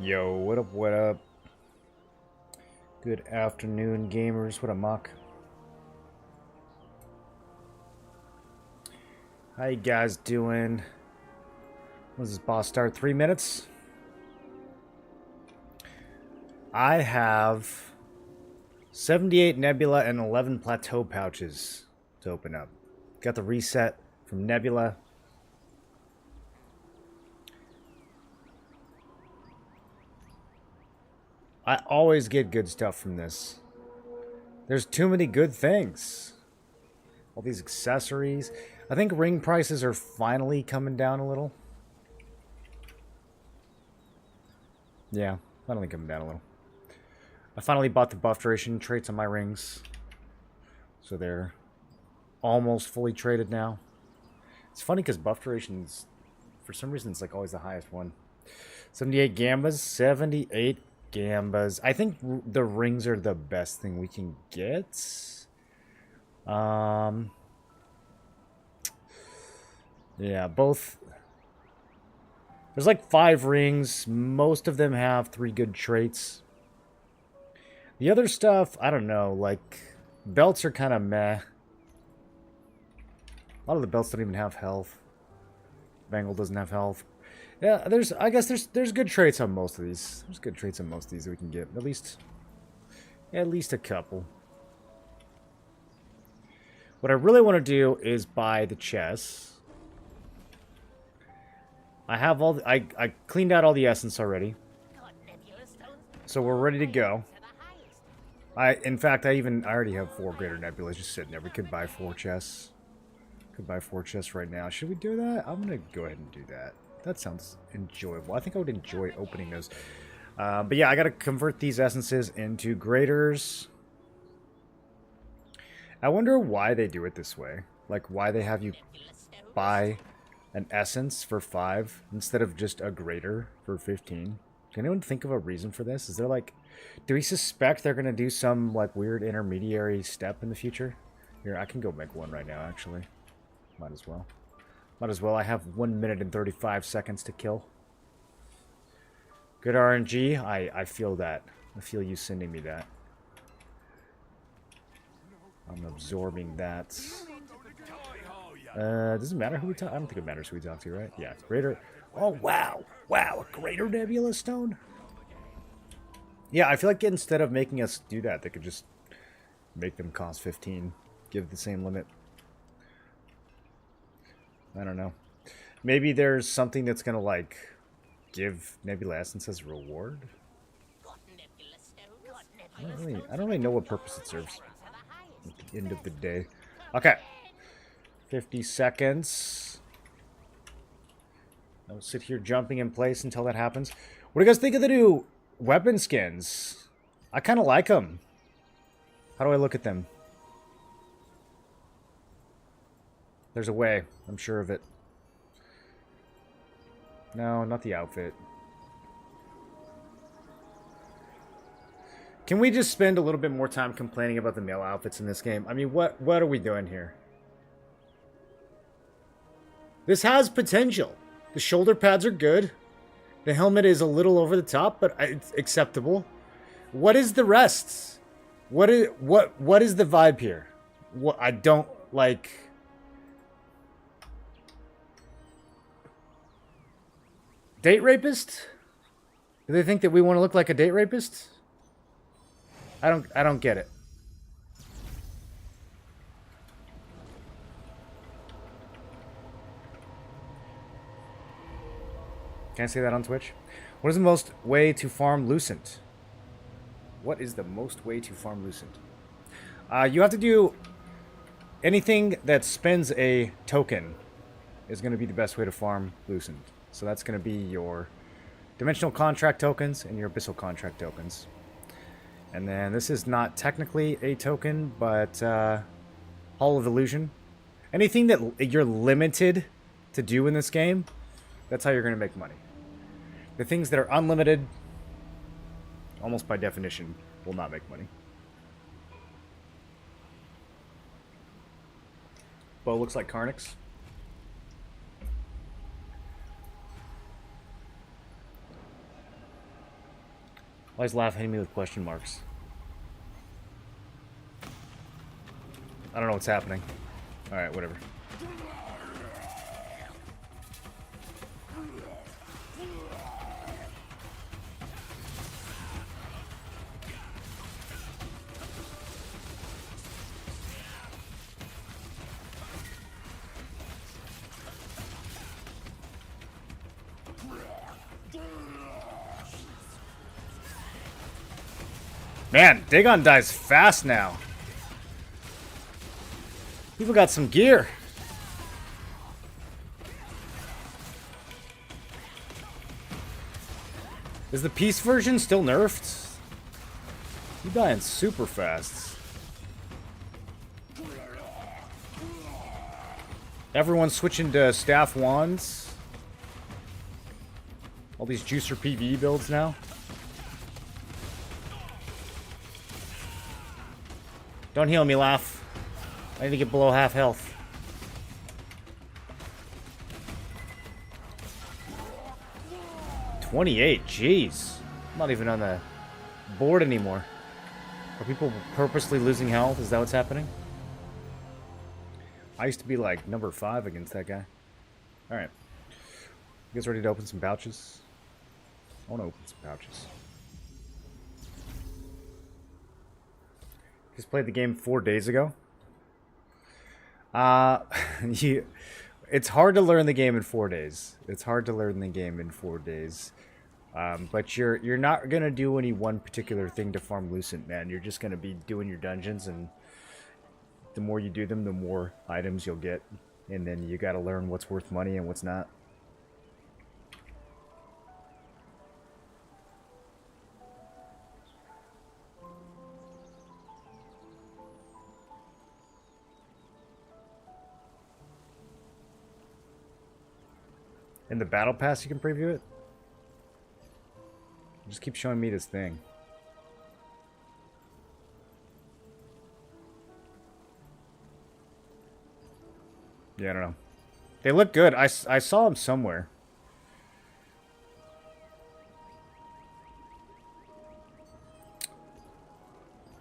Yo, what up, what up? Good afternoon, gamers. What up, Mock? How you guys doing? When does this boss start? 3 minutes? I have 78 Nebula and 11 Plateau pouches to open up. Got the reset from Nebula. I always get good stuff from this. There's too many good things. All these accessories. I think ring prices are finally coming down a little. Yeah, finally coming down a little. I finally bought the buff duration traits on my rings. So they're almost fully traded now. It's funny because buff durations, for some reason, it's like always the highest one. 78 Gambas, 78 Gambas. I think the rings are the best thing we can get. Yeah, both. There's like 5 rings. Most of them have 3 good traits. The other stuff, I don't know. Like, belts are kind of meh. A lot of the belts don't even have health. Bangle doesn't have health. Yeah, I guess there's good traits on most of these. There's good traits on most of these that we can get. At least a couple. What I really want to do is buy the chests. I have all the, I cleaned out all the essence already. So we're ready to go. In fact, I already have 4 greater nebulas just sitting there. We could buy 4 chests. Could buy 4 chests right now. Should we do that? I'm gonna go ahead and do that. That sounds enjoyable. I think I would enjoy opening those. But yeah, I gotta convert these essences into graders. I wonder why they do it this way. Like, why they have you buy an essence for 5 instead of just a grader for 15. Can anyone think of a reason for this? Is there like... Do we suspect they're gonna do some, like, weird intermediary step in the future? Here, I can go make one right now, actually. Might as well. Might as well. I have 1 minute and 35 seconds to kill. Good RNG. I feel that. I feel you sending me that. I'm absorbing that. Does it matter who we talk? I don't think it matters who we talk to, right? Yeah, greater. Oh, wow. Wow, a greater Nebula stone? Yeah, I feel like instead of making us do that, they could just make them cost 15. Give the same limit. I don't know. Maybe there's something that's gonna, like, give Nebula Essence as a reward? I don't really know what purpose it serves at the end of the day. Okay. 50 seconds. I'll sit here jumping in place until that happens. What do you guys think of the new weapon skins? I kind of like them. How do I look at them? There's a way. I'm sure of it. No, not the outfit. Can we just spend a little bit more time complaining about the male outfits in this game? I mean, what are we doing here? This has potential. The shoulder pads are good. The helmet is a little over the top, but it's acceptable. What is the rest? What is the vibe here? What I don't like. Date rapist? Do they think that we want to look like a date rapist? I don't get it. Can I say that on Twitch? What is the most way to farm Lucent? What is the most way to farm Lucent? You have to do anything that spends a token is going to be the best way to farm Lucent. So that's going to be your Dimensional Contract tokens and your Abyssal Contract tokens. And then this is not technically a token, but Hall of Illusion. Anything that you're limited to do in this game, that's how you're going to make money. The things that are unlimited, almost by definition, will not make money. Bow looks like Carnix. Always laugh hitting me with question marks. I don't know what's happening. Alright, whatever. Man, Dagon dies fast now. People got some gear. Is the peace version still nerfed? You dying super fast. Everyone's switching to staff wands. All these juicer PvE builds now. Don't heal me, Laugh. I need to get below half health. $28, jeez. I'm not even on the board anymore. Are people purposely losing health? Is that what's happening? I used to be like number 5 against that guy. Alright. You guys ready to open some pouches? I want to open some pouches. Just played the game 4 days ago. It's hard to learn the game in 4 days. It's hard to learn the game in 4 days. But you're not gonna do any one particular thing to farm Lucent, man. You're just gonna be doing your dungeons, and the more you do them, the more items you'll get. And then you gotta learn what's worth money and what's not. In the battle pass, you can preview it. Just keep showing me this thing. Yeah, I don't know. They look good. I saw them somewhere.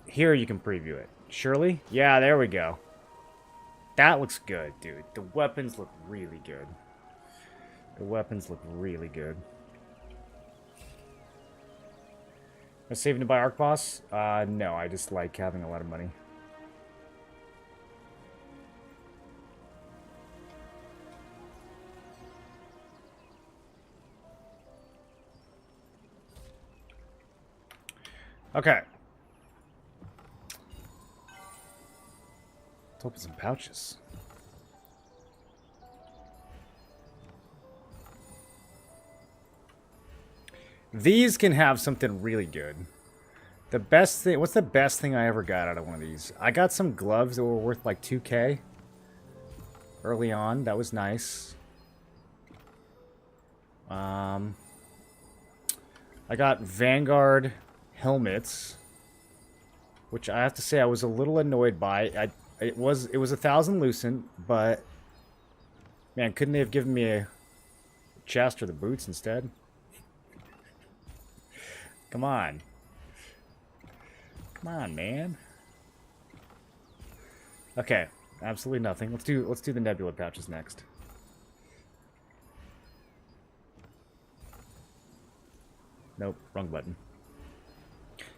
Here you can preview it. Surely? Yeah, there we go. That looks good, dude. The weapons look really good. The weapons look really good. I'm saving to buy Arc Boss? No, I just like having a lot of money. Okay. Let's open some pouches. These can have something really good. The best thing... What's the best thing I ever got out of one of these? I got some gloves that were worth like 2K. Early on. That was nice. I got Vanguard helmets. Which I have to say I was a little annoyed by. It was 1,000 Lucent, but... Man, couldn't they have given me a chest or the boots instead? Come on. Come on, man. Okay, absolutely nothing. Let's do the Nebula pouches next. Nope, wrong button.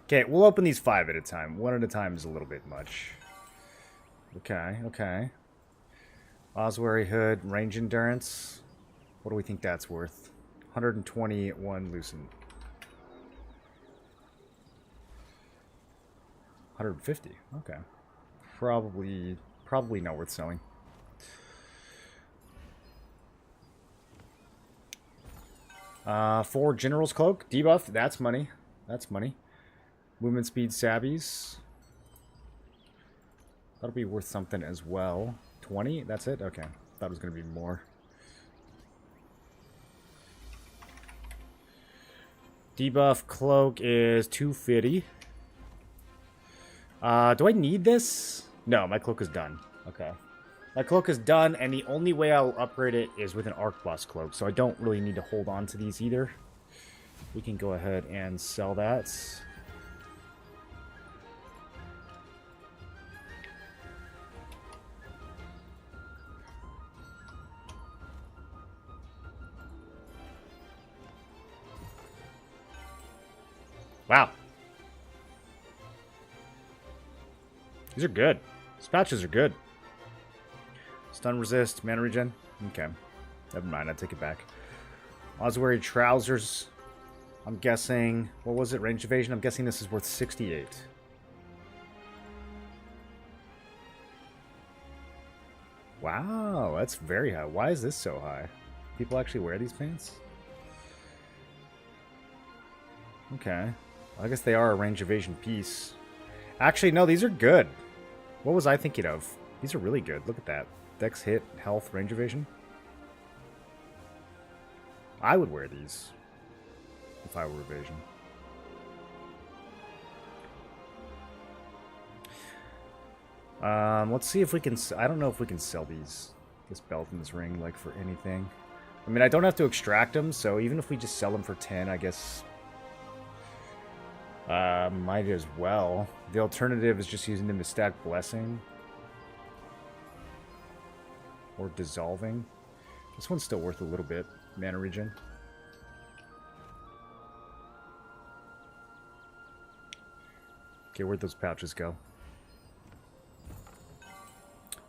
Okay, we'll open these 5 at a time. 1 at a time is a little bit much. Okay, okay. Oswary Hood, range endurance. What do we think that's worth? 121 Lucent. 150. Okay. Probably not worth selling. For General's Cloak, debuff, that's money. That's money. Movement speed sabbies. That'll be worth something as well. 20? That's it? Okay. Thought it was going to be more. Debuff cloak is 250. Do I need this? No, my cloak is done. Okay. My cloak is done, and the only way I'll upgrade it is with an Arc Boss cloak, so I don't really need to hold on to these either. We can go ahead and sell that. Wow. These are good. These patches are good. Stun resist, mana regen. Okay. Never mind, I take it back. Oswary trousers. I'm guessing... What was it? Range evasion? I'm guessing this is worth 68. Wow, that's very high. Why is this so high? People actually wear these pants? Okay. I guess they are a range evasion piece. Actually, no, these are good. What was I thinking of? These are really good. Look at that. Dex, hit, health, range evasion. I would wear these if I were evasion. Let's see if we can... I don't know if we can sell these. This belt and this ring, like, for anything. I mean, I don't have to extract them, so even if we just sell them for 10, I guess... might as well. The alternative is just using them to stack Blessing. Or Dissolving. This one's still worth a little bit. Mana regen. Okay, where'd those pouches go?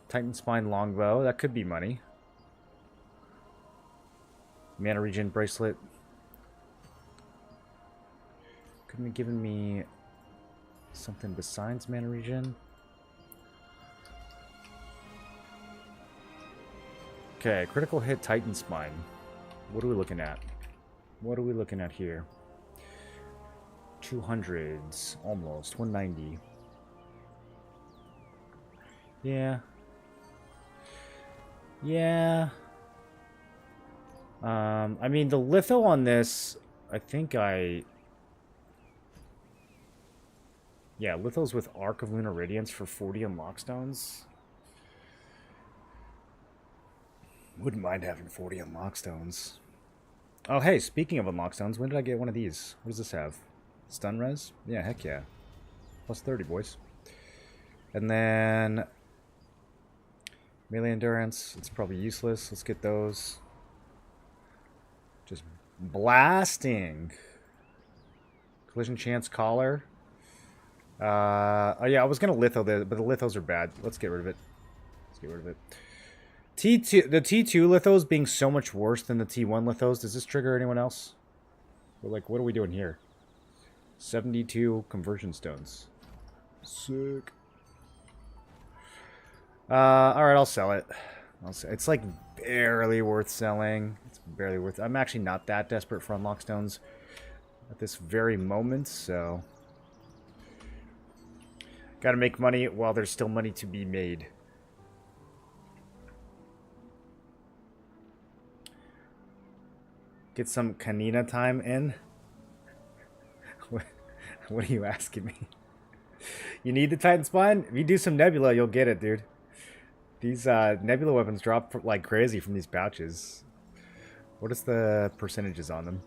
Titan Spine Longbow. That could be money. Mana regen bracelet. Couldn't have given me something besides mana regen. Okay, critical hit Titan Spine. What are we looking at? What are we looking at here? 200s, almost 190. Yeah. Yeah. I mean, the litho on this, I think yeah, lithos with Arc of Lunar Radiance for 40 unlock stones. Wouldn't mind having 40 unlock stones. Oh, hey, speaking of unlock stones, when did I get one of these? What does this have? Stun res? Yeah, heck yeah. Plus 30, boys. And then... melee endurance. It's probably useless. Let's get those. Just blasting. Collision chance collar. Oh yeah, I was gonna litho this, but the lithos are bad. Let's get rid of it. Let's get rid of it. T2, the T2 lithos being so much worse than the T1 lithos. Does this trigger anyone else? We're like, what are we doing here? 72 conversion stones. Sick. Alright, I'll sell it. It's like barely worth selling. It's barely worth... I'm actually not that desperate for unlock stones at this very moment, so... Gotta make money while there's still money to be made. Get some Kanina time in? What are you asking me? You need the Titan Spine? If you do some Nebula, you'll get it, dude. These Nebula weapons drop like crazy from these pouches. What is the percentages on them?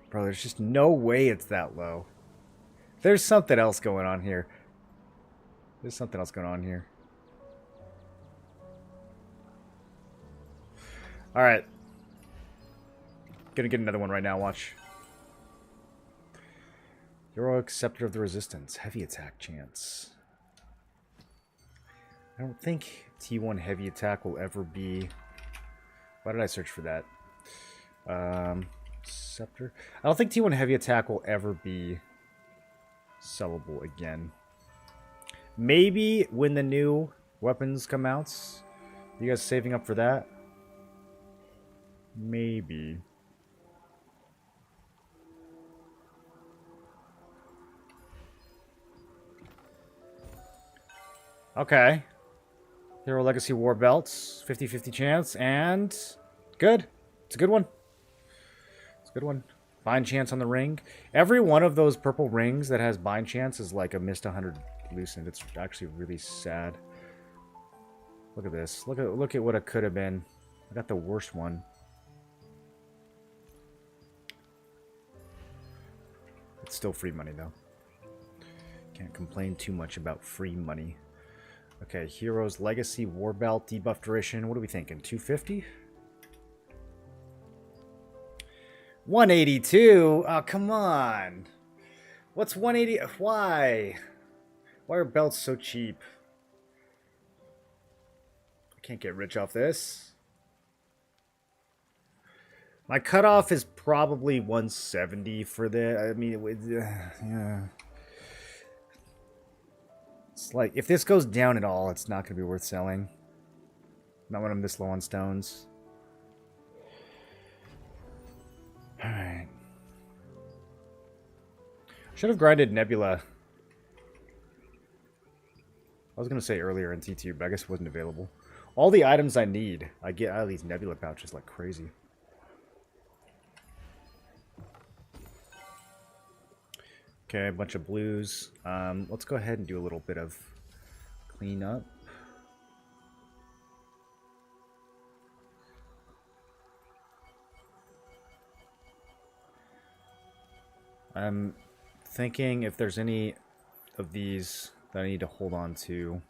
Bro, there's just no way it's that low. There's something else going on here. There's something else going on here. Alright. Gonna get another one right now, watch. Heroic Scepter of the Resistance. Heavy attack chance. I don't think T1 heavy attack will ever be... Why did I search for that? Scepter? I don't think T1 heavy attack will ever be sellable again. Maybe when the new weapons come out. You guys saving up for that? Maybe. Okay. Hero Legacy War Belts. 50-50 chance. And... good. It's a good one. It's a good one. Bind chance on the ring. Every one of those purple rings that has bind chance is like a missed 100 Lucent. It's actually really sad. Look at this. Look at what it could have been. I got the worst one. It's still free money, though. Can't complain too much about free money. Okay, Heroes, Legacy, War Belt, debuff duration. What are we thinking? 250? 182? Oh, come on. What's 180? Why? Why are belts so cheap? I can't get rich off this. My cutoff is probably 170 for the. I mean, yeah. It's like, if this goes down at all, it's not going to be worth selling. Not when I'm this low on stones. Alright. Should have grinded Nebula. I was going to say earlier in T2, but I guess it wasn't available. All the items I need, I get out of these Nebula pouches like crazy. Okay, a bunch of blues. Let's go ahead and do a little bit of cleanup. I'm thinking if there's any of these that I need to hold on to.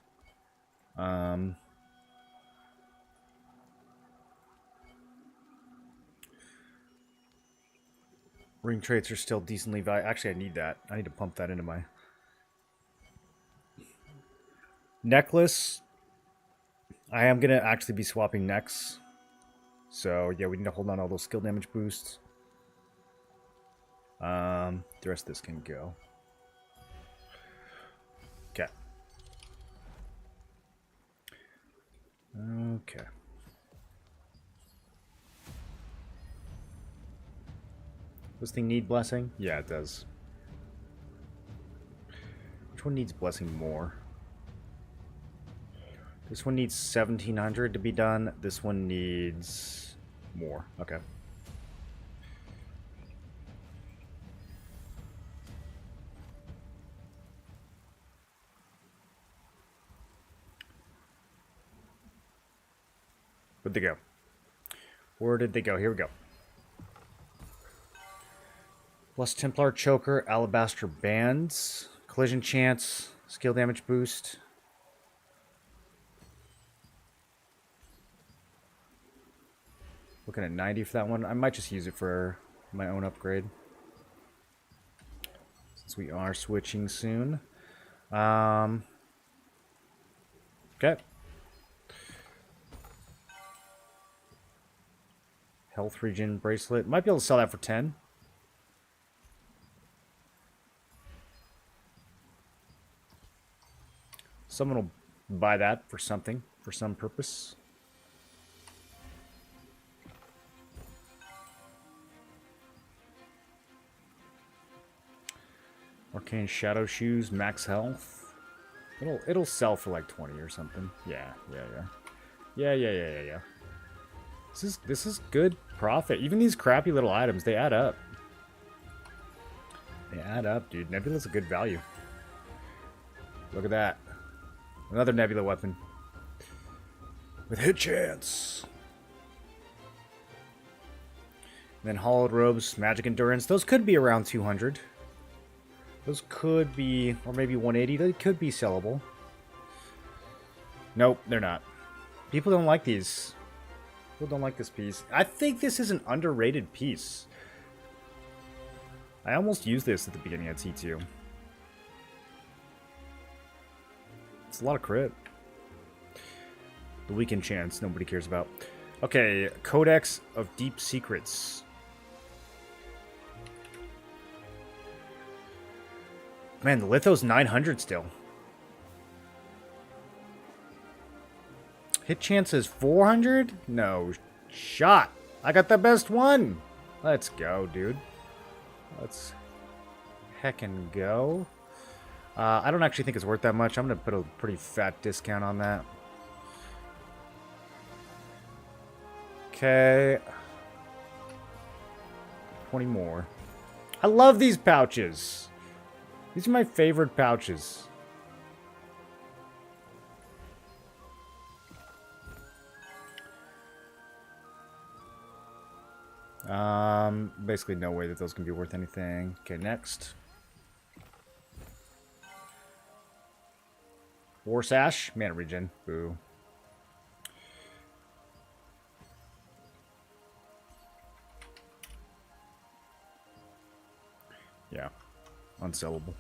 Ring traits are still decently valuable. Actually, I need that. I need to pump that into my necklace. I am going to actually be swapping necks. So, yeah, we need to hold on to all those skill damage boosts. The rest of this can go. Okay. Okay. Does this thing need blessing? Yeah, it does. Which one needs blessing more? This one needs 1700 to be done. This one needs more. Okay. Where'd they go? Where did they go? Here we go. Plus Templar Choker, Alabaster Bands, Collision Chance, Skill Damage Boost. Looking at 90 for that one. I might just use it for my own upgrade. Since we are switching soon. Okay. Health Regen Bracelet. Might be able to sell that for 10. Someone will buy that for something, for some purpose. Arcane Shadow Shoes, max health. It'll sell for like 20 or something. Yeah. This is good profit. Even these crappy little items, they add up. They add up, dude. Nebula's a good value. Look at that. Another Nebula weapon. With hit chance. And then Hollowed Robes, Magic Endurance. Those could be around 200. Those could be, or maybe 180. They could be sellable. Nope, they're not. People don't like these. People don't like this piece. I think this is an underrated piece. I almost used this at the beginning of T2. It's a lot of crit. The weekend chance, nobody cares about. Okay, Codex of Deep Secrets. Man, the Litho's 900 still. Hit chance is 400? No shot. I got the best one. Let's go, dude. Let's heckin' go. I don't actually think it's worth that much. I'm going to put a pretty fat discount on that. Okay. 20 more. I love these pouches. These are my favorite pouches. Basically no way that those can be worth anything. Okay, next. War Sash. Mana regen. Boo. Yeah. Unsellable.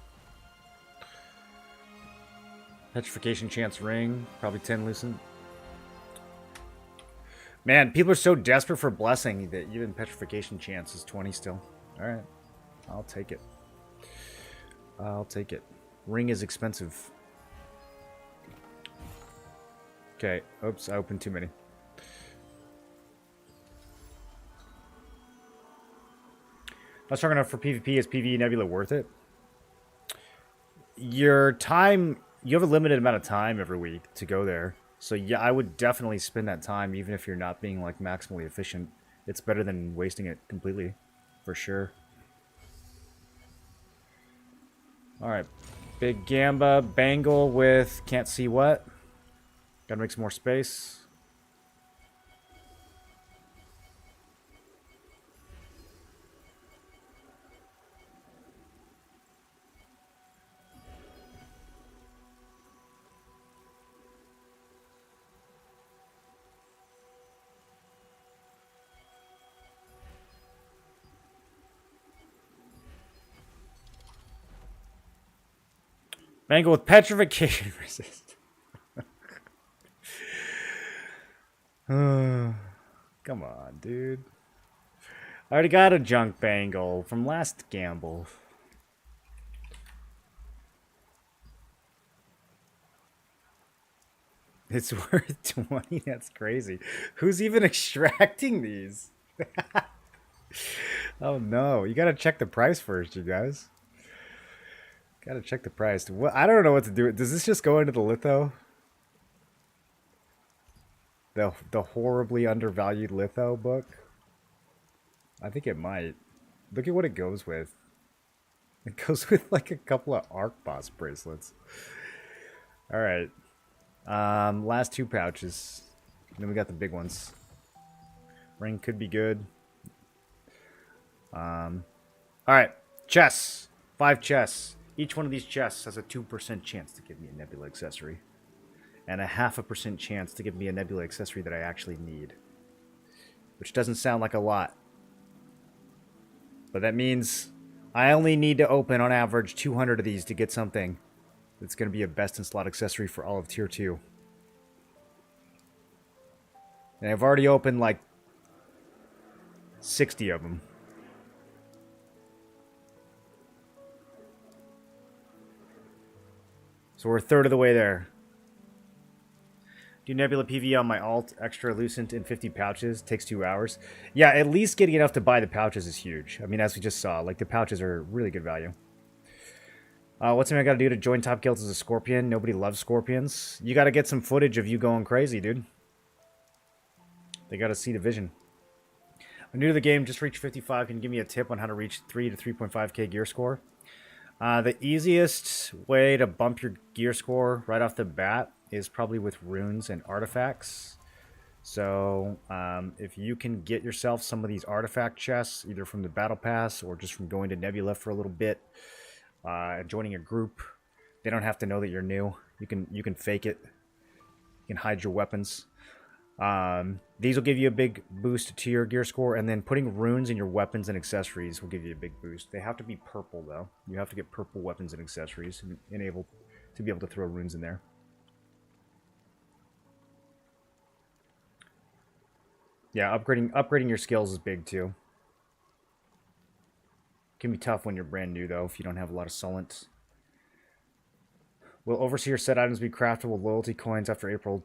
Petrification Chance Ring. Probably 10 Lucent. Man, people are so desperate for Blessing that even Petrification Chance is 20 still. Alright. I'll take it. I'll take it. Ring is expensive. Okay. Oops, I opened too many. Not strong enough for PvP. Is PvE Nebula worth it? Your time... You have a limited amount of time every week to go there. So yeah, I would definitely spend that time, even if you're not being like maximally efficient. It's better than wasting it completely. For sure. Alright. Big Gamba. Bangle with... Can't see what. Gotta make some more space. Bangle with petrification resist. Come on, dude. I already got a junk bangle from last gamble. It's worth 20? That's crazy. Who's even extracting these? Oh no, you gotta check the price first, you guys. Gotta check the price. What? I don't know what to do. Does this just go into the litho? The horribly undervalued litho book? I think it might. Look at what it goes with. It goes with like a couple of Arc Boss bracelets. Alright. Last two pouches. Then we got the big ones. Ring could be good. Alright. Chests. 5 chests. Each one of these chests has a 2% chance to give me a Nebula accessory. And a 0.5% chance to give me a Nebula accessory that I actually need. Which doesn't sound like a lot. But that means I only need to open, on average, 200 of these to get something that's going to be a best-in-slot accessory for all of Tier 2. And I've already opened, like, 60 of them. So we're a third of the way there. Do Nebula PV on my alt, extra Lucent in 50 pouches. Takes 2 hours. Yeah, at least getting enough to buy the pouches is huge. I mean, as we just saw, like, the pouches are really good value. What's something I gotta do to join Top Guilds as a Scorpion? Nobody loves Scorpions. You gotta get some footage of you going crazy, dude. They gotta see the vision. I'm new to the game, just reached 55. Can you give me a tip on how to reach 3 to 3.5k gear score? The easiest way to bump your gear score right off the bat is probably with runes and artifacts. So if you can get yourself some of these artifact chests, either from the battle pass or just from going to Nebula for a little bit, and joining a group, they don't have to know that you're new. You can fake it. You can hide your weapons. These will give you a big boost to your gear score, and then putting runes in your weapons and accessories will give you a big boost. They have to be purple, though. You have to get purple weapons and accessories and to be able to throw runes in there. Yeah, upgrading your skills is big, too. Can be tough when you're brand new, though, if you don't have a lot of Solent. Will Overseer set items be crafted with loyalty coins after April...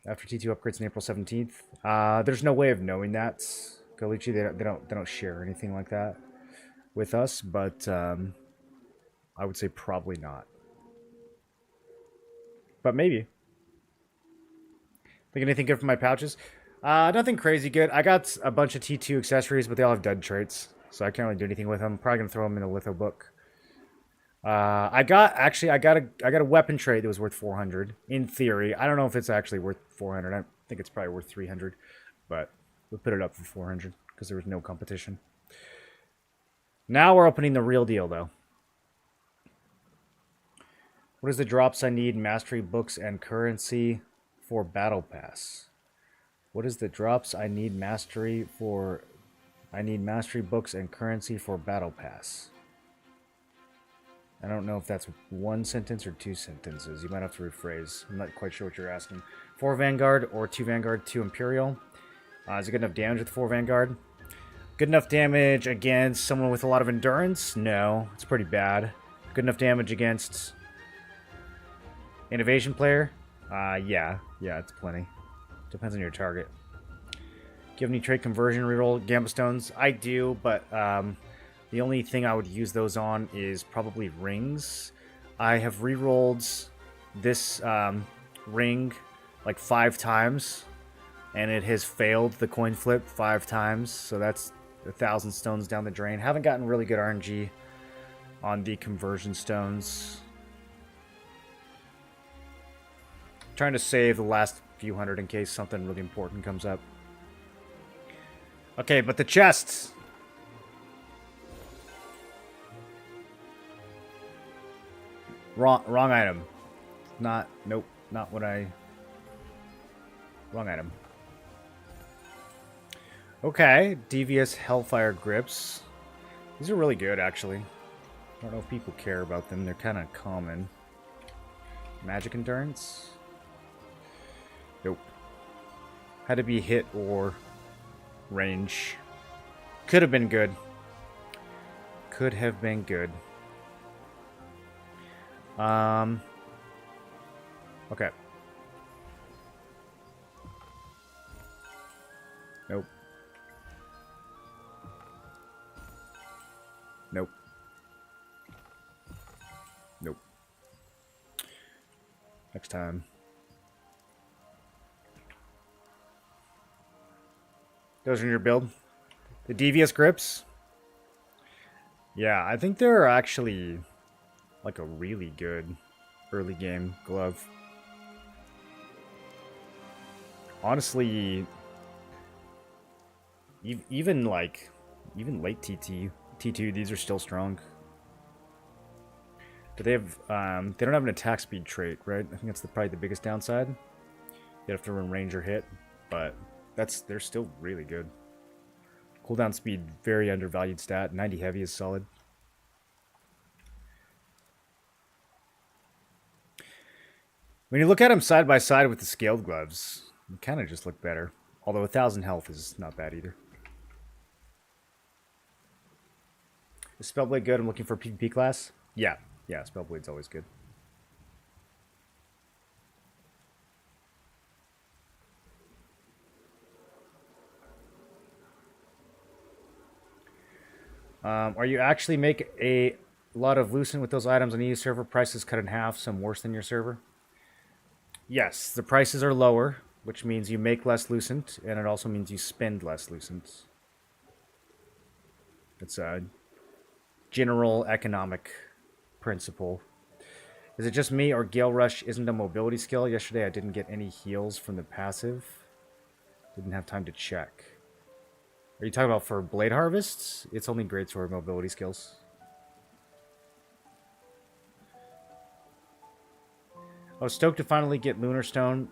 after T2 upgrades on April 17th. There's no way of knowing that, Galici. They don't share anything like that with us, but I would say probably not. But maybe. Think anything good from my pouches? Nothing crazy good. I got a bunch of T2 accessories, but they all have dead traits, so I can't really do anything with them. Probably gonna throw them in the litho book. I got a weapon trait that was worth 400 in theory. I don't know if it's actually worth 400. I think it's probably worth 300, but we'll put it up for 400 because there was no competition. Now we're opening the real deal, though. What is the drops I need? Mastery books and currency for battle pass. What is the drops I need? Mastery for... I need mastery books and currency for battle pass. I don't know if that's one sentence or two sentences. You might have to rephrase. I'm not quite sure what you're asking. 4 Vanguard or 2 Vanguard, 2 Imperial. Is it good enough damage with 4 Vanguard? Good enough damage against someone with a lot of endurance? No, it's pretty bad. Good enough damage against an evasion player? Yeah, it's plenty. Depends on your target. Do you have any trade conversion reroll Gambit Stones? I do, but the only thing I would use those on is probably rings. I have rerolled this ring like 5 times, and it has failed the coin flip 5 times, so that's 1,000 stones down the drain. Haven't gotten really good RNG on the conversion stones. Trying to save the last few hundred in case something really important comes up. Okay, but the chests. Wrong item. Nope, not what I... Wrong item. Okay, Devious Hellfire Grips. These are really good, actually. I don't know if people care about them. They're kind of common. Magic Endurance? Nope. Had to be hit or range. Could have been good. Could have been good. Okay. Nope. Nope. Nope. Next time. Those are in your build. The Devious Grips. Yeah, I think they're actually like a really good early game glove. Honestly, even late T2, these are still strong. Do they have they don't have an attack speed trait, right? I think that's probably the biggest downside. You have to run range or hit, but they're still really good. Cooldown speed, very undervalued stat. 90 heavy is solid. When you look at them side by side with the scaled gloves, they kind of just look better. Although 1,000 health is not bad either. Is Spellblade good? I'm looking for a PvP class. Yeah, Spellblade's always good. Are you actually make a lot of Lucent with those items on EU server? Prices cut in half, some worse than your server? Yes, the prices are lower, which means you make less Lucent, and it also means you spend less Lucent. It's a general economic principle. Is it just me, or Gale Rush isn't a mobility skill? Yesterday I didn't get any heals from the passive. Didn't have time to check. Are you talking about for Blade Harvests? It's only great for mobility skills. I was stoked to finally get Lunar Stone.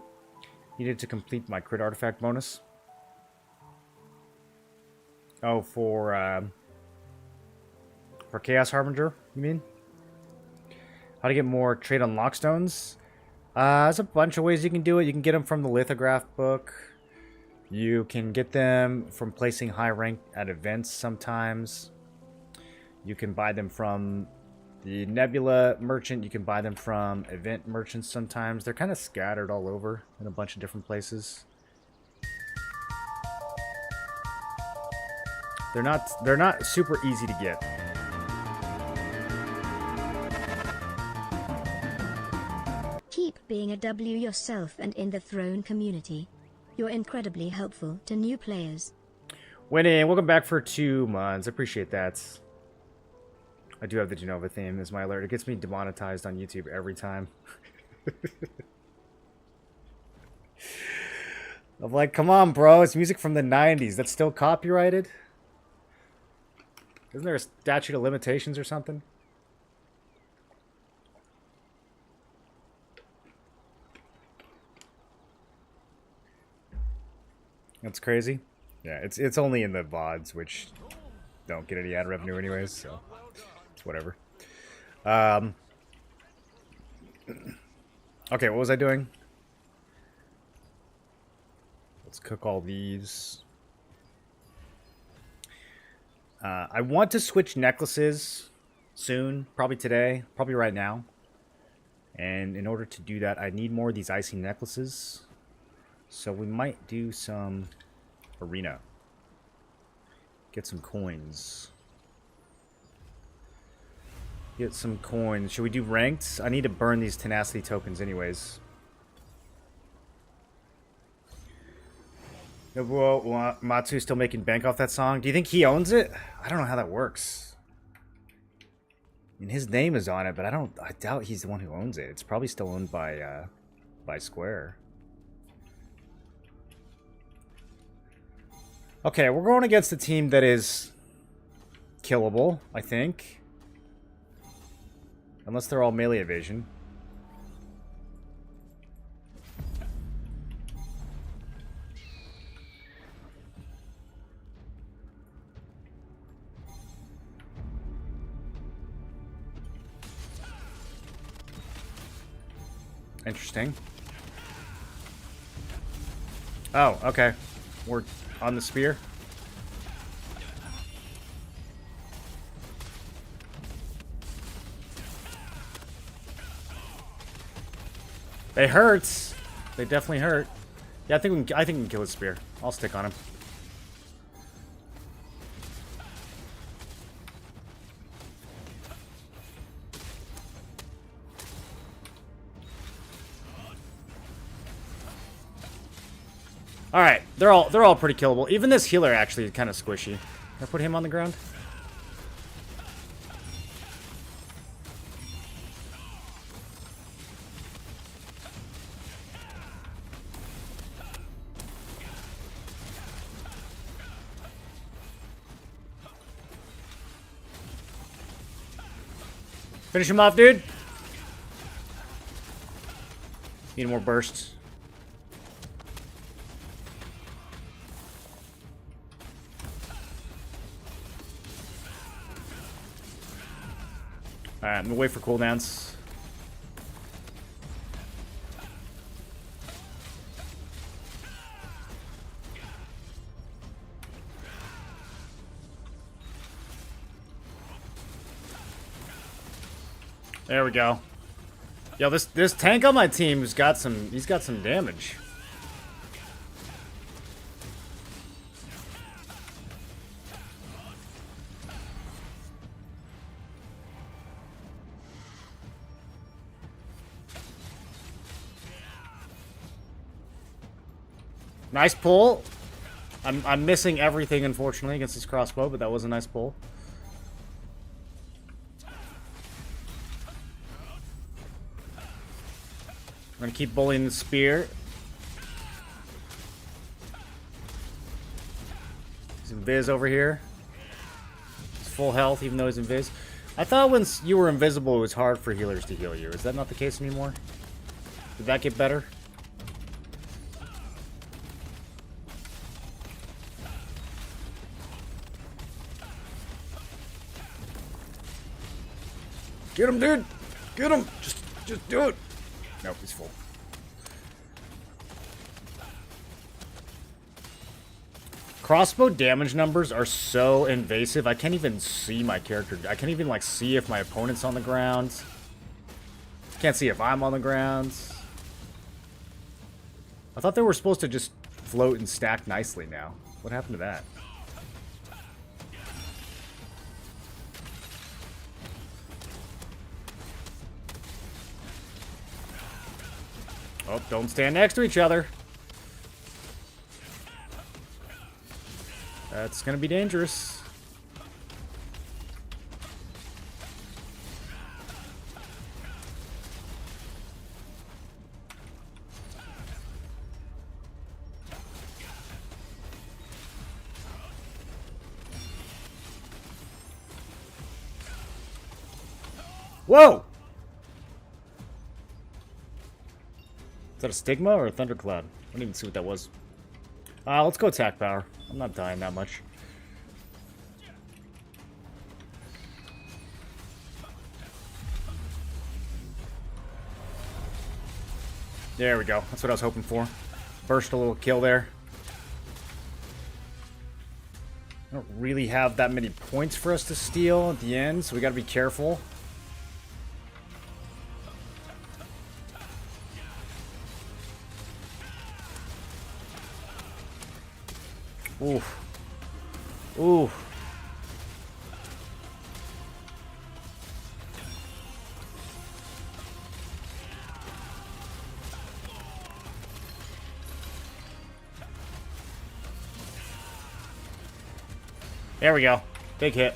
Needed to complete my crit artifact bonus. Oh, for Chaos Harbinger, you mean? How to get more trade unlock stones? There's a bunch of ways you can do it. You can get them from the lithograph book. You can get them from placing high rank at events sometimes. You can buy them from the Nebula merchant. You can buy them from event merchants sometimes. They're kind of scattered all over in a bunch of different places. They're not super easy to get. Keep being a W yourself and in the Throne community. You're incredibly helpful to new players. Winnie, welcome back for 2 months. I appreciate that. I do have the Genova theme as my alert. It gets me demonetized on YouTube every time. I'm like, come on, bro. It's music from the 90s. That's still copyrighted? Isn't there a statute of limitations or something? That's crazy. Yeah, it's only in the VODs, which don't get any ad revenue anyways, so it's whatever. Okay, what was I doing? Let's cook all these. I want to switch necklaces soon, probably today, probably right now. And in order to do that, I need more of these icy necklaces. So we might do some arena. Get some coins. Get some coins. Should we do ranked? I need to burn these tenacity tokens anyways. Nobuo Matsu's still making bank off that song. Do you think he owns it? I don't know how that works. I mean, his name is on it, but I doubt he's the one who owns it. It's probably still owned by Square. Okay, we're going against a team that is killable, I think. Unless they're all melee evasion. Interesting. Oh, okay. We're on the spear. They hurt. They definitely hurt. Yeah, I think we can kill his spear. I'll stick on him. All right, they're all pretty killable. Even this healer actually is kind of squishy. Can I put him on the ground? Finish him off, dude. Need more bursts. Alright, I'm gonna wait for cooldowns. There we go. Yo, this tank on my team has got some. He's got some damage. Nice pull. I'm missing everything, unfortunately, against this crossbow, but that was a nice pull. I'm gonna keep bullying the spear. He's invis over here. He's full health, even though he's invis. I thought when you were invisible, it was hard for healers to heal you. Is that not the case anymore? Did that get better? Get him, dude! Get him! Just do it! Nope, he's full. Crossbow damage numbers are so invasive, I can't even see my character. I can't even, like, see if my opponent's on the ground. Can't see if I'm on the ground. I thought they were supposed to just float and stack nicely now. What happened to that? Oh, don't stand next to each other. That's gonna be dangerous. Whoa! Is that a stigma or a thundercloud? I didn't even see what that was. Let's go attack power. I'm not dying that much. There we go. That's what I was hoping for. Burst a little kill there. I don't really have that many points for us to steal at the end, so we gotta be careful. Oof. Oof. There we go. Big hit.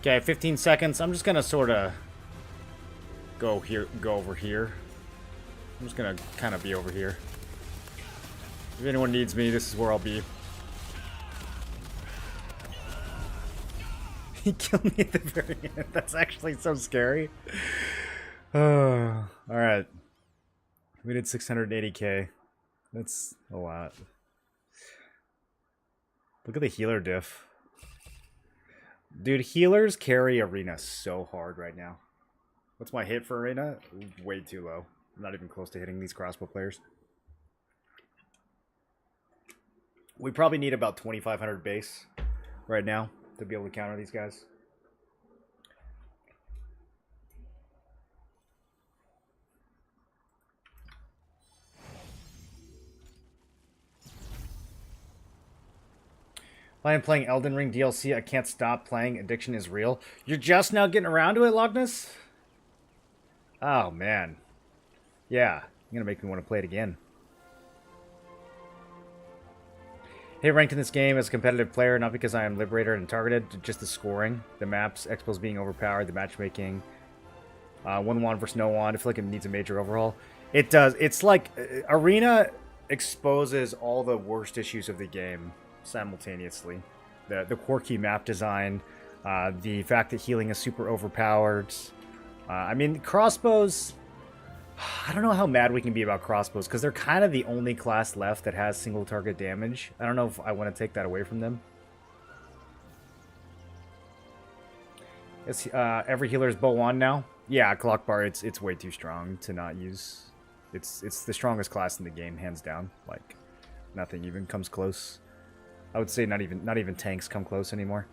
Okay, 15 seconds. I'm just gonna sort of go over here. I'm just gonna kind of be over here. If anyone needs me, this is where I'll be. He killed me at the very end. That's actually so scary. Alright. We did 680k. That's a lot. Look at the healer diff. Dude, healers carry Arena so hard right now. What's my hit for Arena? Way too low. I'm not even close to hitting these crossbow players. We probably need about 2,500 base right now to be able to counter these guys. I am playing Elden Ring DLC. I can't stop playing. Addiction is real. You're just now getting around to it, Logness? Oh, man. Yeah, you're going to make me want to play it again. Hit ranked in this game as a competitive player, not because I am liberated and targeted, just the scoring, the maps, expos being overpowered, the matchmaking, 1-1 versus no one. I feel like it needs a major overhaul. It does. It's like Arena exposes all the worst issues of the game simultaneously. The quirky map design, the fact that healing is super overpowered. I mean, crossbows, I don't know how mad we can be about crossbows, because they're kind of the only class left that has single target damage. I don't know if I want to take that away from them. It's, every healer is bow 1 now. Yeah, clock bar, it's way too strong to not use. It's the strongest class in the game, hands down. Like, nothing even comes close. I would say not even tanks come close anymore.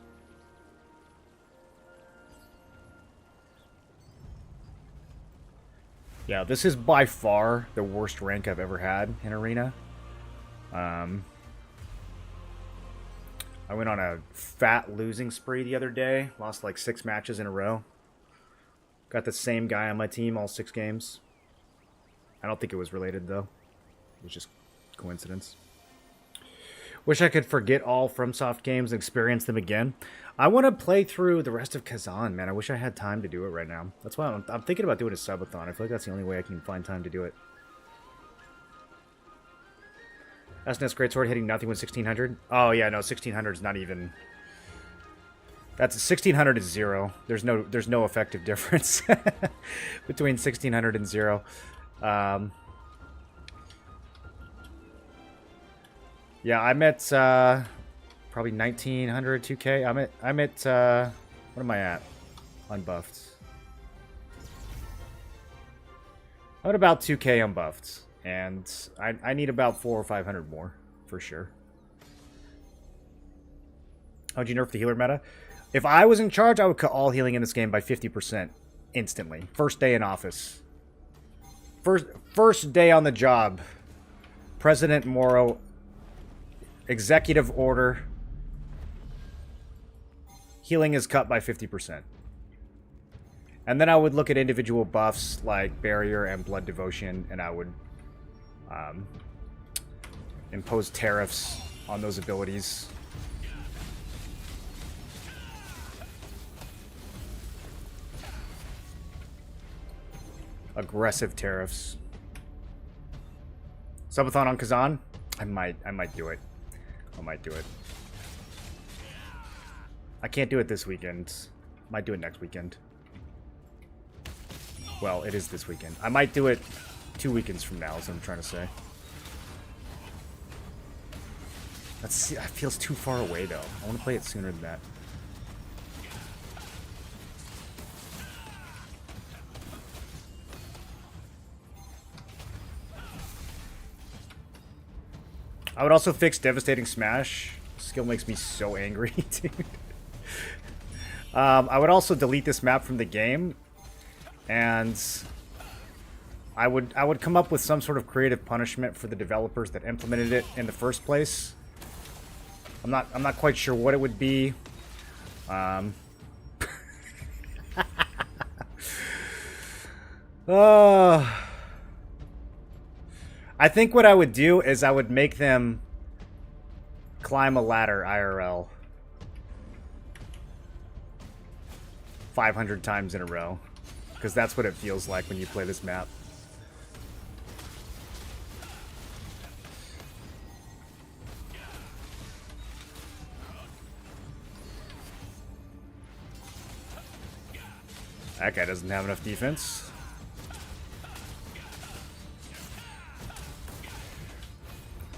Yeah, this is by far the worst rank I've ever had in Arena. I went on a fat losing spree the other day. Lost like 6 matches in a row. Got the same guy on my team all 6 games. I don't think it was related, though. It was just coincidence. Wish I could forget all FromSoft games and experience them again. I want to play through the rest of Kazan, man. I wish I had time to do it right now. That's why I'm thinking about doing a subathon. I feel like that's the only way I can find time to do it. SNS Greatsword hitting nothing with 1600. Oh yeah, no, 1600 is not even. That's 1600 is 0. There's no effective difference between 1600 and 0. Yeah, I'm at probably 1900 2k. I'm at what am I at? Unbuffed. I'm at about 2k unbuffed, and I need about 400 or 500 more for sure. How'd you nerf the healer meta? If I was in charge, I would cut all healing in this game by 50% instantly. First day in office. First day on the job. President Moro. Executive order. Healing is cut by 50%. And then I would look at individual buffs like Barrier and Blood Devotion, and I would impose tariffs on those abilities. Aggressive tariffs. Subathon on Kazan? I might do it. I might do it. I can't do it this weekend. Might do it next weekend. Well, it is this weekend. I might do it 2 weekends from now is what I'm trying to say. That feels too far away, though. I want to play it sooner than that. I would also fix Devastating Smash. Skill makes me so angry, dude. I would also delete this map from the game, and I would come up with some sort of creative punishment for the developers that implemented it in the first place. I'm not quite sure what it would be. I think what I would do is I would make them climb a ladder IRL 500 times in a row, because that's what it feels like when you play this map. That guy doesn't have enough defense.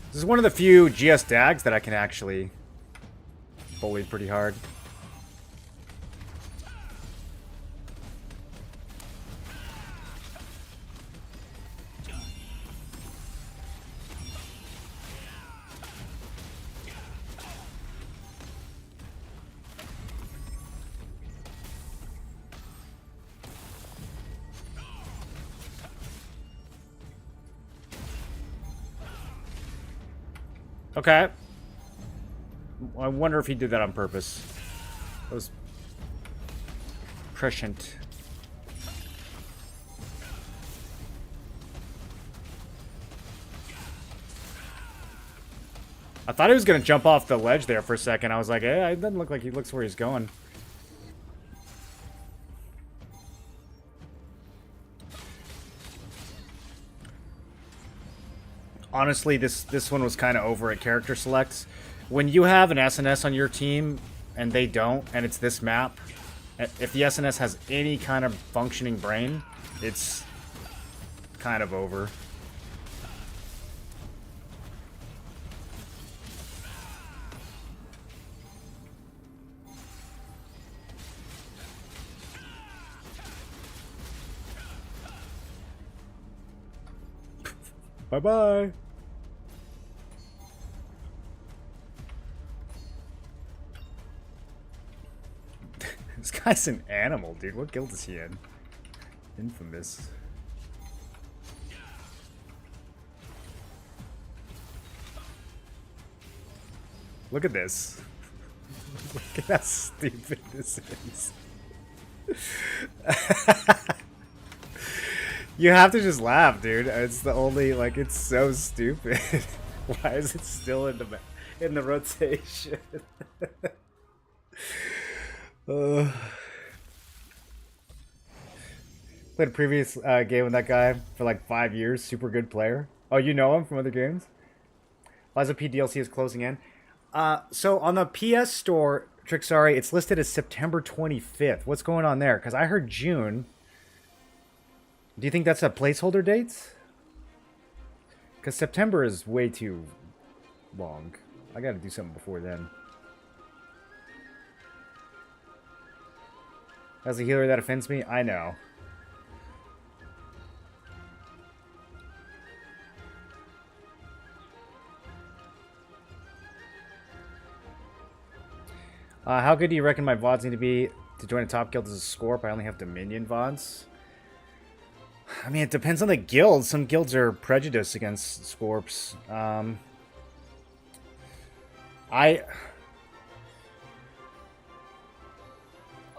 This is one of the few GS Dags that I can actually bully pretty hard. Okay. I wonder if he did that on purpose. That was prescient. I thought he was going to jump off the ledge there for a second. I was like, eh, it doesn't look like he looks where he's going. Honestly, this one was kind of over at character selects. When you have an SNS on your team and they don't, and it's this map, if the SNS has any kind of functioning brain, it's kind of over. Bye-bye. This guy's an animal, dude. What guild is he in? Infamous. Look at this. Look at how stupid this is. You have to just laugh, dude. It's the only, like, it's so stupid. Why is it still in the rotation? Played a previous game with that guy for like 5 years. Super good player. Oh, you know him from other games? Liza P DLC is closing in. So on the PS Store, Trixari, it's listed as September 25th. What's going on there? Because I heard June. Do you think that's a placeholder date? Because September is way too long. I gotta do something before then. As a healer, that offends me? I know. How good do you reckon my VODs need to be to join a top guild as a Scorp? I only have Dominion VODs. I mean, it depends on the guild. Some guilds are prejudiced against Scorps.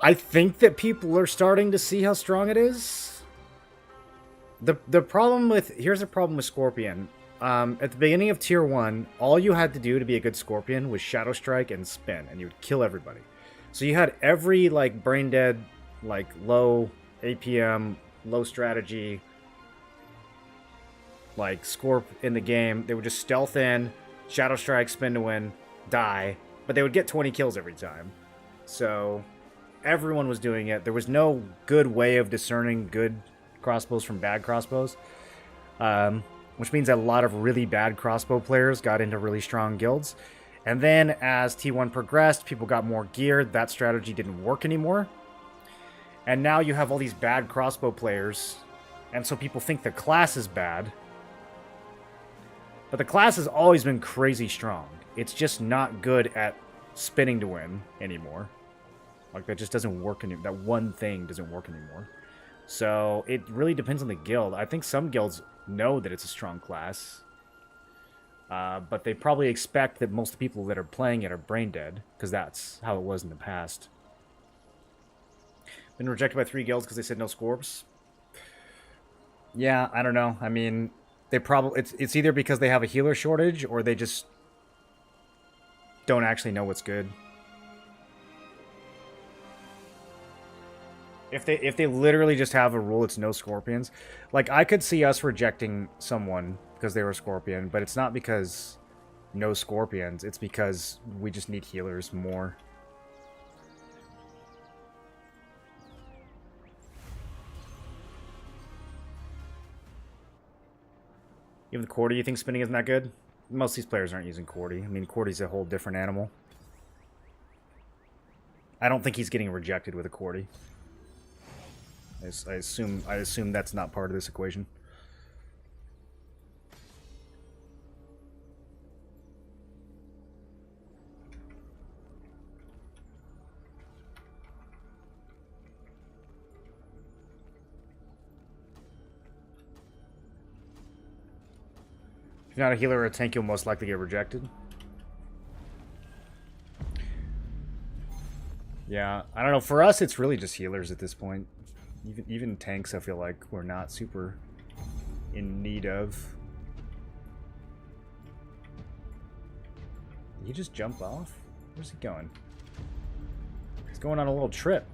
I think that people are starting to see how strong it is. The problem with... Here's the problem with Scorpion. At the beginning of Tier 1, all you had to do to be a good Scorpion was Shadow Strike and spin, and you would kill everybody. So you had every, like, brain dead, like, low APM, low strategy, like, Scorp in the game. They would just stealth in, Shadow Strike, spin to win, die, but they would get 20 kills every time. So everyone was doing it. There was no good way of discerning good crossbows from bad crossbows. which means a lot of really bad crossbow players got into really strong guilds. And then as T1 progressed, people got more geared. That strategy didn't work anymore. And now you have all these bad crossbow players, and so people think the class is bad. But the class has always been crazy strong. It's just not good at spinning to win anymore. Like, that just doesn't work anymore. That one thing doesn't work anymore. So it really depends on the guild. I think some guilds know that it's a strong class. But they probably expect that most of the people that are playing it are brain dead, because that's how it was in the past. Been rejected by 3 guilds because they said no scorps. Yeah, I don't know. I mean, they probably it's either because they have a healer shortage or they just don't actually know what's good. If they literally just have a rule, it's no scorpions. Like, I could see us rejecting someone because they were a scorpion, but it's not because no scorpions. It's because we just need healers more. Even the Cordy, you think spinning isn't that good? Most of these players aren't using Cordy. I mean, Cordy's a whole different animal. I don't think he's getting rejected with a Cordy. I assume that's not part of this equation. If you're not a healer or a tank, you'll most likely get rejected. Yeah, I don't know. For us, it's really just healers at this point. Even tanks, I feel like we're not super in need of. Did he just jump off? Where's he going? He's going on a little trip.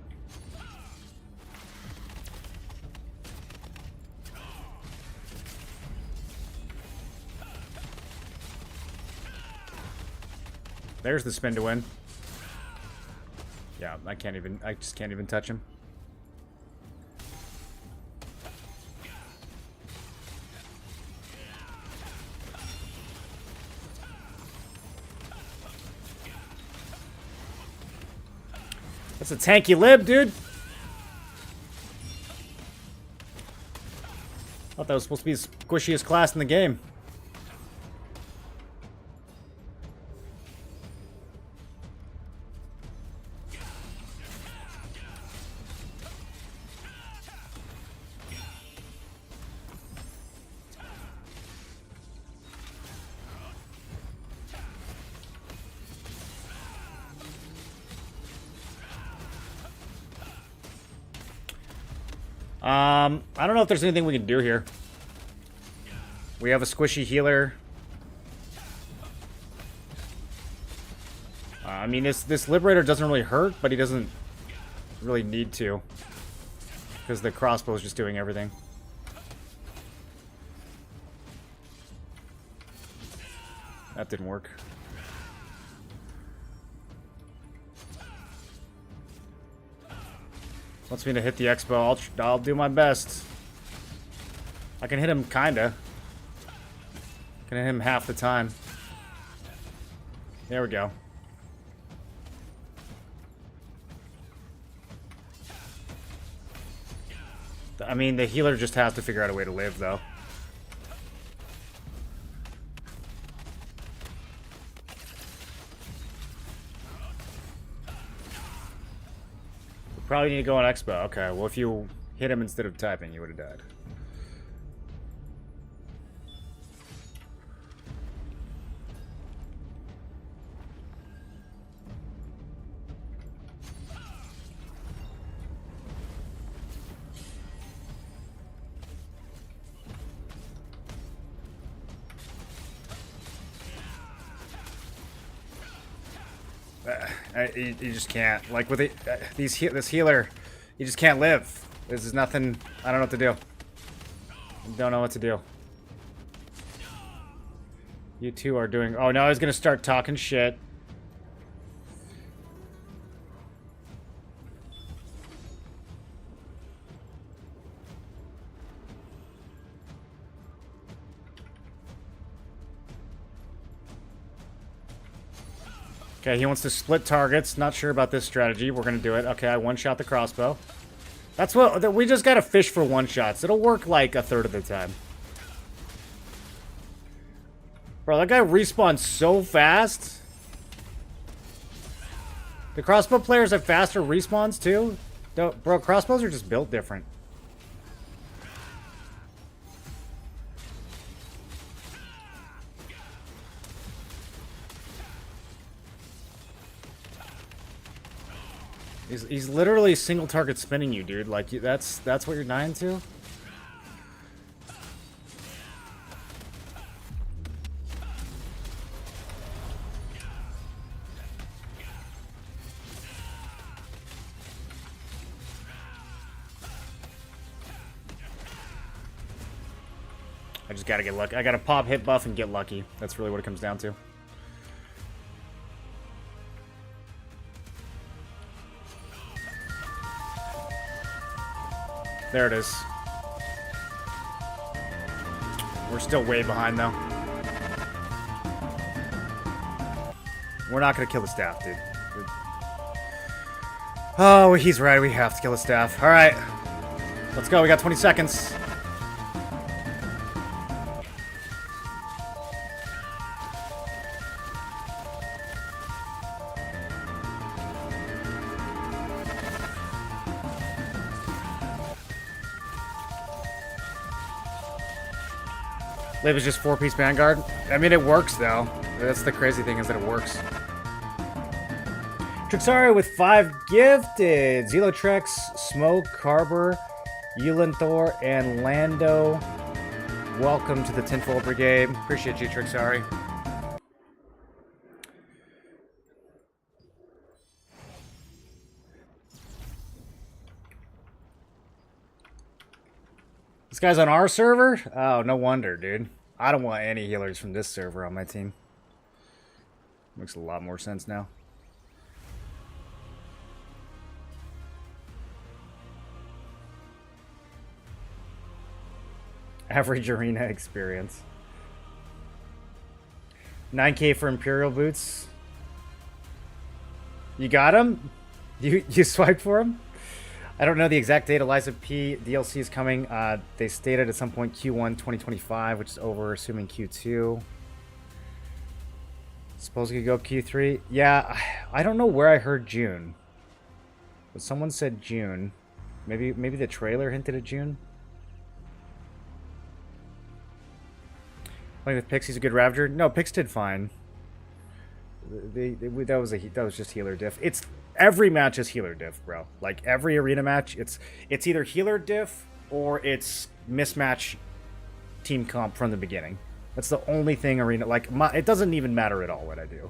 There's the spin to win. Yeah, I just can't even touch him. That's a tanky lib, dude. Thought that was supposed to be the squishiest class in the game. I don't know if there's anything we can do here. We have a squishy healer. I mean, this Liberator doesn't really hurt, but he doesn't really need to. Because the crossbow is just doing everything. That didn't work. Wants me to hit the expo. I'll do my best. I can hit him, kinda. Can hit him half the time. There we go. I mean, the healer just has to figure out a way to live, though. Probably need to go on Expo. Okay, well, if you hit him instead of typing, you would have died. You just can't. Like, with this healer, you just can't live. This is nothing. I don't know what to do. I don't know what to do. You two are doing... Oh, now he's going to start talking shit. Okay, he wants to split targets. Not sure about this strategy. We're going to do it. Okay, I one-shot the crossbow. That's what... We just got to fish for one-shots. It'll work like a third of the time. Bro, that guy respawns so fast. The crossbow players have faster respawns, too. Bro, crossbows are just built different. He's literally single target spinning you, dude. Like, that's what you're dying to? I just gotta get lucky. I gotta pop hit buff and get lucky. That's really what it comes down to. There it is. We're still way behind, though. We're not gonna kill the staff, dude. Oh, he's right. We have to kill the staff. All right. Let's go. We got 20 seconds. Live is just 4-piece Vanguard. I mean, it works, though. That's the crazy thing, is that it works. Trixari with 5 gifted. Zelotrex, Smoke, Carber, Eulenthor, and Lando. Welcome to the Tinfoil Brigade. Appreciate you, Trixari. This guy's on our server? Oh, no wonder, dude. I don't want any healers from this server on my team. Makes a lot more sense now. Average arena experience. 9K for Imperial boots. You got him? You swiped for him? I don't know the exact date. Eliza P DLC is coming. They stated at some point Q1 2025, which is over, assuming Q2. Suppose we could go Q3. Yeah, I don't know where I heard June, but someone said June. Maybe the trailer hinted at June. Playing with Pixie's a good Ravager. No, Pix did fine. That was just healer diff. It's every match is healer diff, bro. Like every arena match, it's either healer diff or it's mismatch team comp from the beginning. That's the only thing arena. Like it doesn't even matter at all what I do.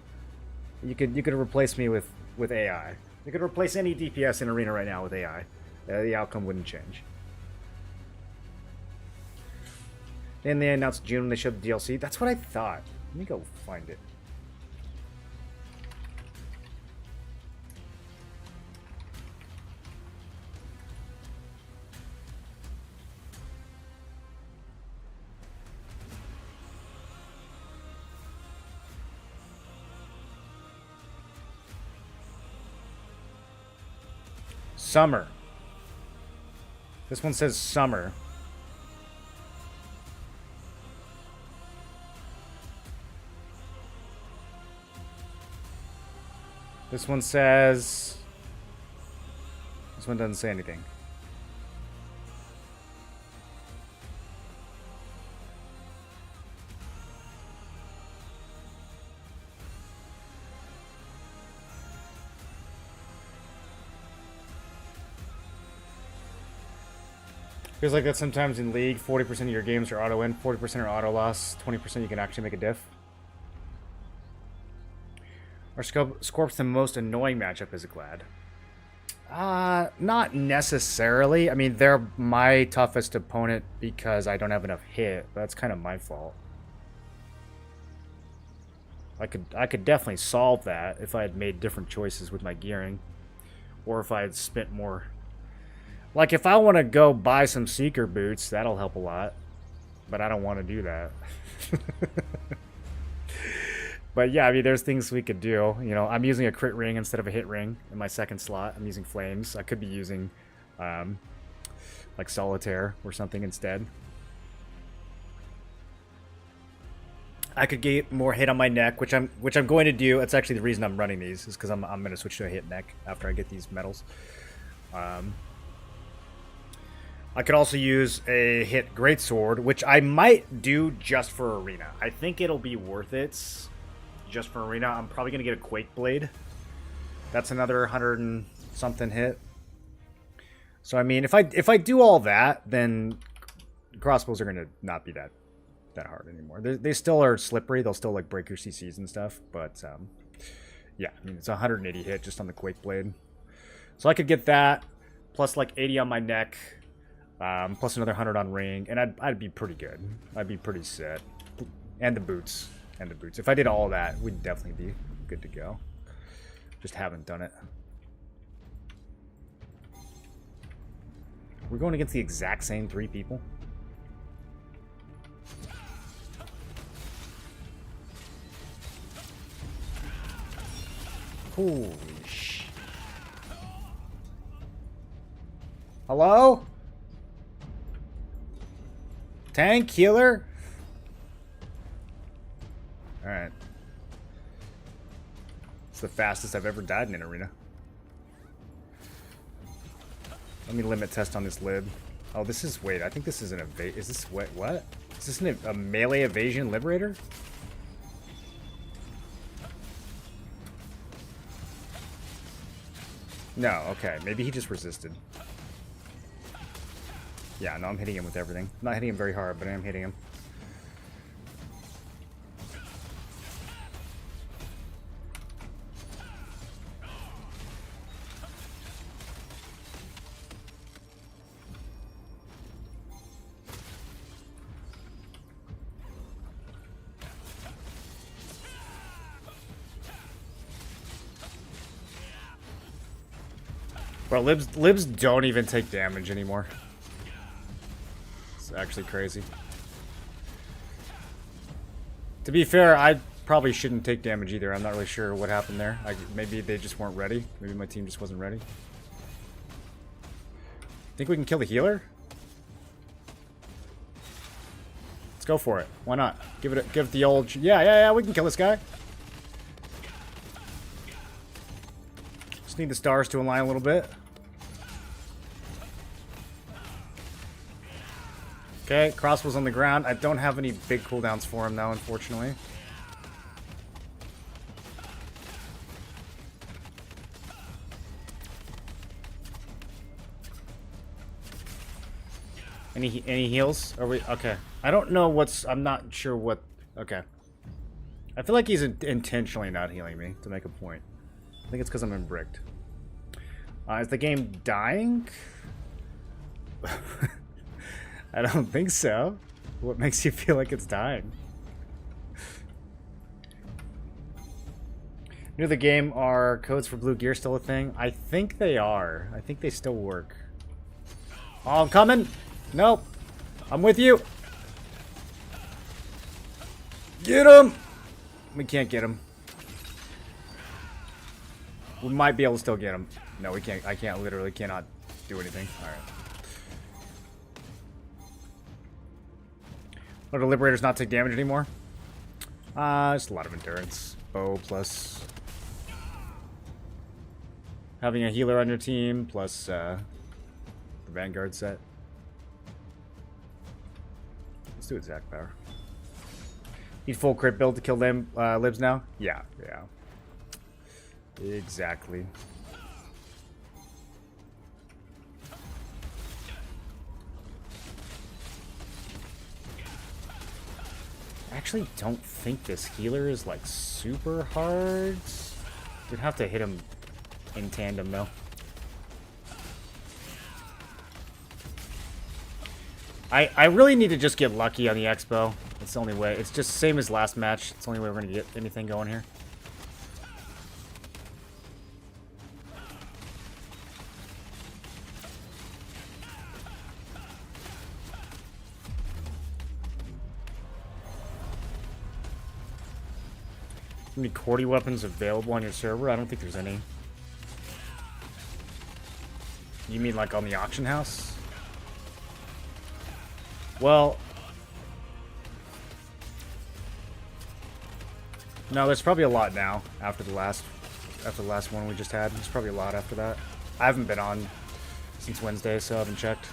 You could replace me with AI. You could replace any DPS in arena right now with AI. The outcome wouldn't change. Then they announced June when they showed the DLC. That's what I thought. Let me go find it. Summer. This one says summer. This one says... This one doesn't say anything. Feels like that sometimes in League, 40% of your games are auto-win, 40% are auto-loss, 20% you can actually make a diff. Are Scorps the most annoying matchup, is it glad? Not necessarily. I mean, they're my toughest opponent because I don't have enough hit. That's kind of my fault. I could definitely solve that if I had made different choices with my gearing. Or if I had spent more. Like, if I want to go buy some Seeker boots, that'll help a lot. But I don't want to do that. But yeah, I mean, there's things we could do. You know, I'm using a crit ring instead of a hit ring in my second slot. I'm using flames. I could be using, like solitaire or something instead. I could get more hit on my neck, which I'm going to do. That's actually the reason I'm running these, is because I'm going to switch to a hit neck after I get these medals. I could also use a hit greatsword, which I might do just for arena. I think it'll be worth it just for arena. I'm probably going to get a quake blade. That's another 100 and something hit. So I mean, if I do all that, then crossbows are going to not be that hard anymore. They still are slippery. They'll still like break your CCs and stuff, but yeah, I mean, it's a 180 hit just on the quake blade. So I could get that plus like 80 on my neck. Plus another 100 on ring, and I'd be pretty good. I'd be pretty set. And the boots. And the boots. If I did all that, we'd definitely be good to go. Just haven't done it. We're going against the exact same 3 people. Holy sh... Hello? Tank, healer? Alright. It's the fastest I've ever died in an arena. Let me limit test on this lib. Oh, this is... Wait, I think this is an evade... Is this... What? Is this a melee evasion liberator? No, okay. Maybe he just resisted. Yeah, no, I'm hitting him with everything. I'm not hitting him very hard, but I am hitting him. Bro, libs don't even take damage anymore. It's actually crazy. To be fair, I probably shouldn't take damage either. I'm not really sure what happened there. Maybe they just weren't ready. Maybe my team just wasn't ready. Think we can kill the healer? Let's go for it. Why not? Give it the old... Yeah, we can kill this guy. Just need the stars to align a little bit. Okay, crossbow's on the ground. I don't have any big cooldowns for him now, unfortunately. Any heals? Are we okay? I don't know what's... I'm not sure what... Okay. I feel like he's intentionally not healing me to make a point. I think it's because I'm imbricked. Is the game dying? I don't think so. What makes you feel like it's dying? New to the game, are codes for blue gear still a thing? I think they are. I think they still work. Oh, I'm coming! Nope. I'm with you! Get him! We can't get him. We might be able to still get him. No, we can't. I can't. Literally cannot do anything. Alright. What, do liberators not take damage anymore? Just a lot of endurance. Bow plus... having a healer on your team, plus the Vanguard set. Let's do exact power. Need full crit build to kill them libs now? Yeah. Exactly. I actually don't think this healer is like super hard. We'd have to hit him in tandem though. I really need to just get lucky on the expo. It's the only way. It's just same as last match. It's the only way we're gonna get anything going here. Any Cordy weapons available on your server? I don't think there's any. You mean like on the auction house? Well, no, there's probably a lot now after the last one we just had. There's probably a lot after that. I haven't been on since Wednesday, so I haven't checked.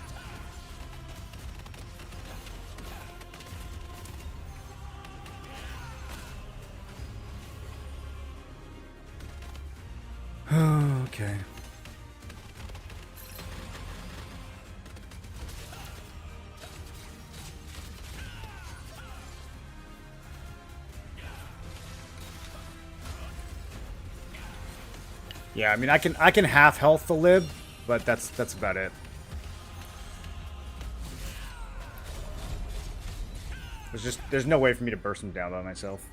Okay. Yeah, I mean I can half health the lib, but that's about it. There's no way for me to burst him down by myself.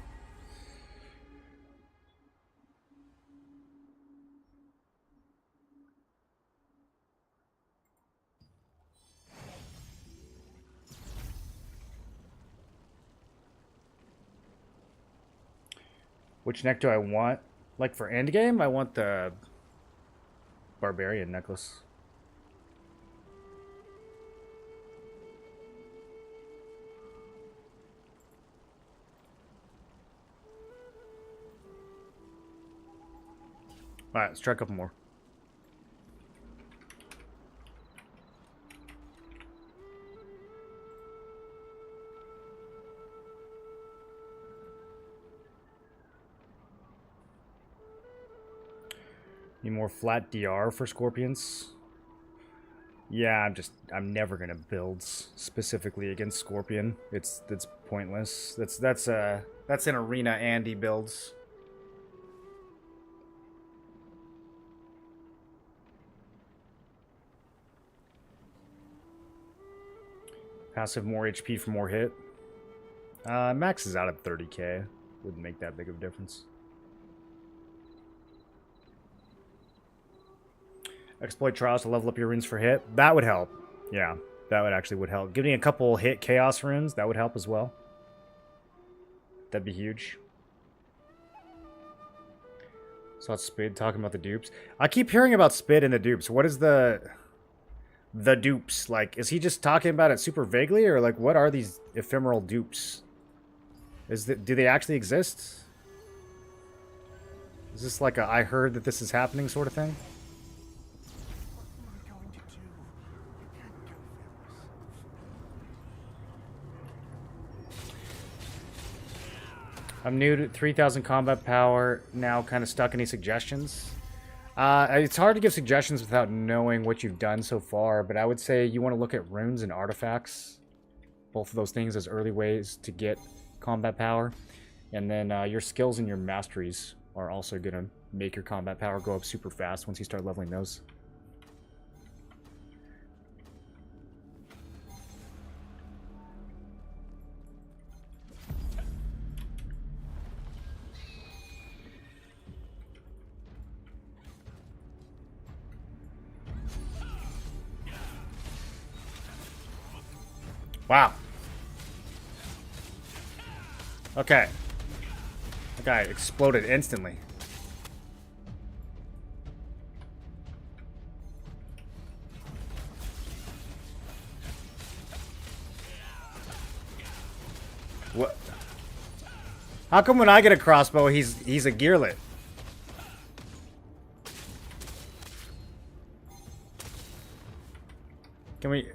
Which neck do I want? Like for endgame, I want the Barbarian necklace. Alright, let's try a couple more. Need more flat DR for Scorpions. Yeah, I'm never gonna build specifically against Scorpion. It's pointless. That's an arena Andy builds. Passive more HP for more hit. Max is out at 30k. Wouldn't make that big of a difference. Exploit trials to level up your runes for hit. That would help. Yeah, that would help. Giving a couple hit chaos runes, that would help as well. That'd be huge. Saw Spid talking about the dupes. I keep hearing about Spid and the dupes. What is the dupes? Like, is he just talking about it super vaguely, or like what are these ephemeral dupes? Do they actually exist? Is this like a I heard that this is happening sort of thing? I'm new to 3,000 combat power, now kind of stuck. Any suggestions? It's hard to give suggestions without knowing what you've done so far, but I would say you want to look at runes and artifacts. Both of those things as early ways to get combat power. And then your skills and your masteries are also going to make your combat power go up super fast once you start leveling those. Wow. Okay. That guy exploded instantly. What? How come when I get a crossbow, he's a gearlet? Can we...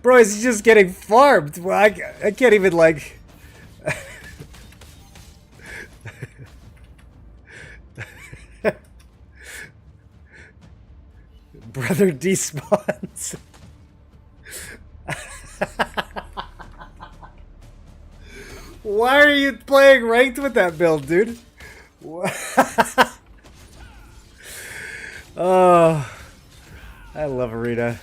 Bro, he's just getting farmed. Well, I can't even, like... Brother despawns. Why are you playing ranked with that build, dude? Oh, I love Arena.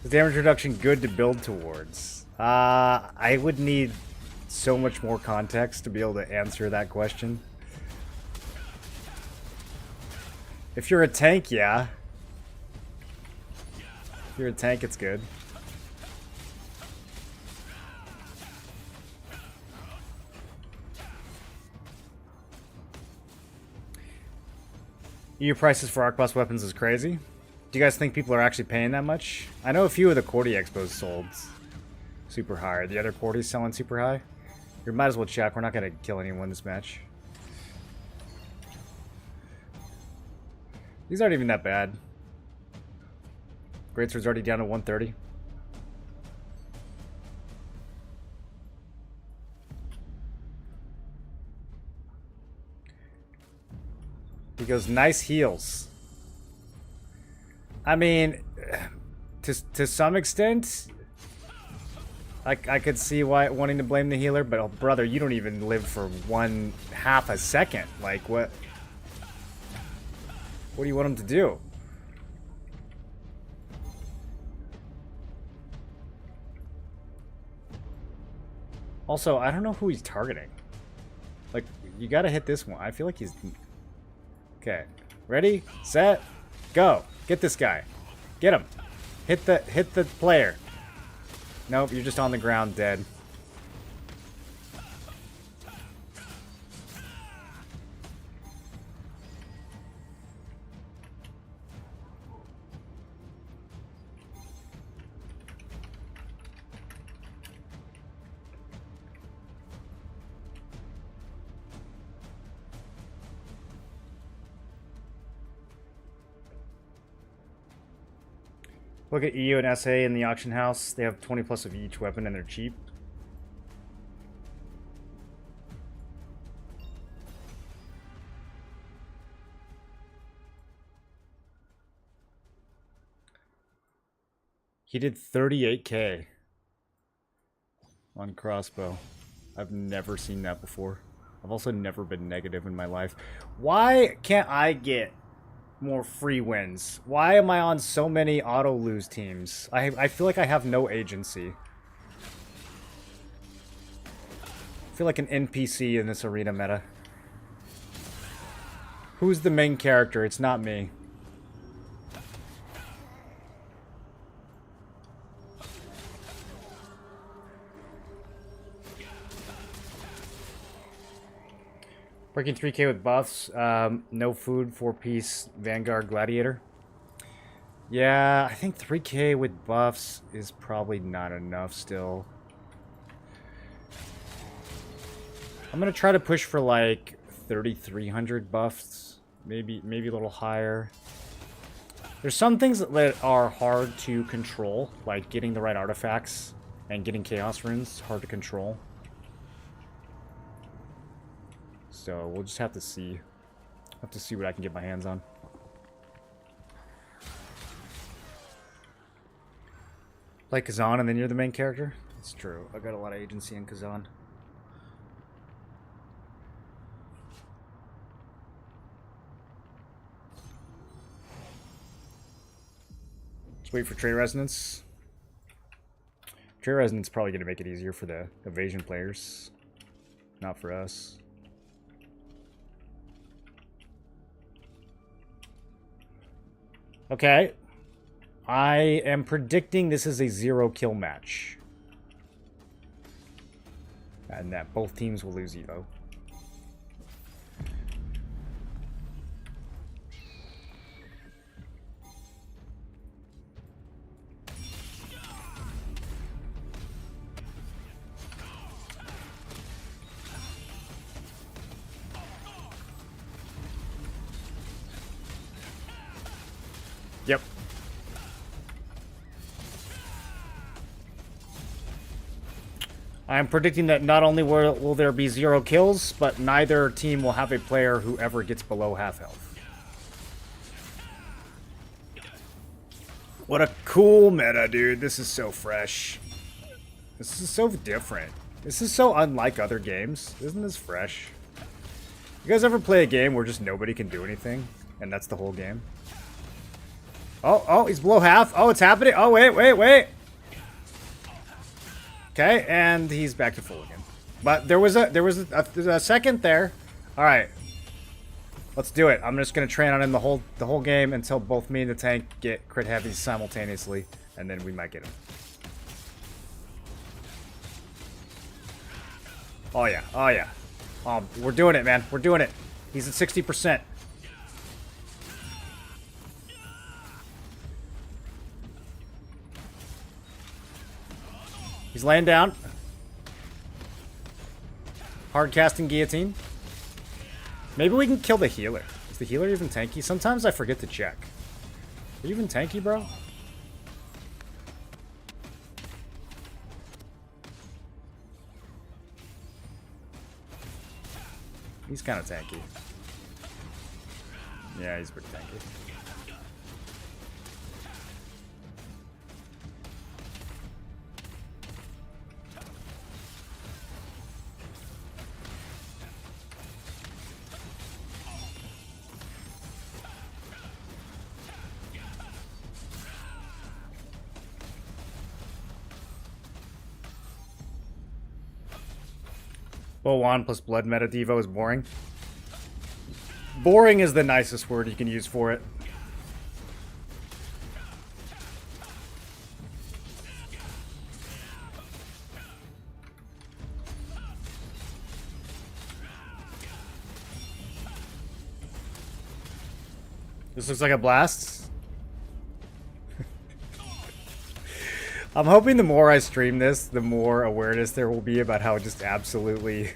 Is damage reduction good to build towards? I would need so much more context to be able to answer that question. If you're a tank, yeah. you're a tank, it's good. EU prices for arc-boss weapons is crazy. Do you guys think people are actually paying that much? I know a few of the Cordy Expos sold super high. Are the other Cordys selling super high? You might as well check. We're not going to kill anyone this match. These aren't even that bad. Greatsword's already down to 130. He goes, nice heals. I mean, to some extent, I could see why wanting to blame the healer, but oh, brother, you don't even live for 1/2 a second. Like, what do you want him to do? Also, I don't know who he's targeting. Like, you gotta hit this one. I feel like he's... Okay. Ready? Set? Go. Get this guy. Get him. Hit the player. Nope, you're just on the ground dead. Look at EU and SA in the auction house. They have 20 plus of each weapon and they're cheap. He did 38k on crossbow. I've never seen that before. I've also never been negative in my life. Why can't I get more free wins? Why am I on so many auto lose teams? I feel like I have no agency. I feel like an NPC in this arena meta. Who's the main character? It's not me. Breaking 3k with buffs. No food, 4-piece Vanguard Gladiator. Yeah, I think 3k with buffs is probably not enough still. I'm gonna try to push for like 3,300 buffs. Maybe a little higher. There's some things that are hard to control, like getting the right artifacts and getting chaos runes, hard to control. So we'll just have to see. Have to see what I can get my hands on. Like Kazan, and then you're the main character? That's true. I got a lot of agency in Kazan. Let's wait for Trade Resonance. Trade Resonance is probably going to make it easier for the evasion players. Not for us. Okay. I am predicting this is a 0-kill match. And that both teams will lose Evo. Yep. I'm predicting that not only will there be 0 kills, but neither team will have a player who ever gets below half health. What a cool meta, dude. This is so fresh. This is so different. This is so unlike other games. Isn't this fresh? You guys ever play a game where just nobody can do anything, and that's the whole game? Oh, he's below half. Oh, it's happening. Oh, wait. Okay, and he's back to full again. But there was a second there. All right, let's do it. I'm just gonna train on him the whole game until both me and the tank get crit heavies simultaneously, and then we might get him. Oh yeah, oh yeah. Oh, we're doing it, man. We're doing it. He's at 60%. He's laying down. Hard casting guillotine. Maybe we can kill the healer. Is the healer even tanky? Sometimes I forget to check. Are you even tanky, bro? He's kind of tanky. Yeah, he's pretty tanky. Bowan plus blood meta Devo is boring. Boring is the nicest word you can use for it. This looks like a blast. I'm hoping the more I stream this, the more awareness there will be about how just absolutely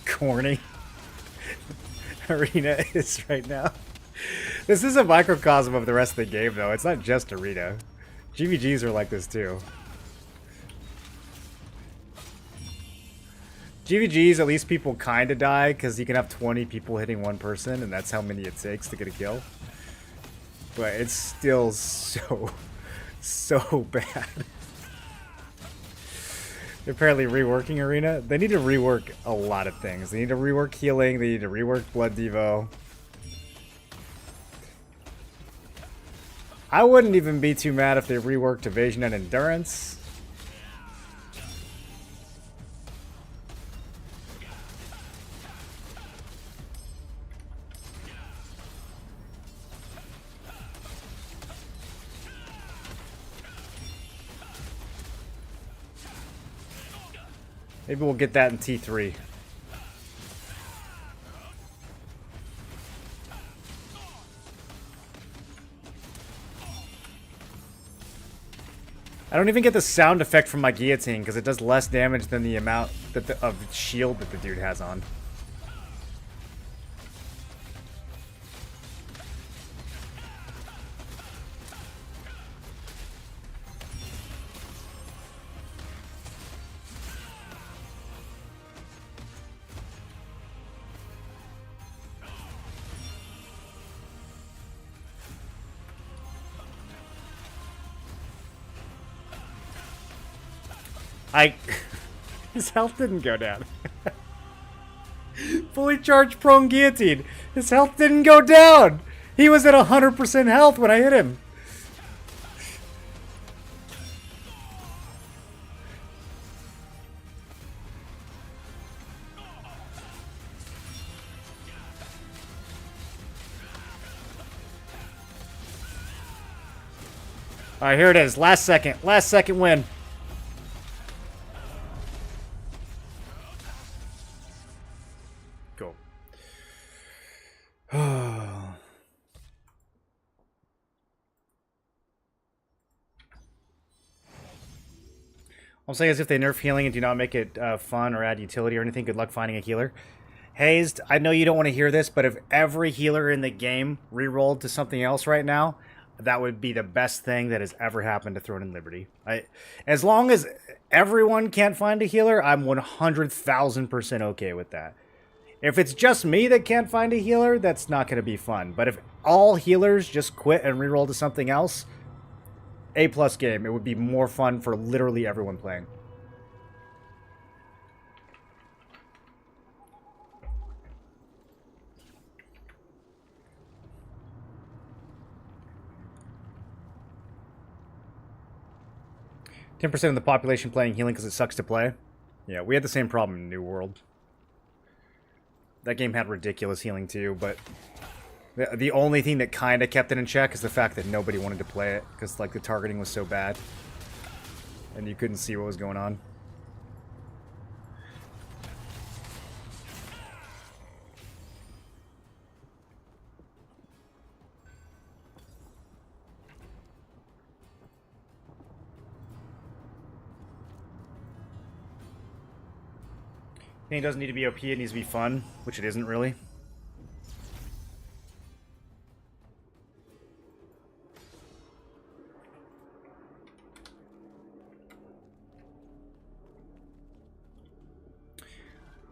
corny Arena is right now. This is a microcosm of the rest of the game, though. It's not just Arena. GVGs are like this, too. GVGs, at least people kind of die, because you can have 20 people hitting one person, and that's how many it takes to get a kill. But it's still so bad. They're apparently reworking Arena. They need to rework a lot of things. They need to rework healing. They need to rework Blood Devo. I wouldn't even be too mad if they reworked Evasion and Endurance. Maybe we'll get that in T3. I don't even get the sound effect from my guillotine because it does less damage than the amount that of shield that the dude has on. His health didn't go down. Fully charged prone guillotine. His health didn't go down. He was at 100% health when I hit him. Alright, here it is. Last second win. Go. I'm saying as if they nerf healing and do not make it fun or add utility or anything. Good luck finding a healer. Hazed, I know you don't want to hear this, but if every healer in the game rerolled to something else right now, that would be the best thing that has ever happened to Throne and Liberty. As long as everyone can't find a healer, I'm 100,000% okay with that. If it's just me that can't find a healer, that's not going to be fun. But if all healers just quit and reroll to something else, A+ game. It would be more fun for literally everyone playing. %10 of the population playing healing because it sucks to play. Yeah, we had the same problem in New World. That game had ridiculous healing too, but The only thing that kind of kept it in check is the fact that nobody wanted to play it because like the targeting was so bad and you couldn't see what was going on. I think it doesn't need to be OP, it needs to be fun, which it isn't really.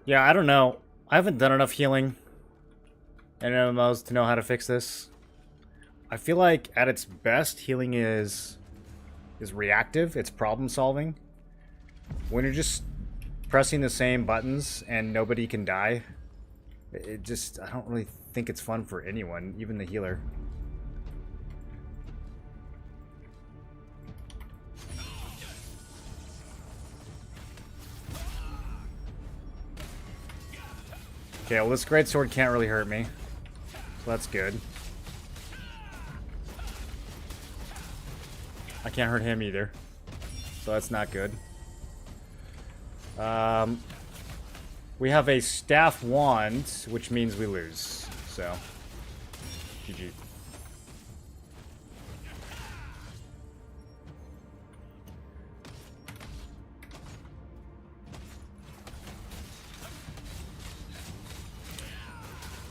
Yeah, I don't know. I haven't done enough healing in MMOs to know how to fix this. I feel like at its best, healing is reactive, it's problem solving. When you're just pressing the same buttons and nobody can die, it just, I don't really think it's fun for anyone, even the healer. Okay, well this greatsword can't really hurt me, so that's good. I can't hurt him either, so that's not good. We have a staff wand, which means we lose. So, GG.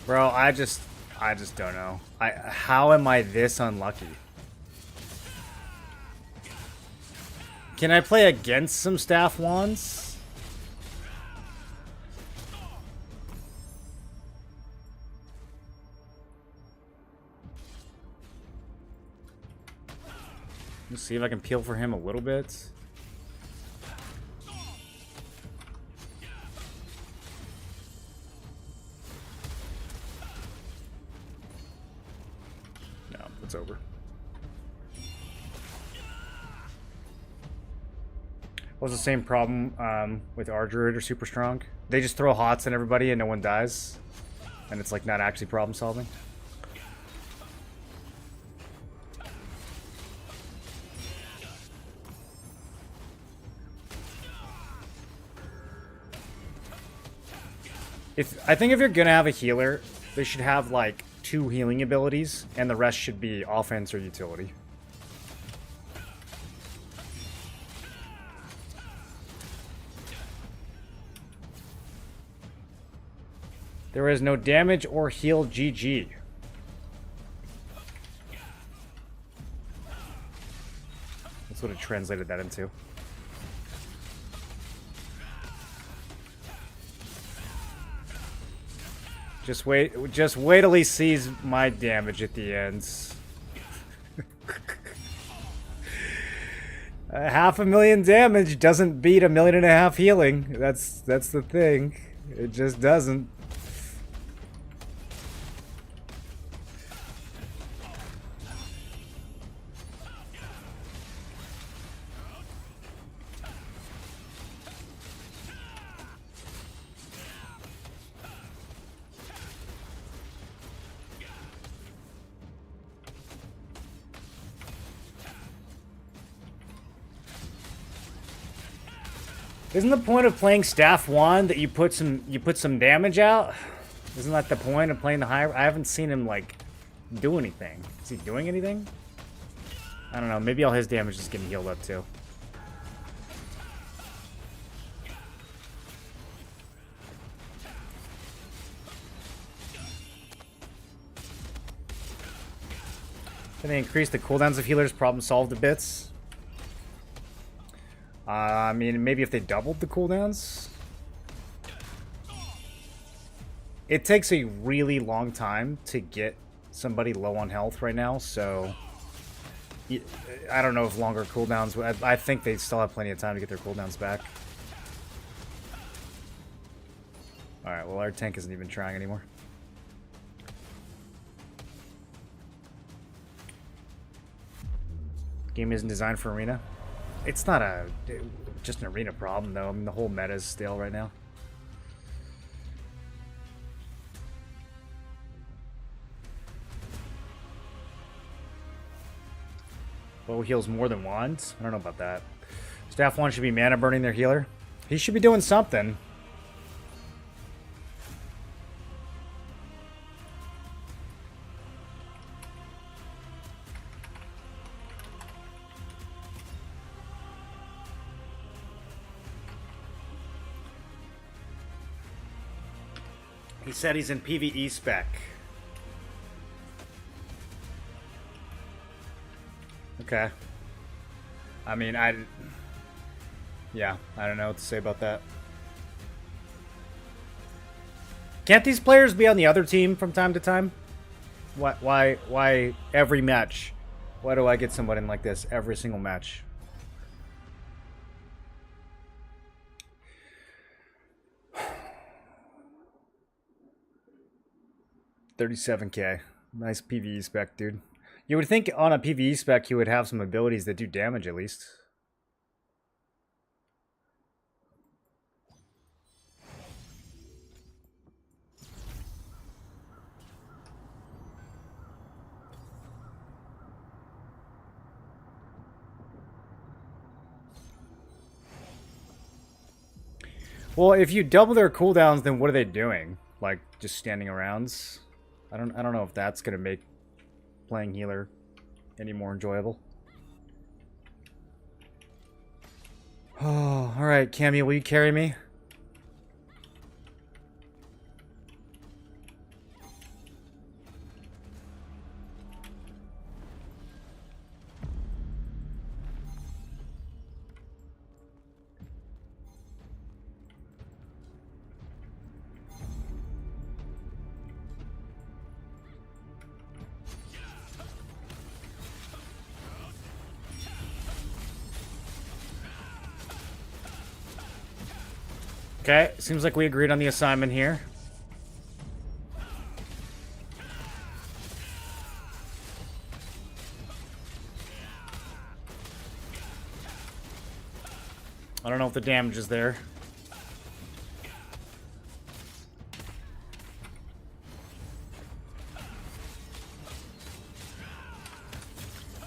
Bro, I just don't know. How am I this unlucky? Can I play against some staff wands? Let's see if I can peel for him a little bit. No, it's over. Was the same problem with our druid or super strong. They just throw hots at everybody and no one dies. And it's like not actually problem solving. I think if you're gonna have a healer, they should have like 2 healing abilities, and the rest should be offense or utility. There is no damage or heal, GG. That's what it translated that into. Just wait till he sees my damage at the end. 500,000 damage doesn't beat 1.5 million healing. That's the thing. It just doesn't. Isn't the point of playing Staff Wand that you put some damage out? Isn't that the point of playing the high? I haven't seen him like do anything. Is he doing anything? I don't know. Maybe all his damage is getting healed up too. Can they increase the cooldowns of healers? Problem solved a bit. I mean, maybe if they doubled the cooldowns. It takes a really long time to get somebody low on health right now, so I don't know if longer cooldowns. I think they still have plenty of time to get their cooldowns back. Alright, well our tank isn't even trying anymore. Game isn't designed for arena. It's not just an arena problem, though. I mean, the whole meta is stale right now. Bow heals more than wands? I don't know about that. Staff 1 should be mana burning their healer. He should be doing something. He said he's in PvE spec. Okay. I mean, yeah, I don't know what to say about that. Can't these players be on the other team from time to time? Why every match? Why do I get somebody like this every single match? $37K. Nice PvE spec, dude. You would think on a PvE spec you would have some abilities that do damage at least. Well, if you double their cooldowns, then what are they doing? Like just standing around? I don't know if that's gonna make playing healer any more enjoyable. Oh, alright, Cammy, will you carry me? Okay, seems like we agreed on the assignment here. I don't know if the damage is there.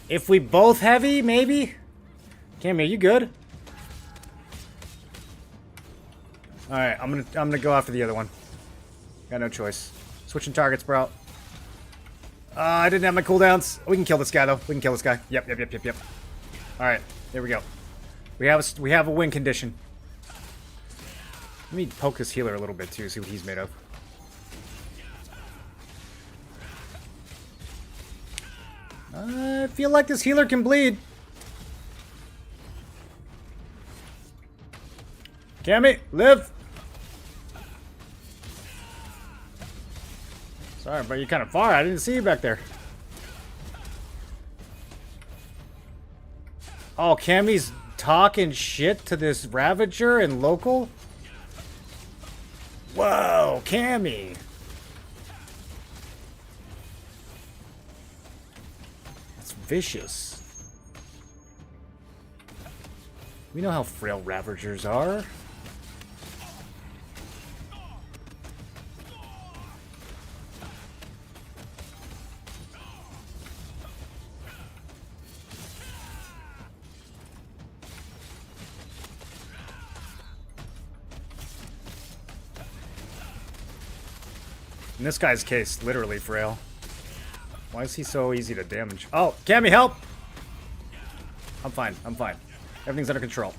If we both heavy, maybe? Cammy, are you good? Alright, I'm gonna go after the other one. Got no choice. Switching targets, bro. I didn't have my cooldowns. We can kill this guy though. We can kill this guy. Yep. Alright, there we go. We have a win condition. Let me poke this healer a little bit too, see what he's made of. I feel like this healer can bleed. Cammy, live! Sorry, but you're kind of far. I didn't see you back there. Oh, Cammy's talking shit to this Ravager and local? Whoa, Cammy! That's vicious. We know how frail Ravagers are. In this guy's case, literally frail. Why is he so easy to damage? Oh, Cammy, help! I'm fine. Everything's under control.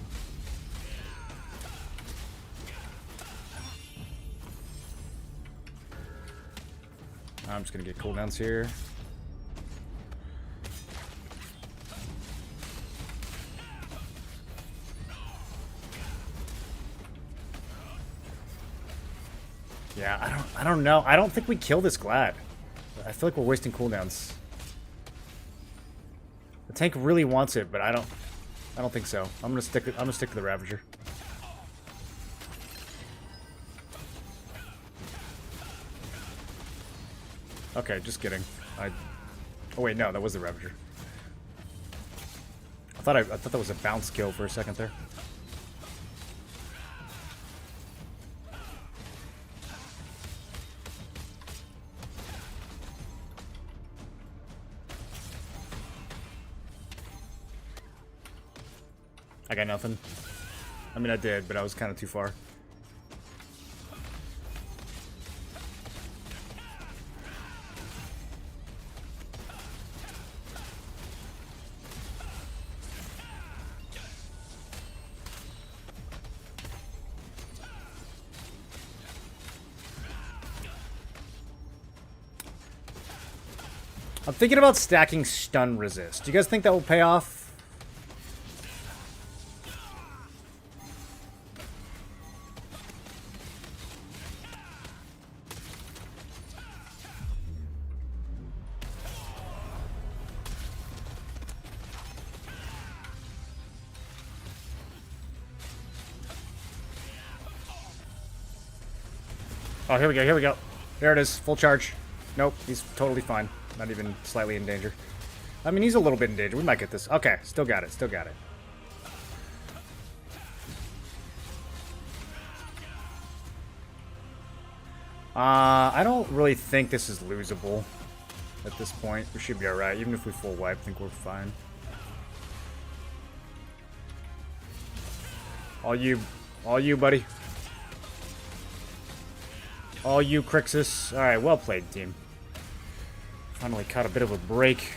I'm just gonna get cooldowns here. Yeah, I don't know. I don't think we kill this Glad. I feel like we're wasting cooldowns. The tank really wants it, but I don't think so. I'm gonna stick to the Ravager. Okay, just kidding. Oh wait, no, that was the Ravager. I thought that was a bounce kill for a second there. I got nothing. I mean, I did, but I was kind of too far. I'm thinking about stacking stun resist. Do you guys think that will pay off? Oh, here we go, here we go. There it is, full charge. Nope, he's totally fine. Not even slightly in danger. I mean, he's a little bit in danger. We might get this. Okay, still got it, still got it. I don't really think this is losable at this point. We should be alright. Even if we full wipe, I think we're fine. All you, buddy. All you, Crixus. Alright, well played, team. Finally caught a bit of a break.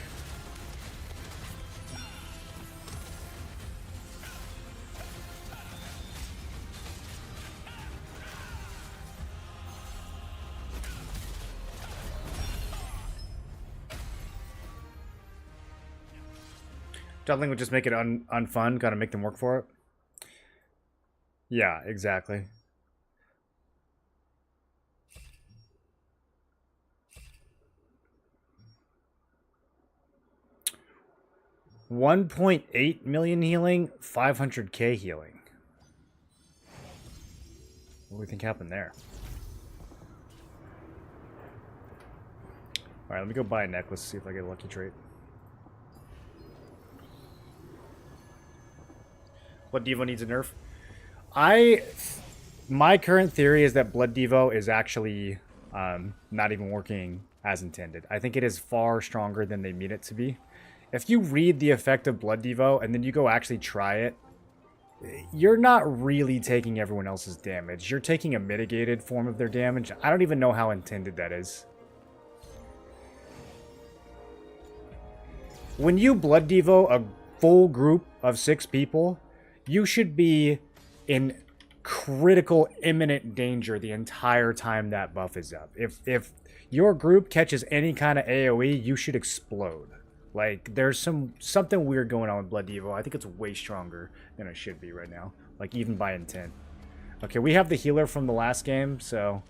Doubling would just make it unfun. Gotta make them work for it. Yeah, exactly. $1.8 million healing, 500k healing. What do we think happened there? Alright, let me go buy a necklace, see if I get a lucky trait. Blood Devo needs a nerf. My current theory is that Blood Devo is actually not even working as intended. I think it is far stronger than they mean it to be. If you read the effect of Blood Devo and then you go actually try it, you're not really taking everyone else's damage. You're taking a mitigated form of their damage. I don't even know how intended that is. When you Blood Devo a full group of 6 people, you should be in critical, imminent danger the entire time that buff is up. If your group catches any kind of AoE, you should explode. Like, there's something weird going on with Blood Devo. I think it's way stronger than it should be right now. Like, even by intent. Okay, we have the healer from the last game, so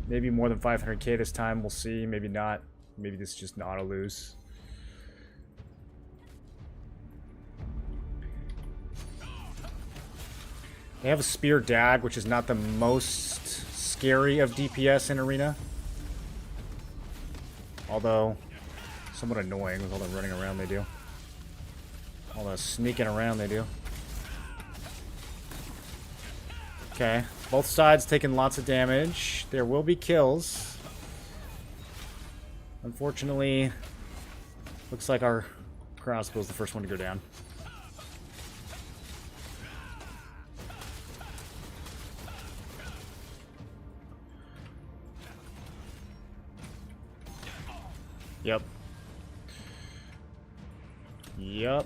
maybe more than 500k this time. We'll see. Maybe not. Maybe this is just an auto-lose. They have a Spear Dag, which is not the most scary of DPS in Arena. Although, somewhat annoying with all the running around they do. All the sneaking around they do. Okay, both sides taking lots of damage. There will be kills. Unfortunately, looks like our crossbow is the first one to go down. Yep. Yep.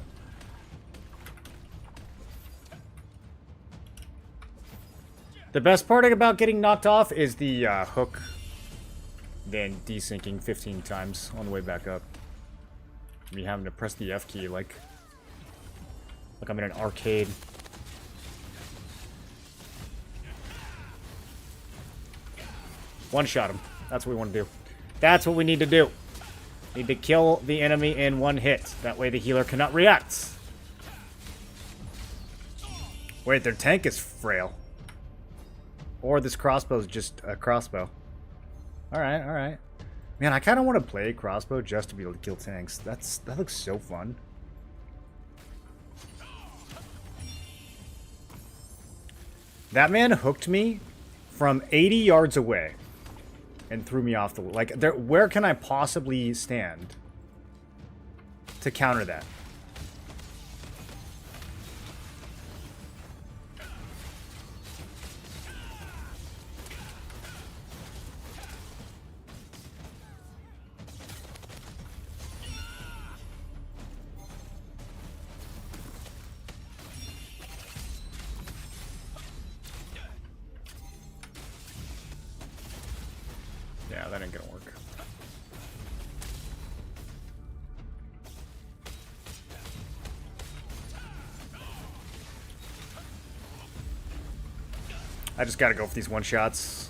The best part about getting knocked off is the hook, then desyncing 15 times on the way back up. Me having to press the F key like I'm in an arcade. One shot him. That's what we want to do. That's what we need to do. Need to kill the enemy in one hit. That way the healer cannot react. Wait, their tank is frail. Or this crossbow is just a crossbow. Alright, alright. Man, I kind of want to play crossbow just to be able to kill tanks. That looks so fun. That man hooked me from 80 yards away. And threw me off the... Like, where can I possibly stand to counter that? that ain't gonna work. I just gotta go for these one-shots.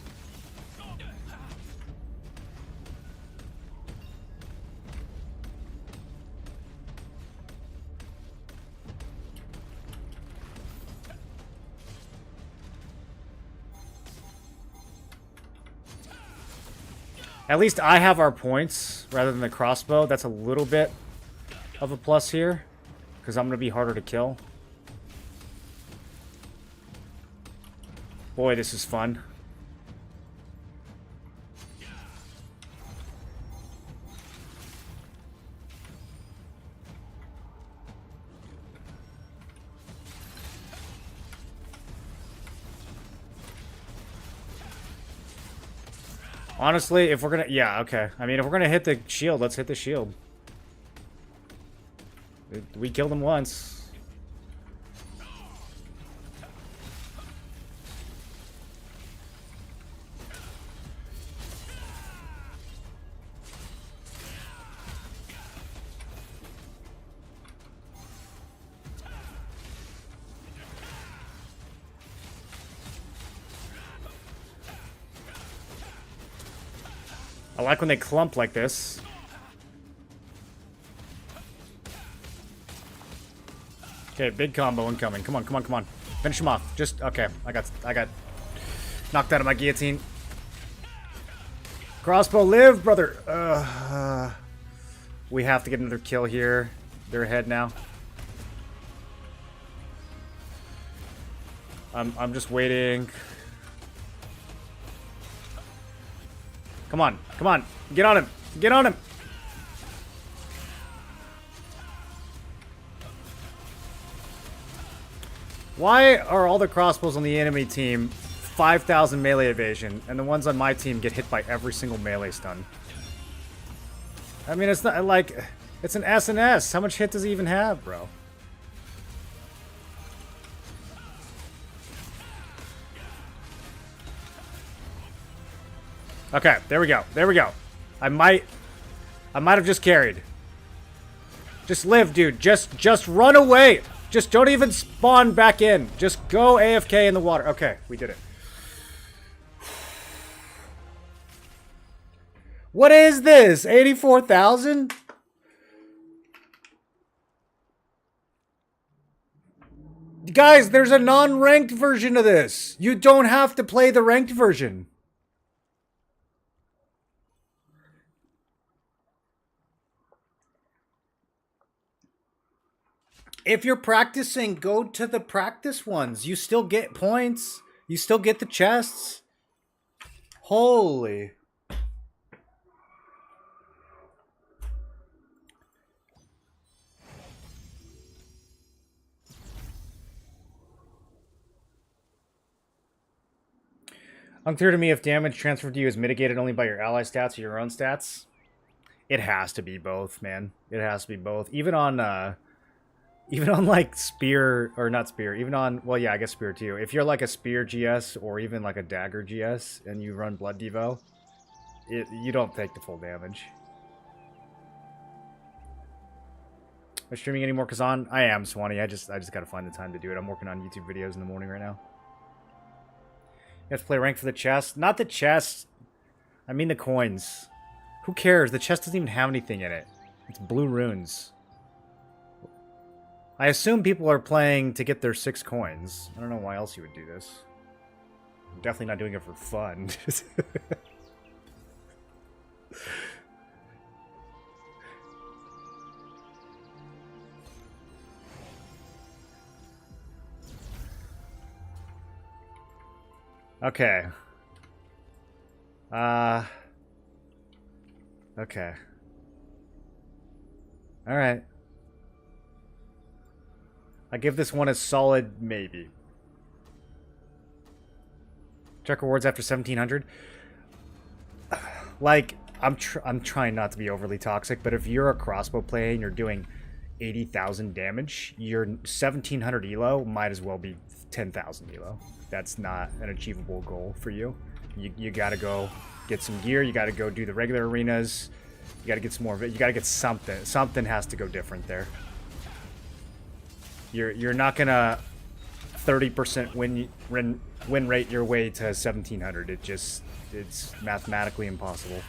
At least I have our points rather than the crossbow. That's a little bit of a plus here, because I'm going to be harder to kill. Boy, this is fun. Honestly, if we're gonna... Yeah, okay. I mean, if we're gonna hit the shield, let's hit the shield. We killed him once. I like when they clump like this. Okay, big combo incoming. Come on, come on, come on. Finish him off. Just okay. I got knocked out of my guillotine. Crossbow, live, brother. We have to get another kill here. They're ahead now. I'm just waiting. Come on, come on. Get on him. Get on him. Why are all the crossbows on the enemy team 5,000 melee evasion, and the ones on my team get hit by every single melee stun? I mean, it's not like... It's an S&S. How much hit does he even have, bro? Okay, there we go. There we go. I might have just carried. Just live, dude. Just run away. Just don't even spawn back in. Just go AFK in the water. Okay, we did it. What is this? 84,000? Guys, there's a non-ranked version of this. You don't have to play the ranked version. If you're practicing, go to the practice ones. You still get points. You still get the chests. Holy. Unclear to me if damage transferred to you is mitigated only by your ally stats or your own stats. It has to be both, man. It has to be both. Even on like spear, or not spear, even on, well, yeah, I guess spear too. If you're like a spear GS or even like a dagger GS and you run blood devo, you don't take the full damage. Am I streaming anymore, Kazan? I am, Swanee. I just gotta find the time to do it. I'm working on YouTube videos in the morning right now. You have to play rank for the chest. Not the chest. I mean the coins. Who cares? The chest doesn't even have anything in it. It's blue runes. I assume people are playing to get their 6 coins. I don't know why else you would do this. I'm definitely not doing it for fun. Okay. Okay. Alright. I give this one a solid maybe. Check rewards after 1700. Like, I'm trying not to be overly toxic, but if you're a crossbow player and you're doing 80,000 damage, your 1700 elo might as well be 10,000 elo. That's not an achievable goal for you. You gotta go get some gear. You got to go do the regular arenas. You got to get some more. You got to get something. Something has to go different there. You're not gonna 30% win rate your way to 1700. It's mathematically impossible.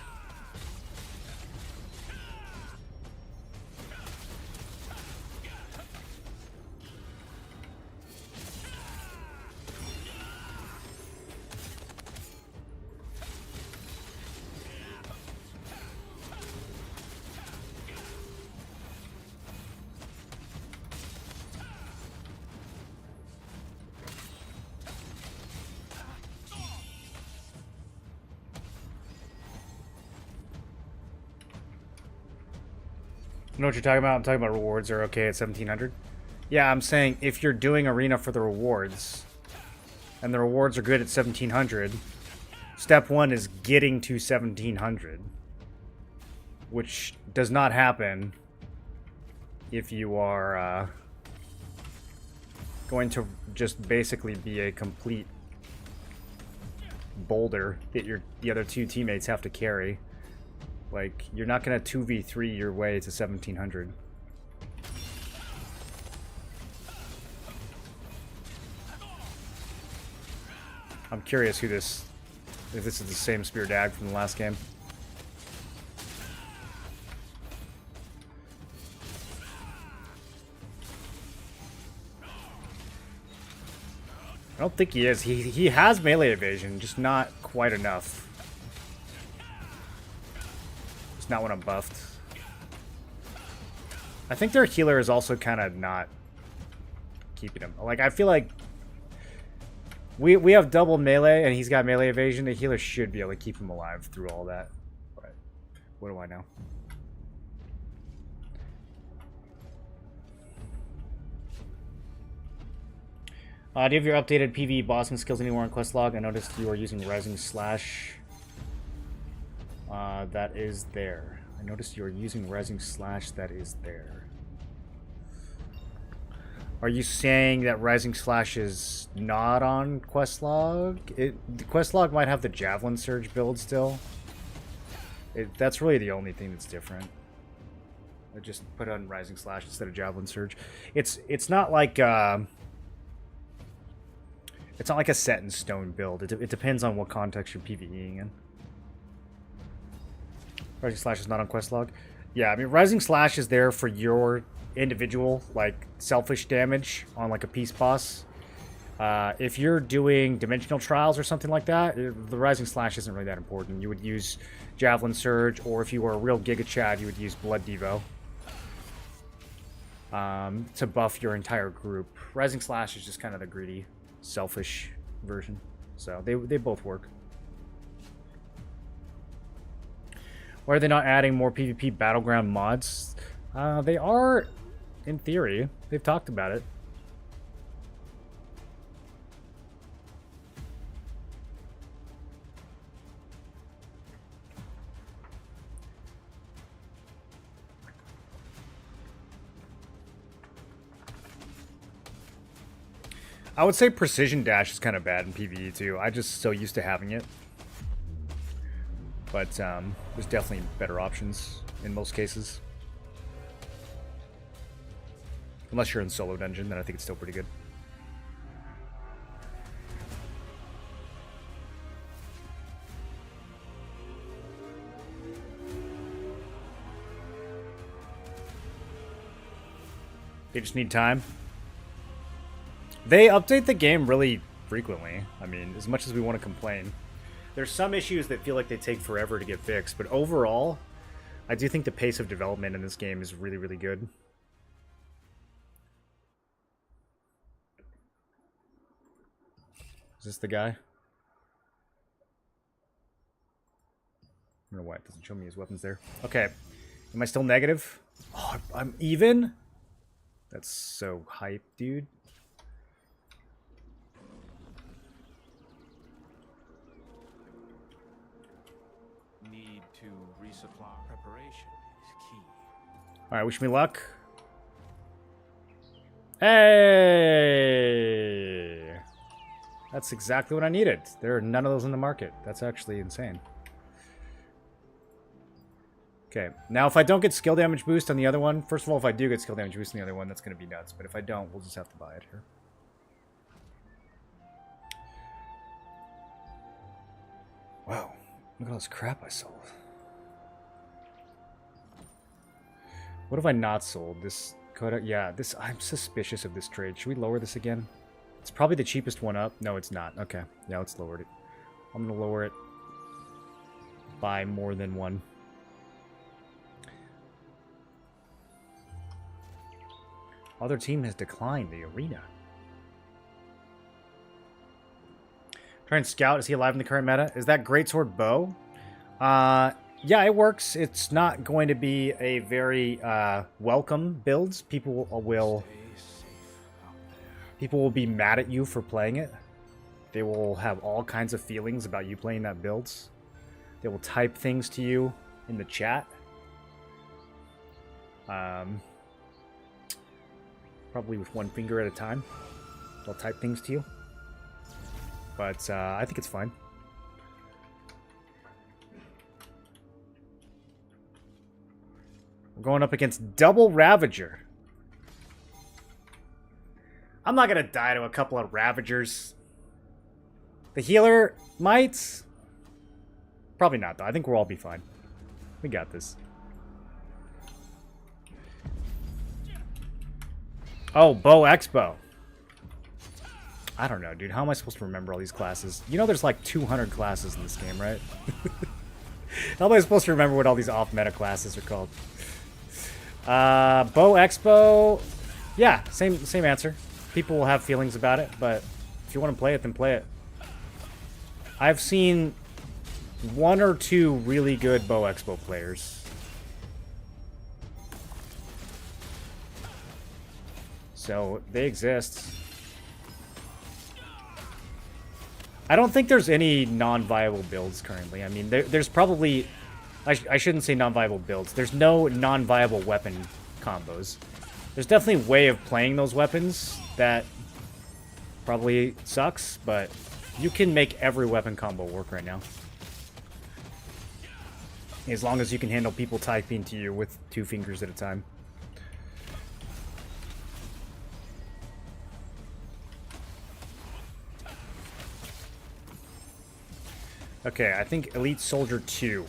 You know what you're talking about? I'm talking about rewards are okay at 1700. Yeah, I'm saying if you're doing arena for the rewards, and the rewards are good at 1700, step 1 is getting to 1700, which does not happen if you are going to just basically be a complete boulder that the other two teammates have to carry. Like, you're not going to 2v3 your way to 1700. I'm curious if this is the same Spear Dag from the last game. I don't think he is. He has melee evasion, just not quite enough. It's not when I'm buffed. I think their healer is also kind of not keeping him. Like, I feel like we have double melee and he's got melee evasion. The healer should be able to keep him alive through all that. But what do I know? Do you have your updated PvE bossing skills anywhere on quest log? I noticed you are using Rising Slash. That is there. I noticed you are using Rising Slash. That is there. Are you saying that Rising Slash is not on Questlog? The Questlog might have the Javelin Surge build still. That's really the only thing that's different. I just put on Rising Slash instead of Javelin Surge. It's not like a set in stone build. It depends on what context you're PvEing in. Rising Slash is not on Questlog. Yeah, I mean, Rising Slash is there for your individual, like, selfish damage on, like, a peace boss. If you're doing Dimensional Trials or something like that, the Rising Slash isn't really that important. You would use Javelin Surge, or if you were a real Giga Chad, you would use Blood Devo to buff your entire group. Rising Slash is just kind of the greedy, selfish version. So they both work. Why are they not adding more PvP Battleground mods? They are, in theory. They've talked about it. I would say Precision Dash is kind of bad in PvE too. I'm just so used to having it. But there's definitely better options in most cases. Unless you're in solo dungeon, then I think it's still pretty good. They just need time. They update the game really frequently. I mean, as much as we want to complain. There's some issues that feel like they take forever to get fixed, but overall, I do think the pace of development in this game is really, really good. Is this the guy? I don't know why it doesn't show me his weapons there. Okay. Am I still negative? Oh, I'm even? That's so hype, dude. Need to resupply. Preparation is key. Alright, wish me luck. Hey! That's exactly what I needed. There are none of those in the market. That's actually insane. Okay, now if I don't get skill damage boost on the other one, first of all, if I do get skill damage boost on the other one, that's going to be nuts. But if I don't, we'll just have to buy it here. Wow, look at all this crap I sold. What have I not sold? This Kodak, yeah, this, I'm suspicious of this trade. Should we lower this again? It's probably the cheapest one up. No, it's not. Okay, yeah, let's lower it. I'm going to lower it by more than one. Other team has declined the arena. Try and scout. Is he alive in the current meta? Is that greatsword bow? Yeah, it works. It's not going to be a very welcome build. People will be mad at you for playing it. They will have all kinds of feelings about you playing that build. They will type things to you in the chat. Probably with one finger at a time. They'll type things to you. But I think it's fine. We're going up against Double Ravager. I'm not going to die to a couple of Ravagers. The healer might. Probably not, though. I think we'll all be fine. We got this. Oh, Bow Expo. I don't know, dude. How am I supposed to remember all these classes? You know there's like 200 classes in this game, right? How am I supposed to remember what all these off-meta classes are called? Bow Expo. Yeah, same answer. People will have feelings about it, but if you want to play it, then play it. I've seen 1 or 2 really good Bow Expo players. So, they exist. I don't think there's any non-viable builds currently. I mean, there's probably... I shouldn't say non-viable builds. There's no non-viable weapon combos. There's definitely a way of playing those weapons that probably sucks, but you can make every weapon combo work right now. As long as you can handle people typing to you with 2 fingers at a time. Okay, I think Elite Soldier 2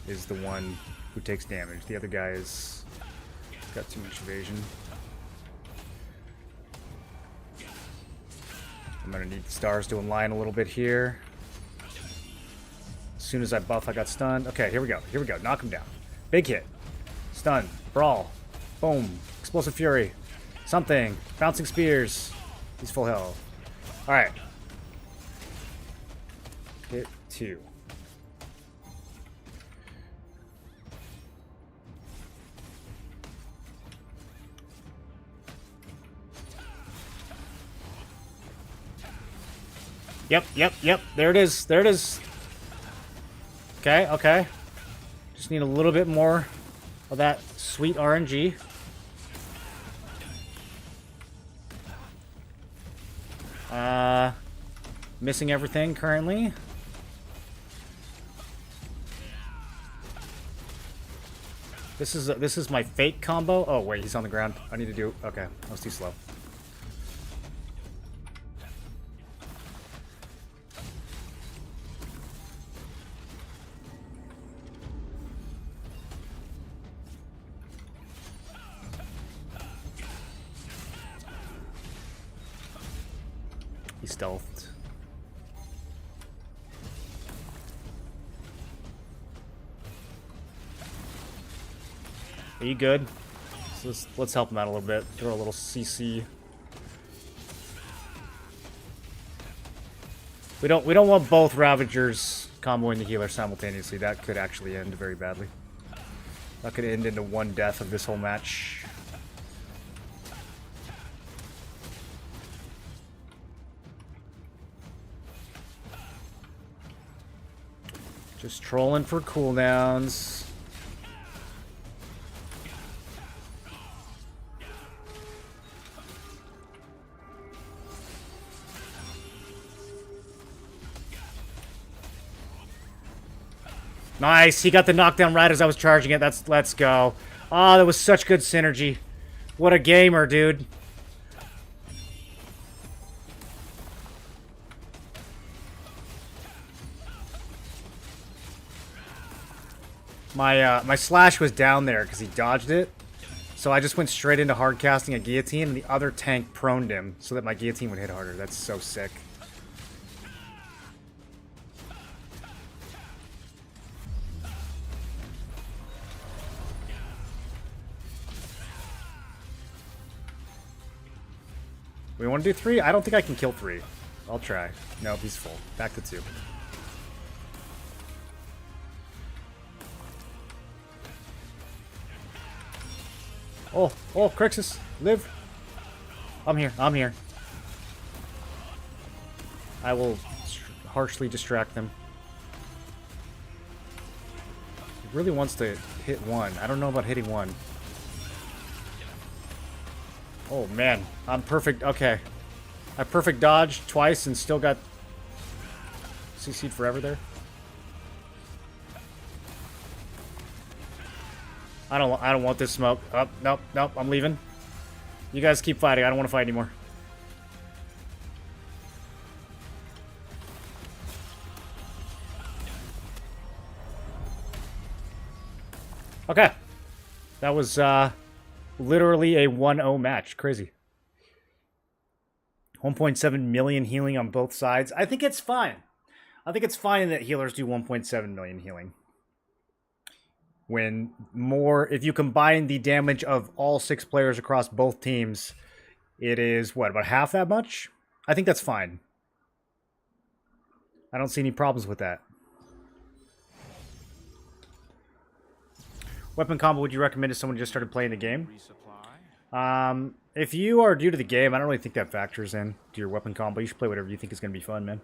is the one who takes damage. The other guy is got too much evasion. I'm gonna need the stars to align a little bit here. As soon as I buff, I got stunned. Okay, here we go. Here we go. Knock him down. Big hit. Stun. Brawl. Boom. Explosive Fury. Something. Bouncing Spears. He's full health. Alright. Hit 2. Yep. There it is. There it is. Okay. Just need a little bit more of that sweet RNG. Missing everything currently. This is my fake combo. Oh wait, he's on the ground. I need to do. Okay, I was too slow. He stealthed. Are you good? So let's help him out a little bit. Throw a little CC. We don't want both Ravagers comboing the healer simultaneously. That could actually end very badly. That could end into one death of this whole match. Just trolling for cooldowns. Nice. He got the knockdown right as I was charging it. Let's go. Ah, that was such good synergy. What a gamer, dude. My slash was down there because he dodged it. So I just went straight into hard casting a guillotine, and the other tank proned him so that my guillotine would hit harder. That's so sick. We want to do 3? I don't think I can kill 3. I'll try. Nope, he's full. Back to 2. Oh, Crixus, live. I'm here. I will harshly distract them. He really wants to hit 1. I don't know about hitting 1. Oh, man. I'm perfect. Okay. I perfect dodged twice and still got CC'd forever there. I don't want this smoke. Oh, nope. I'm leaving. You guys keep fighting. I don't want to fight anymore. Okay. That was literally a 1-0 match. Crazy. 1.7 million healing on both sides. I think it's fine. I think it's fine that healers do 1.7 million healing. When if you combine the damage of all 6 players across both teams, it is, what, about half that much? I think that's fine. I don't see any problems with that. Weapon combo would you recommend to someone who just started playing the game? If you are new to the game, I don't really think that factors in to your weapon combo. You should play whatever you think is going to be fun, man.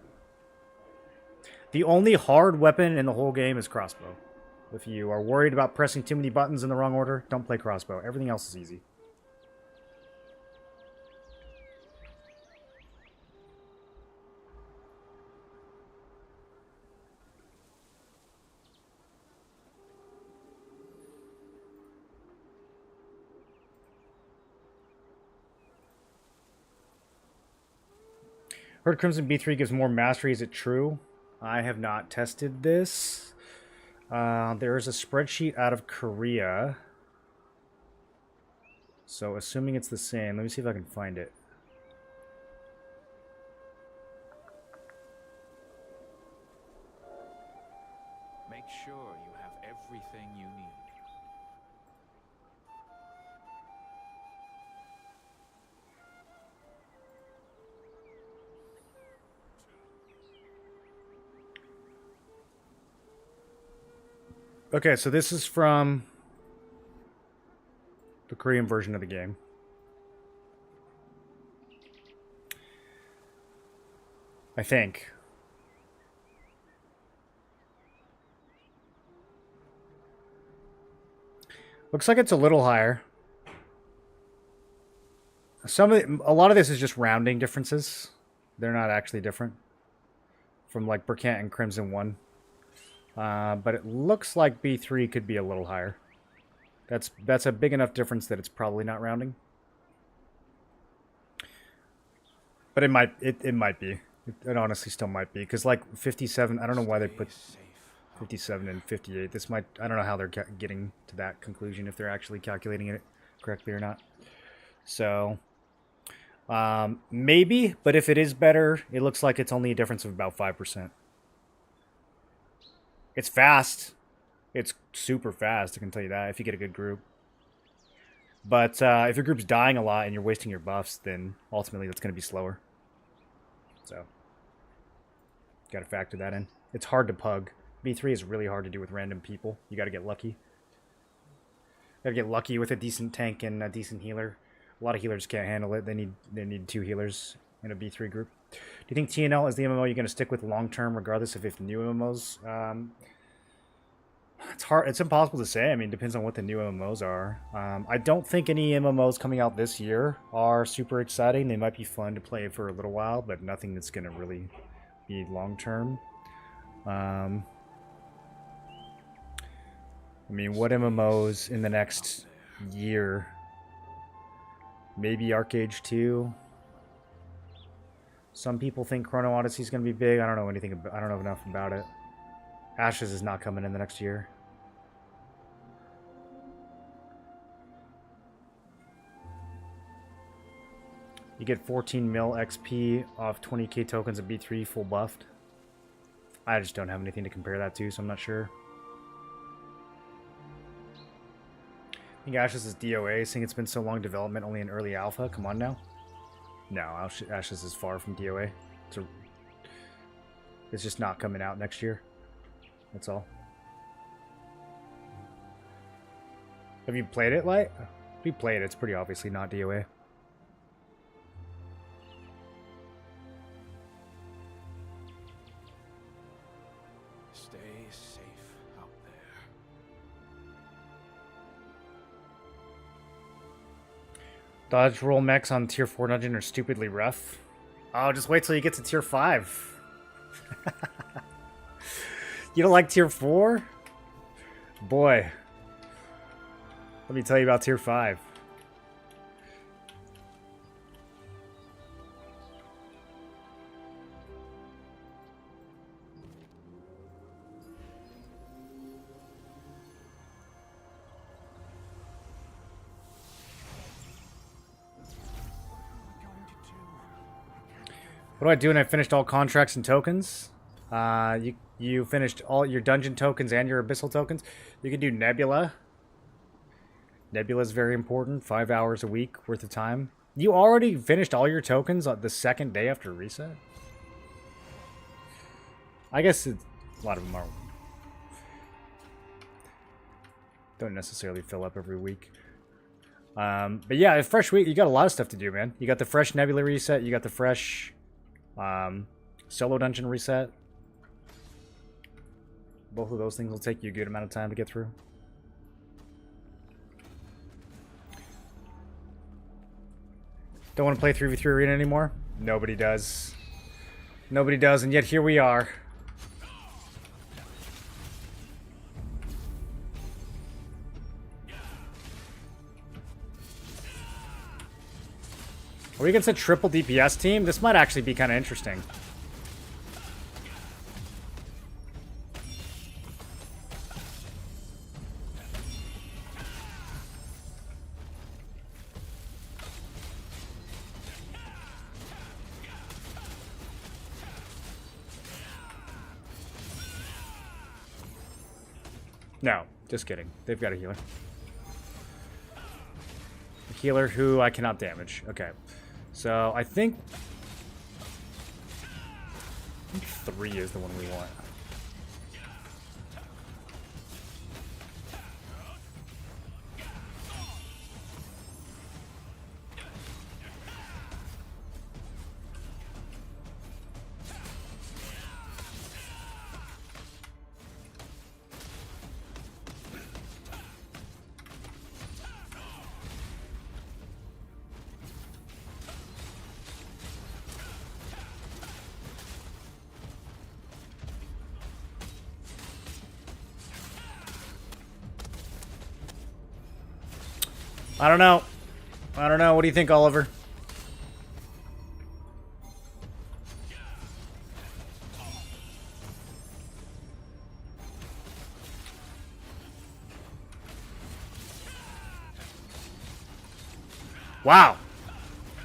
The only hard weapon in the whole game is crossbow. If you are worried about pressing too many buttons in the wrong order, don't play crossbow. Everything else is easy. Heard Crimson B3 gives more mastery. Is it true? I have not tested this. There is a spreadsheet out of Korea. So, assuming it's the same, let me see if I can find it. Make sure you have everything you need. Okay, so this is from the Korean version of the game. I think. Looks like it's a little higher. A lot of this is just rounding differences. They're not actually different from like Burkant and Crimson 1. But it looks like B3 could be a little higher. That's a big enough difference that it's probably not rounding. But it might be. It honestly still might be, because like 57, I don't know why they put 57 and 58. This might, I don't know how they're getting to that conclusion, if they're actually calculating it correctly or not. So maybe, but if it is better, it looks like it's only a difference of about 5%. It's fast. It's super fast, I can tell you that, if you get a good group. But if your group's dying a lot and you're wasting your buffs, then ultimately that's going to be slower. So, got to factor that in. It's hard to pug. B3 is really hard to do with random people. You got to get lucky. Got to get lucky with a decent tank and a decent healer. A lot of healers can't handle it. They need 2 healers in a B3 group. Do you think TNL is the MMO you're going to stick with long term, regardless of if new MMOs? It's hard. It's impossible to say. I mean, it depends on what the new MMOs are. I don't think any MMOs coming out this year are super exciting. They might be fun to play for a little while, but nothing that's going to really be long term. I mean, what MMOs in the next year? Maybe Arcade 2. Some people think Chrono Odyssey is going to be big. I don't know anything. I don't know enough about it. Ashes is not coming in the next year. You get 14 mil XP off 20k tokens of B3 full buffed. I just don't have anything to compare that to, so I'm not sure. I think Ashes is DOA, seeing it's been so long development, only in early alpha. Come on now. No, Ashes is far from DOA. It's just not coming out next year. That's all. Have you played it, Light? If you played it, it's pretty obviously not DOA. Stay safe out there. Dodge roll mechs on tier 4 dungeon are stupidly rough. Oh, just wait till you get to tier 5. You don't like tier 4? Boy. Let me tell you about tier 5. What do I do when I finished all contracts and tokens? You finished all your dungeon tokens and your abyssal tokens. You can do Nebula. Nebula is very important. 5 hours a week worth of time. You already finished all your tokens on the second day after reset? I guess a lot of them are. Don't necessarily fill up every week. But yeah, a fresh week, you got a lot of stuff to do, man. You got the fresh Nebula reset. You got the fresh solo dungeon reset. Both of those things will take you a good amount of time to get through. Don't want to play 3v3 Arena anymore? Nobody does. Nobody does, and yet here we are. Are we against a triple DPS team? This might actually be kind of interesting. No, just kidding. They've got a healer. A healer who I cannot damage. Okay. So, I think 3 is the one we want. I don't know. I don't know. What do you think, Oliver? Wow.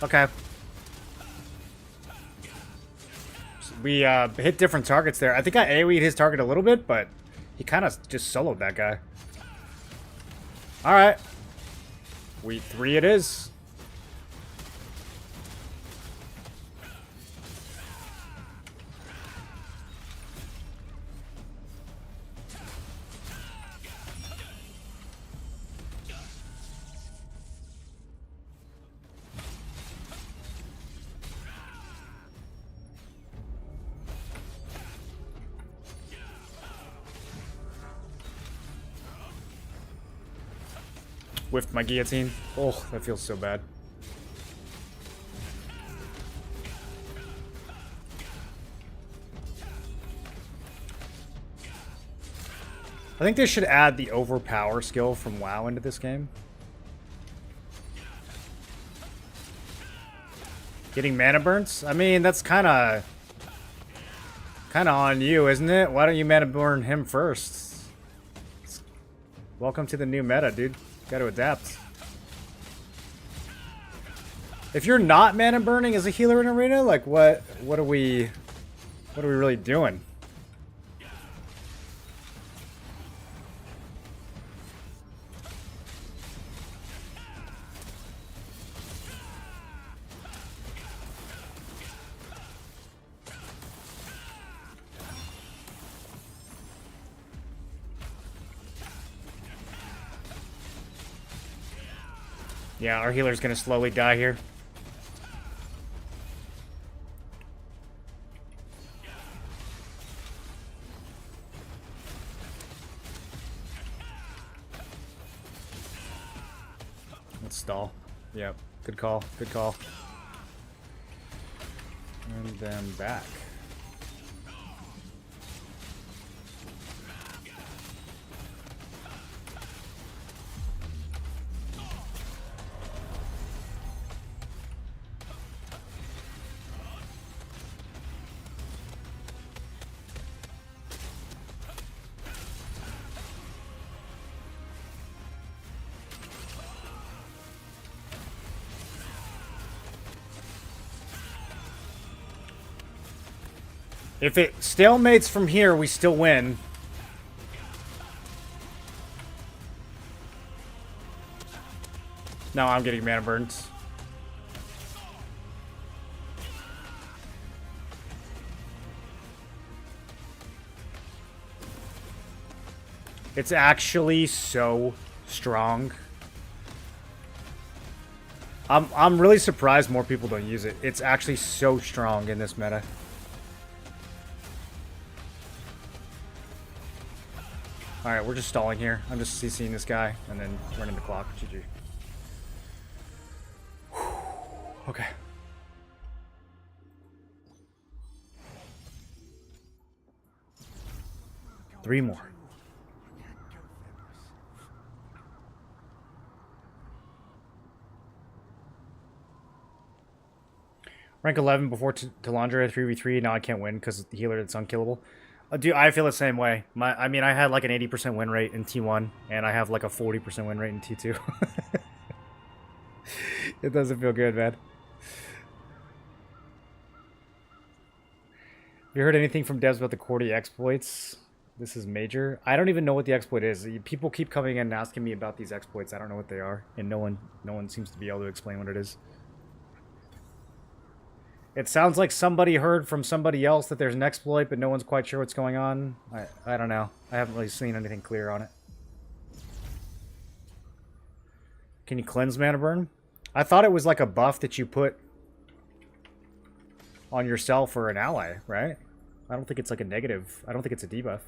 Okay. We hit different targets there. I think I AoE'd his target a little bit, but he kind of just soloed that guy. All right. Week 3 it is. Whiffed my guillotine. Oh, that feels so bad. I think they should add the overpower skill from WoW into this game. Getting mana burns? I mean, that's kind of on you, isn't it? Why don't you mana burn him first? Welcome to the new meta, dude. Got to adapt. If you're not mana burning as a healer in Arena, like what are we really doing? Yeah, our healer's gonna slowly die here. Let's stall. Yep, good call, good call. And then back. If it stalemates from here, we still win. No, I'm getting mana burns. It's actually so strong. I'm really surprised more people don't use it. It's actually so strong in this meta. Alright, we're just stalling here. I'm just CCing this guy and then running the clock. GG. Okay. Three more. Rank 11 before Talandra 3v3. Now I can't win because the healer that's unkillable. Dude, I feel the same way. I mean, I had like an 80% win rate in T1, and I have like a 40% win rate in T2. It doesn't feel good, man. Have you heard anything from devs about the Cordy exploits? This is major. I don't even know what the exploit is. People keep coming in and asking me about these exploits. I don't know what they are, and no one seems to be able to explain what it is. It sounds like somebody heard from somebody else that there's an exploit, but no one's quite sure what's going on. I don't know. I haven't really seen anything clear on it. Can you cleanse mana burn? I thought it was like a buff that you put on yourself or an ally, right? I don't think it's like a negative. I don't think it's a debuff.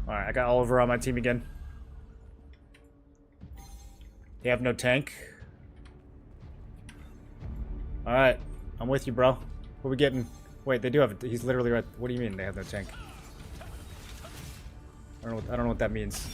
Alright, I got Oliver on my team again. They have no tank. Alright, I'm with you, bro. What are we getting? Wait, they do have... He's literally right... What do you mean they have no tank? I don't know what that means.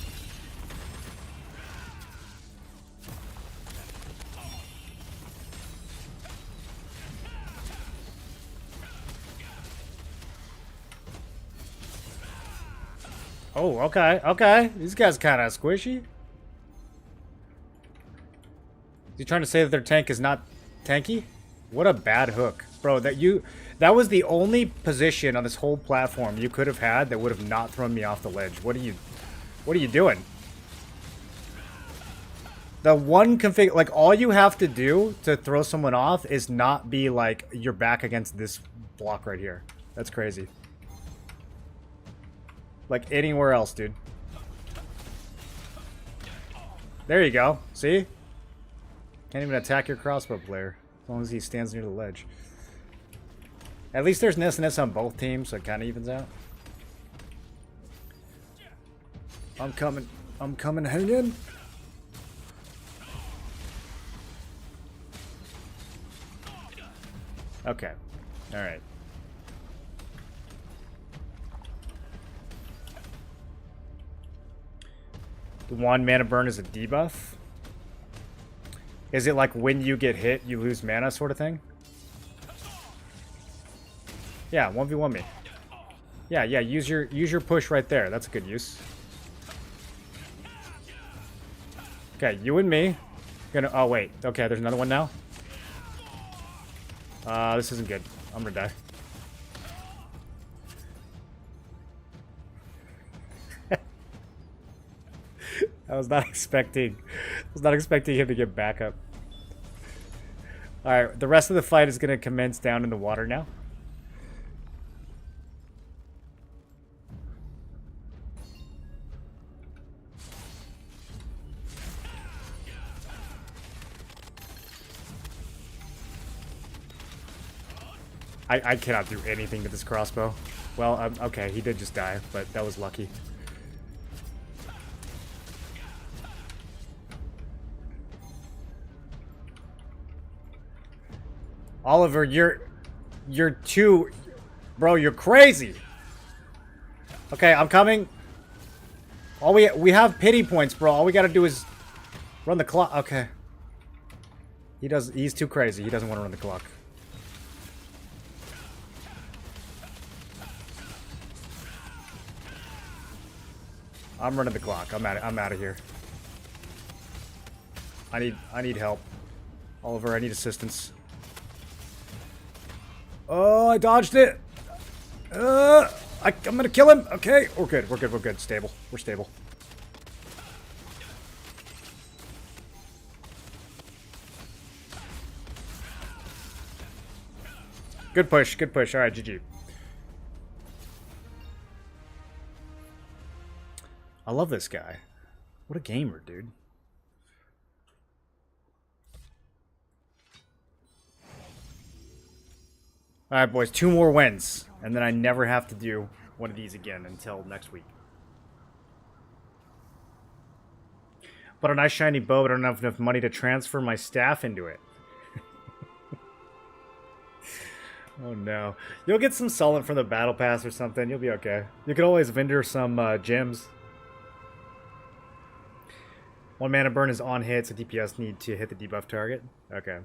Oh, okay, okay. These guys kind of squishy. Is he trying to say that their tank is not tanky? What a bad hook. Bro, that was the only position on this whole platform you could have had that would have not thrown me off the ledge. What are you doing? The one config, like, all you have to do to throw someone off is not be like you're back against this block right here. That's crazy. Like anywhere else, dude. There you go. See? Can't even attack your crossbow player as long as he stands near the ledge. At least there's an SNS on both teams, so it kind of evens out. I'm coming. I'm coming. Hang in. Okay. Alright. The 1 mana burn is a debuff? Is it like when you get hit, you lose mana sort of thing? Yeah, 1v1 me. Yeah, use your push right there. That's a good use. Okay, you and me. Gonna oh wait. Okay, there's another one now. This isn't good. I'm gonna die. I was not expecting him to get back up. Alright, the rest of the fight is gonna commence down in the water now. I cannot do anything to this crossbow. Well, okay, he did just die, but that was lucky. Oliver, you're too... Bro, you're crazy! Okay, I'm coming. We have pity points, bro. All we gotta do is run the clock. Okay. He's too crazy. He doesn't want to run the clock. I'm running the clock. I'm out of here. I need help. Oliver, I need assistance. Oh, I dodged it. I'm gonna kill him. Okay, we're good. We're good. We're good. Stable. We're stable. Good push. Good push. All right, GG. I love this guy. What a gamer, dude. Alright, boys. 2 more wins. And then I never have to do one of these again until next week. But a nice shiny bow, but I don't have enough money to transfer my staff into it. Oh no. You'll get some Sullen from the battle pass or something. You'll be okay. You can always vendor some gems. 1 mana burn is on hit, so DPS need to hit the debuff target. Okay.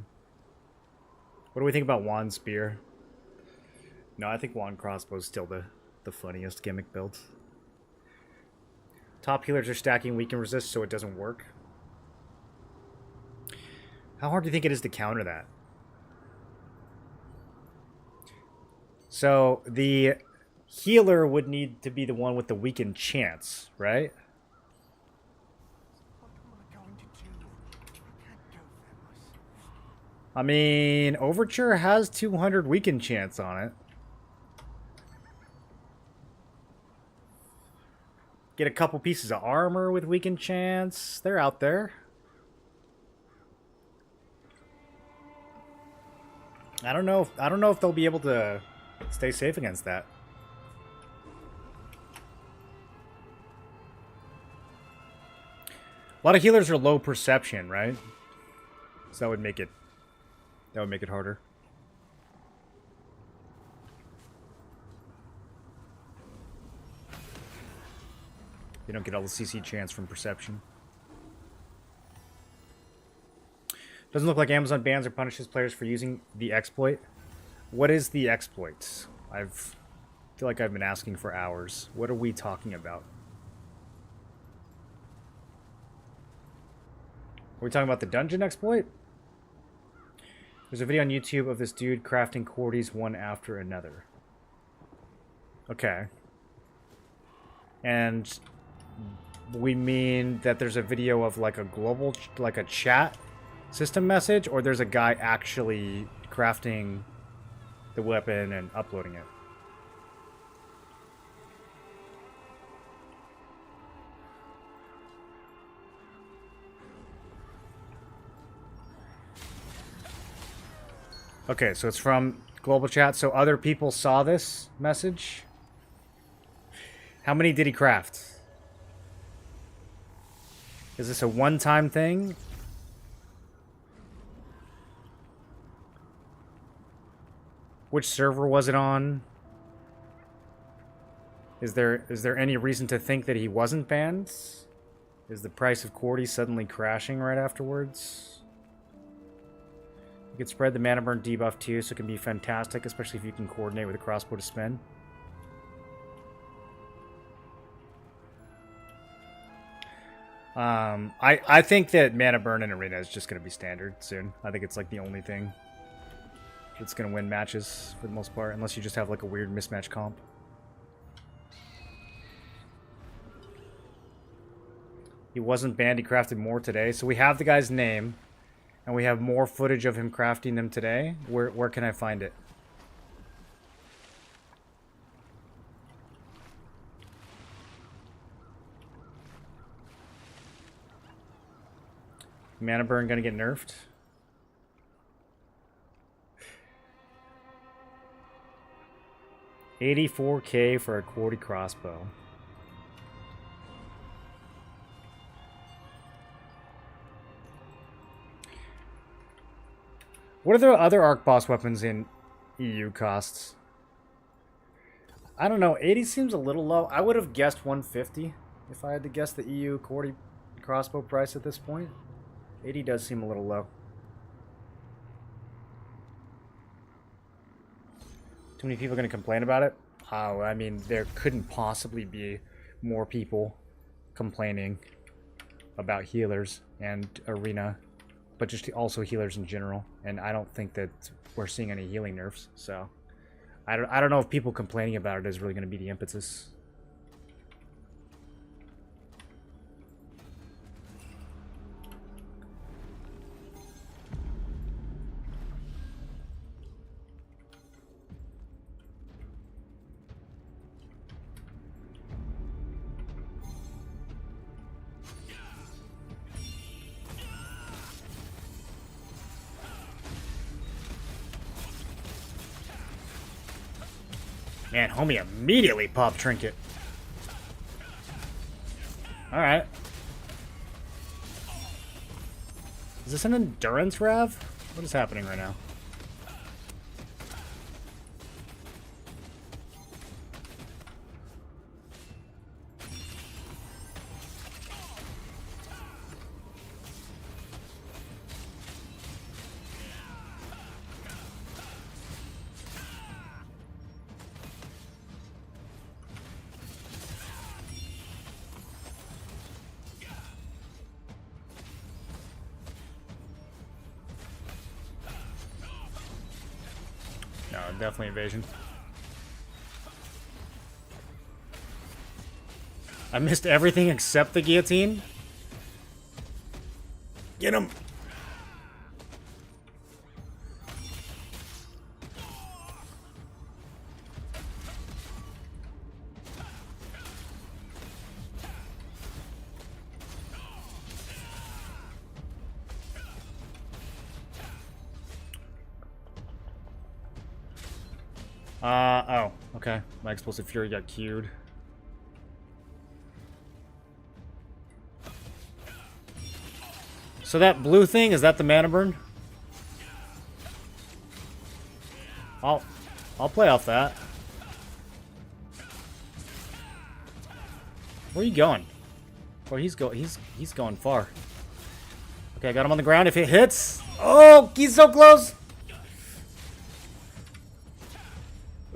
What do we think about Wand Spear? No, I think Wand Crossbow is still the funniest gimmick build. Top healers are stacking weaken resist, so it doesn't work. How hard do you think it is to counter that? So, the healer would need to be the one with the weakened chance, right? I mean, Overture has 200 weakened chance on it. Get a couple pieces of armor with weakened chance. They're out there. I don't know if they'll be able to stay safe against that. A lot of healers are low perception, right? So that would make it harder. You don't get all the CC chance from perception. Doesn't look like Amazon bans or punishes players for using the exploit. What is the exploit? I feel like I've been asking for hours. What are we talking about? Are we talking about the dungeon exploit? There's a video on YouTube of this dude crafting quarties one after another. Okay. And we mean that there's a video of like a global, like a chat system message, or there's a guy actually crafting the weapon and uploading it? Okay, so it's from global chat. So other people saw this message. How many did he craft? Is this a one-time thing? Which server was it on? Is there any reason to think that he wasn't banned? Is the price of Cordy suddenly crashing right afterwards? You can spread the mana burn debuff too, so it can be fantastic, especially if you can coordinate with a crossbow to spin. I think that mana burn in arena is just going to be standard soon. I think it's like the only thing that's going to win matches for the most part, unless you just have like a weird mismatch comp. He wasn't banned, he crafted more today. So we have the guy's name, and we have more footage of him crafting them today. Where can I find it? Mana burn gonna get nerfed. $84K for a Cordy crossbow. What are the other arc boss weapons in EU costs? I don't know. 80 seems a little low. I would have guessed 150 if I had to guess the EU Cordy crossbow price at this point. 80 does seem a little low. Too many people are going to complain about it? Oh, I mean, there couldn't possibly be more people complaining about healers and arena, but just also healers in general. And I don't think that we're seeing any healing nerfs, so I don't know if people complaining about it is really going to be the impetus. Man, homie immediately popped Trinket. Alright. Is this an endurance rev? What is happening right now? No, definitely evasion. I missed everything except the guillotine. Get him! Oh, okay. My explosive fury got queued. So that blue thing, is that the mana burn? I'll play off that. Where are you going? Oh, he's going far. Okay, I got him on the ground. If it hits, oh, he's so close.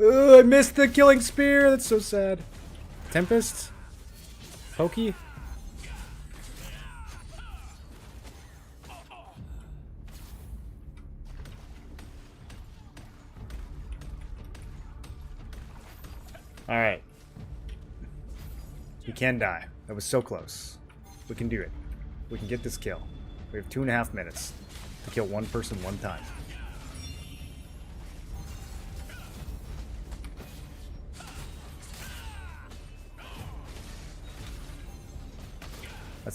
I missed the killing spear. That's so sad. Tempest? Pokey? Alright. We can die. That was so close. We can do it. We can get this kill. We have 2.5 minutes to kill one person one time.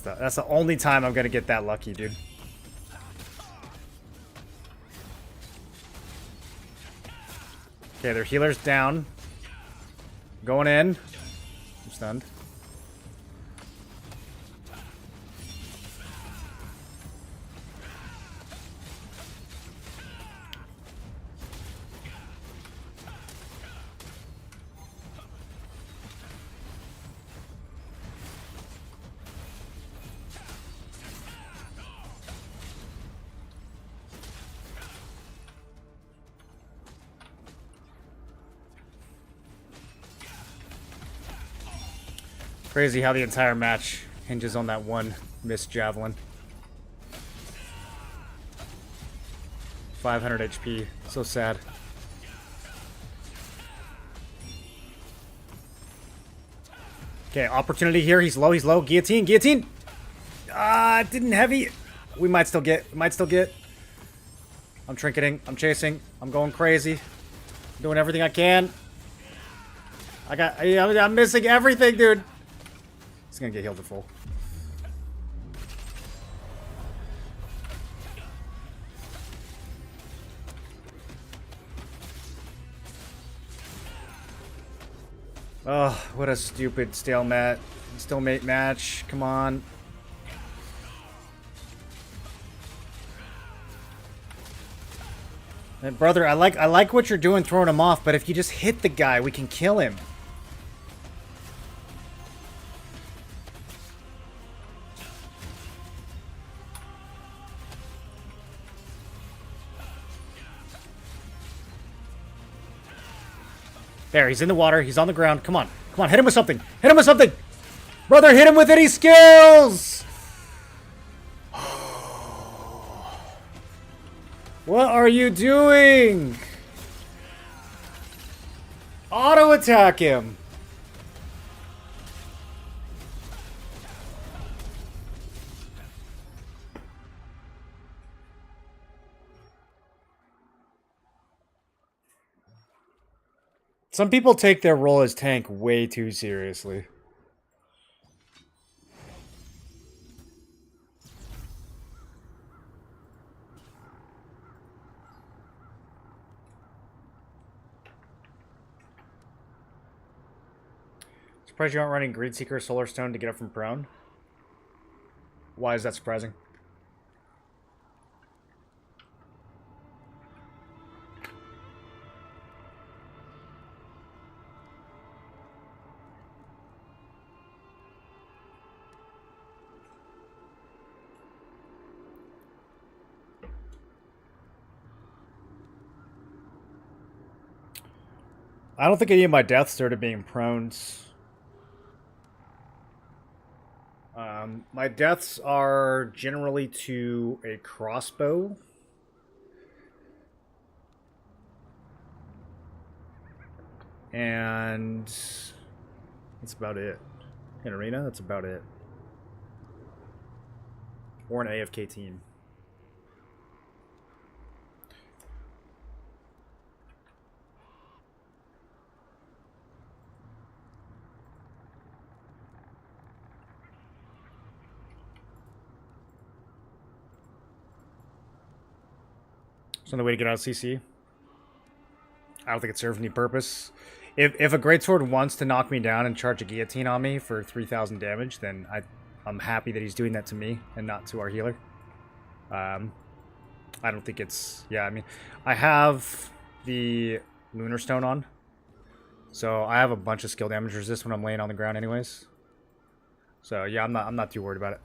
That's the only time I'm gonna get that lucky, dude. Okay, their healer's down. Going in. I'm stunned. Crazy how the entire match hinges on that one missed javelin. 500 HP. So sad. Okay, opportunity here. He's low, he's low. Guillotine, guillotine! Ah, it didn't heavy. We might still get. I'm trinketing. I'm chasing. I'm going crazy. Doing everything I can. I'm missing everything, dude. He's gonna get healed to full. Oh, what a stupid stalemate match. Come on. And brother, I like what you're doing throwing him off, but if you just hit the guy, we can kill him. There, he's in the water. He's on the ground. Come on. Come on, hit him with something. Hit him with something. Brother, hit him with any skills. What are you doing? Auto attack him. Some people take their role as tank way too seriously. Surprised you aren't running Greedseeker Solar Stone to get up from prone? Why is that surprising? I don't think any of my deaths started being prones. My deaths are generally to a crossbow. And that's about it. In arena, that's about it. Or an AFK team. It's another way to get out of CC. I don't think it serves any purpose. If a greatsword wants to knock me down and charge a guillotine on me for 3,000 damage, then I'm happy that he's doing that to me and not to our healer. I don't think it's... Yeah, I mean, I have the Lunar Stone on. So I have a bunch of skill damage resist when I'm laying on the ground anyways. So yeah, I'm not too worried about it.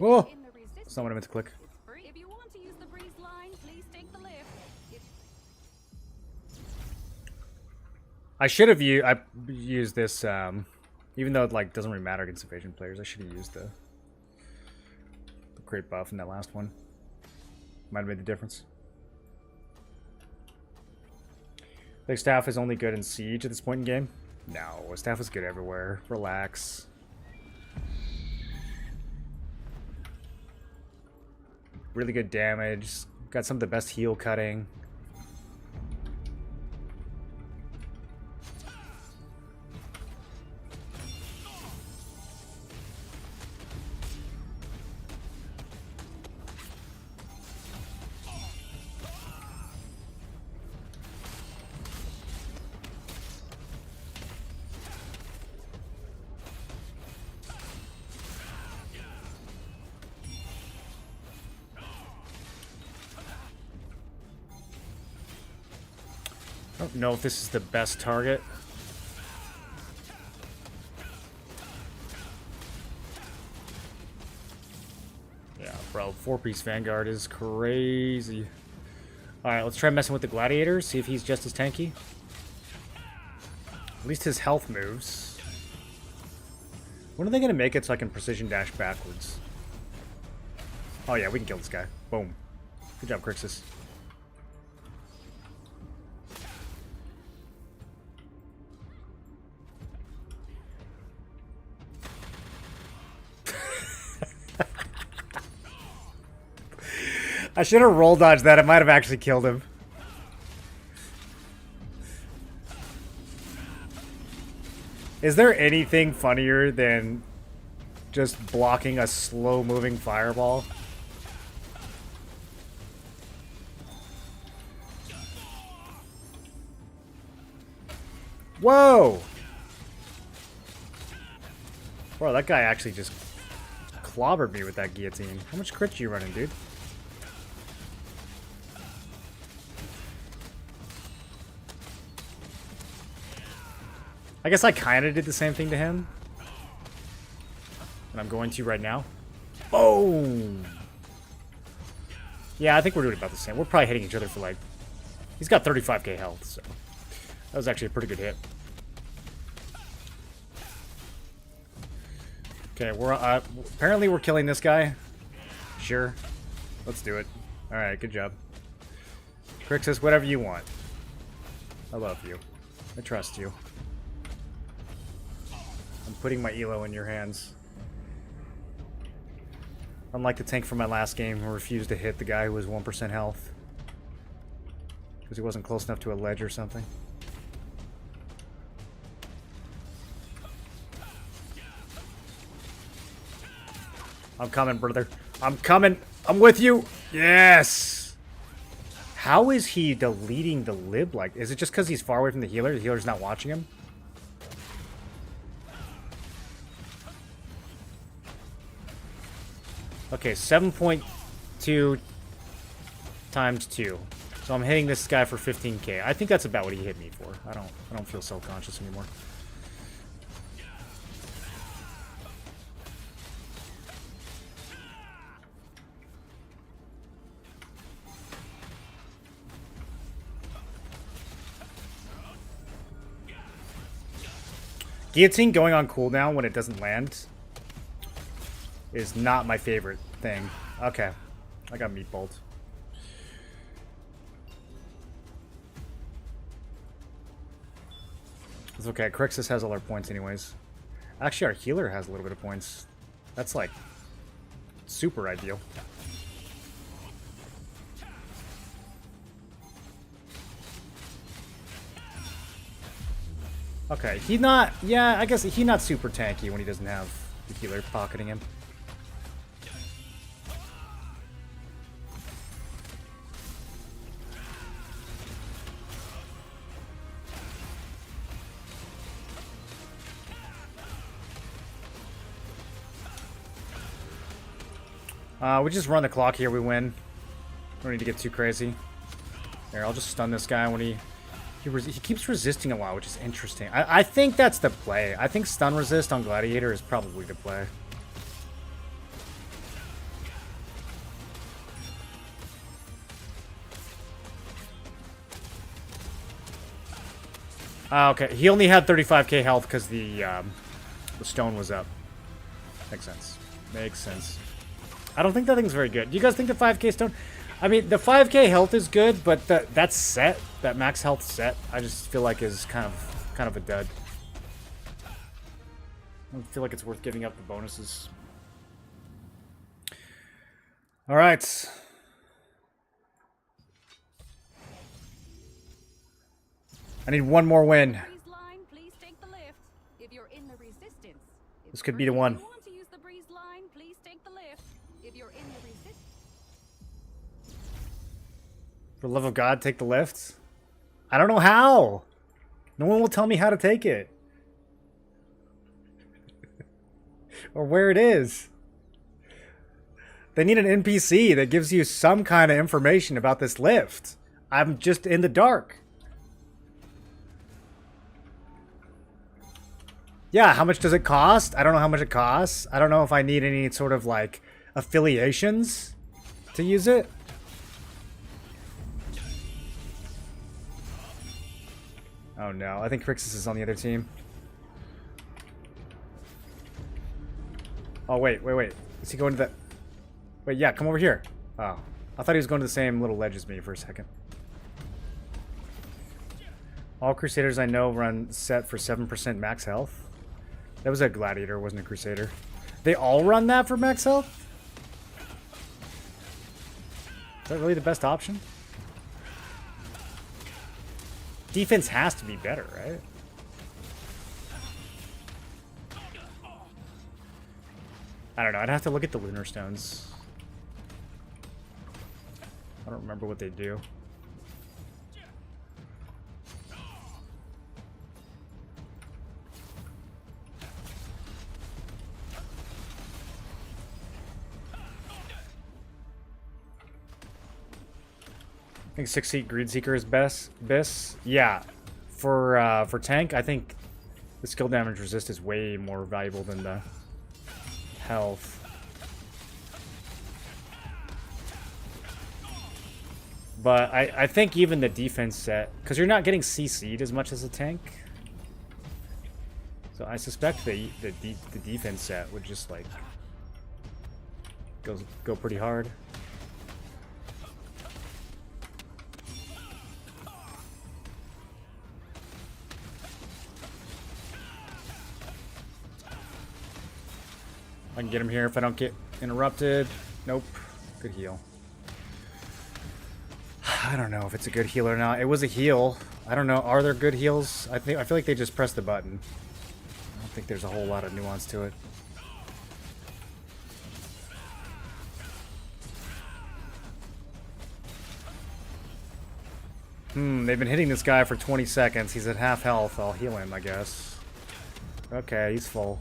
Oh! That's not what I meant to click. If you want to use the breeze line, please take the lift. I should have used this, even though it like doesn't really matter against evasion players. I should have used the crit buff in that last one. Might have made the difference. Like staff is only good in siege at this point in game. No, staff is good everywhere. Relax. Really good damage. Got some of the best heal cutting. I don't know if this is the best target. Yeah, Yeah, bro, 4-piece Vanguard is crazy. Alright, let's try messing with the Gladiator, see if he's just as tanky. At least his health moves. When are they going to make it so I can precision dash backwards? Oh yeah, we can kill this guy. Boom. Good job, Crixus. I should have roll dodged that. It might have actually killed him. Is there anything funnier than just blocking a slow-moving fireball? Whoa! Bro, that guy actually just clobbered me with that guillotine. How much crit you running, dude? I guess I kind of did the same thing to him. And I'm going to right now. Boom! Yeah, I think we're doing about the same. We're probably hitting each other for like... He's got 35k health, so... That was actually a pretty good hit. Okay, we're... apparently we're killing this guy. Sure. Let's do it. Alright, good job. Crixus, whatever you want. I love you. I trust you. I'm putting my elo in your hands. Unlike the tank from my last game who refused to hit the guy who was 1% health. Because he wasn't close enough to a ledge or something. I'm coming, brother. I'm coming. I'm with you. Yes! How is he deleting the lib like? Is it just because he's far away from the healer? The healer's not watching him? Okay, 7.2 times 2. So I'm hitting this guy for 15k. I think that's about what he hit me for. I don't feel self-conscious anymore. Guillotine going on cooldown when it doesn't land is not my favorite thing. Okay. I got meatballed. It's okay. Crixus has all our points anyways. Actually, our healer has a little bit of points. That's like super ideal. Okay, he not... Yeah, I guess he not super tanky when he doesn't have the healer pocketing him. We just run the clock here, we win. Don't need to get too crazy. Here, I'll just stun this guy when he keeps resisting a lot, which is interesting. I think that's the play. I think stun resist on Gladiator is probably the play. Okay, he only had 35k health because the stone was up. Makes sense. Makes sense. I don't think that thing's very good. Do you guys think the 5k stone... I mean, the 5k health is good, but that set, that max health set, I just feel like is kind of a dud. I don't feel like it's worth giving up the bonuses. All right. I need one more win. This could be the one. For the love of God, take the lift? I don't know how. No one will tell me how to take it. Or where it is. They need an NPC that gives you some kind of information about this lift. I'm just in the dark. Yeah, how much does it cost? I don't know how much it costs. I don't know if I need any sort of like affiliations to use it. Oh no, I think Crixus is on the other team. Oh wait. Is he going to that? Wait, yeah, come over here. Oh, I thought he was going to the same little ledge as me for a second. All Crusaders I know run set for 7% max health. That was a Gladiator, wasn't a Crusader. They all run that for max health? Is that really the best option? Defense has to be better, right? I don't know. I'd have to look at the Lunar Stones. I don't remember what they do. I think 6-seat Greedseeker is best. Yeah. For tank, I think the skill damage resist is way more valuable than the health. But I think even the defense set, because you're not getting CC'd as much as a tank. So I suspect the defense set would just like go pretty hard. I can get him here if I don't get interrupted. Nope. Good heal. I don't know if it's a good heal or not. It was a heal. I don't know. Are there good heals? I feel like they just press the button. I don't think there's a whole lot of nuance to it. They've been hitting this guy for 20 seconds. He's at half health. I'll heal him, I guess. Okay, he's full.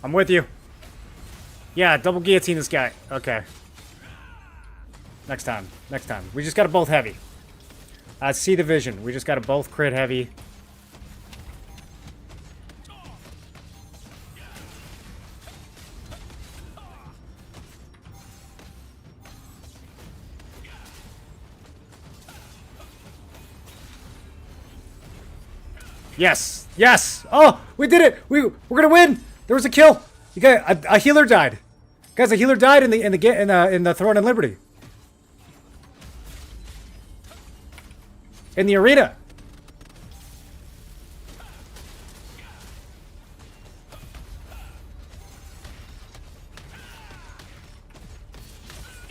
I'm with you. Yeah, double guillotine this guy. Okay. Next time. Next time. We just got to both heavy. I see the vision. We just got to both crit heavy. Yes. Yes. Oh, we did it. We're going to win. There was a kill. You got a healer died. Guys, a healer died in the Throne and Liberty. In the arena.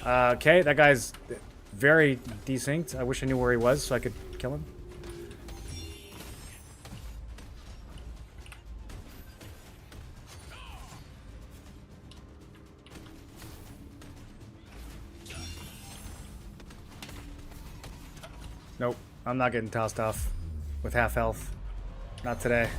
Okay, that guy's very desynced. I wish I knew where he was so I could kill him. Nope, I'm not getting tossed off with half health. Not today.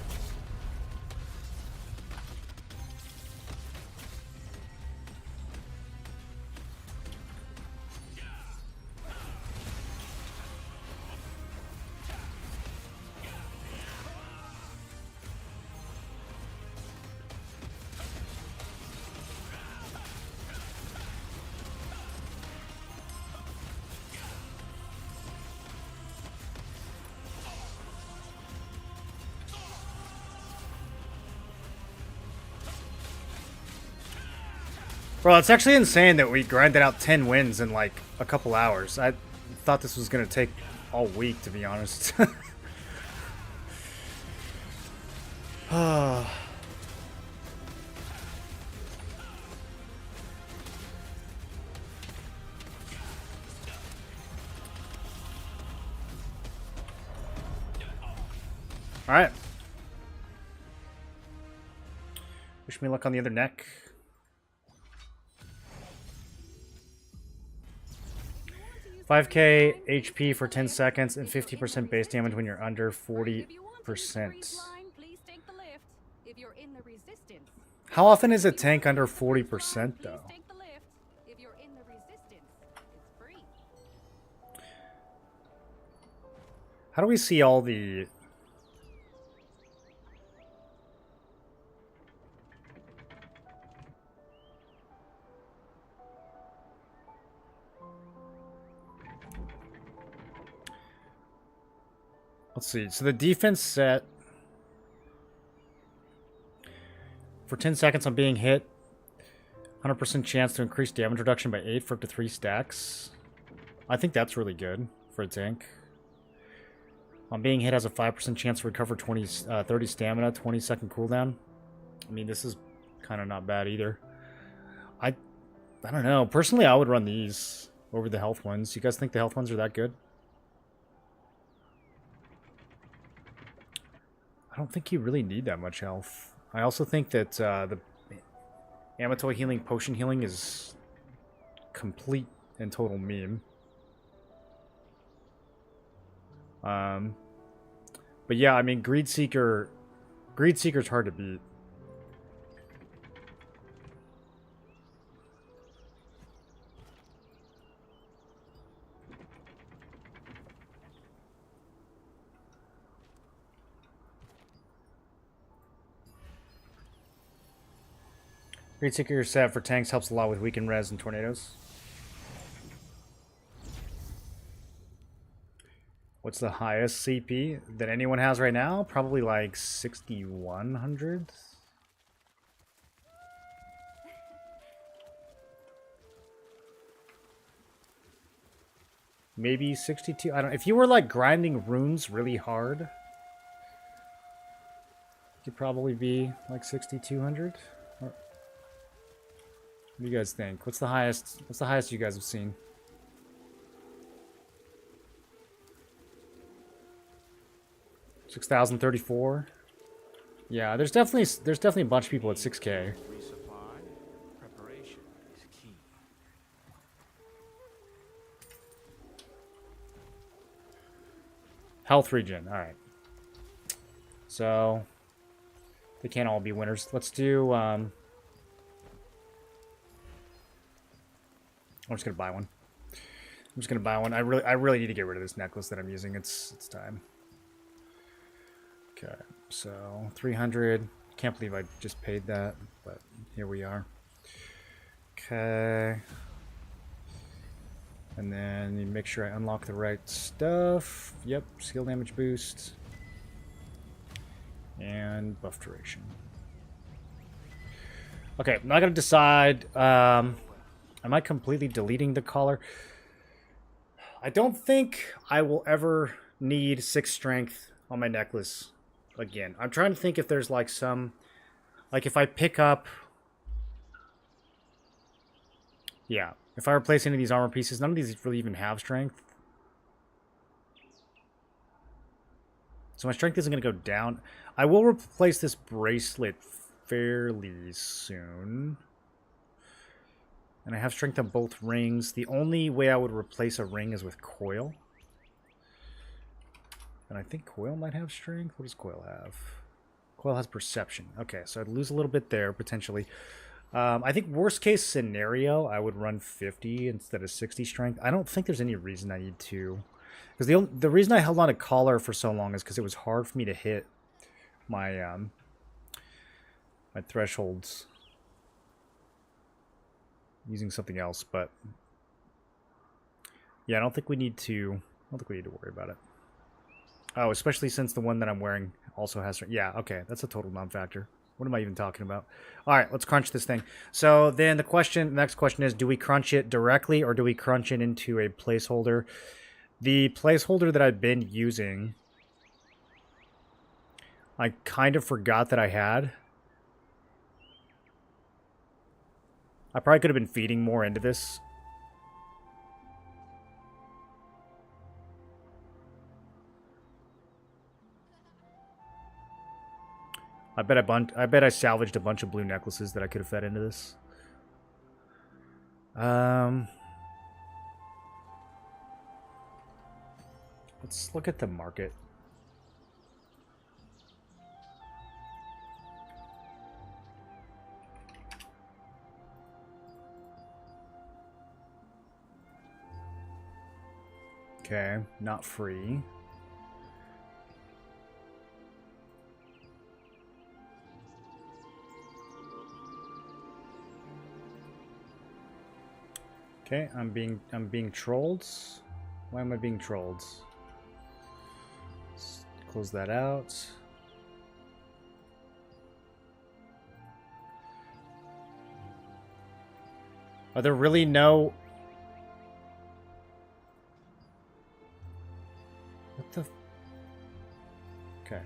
Bro, it's actually insane that we grinded out 10 wins in like a couple hours. I thought this was going to take all week, to be honest. Alright. Wish me luck on the other neck. 5k HP for 10 seconds and 50% base damage when you're under 40%. If you want to use the breeze line, please take the lift. If you're in the resistance. How often is a tank under 40% though? Please take the lift. If you're in the resistance, it's free. How do we see all the... Let's see. So the defense set for 10 seconds on being hit, 100% chance to increase damage reduction by 8 for up to 3 stacks. I think that's really good for a tank. On being hit has a 5% chance to recover 30 stamina, 20-second cooldown. I mean, this is kind of not bad either. I don't know. Personally, I would run these over the health ones. You guys think the health ones are that good? I don't think you really need that much health. I also think that the Amatoi healing, potion healing is complete and total meme. But yeah, I mean, Greedseeker's hard to beat. Greedseeker set for tanks helps a lot with weakened res and tornadoes. What's the highest CP that anyone has right now? Probably like 6,100. Maybe 62. I don't know. If you were like grinding runes really hard, it could probably be like 6,200. What do you guys think? What's the highest you guys have seen? $6,034. Yeah, there's definitely a bunch of people at 6K. Resupply. Preparation is key. Health regen. All right. So they can't all be winners. Let's do. I'm just gonna buy one. I really need to get rid of this necklace that I'm using. It's time. Okay, so 300. Can't believe I just paid that, but here we are. Okay. And then you make sure I unlock the right stuff. Yep, skill damage boost. And buff duration. Okay, I'm not gonna decide. Am I completely deleting the collar? I don't think I will ever need 6 strength on my necklace again. I'm trying to think if there's like some... Like if I pick up... Yeah, if I replace any of these armor pieces, none of these really even have strength. So my strength isn't going to go down. I will replace this bracelet fairly soon. And I have strength on both rings. The only way I would replace a ring is with coil. And I think coil might have strength. What does coil have? Coil has perception. Okay, so I'd lose a little bit there, potentially. I think worst case scenario, I would run 50 instead of 60 strength. I don't think there's any reason I need to. Because the reason I held on to collar for so long is because it was hard for me to hit my, my thresholds using something else, but yeah, I don't think we need to worry about it. Oh, especially since the one that I'm wearing also has... Yeah, okay, that's a total non-factor. What am I even talking about? All right, let's crunch this thing. So then the next question is, do we crunch it directly or do we crunch it into a placeholder? The placeholder that I've been using, I kind of forgot that I had. I probably could have been feeding more into this. I bet I salvaged a bunch of blue necklaces that I could have fed into this. Let's look at the market. Okay, not free. Okay, I'm being trolled. Why am I being trolled? Let's close that out. Are there really no... What the... Okay.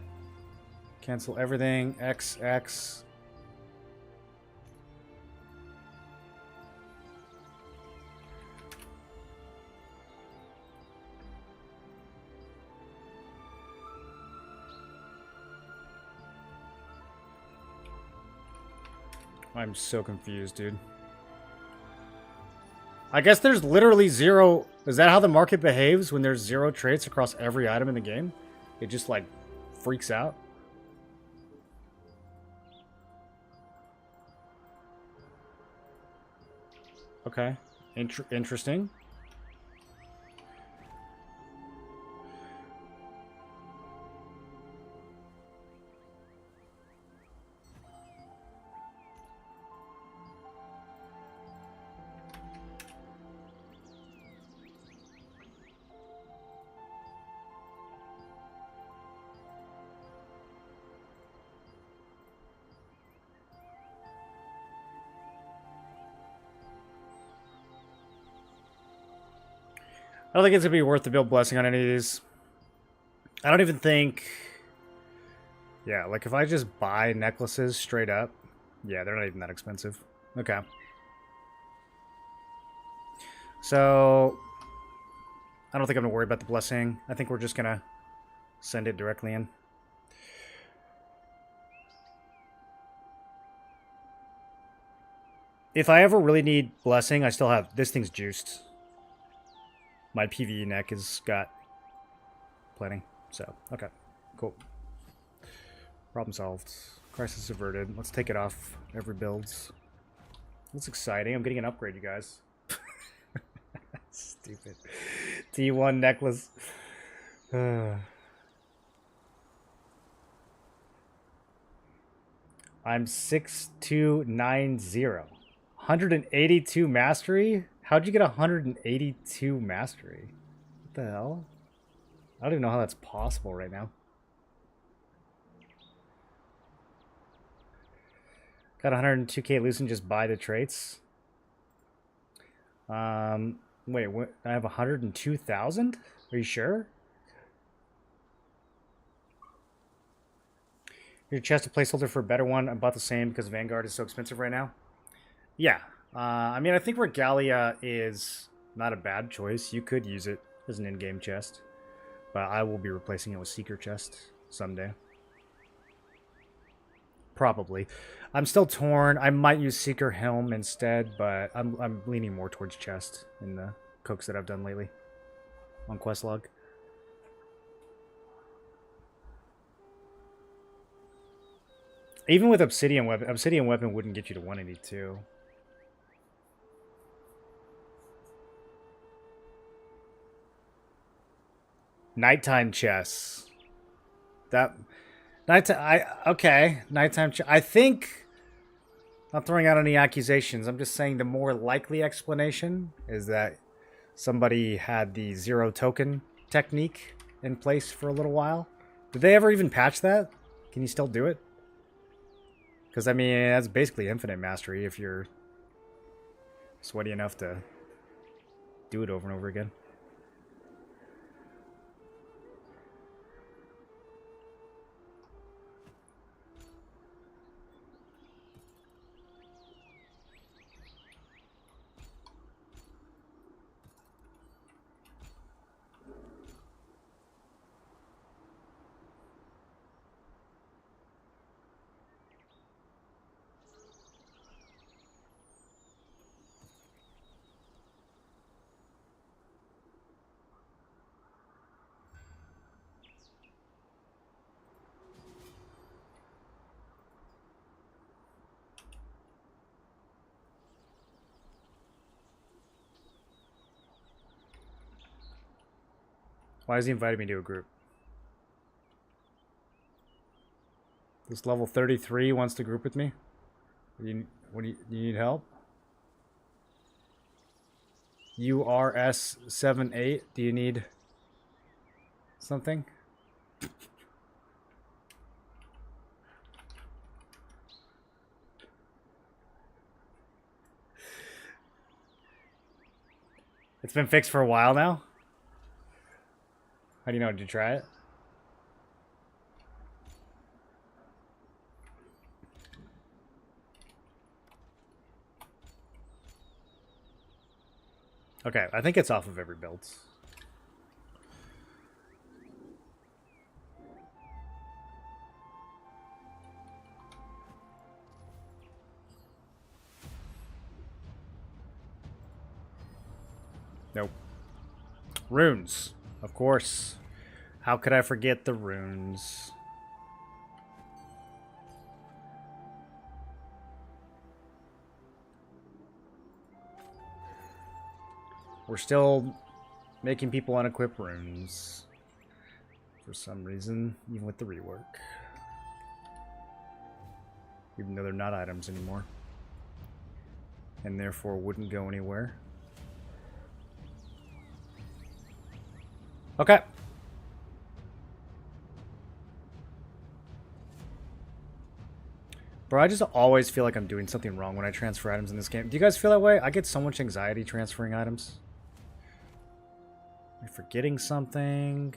Cancel everything. XX. I'm so confused, dude. I guess there's literally zero... Is that how the market behaves when there's zero traits across every item in the game? It just, like, freaks out? Okay. Interesting. I don't think it's going to be worth the build blessing on any of these. I don't even think... Yeah, like if I just buy necklaces straight up, yeah, they're not even that expensive. Okay. So, I don't think I'm going to worry about the blessing. I think we're just going to send it directly in. If I ever really need blessing, I still have... This thing's juiced. My PvE neck has got plenty. So, okay. Cool. Problem solved. Crisis averted. Let's take it off every builds. That's exciting. I'm getting an upgrade, you guys. Stupid. T1 necklace. I'm 6290. 182 mastery? How'd you get 182 mastery? What the hell? I don't even know how that's possible right now. Got 102k Lucent, just buy the traits. Wait, what? I have 102,000? Are you sure? Your chest a placeholder for a better one. I bought the same because Vanguard is so expensive right now. Yeah. I mean, I think Regalia is not a bad choice. You could use it as an in-game chest. But I will be replacing it with Seeker chest someday. Probably. I'm still torn. I might use Seeker Helm instead, but I'm leaning more towards chest in the cooks that I've done lately on Questlog. Even with Obsidian Weapon wouldn't get you to 182. Nighttime chess. That okay. Nighttime chess. I think, not throwing out any accusations, I'm just saying the more likely explanation is that somebody had the zero token technique in place for a little while. Did they ever even patch that? Can you still do it? Because, I mean, that's basically infinite mastery if you're sweaty enough to do it over and over again. Why is he inviting me to a group? This level 33 wants to group with me? You need help? URS78, do you need something? It's been fixed for a while now? How do you know? Did you try it? Okay, I think it's off of every build. Nope. Runes, of course. How could I forget the runes? We're still making people unequip runes. For some reason, even with the rework. Even though they're not items anymore. And therefore wouldn't go anywhere. Okay. Bro, I just always feel like I'm doing something wrong when I transfer items in this game. Do you guys feel that way? I get so much anxiety transferring items. Am I forgetting something?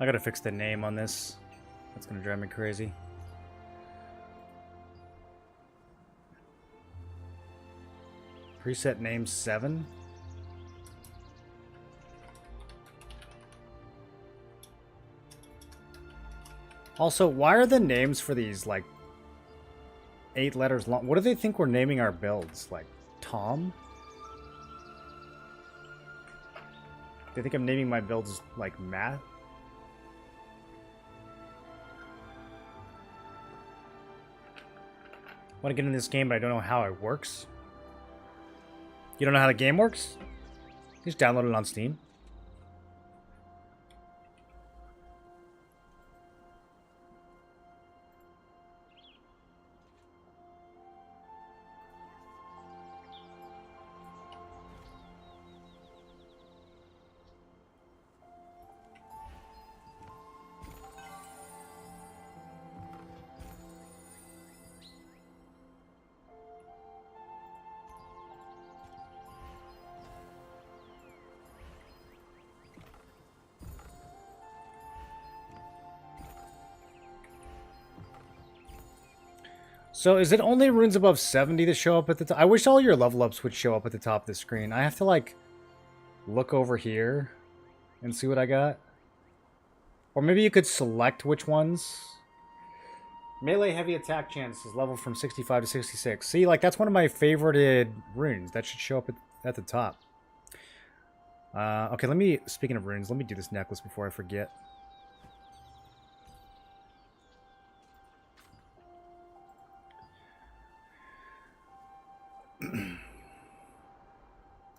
I gotta fix the name on this. That's gonna drive me crazy. Preset name 7. Also, why are the names for these like 8 letters long? What do they think we're naming our builds? Like Tom? They think I'm naming my builds like Matt? I want to get in this game, but I don't know how it works. You don't know how the game works? Just download it on Steam. So is it only runes above 70 that show up at the top? I wish all your level ups would show up at the top of the screen. I have to like look over here and see what I got. Or maybe you could select which ones. Melee heavy attack chance is level from 65 to 66. See, like that's one of my favorited runes. That should show up at the top. Okay, let me, speaking of runes, let me do this necklace before I forget.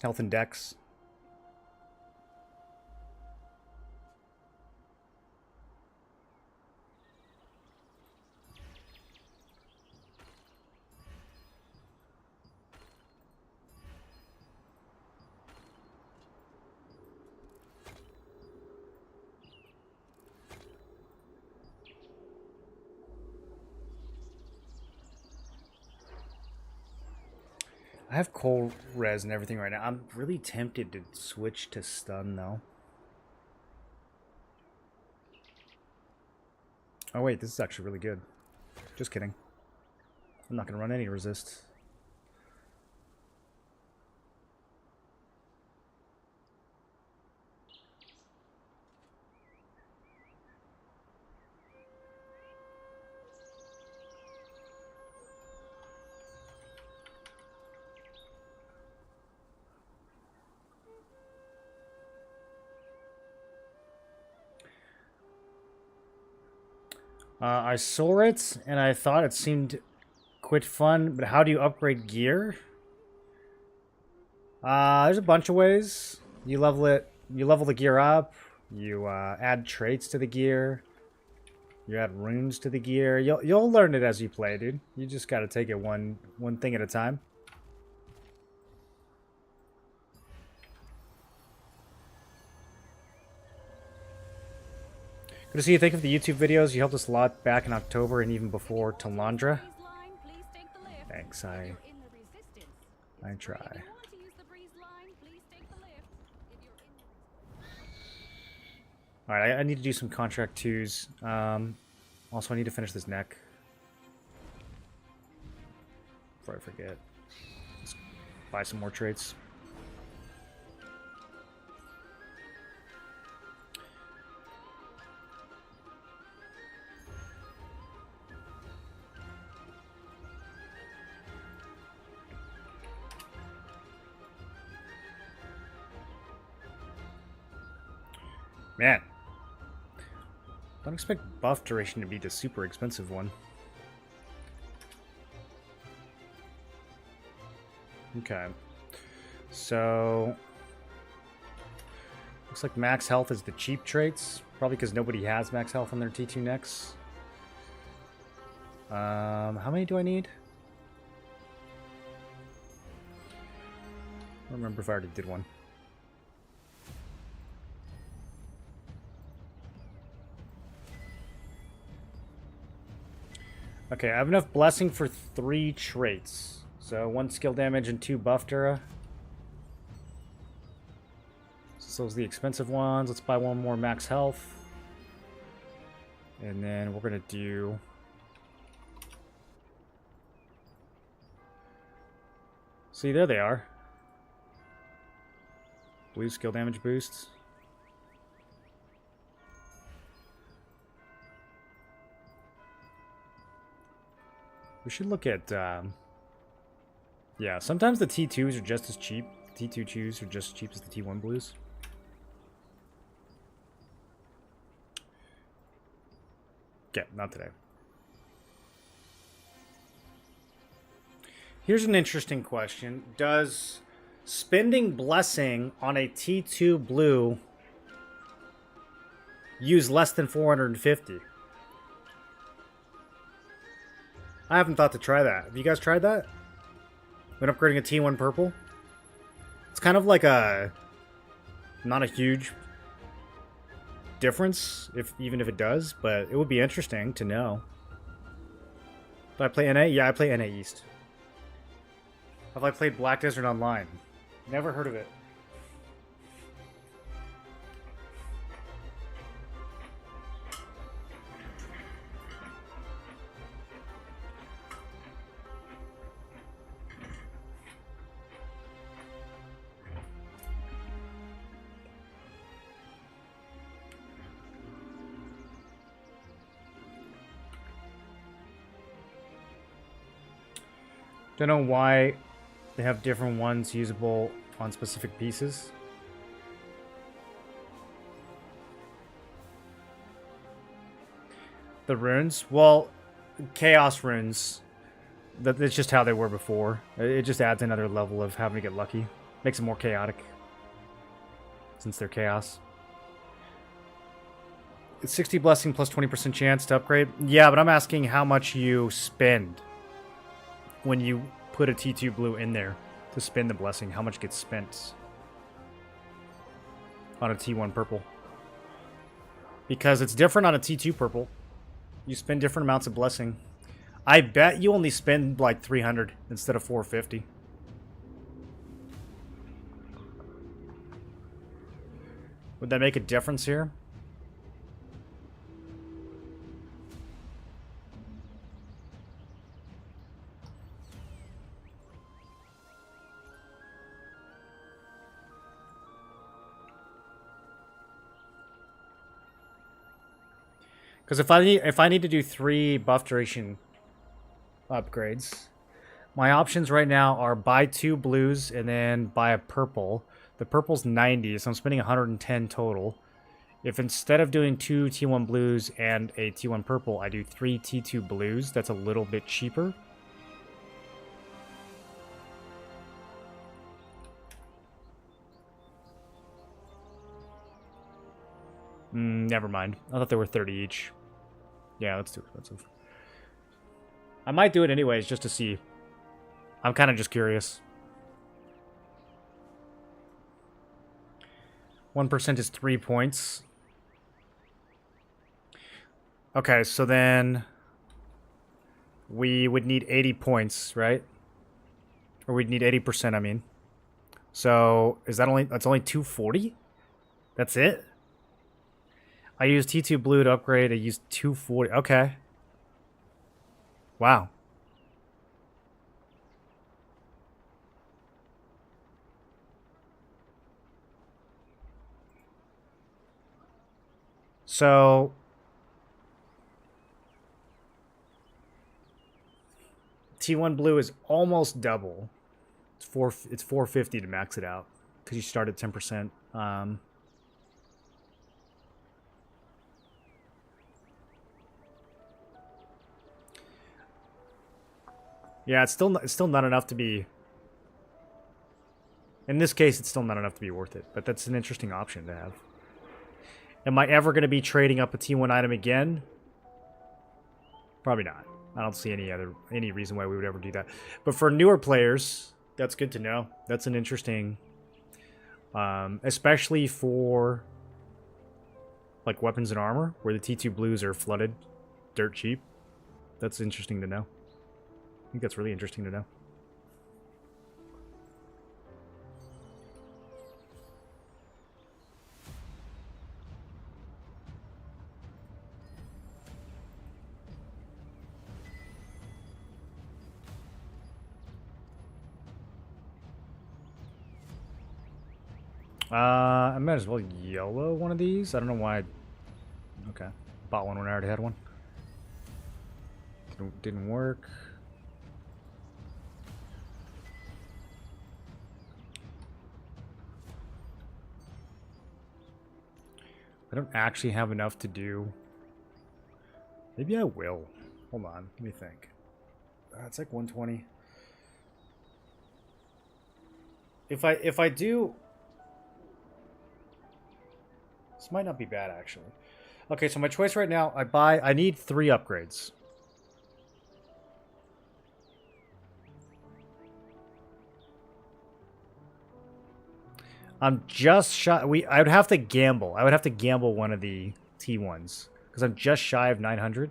Health and Dex. I have cold res and everything right now. I'm really tempted to switch to stun though. Oh wait, this is actually really good. Just kidding. I'm not gonna run any resist. I saw it, and I thought it seemed quite fun, but how do you upgrade gear? There's a bunch of ways. You level it, you level the gear up, you add traits to the gear, you add runes to the gear. You'll learn it as you play, dude. You just gotta take it one thing at a time. Good to see you. Thank you for the YouTube videos. You helped us a lot back in October and even before Talandra. Thanks, I try. Alright, I need to do some contract 2s. Also, I need to finish this neck. Before I forget. Let's buy some more traits. Man. Don't expect buff duration to be the super expensive one. Okay. So... looks like max health is the cheap traits. Probably because nobody has max health on their T2 necks. How many do I need? I don't remember if I already did one. Okay, I have enough blessing for 3 traits. So 1 skill damage and 2 buff dura. So those are the expensive ones. Let's buy 1 more max health. And then we're gonna do... see, there they are. Blue skill damage boosts. We should look at, yeah, sometimes the T2s are just as cheap. The T2 chews are just as cheap as the T1 blues. Okay, not today. Here's an interesting question. Does spending blessing on a T2 blue use less than 450? I haven't thought to try that. Have you guys tried that? When upgrading a T1 purple? It's kind of like a... not a huge difference, even if it does, but it would be interesting to know. Do I play NA? Yeah, I play NA East. Have I played Black Desert Online? Never heard of it. Don't know why they have different ones usable on specific pieces. The runes? Well, chaos runes. That's just how they were before. It just adds another level of having to get lucky. Makes it more chaotic. Since they're chaos. It's 60 blessing plus 20% chance to upgrade. Yeah, but I'm asking how much you spend when you put a T2 blue in there to spend the blessing. How much gets spent on a T1 purple? Because it's different on a T2 purple. You spend different amounts of blessing. I bet you only spend like 300 instead of 450. Would that make a difference here? Because if I need to do 3 buff duration upgrades, my options right now are buy 2 blues and then buy a purple. The purple's 90, so I'm spending 110 total. If instead of doing 2 T1 blues and a T1 purple, I do 3 T2 blues, that's a little bit cheaper. Never mind. I thought there were 30 each. Yeah, that's too expensive. I might do it anyways, just to see. I'm kind of just curious. 1% is 3 points. Okay, so then we would need 80 points, right? Or we'd need 80%, I mean. So is that that's only 240? That's it? I used T2 blue to upgrade. I used 240. Okay. Wow. So T1 blue is almost double. It's 450 to max it out because you start at 10%. Yeah, it's still not enough to be. In this case, it's still not enough to be worth it, but that's an interesting option to have. Am I ever going to be trading up a T1 item again? Probably not. I don't see any reason why we would ever do that. But for newer players, that's good to know. That's an interesting, especially for like weapons and armor, where the T2 blues are flooded dirt cheap. That's interesting to know. I think that's really interesting to know. I might as well yellow one of these. I don't know why. Okay. Bought one when I already had one. Didn't work. I don't actually have enough to do. Maybe I will. Hold on. Let me think. It's like 120. If I do. This might not be bad, actually. Okay, so my choice right now, I need 3 upgrades. I'm just shy. I would have to gamble. I would have to gamble one of the T1s. Because I'm just shy of 900.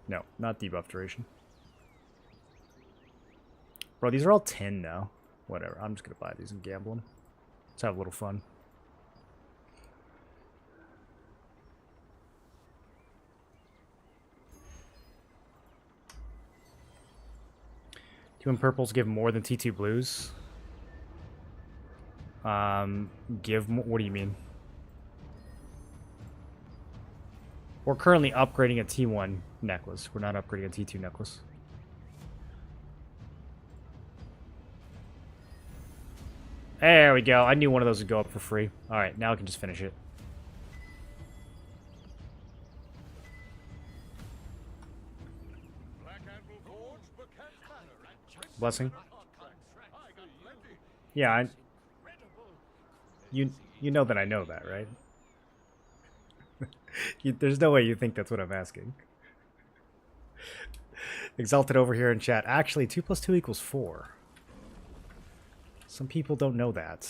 No, not debuff duration. Bro, these are all 10 now. Whatever, I'm just going to buy these and gamble them. Let's have a little fun. T1 purples give more than T2 blues. Give more, what do you mean? We're currently upgrading a T1 necklace. We're not upgrading a T2 necklace. There we go. I knew one of those would go up for free. Alright, now I can just finish it. Blessing. Yeah, you know that I know that, right? There's no way you think that's what I'm asking. Exalted over here in chat. Actually, 2 + 2 = 4. Some people don't know that.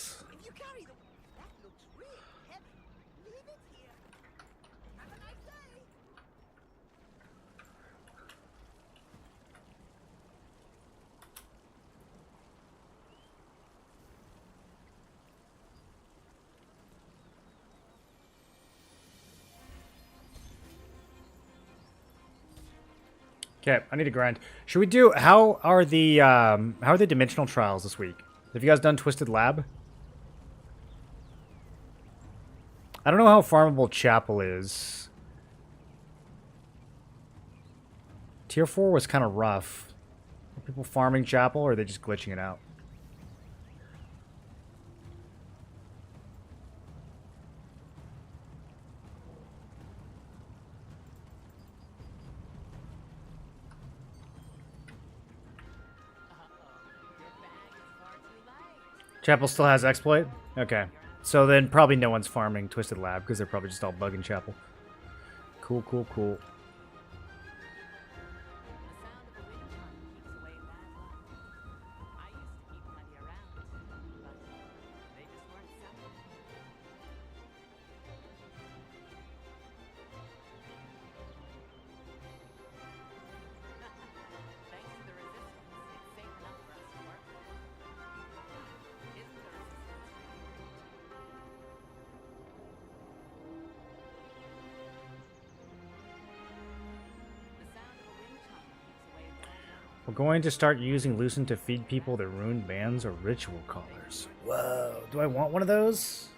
Okay, I need to grind. Should we do... How are the dimensional trials this week? Have you guys done Twisted Lab? I don't know how farmable Chapel is. Tier 4 was kind of rough. Are people farming Chapel, or are they just glitching it out? Chapel still has exploit? Okay. So then probably no one's farming Twisted Lab, because they're probably just all bugging Chapel. Cool, cool, cool. We're going to start using Lucent to feed people that ruined bands or ritual callers. Whoa, do I want one of those?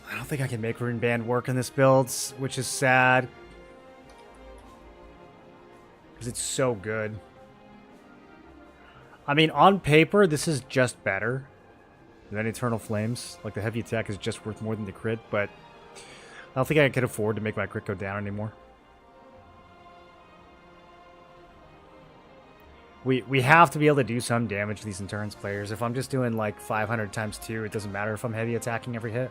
I don't think I can make Rune Band work in this build, which is sad. Because it's so good. I mean, on paper, this is just better than Eternal Flames. Like, the heavy attack is just worth more than the crit, but I don't think I can afford to make my crit go down anymore. We have to be able to do some damage to these endurance players. If I'm just doing like 500 times 2, it doesn't matter if I'm heavy attacking every hit.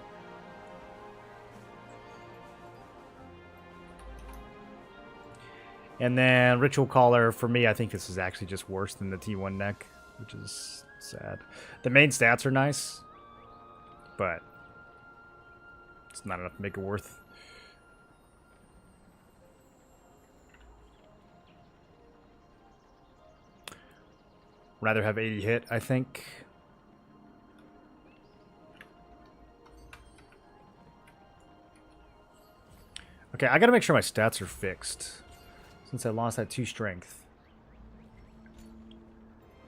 And then Ritual Caller, for me, I think this is actually just worse than the T1 neck, which is sad. The main stats are nice, but it's not enough to make it worth. Rather have 80 hit, I think. Okay, I gotta make sure my stats are fixed. Since I lost that 2 strength.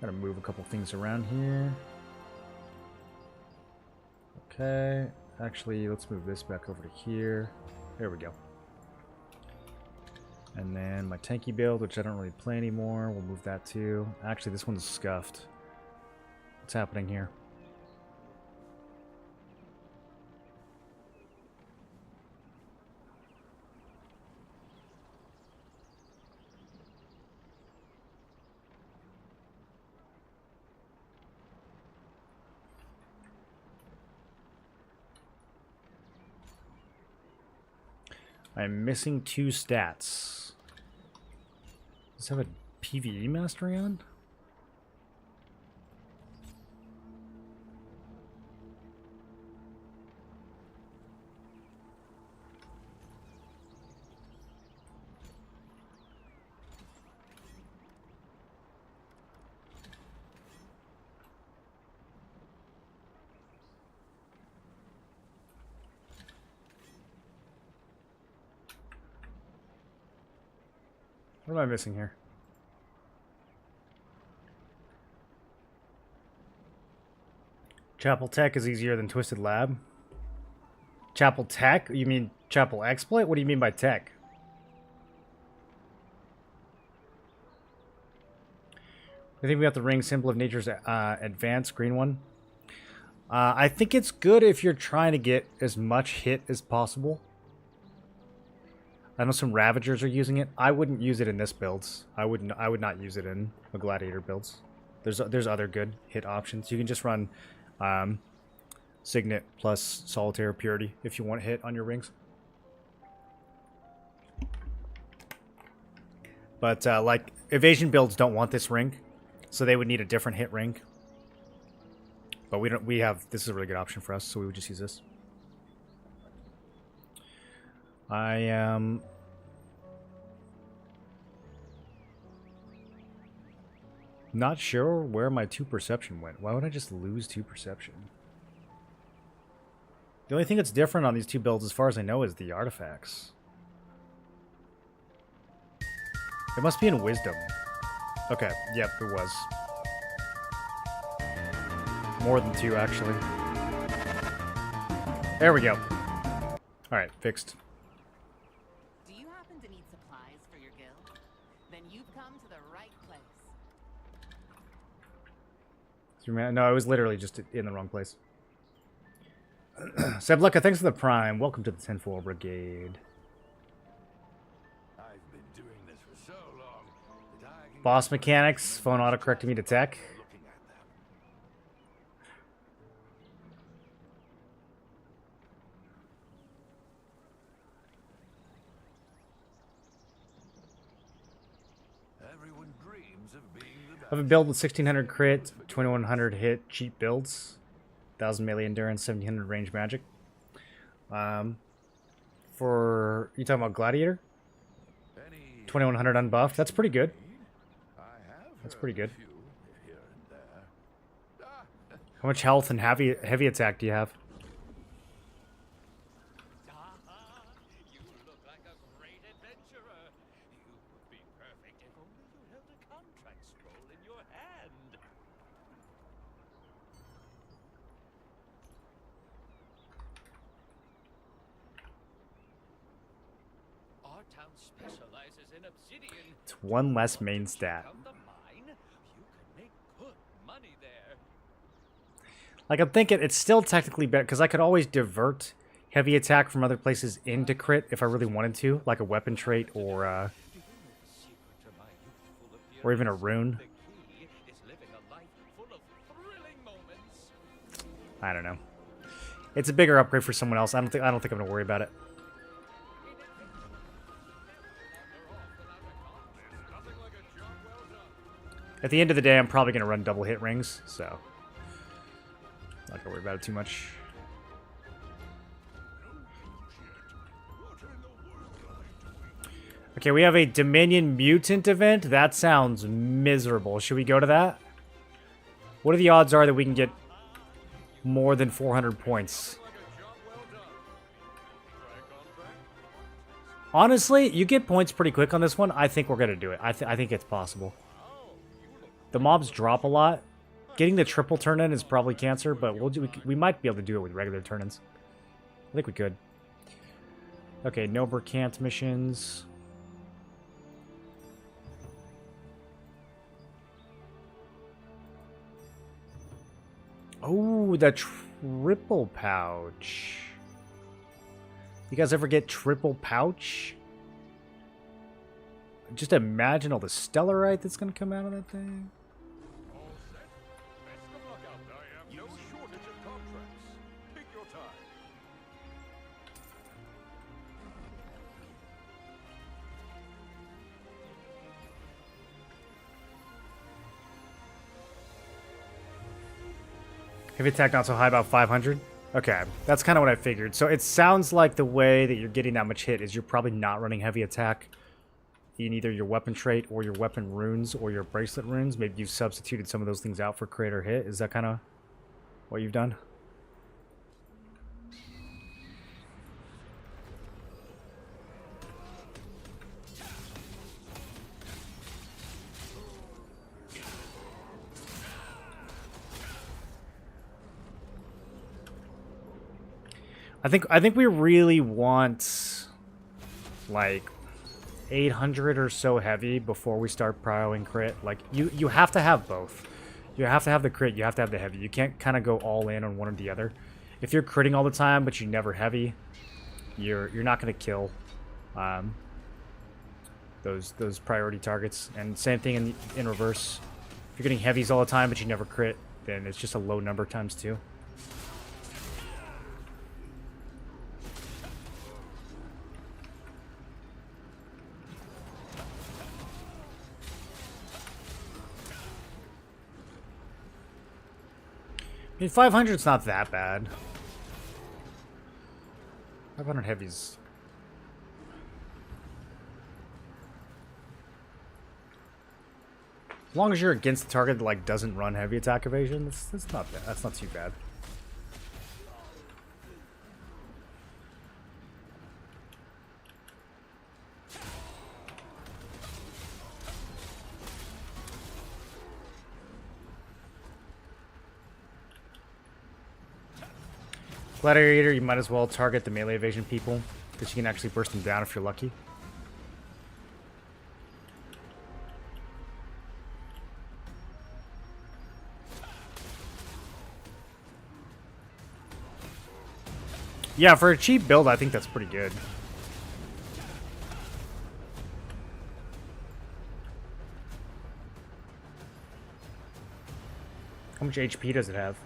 Gotta move a couple things around here. Okay. Actually, let's move this back over to here. There we go. And then my tanky build, which I don't really play anymore, we'll move that too. Actually, this one's scuffed. What's happening here? I'm missing 2 stats. Does this have a PvE mastery on? What am I missing here? Chapel Tech is easier than Twisted Lab. Chapel Tech? You mean Chapel Exploit? What do you mean by tech? I think we got the ring symbol of nature's advanced green one. I think it's good if you're trying to get as much hit as possible. I know some Ravagers are using it. I wouldn't use it in this builds. I would not use it in the Gladiator builds. There's other good hit options. You can just run Signet plus Solitaire Purity if you want hit on your rings. But like evasion builds don't want this ring, so they would need a different hit ring. But we don't. We have this is a really good option for us, so we would just use this. I am not sure where my 2 perception went. Why would I just lose 2 perception? The only thing that's different on these 2 builds, as far as I know, is the artifacts. It must be in wisdom. Okay, yep, it was. More than 2, actually. There we go. Alright, fixed. Do you happen to need supplies for your guild? Then you've come to the right place. No, I was literally just in the wrong place. Seblucka, thanks for the prime. Welcome to the 10-4 Brigade. I've been doing this for so long that I can Boss mechanics, phone autocorrecting me to tech. looking at them. Everyone dreams of being the I have a build with 1600 crit, 2100 hit, cheap builds, 1000 melee endurance, 1700 range magic. For you talking about Gladiator? 2100 unbuffed. That's pretty good. That's pretty good. How much health and heavy attack do you have? You look like a great adventurer. You would be perfect if only you held a contract scroll in your hand. Our town specializes in obsidian. It's one less main stat. From the mine, you can make good money there. Like, I'm thinking it's still technically better, because I could always divert heavy attack from other places into crit if I really wanted to, like a weapon trait or even a rune. The key is living a life full of thrilling moments. I don't know. It's a bigger upgrade for someone else. I don't think I'm gonna worry about it. At the end of the day, I'm probably gonna run double hit rings, so not gonna worry about it too much. Okay, we have a Dominion Mutant event. That sounds miserable. Should we go to that? What are the odds are that we can get more than 400 points? Honestly, you get points pretty quick on this one. I think we're going to do it. I think it's possible. The mobs drop a lot. Getting the triple turn-in is probably cancer, but we might be able to do it with regular turn-ins. I think we could. Okay, no Berkant missions. Oh, the triple pouch. You guys ever get triple pouch? Just imagine all the stellarite that's going to come out of that thing. All set. Best of luck out there. I have no shortage of contracts. Take your time. Heavy attack not so high, about 500. Okay, that's kind of what I figured. So it sounds like the way that you're getting that much hit is you're probably not running heavy attack in either your weapon trait or your weapon runes or your bracelet runes. Maybe you've substituted some of those things out for crit or hit. Is that kind of what you've done? I think we really want like 800 or so heavy before we start prioing crit. Like you have to have both. You have to have the crit, you have to have the heavy. You can't kind of go all in on one or the other. If you're critting all the time but you never heavy, you're not going to kill those priority targets. And same thing in reverse. If you're getting heavies all the time but you never crit, then it's just a low number times 2. I mean, 500's not that bad. 500 heavies. As long as you're against the target that like doesn't run heavy attack evasion, that's not bad. That's not too bad. Gladiator, you might as well target the melee evasion people, because you can actually burst them down if you're lucky. Yeah, for a cheap build, I think that's pretty good. How much HP does it have?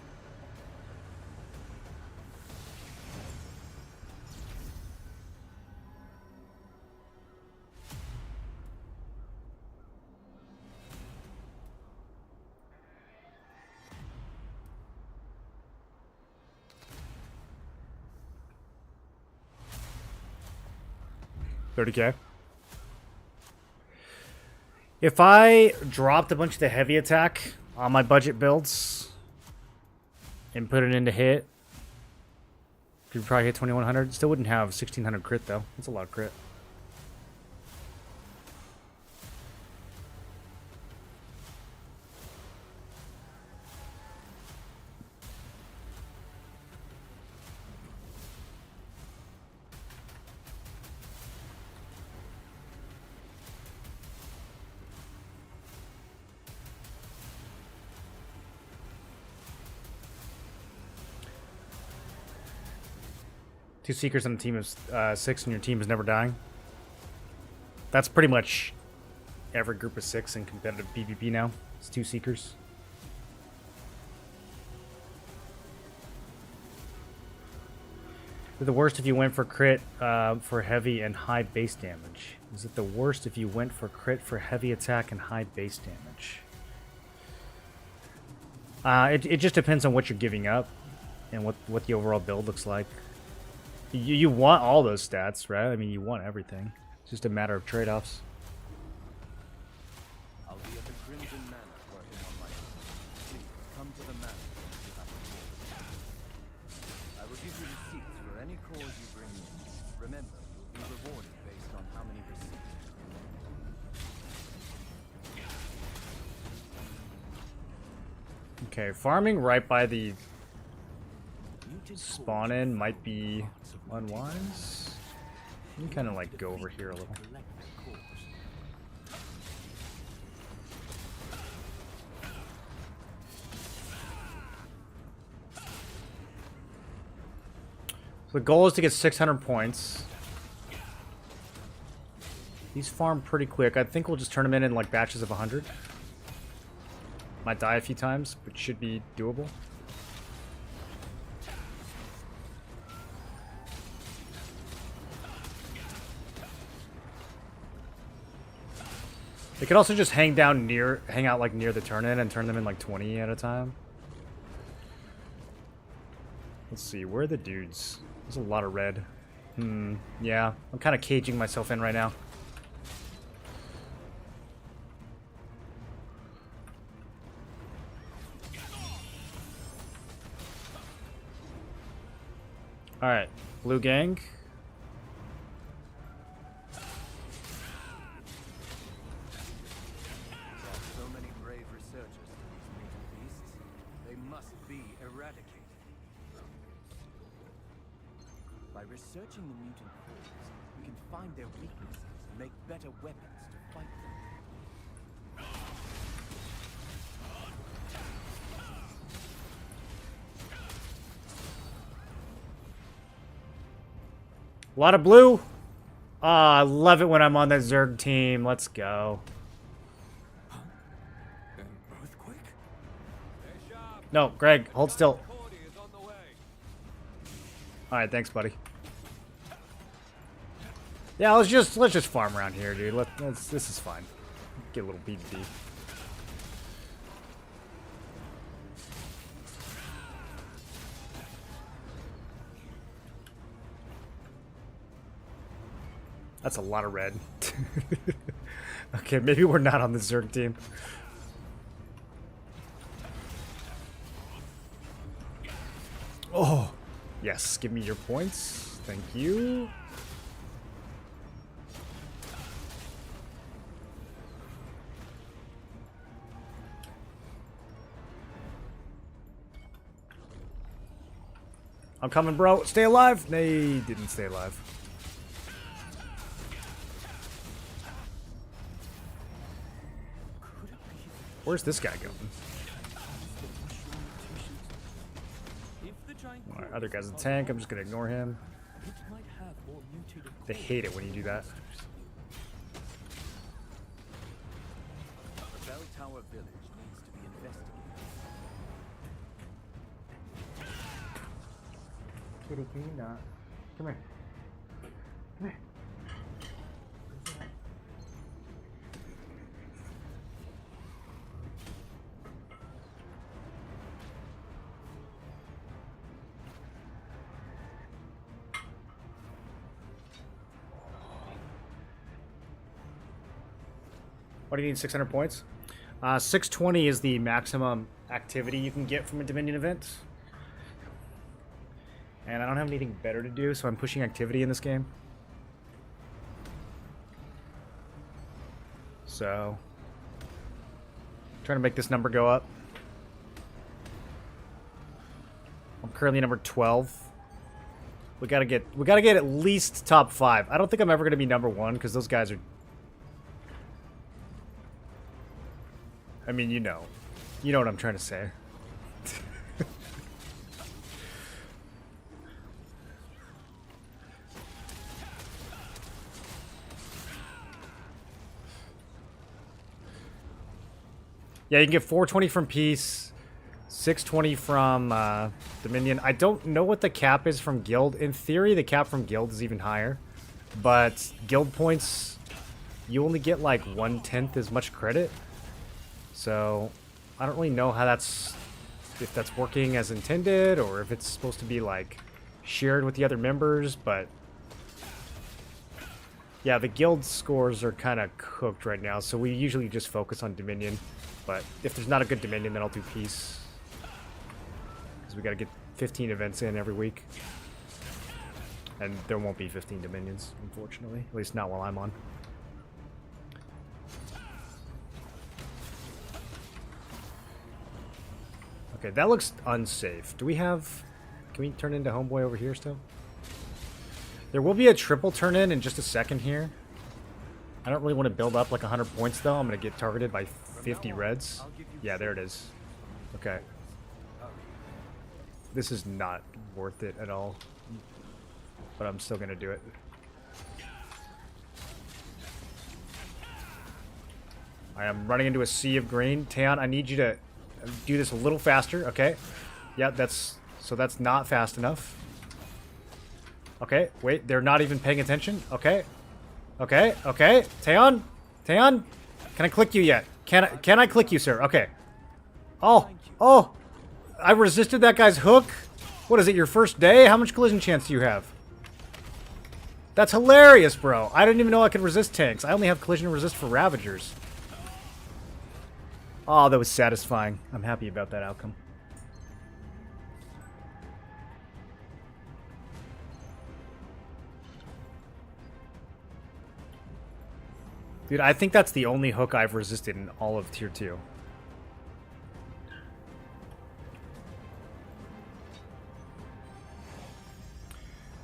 $30K. If I dropped a bunch of the heavy attack on my budget builds and put it into hit, you'd probably hit 2100. Still wouldn't have 1600 crit though. That's a lot of crit. Two Seekers on a team of 6 and your team is never dying. That's pretty much every group of 6 in competitive PvP now. It's 2 Seekers. Is it the worst if you went for crit for heavy and high base damage? Is it the worst if you went for crit for heavy attack and high base damage? It just depends on what you're giving up and what the overall build looks like. You want all those stats, right? I mean, you want everything. It's just a matter of trade-offs. I'll be at the Crimson Manor working on my own. Please, come to the manor if you have a cause. I will give you receipts for any cause you bring in. Remember, you'll be rewarded based on how many receipts. Okay, farming right by the spawn in might be unwise. You can kind of like go over here a little. So the goal is to get 600 points. These farm pretty quick. I think we'll just turn them in like batches of 100. Might die a few times, but should be doable. They could also just hang out like near the turn-in and turn them in like 20 at a time. Let's see, where are the dudes? There's a lot of red. Yeah, I'm kind of caging myself in right now. Alright, blue gang. By researching the mutant cores, we can find their weaknesses and make better weapons to fight them. A lot of blue. Ah, I love it when I'm on that Zerg team. Let's go. An earthquake? No, Greg, hold still. Alright, thanks, buddy. Yeah, let's just farm around here, dude. This is fine. Get a little BBD. That's a lot of red. Okay, maybe we're not on the Zerg team. Oh, yes, give me your points. Thank you. I'm coming, bro. Stay alive. They didn't stay alive. Where's this guy going? Alright, other guy's in the tank. I'm just gonna ignore him. They hate it when you do that. The bell tower village needs to be investigated. Kitty, can you not? Come here. Come here. What do you need, 600 points? 620 is the maximum activity you can get from a Dominion event. And I don't have anything better to do, so I'm pushing activity in this game. So, trying to make this number go up. I'm currently number 12. We gotta get at least top 5. I don't think I'm ever gonna be number 1 because those guys are. I mean, you know what I'm trying to say. Yeah, you can get 420 from Peace, 620 from Dominion. I don't know what the cap is from Guild. In theory, the cap from Guild is even higher. But Guild points, you only get like 1/10 as much credit. So, I don't really know how if that's working as intended, or if it's supposed to be, like, shared with the other members, but yeah, the guild scores are kind of cooked right now, so we usually just focus on Dominion, but if there's not a good Dominion, then I'll do Peace, because we gotta get 15 events in every week, and there won't be 15 Dominions, unfortunately, at least not while I'm on. Okay, that looks unsafe. Do we have... Can we turn into Homeboy over here still? There will be a triple turn in just a second here. I don't really want to build up like 100 points though. I'm going to get targeted by 50 reds. Yeah, there it is. Okay. This is not worth it at all. But I'm still going to do it. I am running into a sea of green. Taeon, I need you to do this a little faster. Okay. Yeah, that's not fast enough. Okay, wait, they're not even paying attention. Okay. Okay, okay. Taeon? Taeon? Can I click you yet? Can I click you, sir? Okay. Oh, oh. I resisted that guy's hook. What is it, your first day? How much collision chance do you have? That's hilarious, bro. I didn't even know I could resist tanks. I only have collision resist for Ravagers. Oh, that was satisfying. I'm happy about that outcome. Dude, I think that's the only hook I've resisted in all of Tier 2.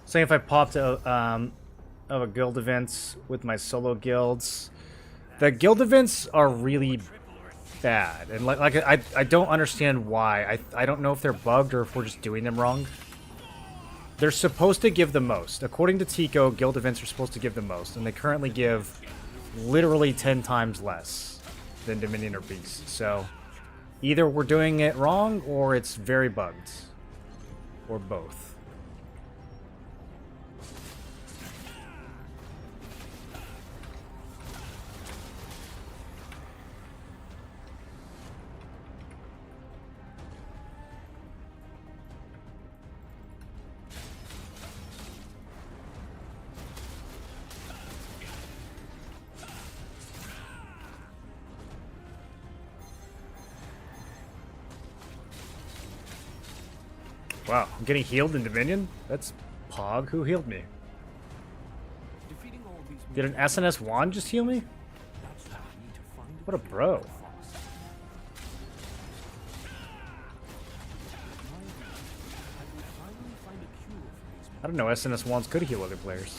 Saying if I popped of a guild events with my solo guilds, the guild events are really bad, and like I don't understand why. I don't know if they're bugged or if we're just doing them wrong. They're supposed to give the most. According to Tico, guild events are supposed to give the most, and they currently give literally 10 times less than Dominion or Beast. So either we're doing it wrong or it's very bugged, or both. Wow, I'm getting healed in Dominion? That's Pog. Who healed me? Did an SNS wand just heal me? What a bro. I don't know, SNS1s could heal other players.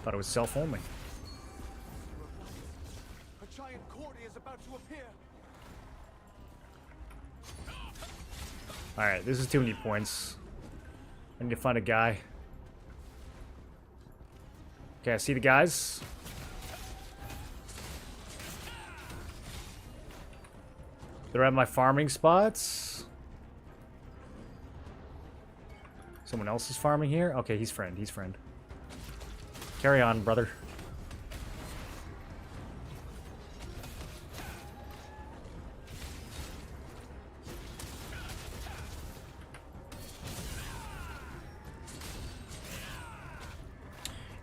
Thought it was self-only. A giant Cordy is about to appear. Alright, this is too many points. I need to find a guy. Okay, I see the guys. They're at my farming spots. Someone else is farming here? Okay, he's friend. He's friend. Carry on, brother.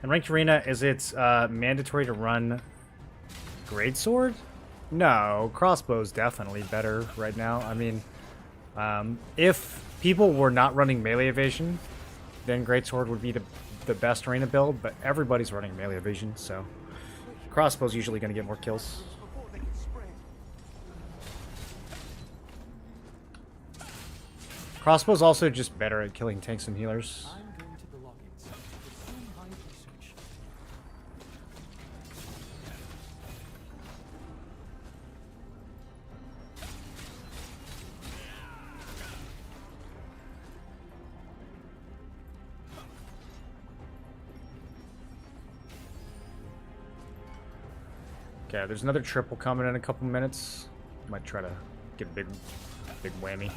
In Ranked Arena, is it mandatory to run Greatsword? No, crossbow's definitely better right now. I mean, if people were not running melee evasion, then Greatsword would be the best arena build, but everybody's running melee evasion, so crossbow's usually going to get more kills. Before they can spread. Crossbow's also just better at killing tanks and healers. I'm going to the logins. Resume my research. Okay, there's another triple coming in a couple minutes. Might try to get a big whammy.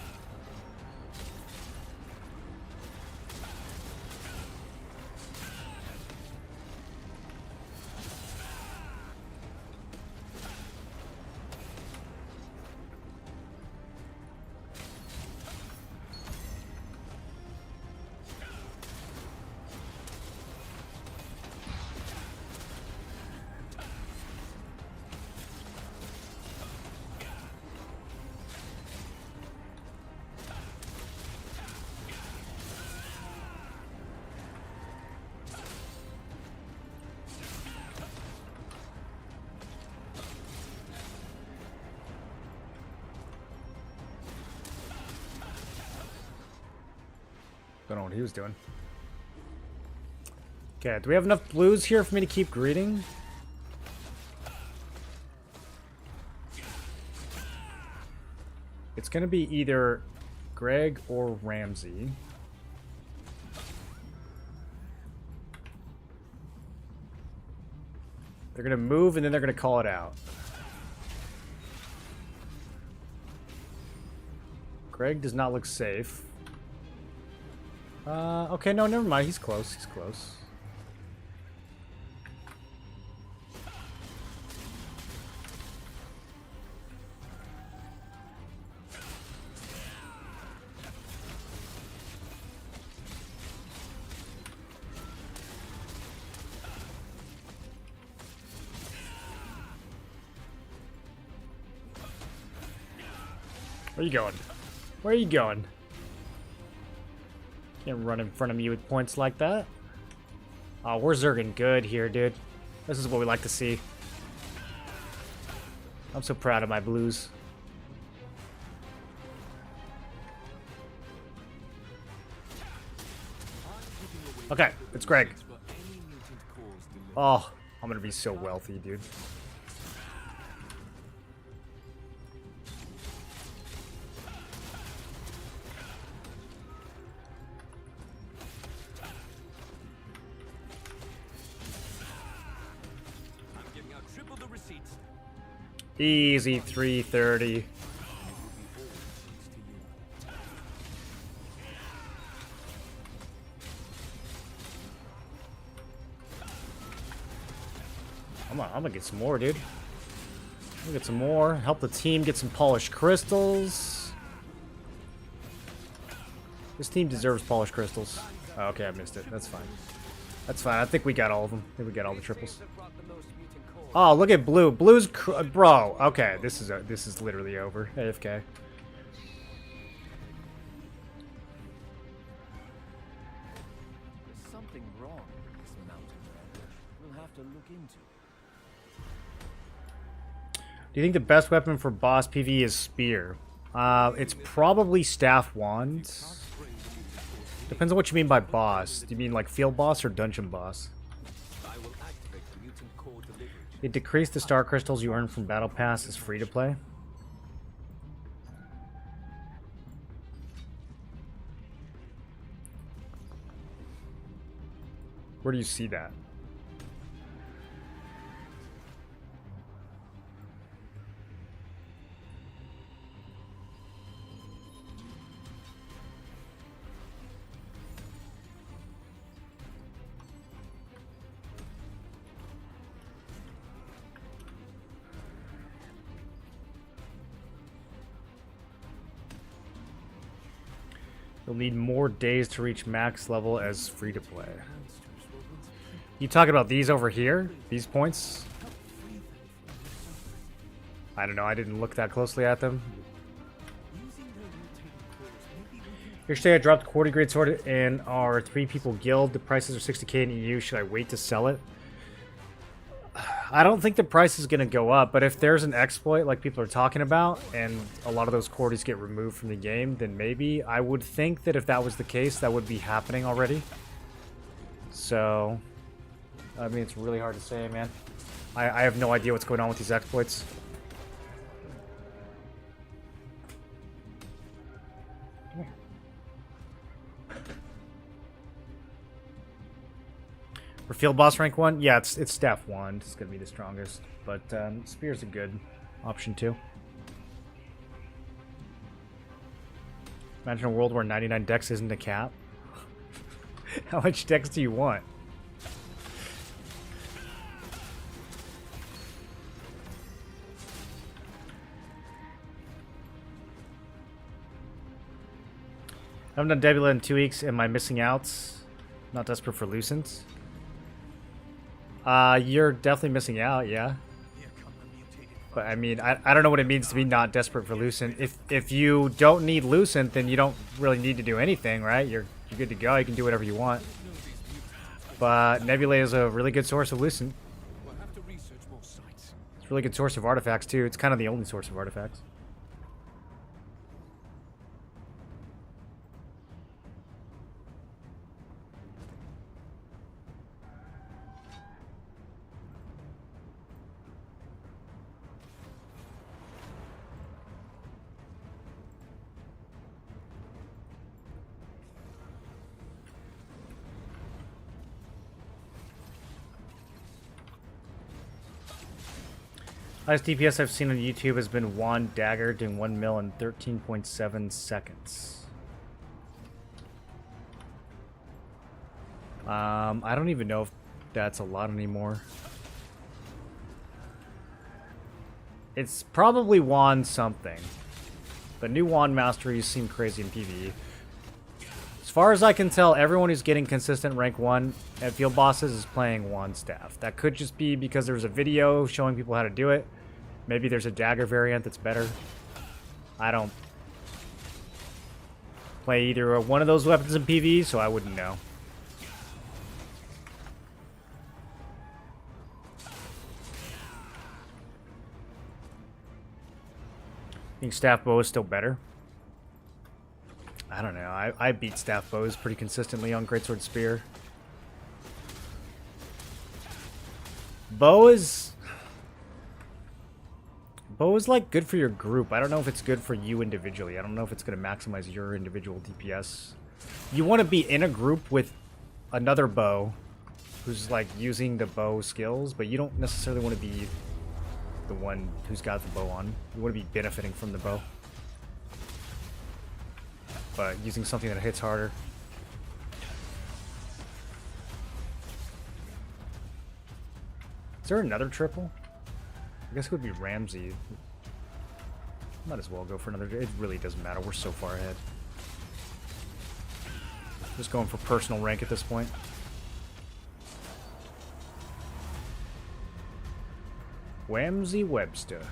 Don't know what he was doing. Okay, do we have enough blues here for me to keep greeting? It's gonna be either Greg or Ramsey. They're gonna move and then they're gonna call it out. Greg does not look safe. Okay, no, never mind. He's close. He's close. Where are you going? Where are you going? Can't run in front of me with points like that. Oh, we're zerging good here, dude. This is what we like to see. I'm so proud of my blues. Okay, it's Greg. Oh, I'm gonna be so wealthy, dude. Easy 330. I'm gonna get some more, dude. I'm gonna get some more. Help the team get some polished crystals. This team deserves polished crystals. Oh, okay, I missed it. That's fine. That's fine. I think we got all of them. I think we got all the triples. Oh, look at blue. Blue's bro. Okay, this is literally over. AFK. There's something wrong with this mountain there. We'll have to look into it. Do you think the best weapon for boss PvE is spear? It's probably staff wands. Depends on what you mean by boss. Do you mean like field boss or dungeon boss? I will activate the mutant core delivery. It decreased the star crystals you earn from battle pass is free to play. Where do you see that? You'll need more days to reach max level as free to play. You talking about these over here? These points? I don't know, I didn't look that closely at them. Yesterday I dropped quarter grade sword in our 3 people guild. The prices are 60k in EU. Should I wait to sell it? I don't think the price is going to go up, but if there's an exploit like people are talking about, and a lot of those quarters get removed from the game, then maybe. I would think that if that was the case, that would be happening already. So, I mean, it's really hard to say, man. I have no idea what's going on with these exploits. For field boss rank 1, yeah, it's staff wand. It's gonna be the strongest, but spear's a good option too. Imagine a world where 99 dex isn't a cap. How much dex do you want? I haven't done Nebula in 2 weeks. Am I missing out? Not desperate for Lucent. You're definitely missing out, yeah. But I mean, I don't know what it means to be not desperate for Lucent. If you don't need Lucent, then you don't really need to do anything, right? You're good to go. You can do whatever you want. But Nebula is a really good source of Lucent. It's a really good source of artifacts too. It's kind of the only source of artifacts. Highest DPS I've seen on YouTube has been Wand Dagger doing 1 mil in 13.7 seconds. I don't even know if that's a lot anymore. It's probably Wand something. The new Wand masteries seem crazy in PvE. As far as I can tell, everyone who's getting consistent rank 1 at field bosses is playing Wand Staff. That could just be because there's a video showing people how to do it. Maybe there's a dagger variant that's better. I don't play either one of those weapons in PvE, so I wouldn't know. I think staff bow is still better. I don't know. I beat staff bows pretty consistently on greatsword spear. Bow is like good for your group. I don't know if it's good for you individually. I don't know if it's going to maximize your individual DPS. You want to be in a group with another bow who's like using the bow skills, but you don't necessarily want to be the one who's got the bow on. You want to be benefiting from the bow, but using something that hits harder. Is there another triple? I guess it would be Ramsey. Might as well go for another. It really doesn't matter. We're so far ahead. Just going for personal rank at this point. Whamsy Webster.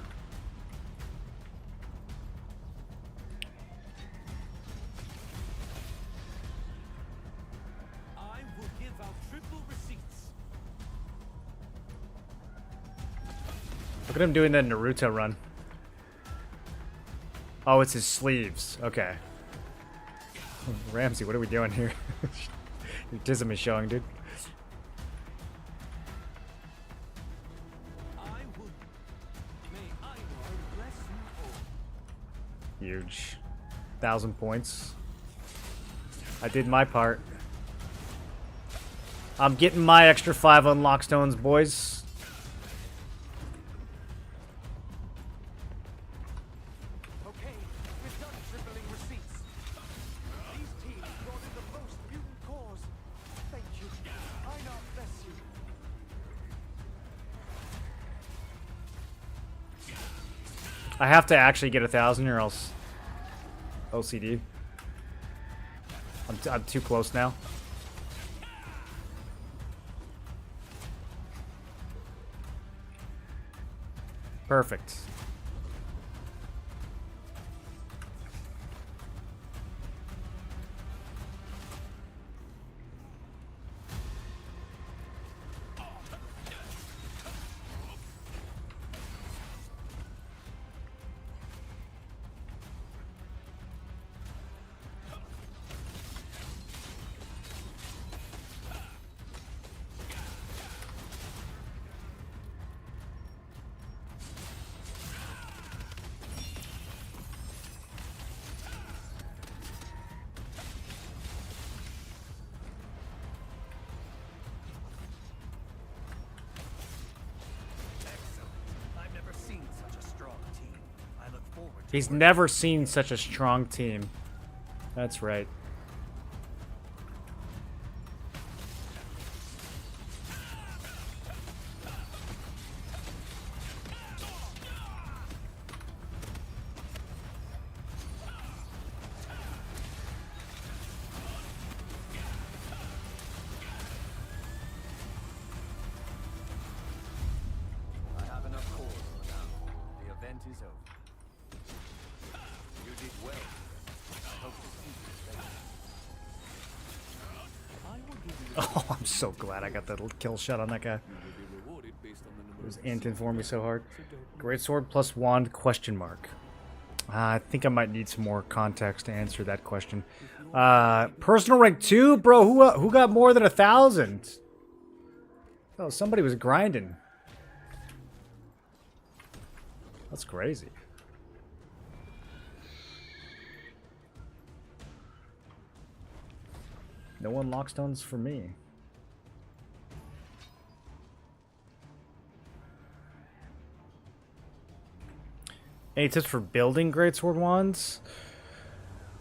I will give out triple receipts. Look at him doing that Naruto run. Oh, it's his sleeves. Okay. Ramsey, what are we doing here? Your tism is showing, dude. I would. May I learn bless you all. Huge. 1,000 points. I did my part. I'm getting my extra 5 unlock stones, boys. Okay, we're done tripling receipts. These teams brought in the most mutant cores. Thank you. I now bless you. I have to actually get 1,000 or else OCD. I'm too close now. Perfect. I've never seen such a strong team. I look forward to He's never seen such a strong team. That's right. I have enough cores for now. The event is over. You did well. I hope to see you later. I will give you Oh, I'm so glad I got that little kill shot on that guy. will be rewarded based on the number It was of Anton for me so hard. so don't Great sword plus wand question mark. I think I might need some more context to answer that question. Personal rank 2? Bro, who got more than 1,000? Oh, somebody was grinding. That's crazy. No unlock stones for me. Any tips for building greatsword wands?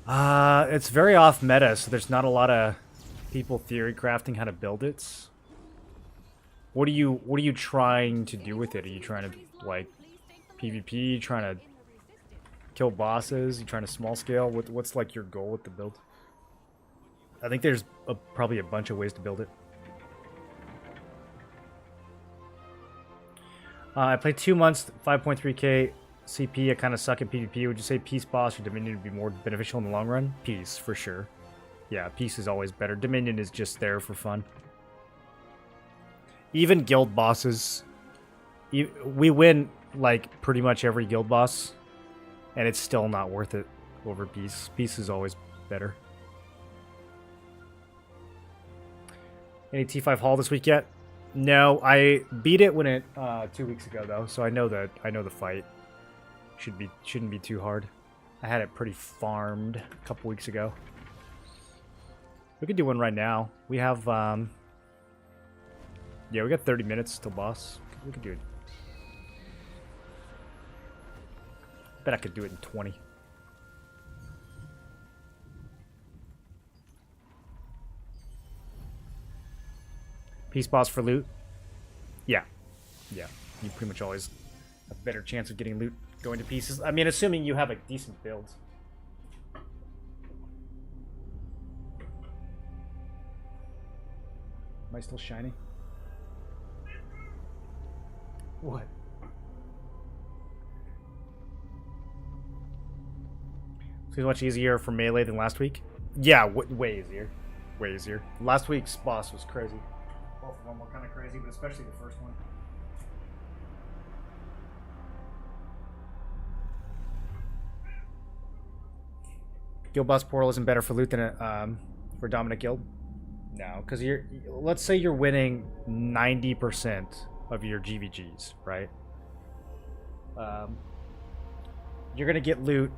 It's very off meta, so there's not a lot of people theory crafting how to build it. What are you trying to do with it? Are you trying to like PvP? Trying to kill bosses? You trying to small scale? What's like your goal with the build? I think there's probably a bunch of ways to build it. I played 2 months, 5.3k CP. I kind of suck at PvP. Would you say Peace Boss or Dominion would be more beneficial in the long run? Peace, for sure. Yeah, Peace is always better. Dominion is just there for fun. Even guild bosses, we win like pretty much every guild boss, and it's still not worth it over Peace. Peace is always better. Any T5 haul this week yet? No, I beat it when it 2 weeks ago though, so I know the fight shouldn't be too hard. I had it pretty farmed a couple weeks ago. We could do one right now. We have yeah, we got 30 minutes till boss. We could do it. Bet I could do it in 20. Peace boss for loot? Yeah. Yeah. You pretty much always have a better chance of getting loot going to pieces. I mean, assuming you have a decent build. Am I still shiny? What? So it's much easier for melee than last week? Yeah, way easier. Way easier. Last week's boss was crazy. Both of them were kind of crazy, but especially the first one. Guild Boss Portal isn't better for loot than for Dominant Guild? No, because let's say you're winning 90% of your GVGs, right? You're gonna get loot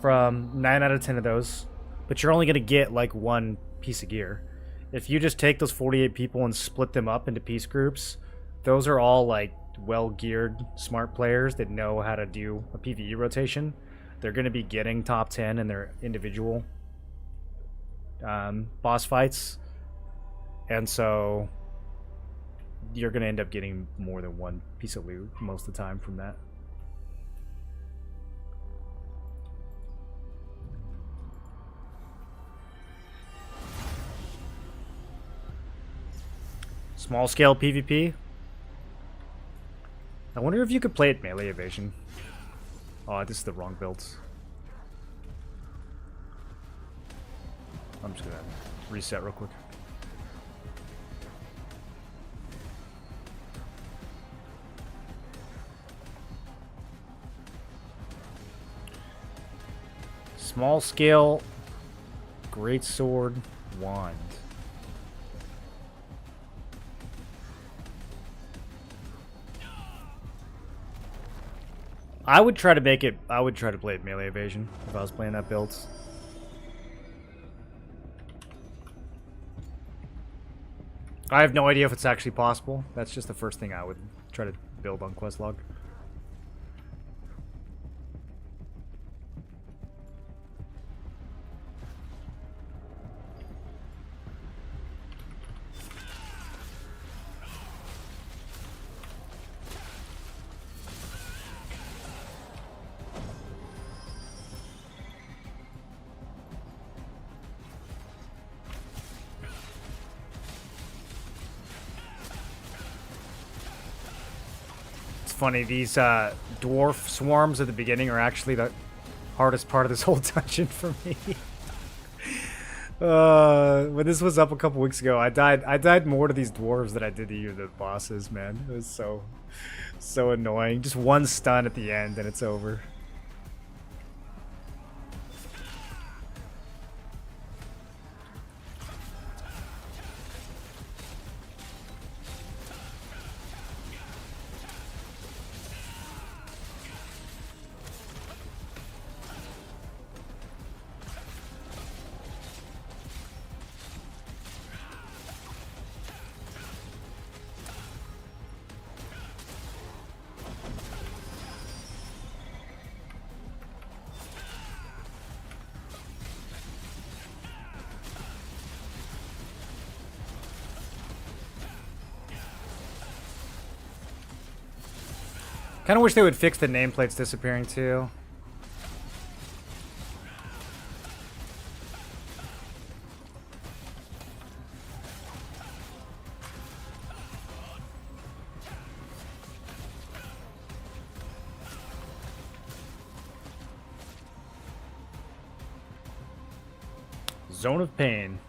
from 9 out of 10 of those, but you're only gonna get like one piece of gear. If you just take those 48 people and split them up into piece groups, those are all like well-geared, smart players that know how to do a PvE rotation. They're gonna be getting top 10 in their individual boss fights, and so you're gonna end up getting more than one piece of loot most of the time from that. Small scale PvP. I wonder if you could play it melee evasion. Oh, this is the wrong builds. I'm just gonna reset real quick. Small scale great sword wand. I would try to make it. I would try to play it melee evasion if I was playing that build. I have no idea if it's actually possible. That's just the first thing I would try to build on Questlog. Funny, these dwarf swarms at the beginning are actually the hardest part of this whole dungeon for me. When this was up a couple weeks ago, I died more to these dwarves than I did to you, the bosses, man. It was so annoying. Just one stun at the end and it's over. Kind of wish they would fix the nameplates disappearing too. Zone of Pain.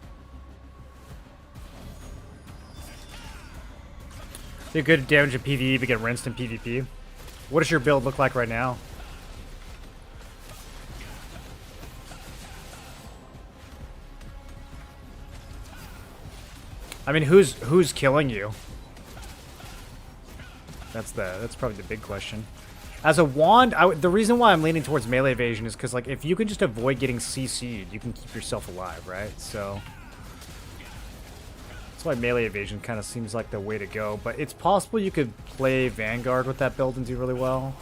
Be good damage in PvE but get rinsed in PvP. What does your build look like right now? I mean, who's killing you? That's probably the big question. As a wand, the reason why I'm leaning towards melee evasion is because, like, if you can just avoid getting CC'd, you can keep yourself alive, right? So that's why melee evasion kind of seems like the way to go. But it's possible you could play Vanguard with that build and do really well.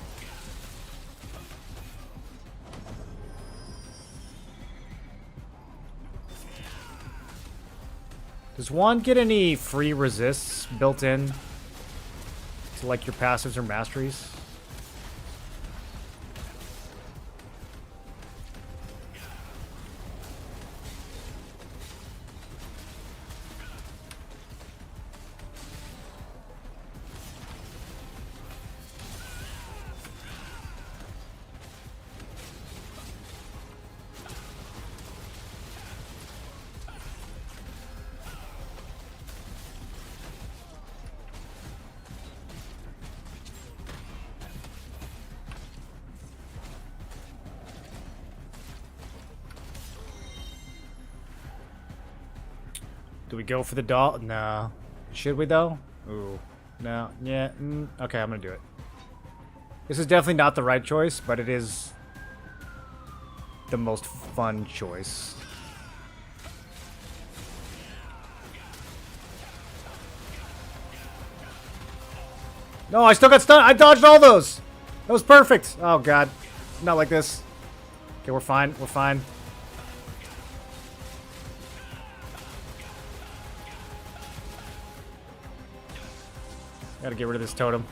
Does wand get any free resists built in to, like, your passives or masteries? Do we go for the doll? No. Should we though? Ooh. No. Yeah. Okay, I'm gonna do it. This is definitely not the right choice, but it is the most fun choice. No, I still got stunned. I dodged all those. That was perfect. Oh, God. Not like this. Okay, we're fine. We're fine. Gotta get rid of this totem.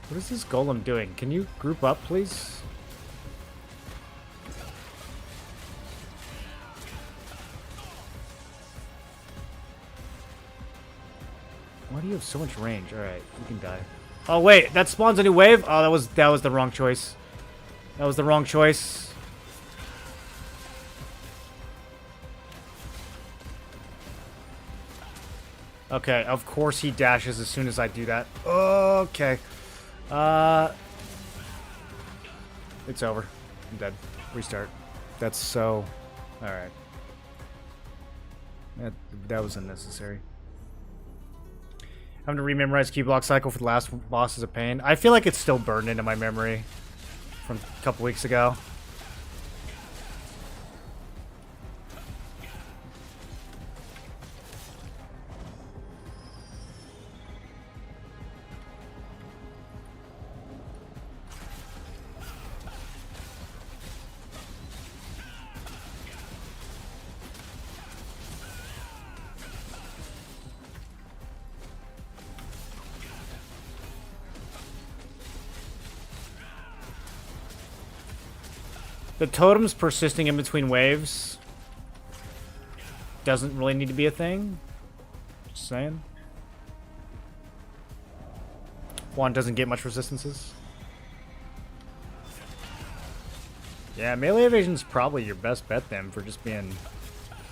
What is this golem doing? Can you group up, please? Why do you have so much range? Alright, you can die. Oh wait, that spawns a new wave? Oh, that was the wrong choice. That was the wrong choice. Okay, of course he dashes as soon as I do that. Okay. It's over. I'm dead. Restart. That's so... Alright. That was unnecessary. Having to rememorize key block cycle for the last boss is a pain. I feel like it's still burned into my memory from a couple weeks ago. The totems persisting in between waves doesn't really need to be a thing. Just saying. Juan doesn't get much resistances. Yeah, melee evasion's probably your best bet then for just being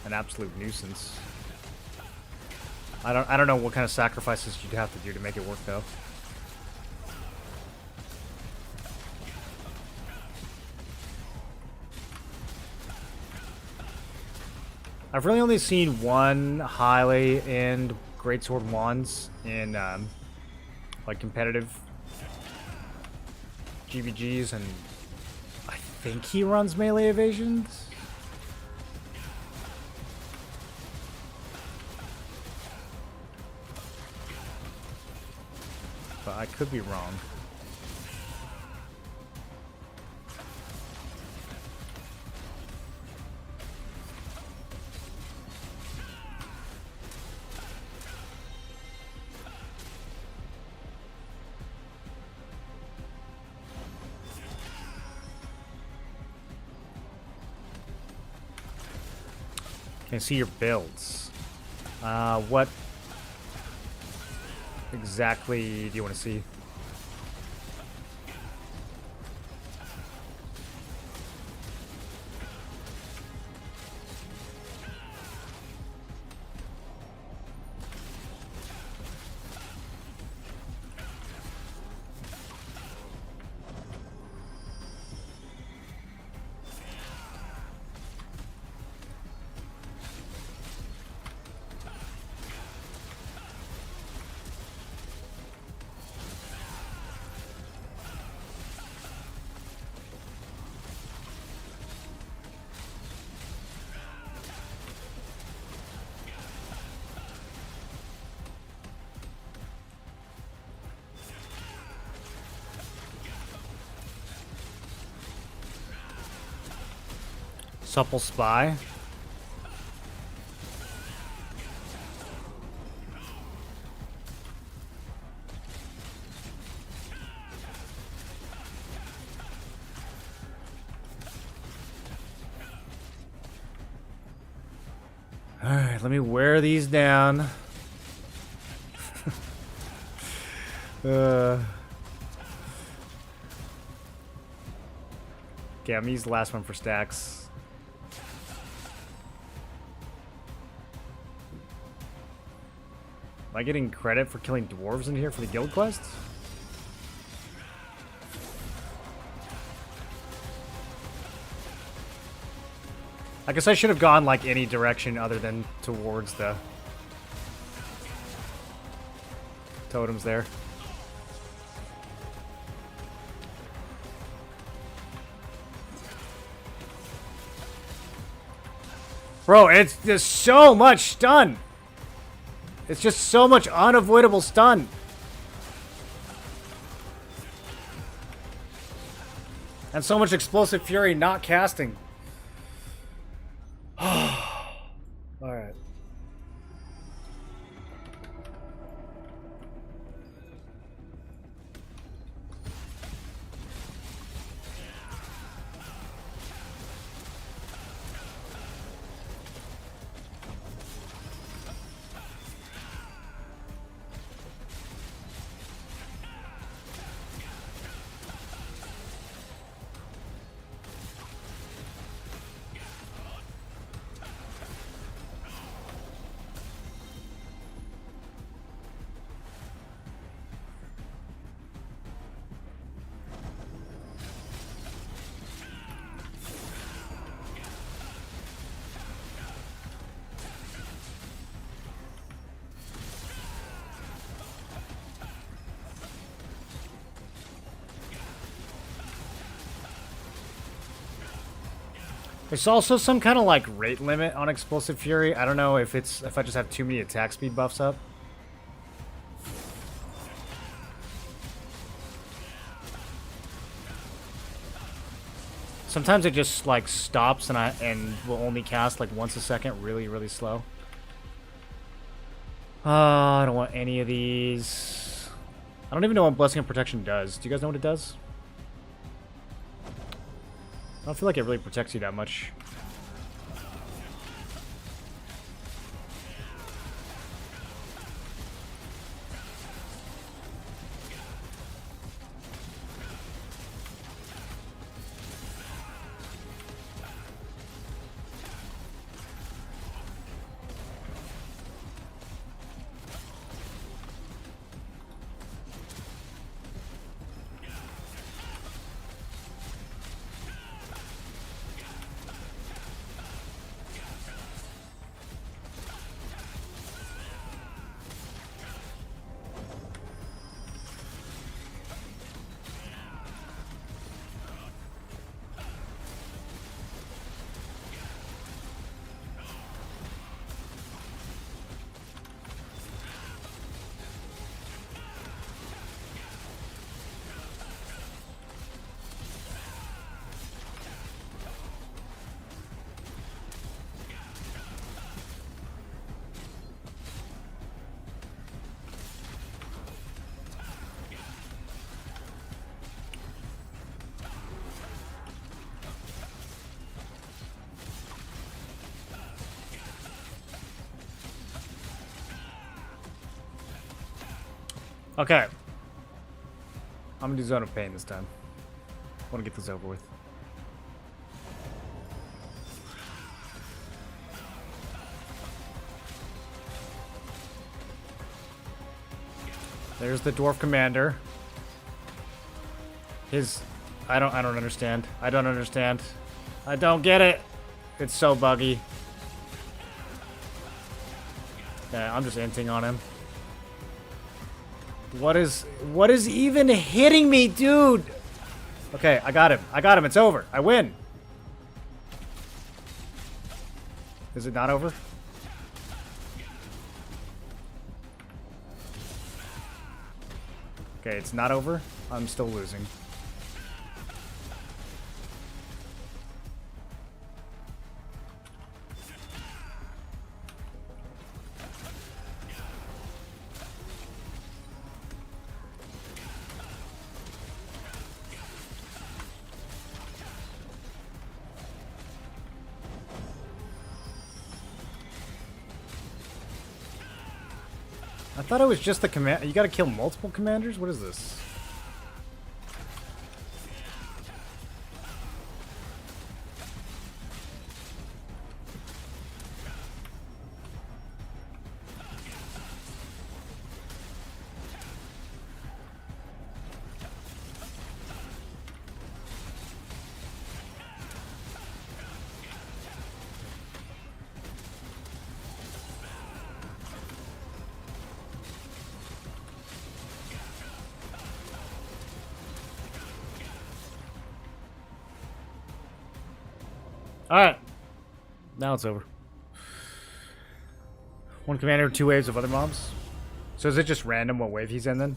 an absolute nuisance. I don't know what kind of sacrifices you'd have to do to make it work though. I've really only seen one highly end greatsword wands in like competitive GVGs, and I think he runs melee evasions. But I could be wrong. Can see your builds. What exactly do you want to see? Supple Spy. Alright, let me wear these down. Okay, I'm gonna use the last one for stacks. Am I getting credit for killing dwarves in here for the guild quests? I guess I should have gone like any direction other than towards the totems there. Bro, it's just so much stun. It's just so much unavoidable stun. And so much explosive fury not casting. Alright. There's also some kind of like rate limit on Explosive Fury. I don't know if I just have too many attack speed buffs up. Sometimes it just like stops and will only cast like once a second, really, really slow. I don't want any of these. I don't even know what Blessing of Protection does. Do you guys know what it does? I don't feel like it really protects you that much. Okay. I'm gonna do Zone of Pain this time. I want to get this over with. There's the Dwarf Commander. I don't understand. I don't understand. I don't get it. It's so buggy. Yeah, I'm just inting on him. What is even hitting me, dude? Okay, I got him. I got him. It's over. I win. Is it not over? Okay, it's not over. I'm still losing. I thought it was just the command. You gotta kill multiple commanders? What is this? Alright. Now it's over. One commander, 2 waves of other mobs. So is it just random what wave he's in then?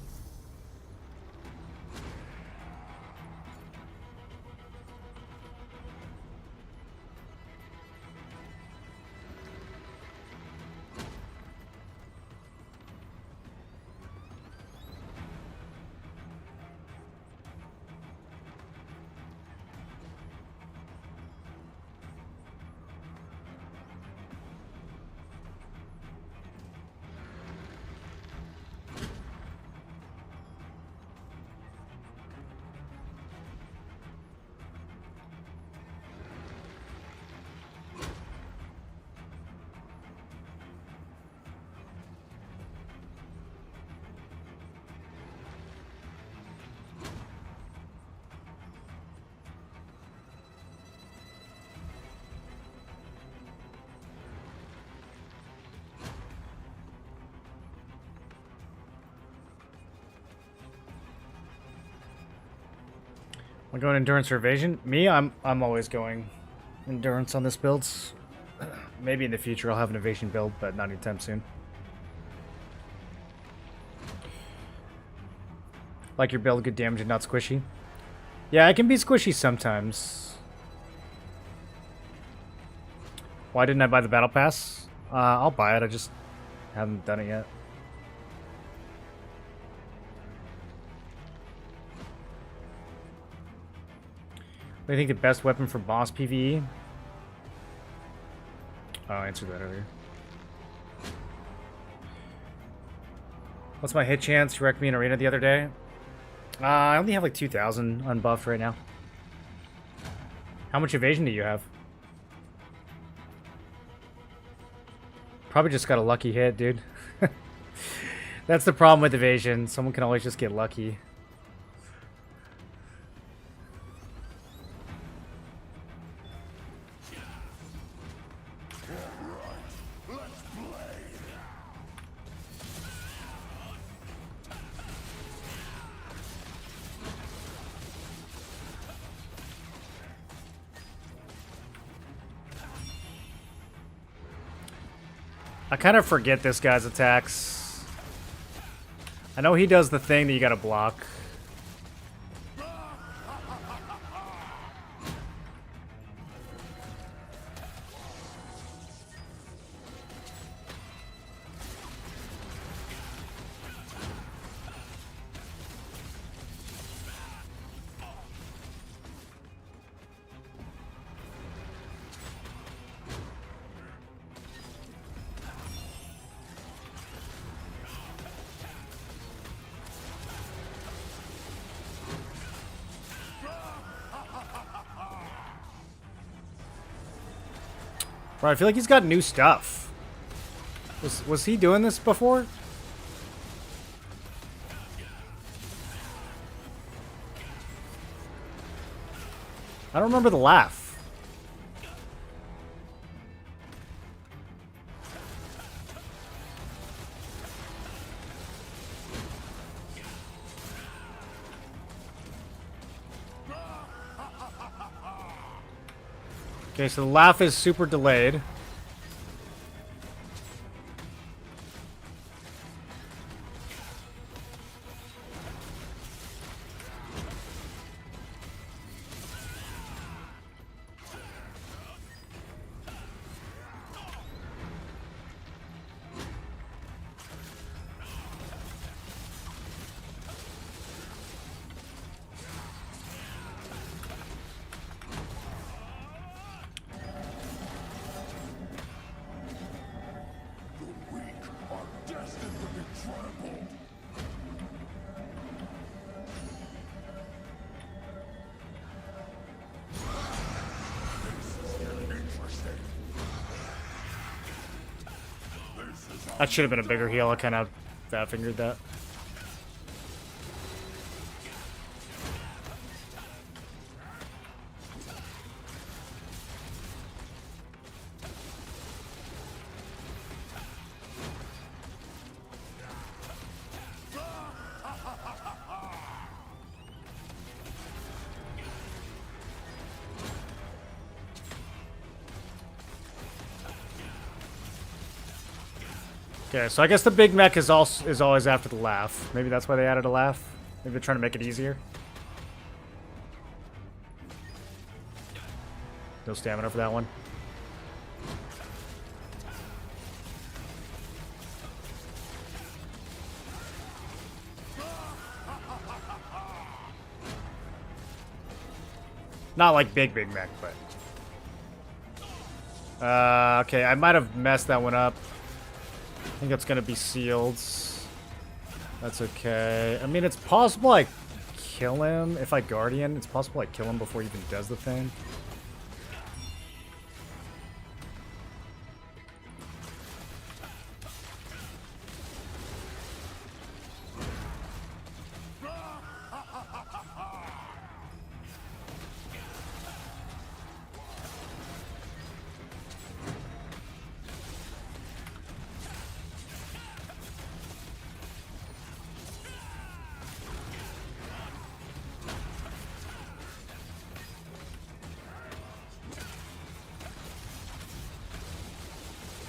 I'm going endurance or evasion. Me, I'm always going endurance on this build. Maybe in the future I'll have an evasion build, but not anytime soon. Like your build, good damage and not squishy. Yeah, I can be squishy sometimes. Why didn't I buy the battle pass? I'll buy it. I just haven't done it yet. What do you think the best weapon for boss PvE? Oh, I answered that earlier. What's my hit chance? You wrecked me in arena the other day. I only have like 2,000 unbuffed right now. How much evasion do you have? Probably just got a lucky hit, dude. That's the problem with evasion. Someone can always just get lucky. I kind of forget this guy's attacks. I know he does the thing that you gotta block. Bro, I feel like he's got new stuff. Was he doing this before? I don't remember the laugh. Okay, so the laugh is super delayed. That should have been a bigger heal. I kind of fat fingered that. Okay, so I guess the big mech is always after the laugh. Maybe that's why they added a laugh. Maybe they're trying to make it easier. No stamina for that one. Not like big mech, but... okay, I might have messed that one up. I think it's gonna be sealed. That's okay. I mean, it's possible I kill him if I Guardian. It's possible I kill him before he even does the thing.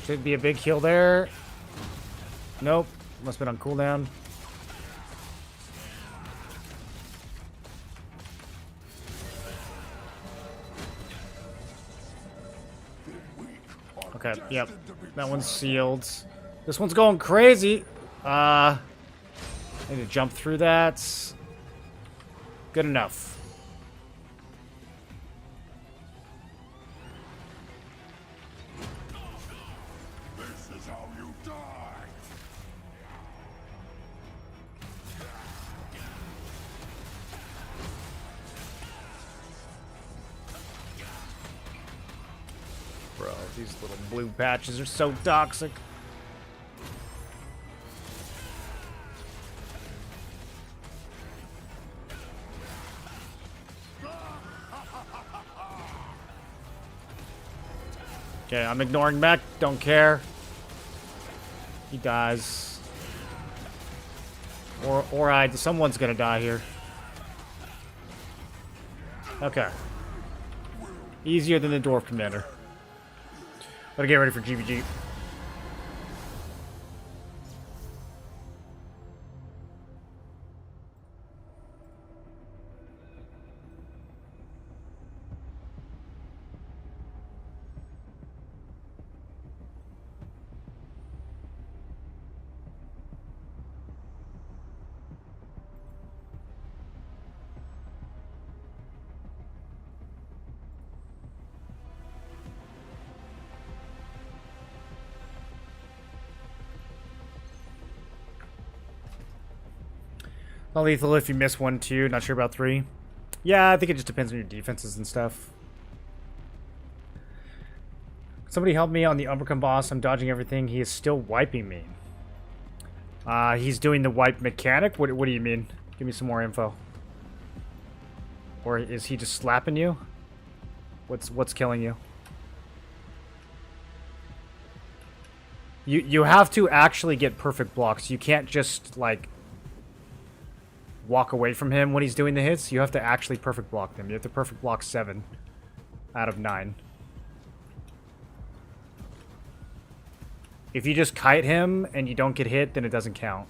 Should be a big heal there. Nope. Must have been on cooldown. Okay, yep. That one's sealed. This one's going crazy. I need to jump through that. Good enough. Bro, these little blue patches are so toxic. Okay, I'm ignoring mech. Don't care. He dies. Or someone's gonna die here. Okay. Easier than the Dwarf Commander. Gotta get ready for GVG. Not lethal if you miss 1, 2. Not sure about 3. Yeah, I think it just depends on your defenses and stuff. Somebody help me on the Umbercombe boss. I'm dodging everything. He is still wiping me. He's doing the wipe mechanic? What do you mean? Give me some more info. Or is he just slapping you? What's killing you? You have to actually get perfect blocks. You can't just, like, walk away from him when he's doing the hits. You have to actually perfect block them. You have to perfect block 7 out of 9. If you just kite him and you don't get hit, then it doesn't count.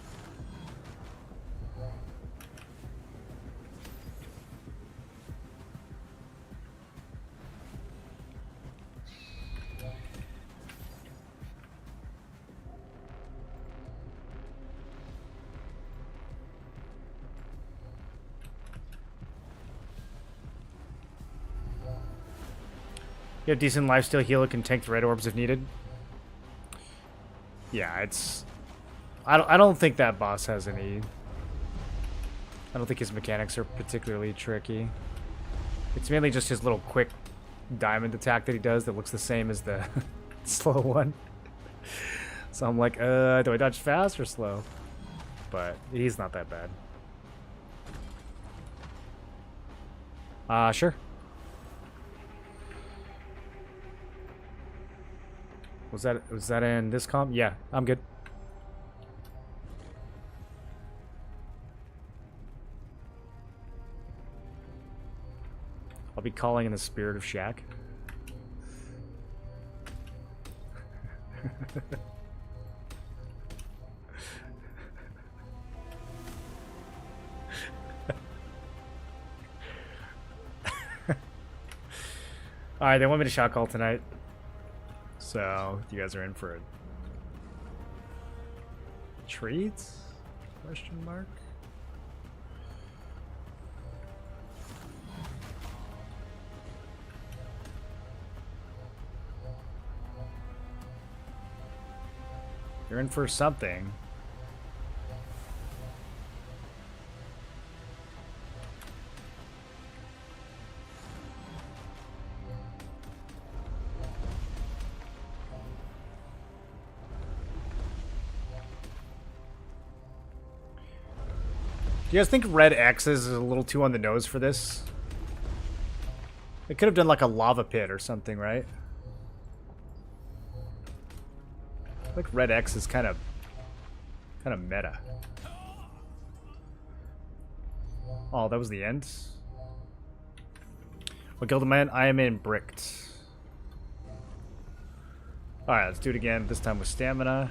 You have decent lifesteal healer, can tank the red orbs if needed. Yeah, it's... I don't think that boss has any... I don't think his mechanics are particularly tricky. It's mainly just his little quick diamond attack that he does that looks the same as the slow one. So I'm like, do I dodge fast or slow? But he's not that bad. Sure. Was that in this comp? Yeah, I'm good. I'll be calling in the spirit of Shaq. Alright, they want me to shot call tonight. So, you guys are in for a treat? Question mark? You're in for something. Do you guys think red X's is a little too on the nose for this? They could have done like a lava pit or something, right? I think red X is kind of meta. Oh, that was the end. What guild am I in? I am in Bricked. Alright, let's do it again. This time with stamina.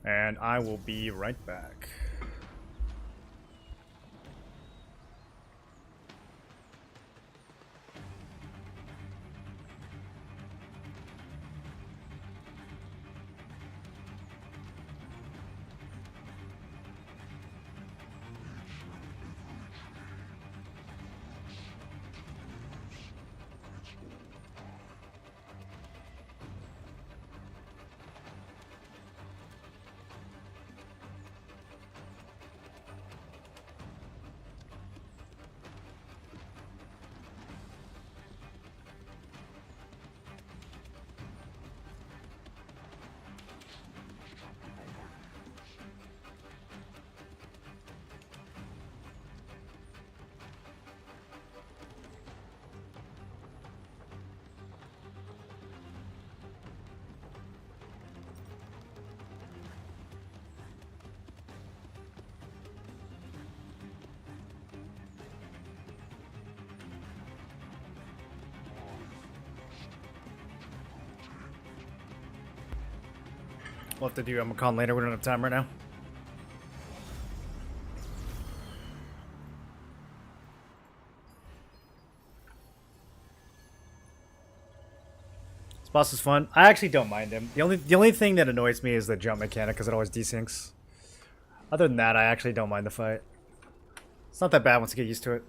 And I will be right back. We'll have to do Omicron later. We don't have time right now. This boss is fun. I actually don't mind him. The only thing that annoys me is the jump mechanic because it always desyncs. Other than that, I actually don't mind the fight. It's not that bad once you get used to it.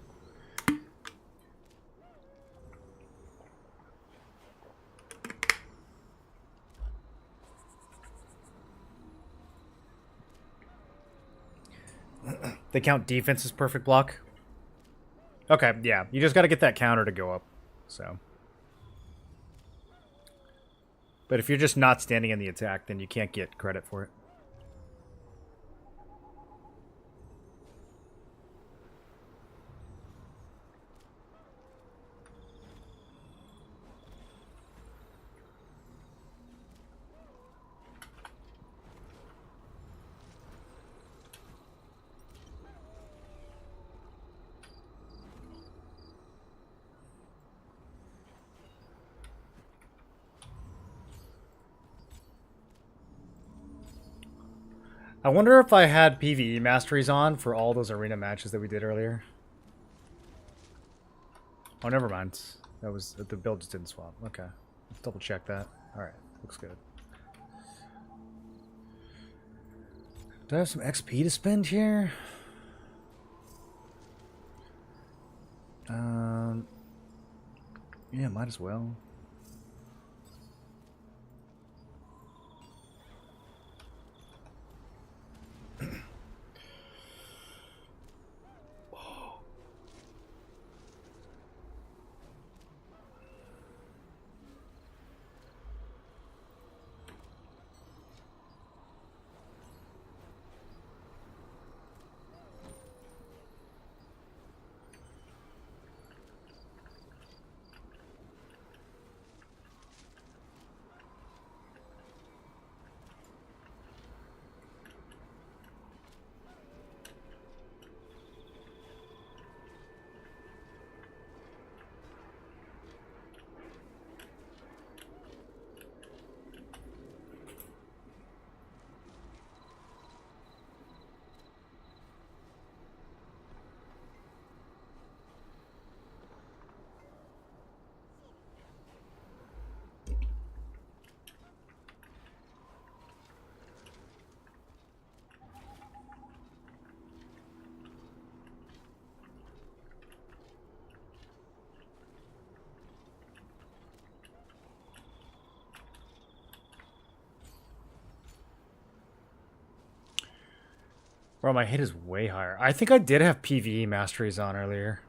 They count defense as perfect block. Okay, yeah. You just got to get that counter to go up. So. But if you're just not standing in the attack, then you can't get credit for it. I wonder if I had PvE masteries on for all those arena matches that we did earlier. Oh, never mind. That was the build just didn't swap. Okay, let's double check that. All right, looks good. Do I have some XP to spend here? Yeah, might as well. Bro, my hit is way higher. I think I did have PvE masteries on earlier.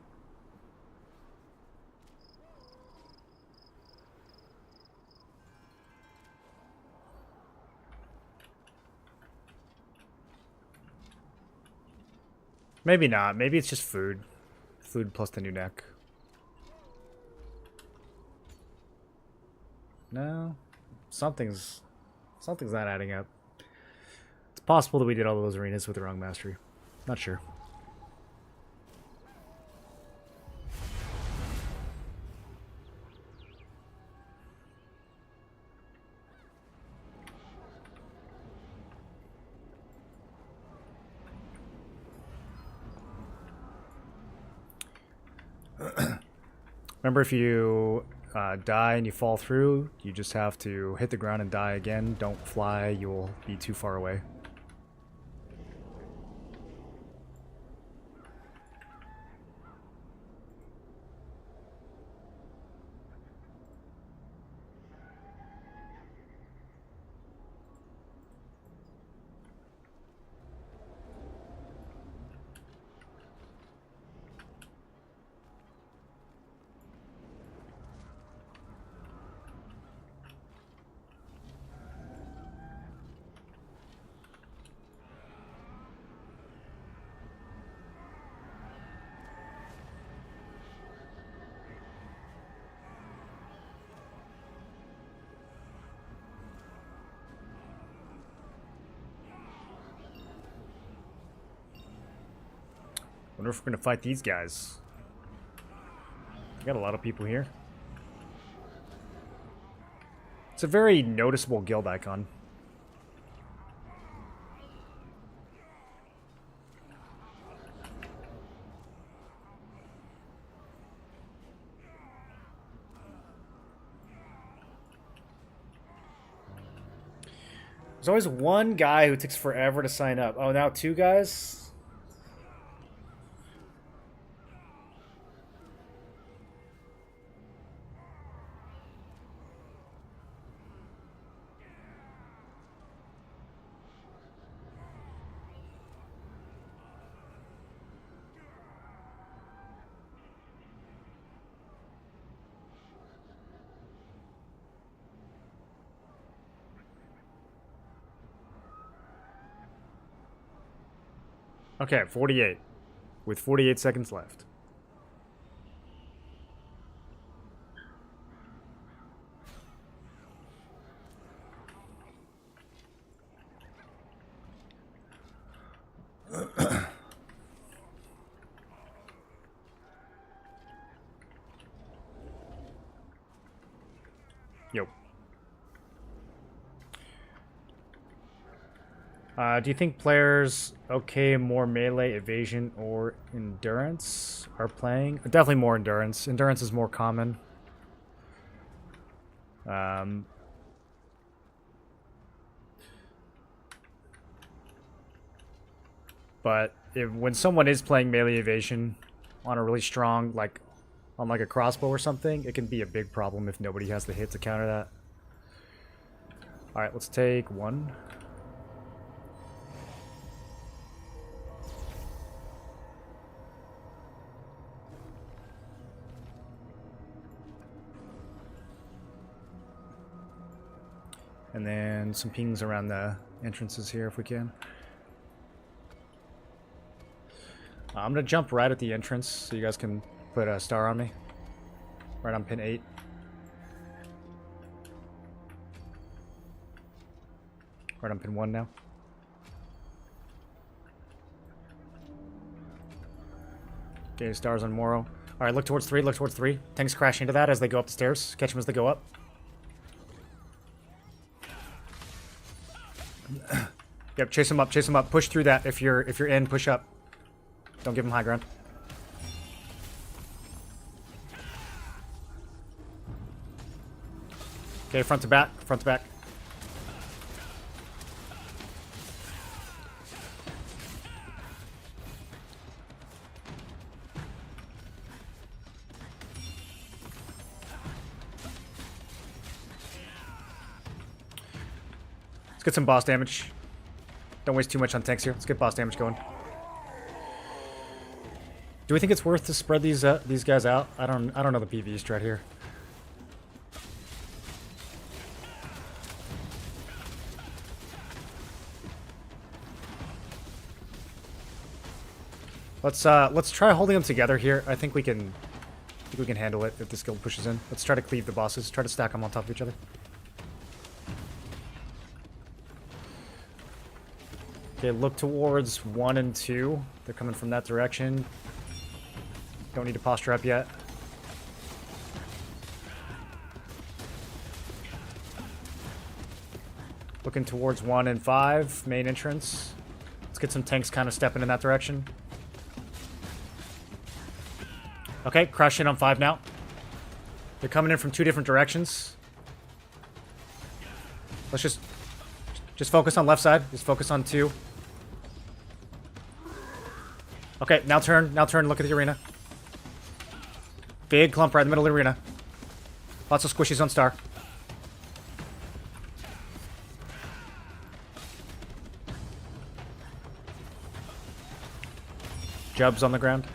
Maybe not. Maybe it's just food. Food plus the new neck. No. Something's not adding up. It's possible that we did all those arenas with the wrong mastery. Not sure. Remember, if you die and you fall through, you just have to hit the ground and die again. Don't fly, you'll be too far away. Wonder if we're gonna fight these guys. We got a lot of people here. It's a very noticeable guild icon. There's always one guy who takes forever to sign up. Oh, now two guys? Okay, 48. With 48 seconds left. Yo. Do you think players, more melee, evasion, or endurance are playing? Definitely more endurance. Endurance is more common. But when someone is playing melee evasion on a really strong, on a crossbow or something, it can be a big problem if nobody has the hit to counter that. Alright, let's take one. And then some pings around the entrances here if we can. I'm going to jump right at the entrance so you guys can put a star on me. Right on pin 8. Right on pin 1 now. Okay, stars on Moro. Alright, look towards 3, look towards 3. Tanks crash into that as they go up the stairs. Catch them as they go up. Yep, chase him up, chase him up. Push through that. If you're in, push up. Don't give him high ground. Okay, front to back, front to back. Let's get some boss damage. Don't waste too much on tanks here. Let's get boss damage going. Do we think it's worth to spread these guys out? I don't know the PvE strat here. Let's try holding them together here. I think we can handle it if this guild pushes in. Let's try to cleave the bosses. Try to stack them on top of each other. Okay, look towards 1 and 2. They're coming from that direction. Don't need to posture up yet. Looking towards 1 and 5, main entrance. Let's get some tanks kind of stepping in that direction. Okay, crush in on 5 now. They're coming in from 2 different directions. Let's just focus on left side. Just focus on 2. Okay, now turn. Now turn. Look at the arena. Big clump right in the middle of the arena. Lots of squishies on star. Jubs on the ground.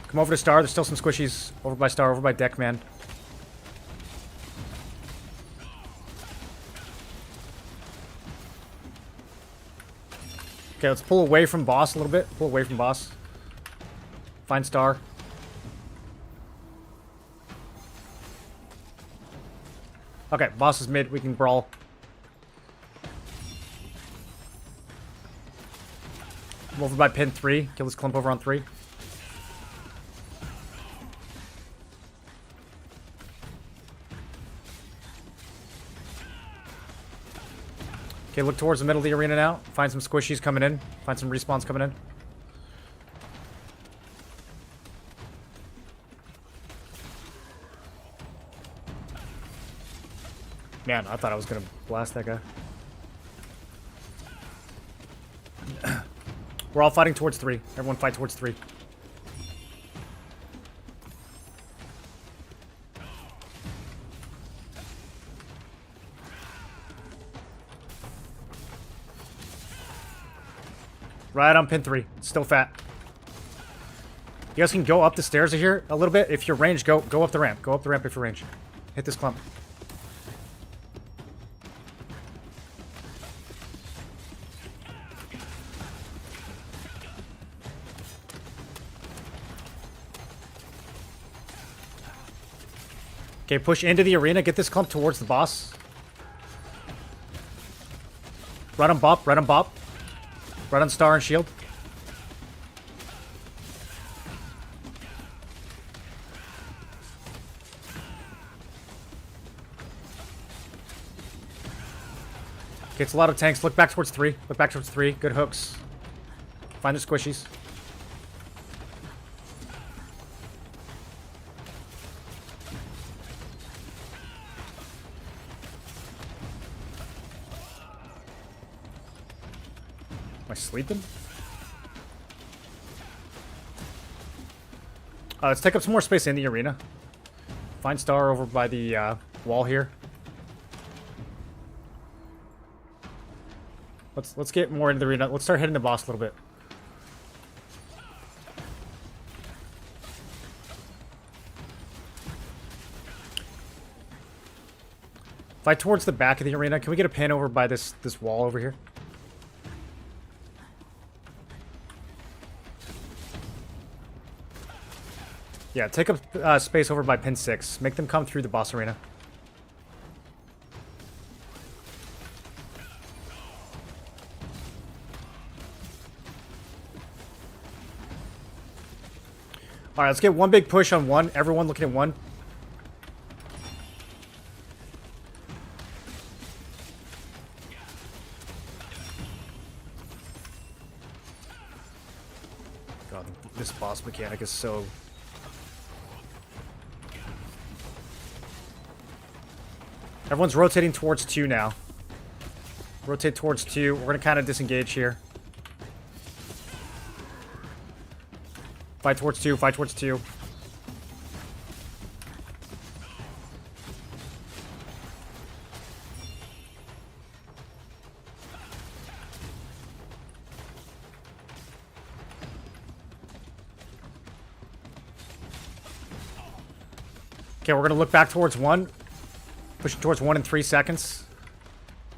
Come over to star. There's still some squishies over by star, over by deck, man. Okay, let's pull away from boss a little bit. Pull away from boss. Find star. Okay, boss is mid. We can brawl. Come over by pin 3. Kill this clump over on 3. Okay, look towards the middle of the arena now. Find some squishies coming in. Find some respawns coming in. Man, I thought I was going to blast that guy. We're all fighting towards 3. Everyone fight towards 3. Right on pin 3. Still fat. You guys can go up the stairs here a little bit. If you're ranged, go up the ramp. Go up the ramp if you're ranged. Hit this clump. Okay, push into the arena. Get this clump towards the boss. Right on bop. Right on bop. Right on star and shield. Okay, it's a lot of tanks. Look back towards 3. Look back towards 3. Good hooks. Find the squishies. Am I sleeping? Let's take up some more space in the arena. Find star over by the wall here. Let's get more into the arena. Let's start hitting the boss a little bit. Fight towards the back of the arena. Can we get a pin over by this wall over here? Yeah, take up space over by pin 6. Make them come through the boss arena. Alright, let's get one big push on 1. Everyone looking at 1. God, this boss mechanic is so... Everyone's rotating towards 2 now. Rotate towards 2. We're going to kind of disengage here. Fight towards 2. Fight towards 2. Okay, we're gonna look back towards 1. Pushing towards 1 in 3 seconds.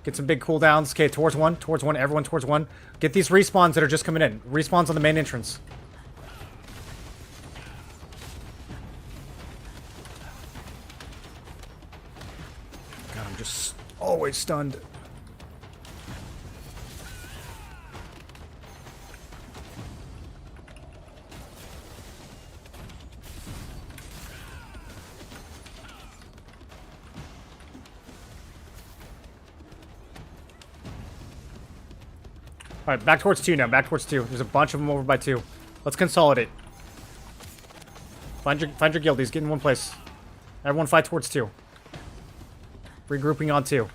Get some big cooldowns. Okay, towards 1. Towards 1. Everyone towards 1. Get these respawns that are just coming in. Respawns on the main entrance. God, I'm just always stunned. Alright, back towards 2 now. Back towards 2. There's a bunch of them over by 2. Let's consolidate. Find your guildies. Get in one place. Everyone fight towards 2. Regrouping on 2.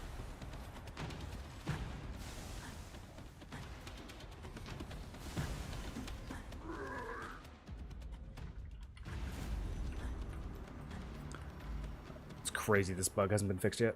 It's crazy this bug hasn't been fixed yet.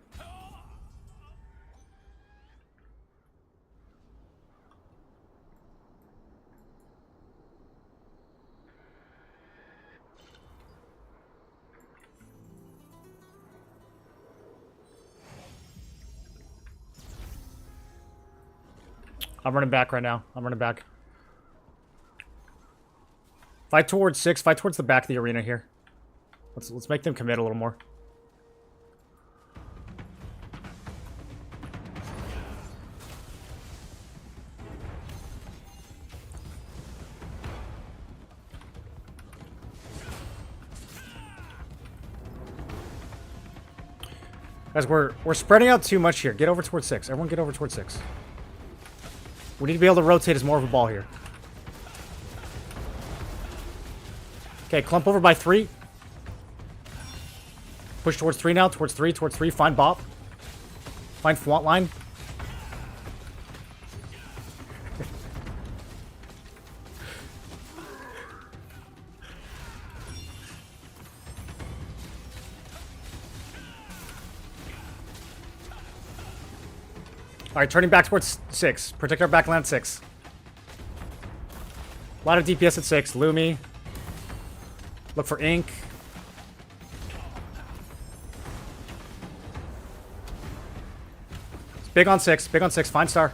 I'm running back right now. I'm running back. Fight towards 6. Fight towards the back of the arena here. Let's make them commit a little more. Guys, we're spreading out too much here. Get over towards 6. Everyone get over towards 6. We need to be able to rotate as more of a ball here. Okay, clump over by 3. Push towards 3 now. Towards 3. Towards 3. Find Bop. Find Fwant line. Alright, turning back towards 6. Protect our backland at 6. A lot of DPS at 6. Lumi. Look for ink. It's big on 6. Big on 6. Find star.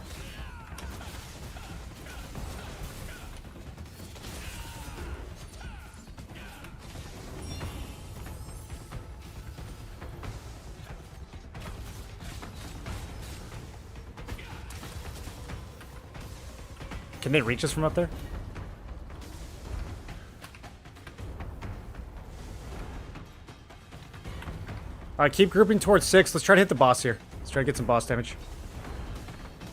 Can they reach us from up there? Alright, keep grouping towards 6. Let's try to hit the boss here. Let's try to get some boss damage. Is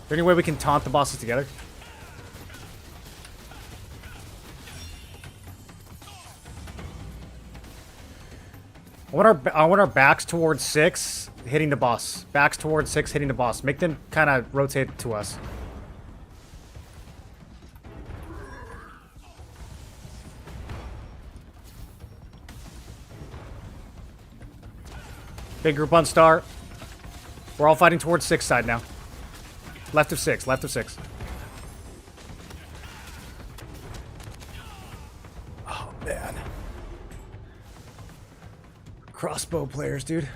there any way we can taunt the bosses together? I want our backs towards 6, hitting the boss. Backs towards 6, hitting the boss. Make them kind of rotate to us. Big group on star. We're all fighting towards 6 side now. Left of 6. Left of 6. Oh, man. Crossbow players, dude.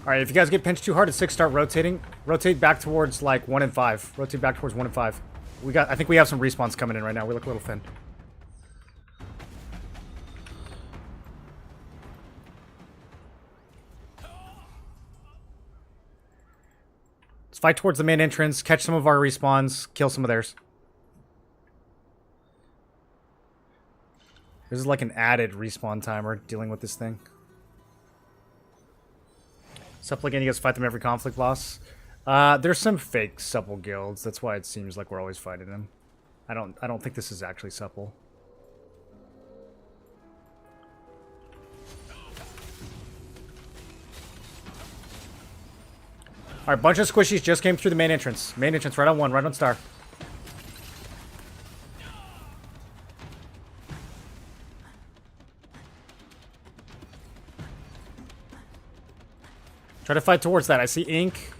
Alright, if you guys get pinched too hard at 6, start rotating. Rotate back towards, like, 1 and 5. Rotate back towards 1 and 5. I think we have some respawns coming in right now. We look a little thin. Let's fight towards the main entrance, catch some of our respawns, kill some of theirs. This is like an added respawn timer dealing with this thing. Supple again, you guys fight them every conflict boss. There's some fake supple guilds. That's why it seems like we're always fighting them. I don't think this is actually supple. Alright, bunch of squishies just came through the main entrance. Main entrance, right on 1, right on star. Try to fight towards that. I see ink.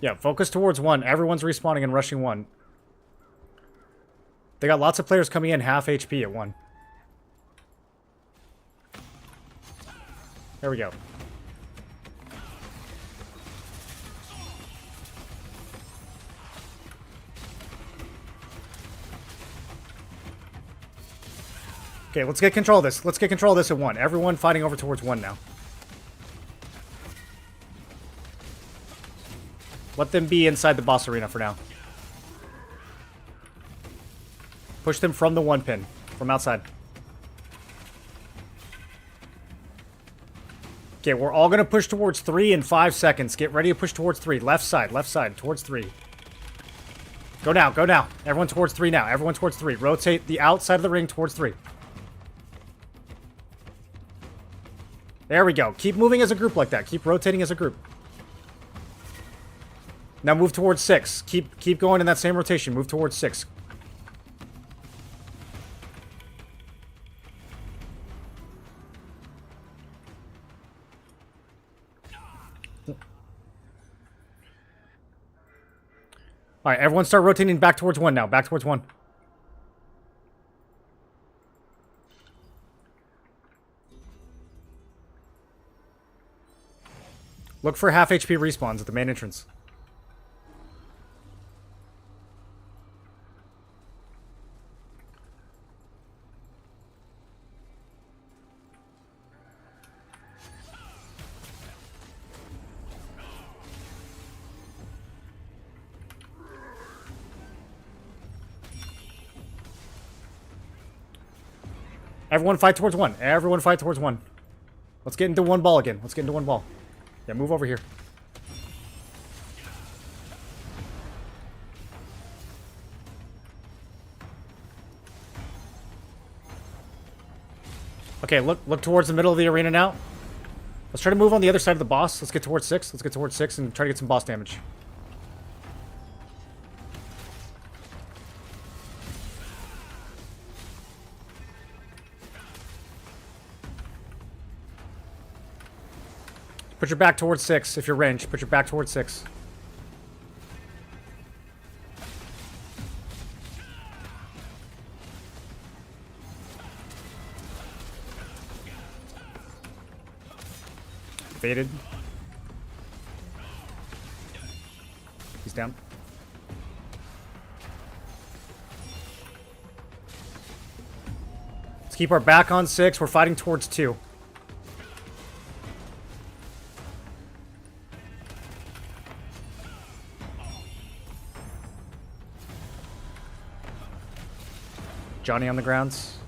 Yeah, focus towards 1. Everyone's respawning and rushing 1. They got lots of players coming in half HP at 1. There we go. Okay, let's get control of this. Let's get control of this at 1. Everyone fighting over towards 1 now. Let them be inside the boss arena for now. Push them from the 1 pin. From outside. Okay, we're all going to push towards 3 in 5 seconds. Get ready to push towards 3. Left side, towards 3. Go now, go now. Everyone towards 3 now. Everyone towards 3. Rotate the outside of the ring towards 3. There we go. Keep moving as a group like that. Keep rotating as a group. Now move towards 6. Keep going in that same rotation. Move towards 6. Alright, everyone start rotating back towards 1 now. Back towards 1. Look for half HP respawns at the main entrance. Everyone fight towards 1. Everyone fight towards 1. Let's get into 1 ball again. Let's get into 1 ball. Yeah, move over here. Okay, look towards the middle of the arena now. Let's try to move on the other side of the boss. Let's get towards 6. Let's get towards 6 and try to get some boss damage. Put your back towards 6 if you're ranged. Put your back towards 6. Faded. He's down. Let's keep our back on 6. We're fighting towards 2. Johnny on the grounds.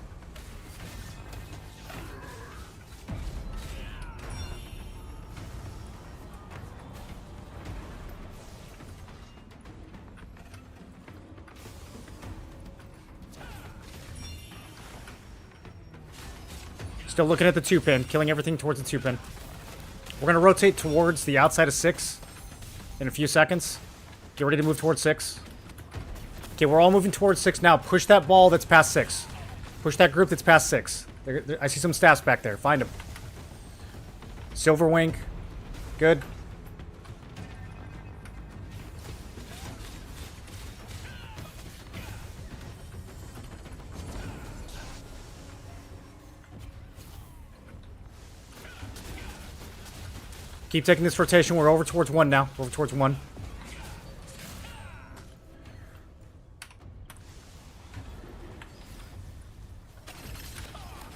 Still looking at the 2 pin, killing everything towards the 2 pin. We're going to rotate towards the outside of 6 in a few seconds. Get ready to move towards 6. Okay, we're all moving towards 6 now. Push that ball that's past 6. Push that group that's past 6. I see some staffs back there. Find them. Silver Wink. Good. Keep taking this rotation. We're over towards 1 now. Over towards 1.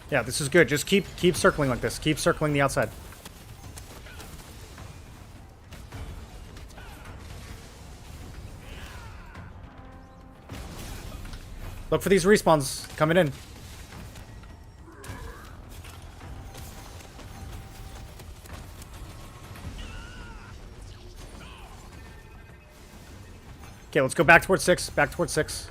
Yeah, this is good. Just keep circling like this. Keep circling the outside. Look for these respawns coming in. Okay, let's go back towards 6. Back towards 6.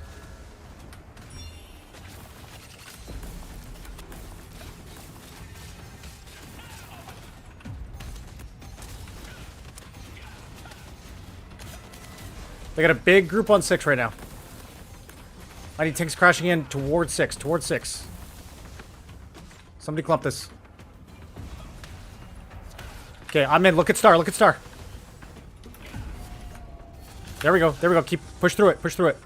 They got a big group on 6 right now. I need tanks crashing in towards 6. Towards 6. Somebody clump this. Okay, I'm in. Look at star. Look at star. There we go. There we go. Keep push through it. Push through it.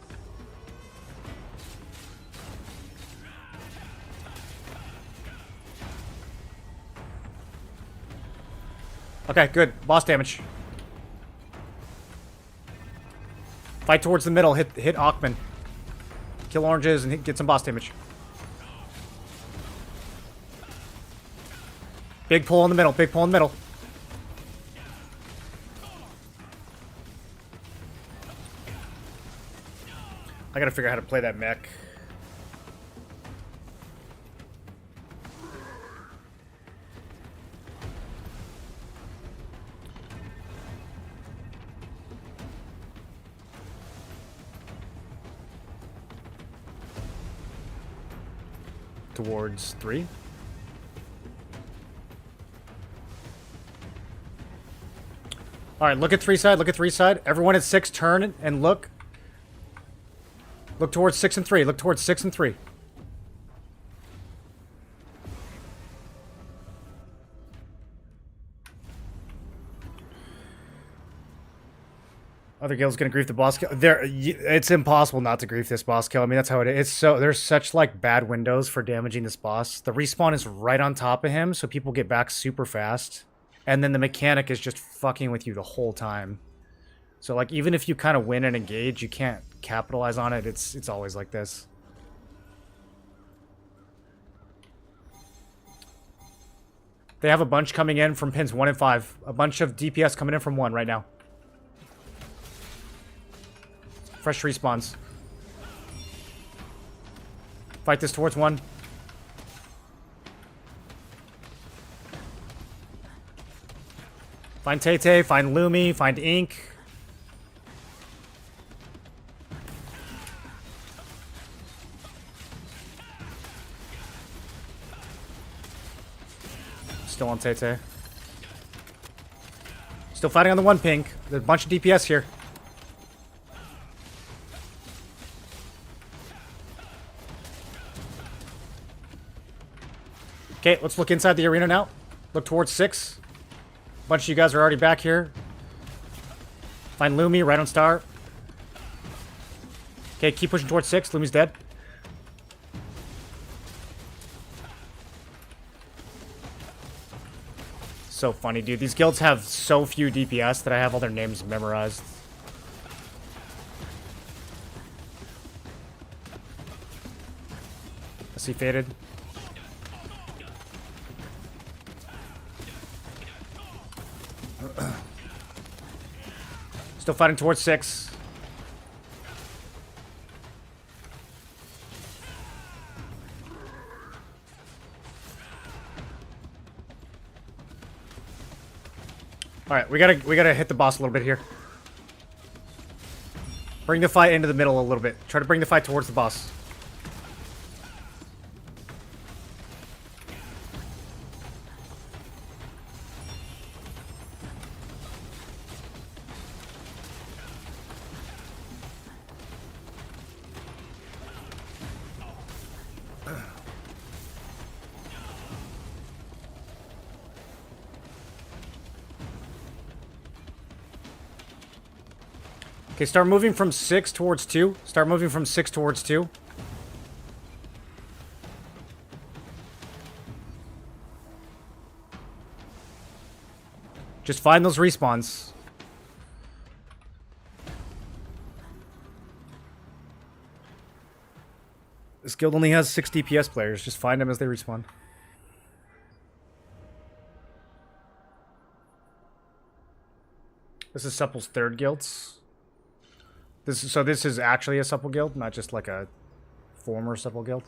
Okay, good. Boss damage. Fight towards the middle. Hit Ackman. Kill oranges and get some boss damage. Big pull in the middle. Big pull in the middle. I gotta figure out how to play that mech. Towards 3. Alright, look at 3 side, look at 3 side. Everyone at 6, turn and look. Look towards 6 and 3. Look towards 6 and 3. Other guild's gonna grief the boss kill. It's impossible not to grief this boss kill. I mean, that's how it is. It's so there's such like bad windows for damaging this boss. The respawn is right on top of him, so people get back super fast. And then the mechanic is just fucking with you the whole time. So like even if you kind of win and engage, you can't capitalize on it. It's always like this. They have a bunch coming in from pins 1 and 5. A bunch of DPS coming in from 1 right now. Fresh respawns. Fight this towards 1. Find Tay-Tay, find Lumi, find Ink. Still on Tay-Tay. Still fighting on the 1 pink. There's a bunch of DPS here. Okay, let's look inside the arena now. Look towards 6. A bunch of you guys are already back here. Find Lumi, right on star. Okay, keep pushing towards 6. Lumi's dead. So funny, dude. These guilds have so few DPS that I have all their names memorized. I see faded. Still fighting towards 6. All right, we gotta hit the boss a little bit here. Bring the fight into the middle a little bit. Try to bring the fight towards the boss. Okay, start moving from 6 towards 2. Start moving from 6 towards 2. Just find those respawns. This guild only has 6 DPS players. Just find them as they respawn. This is Supple's 3rd guilds. This is actually a Supple guild, not just like a former Supple guild.